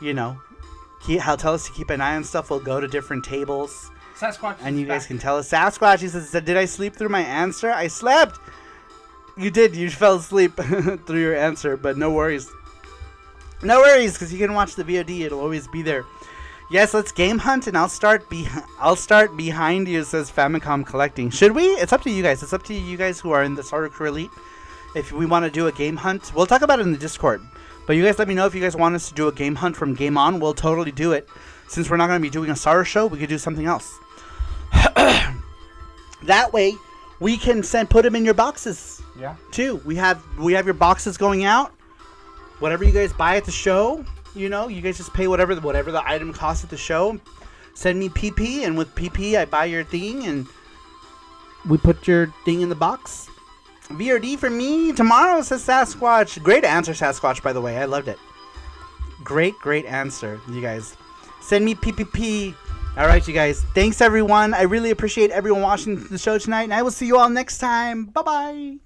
tell us to keep an eye on stuff. We'll go to different tables. Sasquatch. And you guys can tell us. Sasquatch, he says, did I sleep through my answer? I slept. You did. You fell asleep through your answer, but no worries. No worries, because you can watch the VOD. It'll always be there. Yes, let's game hunt, and I'll start behind you, says Famicom Collecting. Should we? It's up to you guys. It's up to you guys who are in the Saru Crew Elite. If we want to do a game hunt, we'll talk about it in the Discord. But you guys let me know if you guys want us to do a game hunt from Game On. We'll totally do it. Since we're not going to be doing a SaruShow, we could do something else. That way, we can put them in your boxes. Yeah. Too. We have your boxes going out. Whatever you guys buy at the show, you guys just pay whatever the item costs at the show. Send me PP, and with PP, I buy your thing, and we put your thing in the box. VRD for me tomorrow, says Sasquatch. Great answer, Sasquatch, by the way. I loved it. Great answer, you guys. Send me PPP. All right, you guys. Thanks, everyone. I really appreciate everyone watching the show tonight, and I will see you all next time. Bye-bye.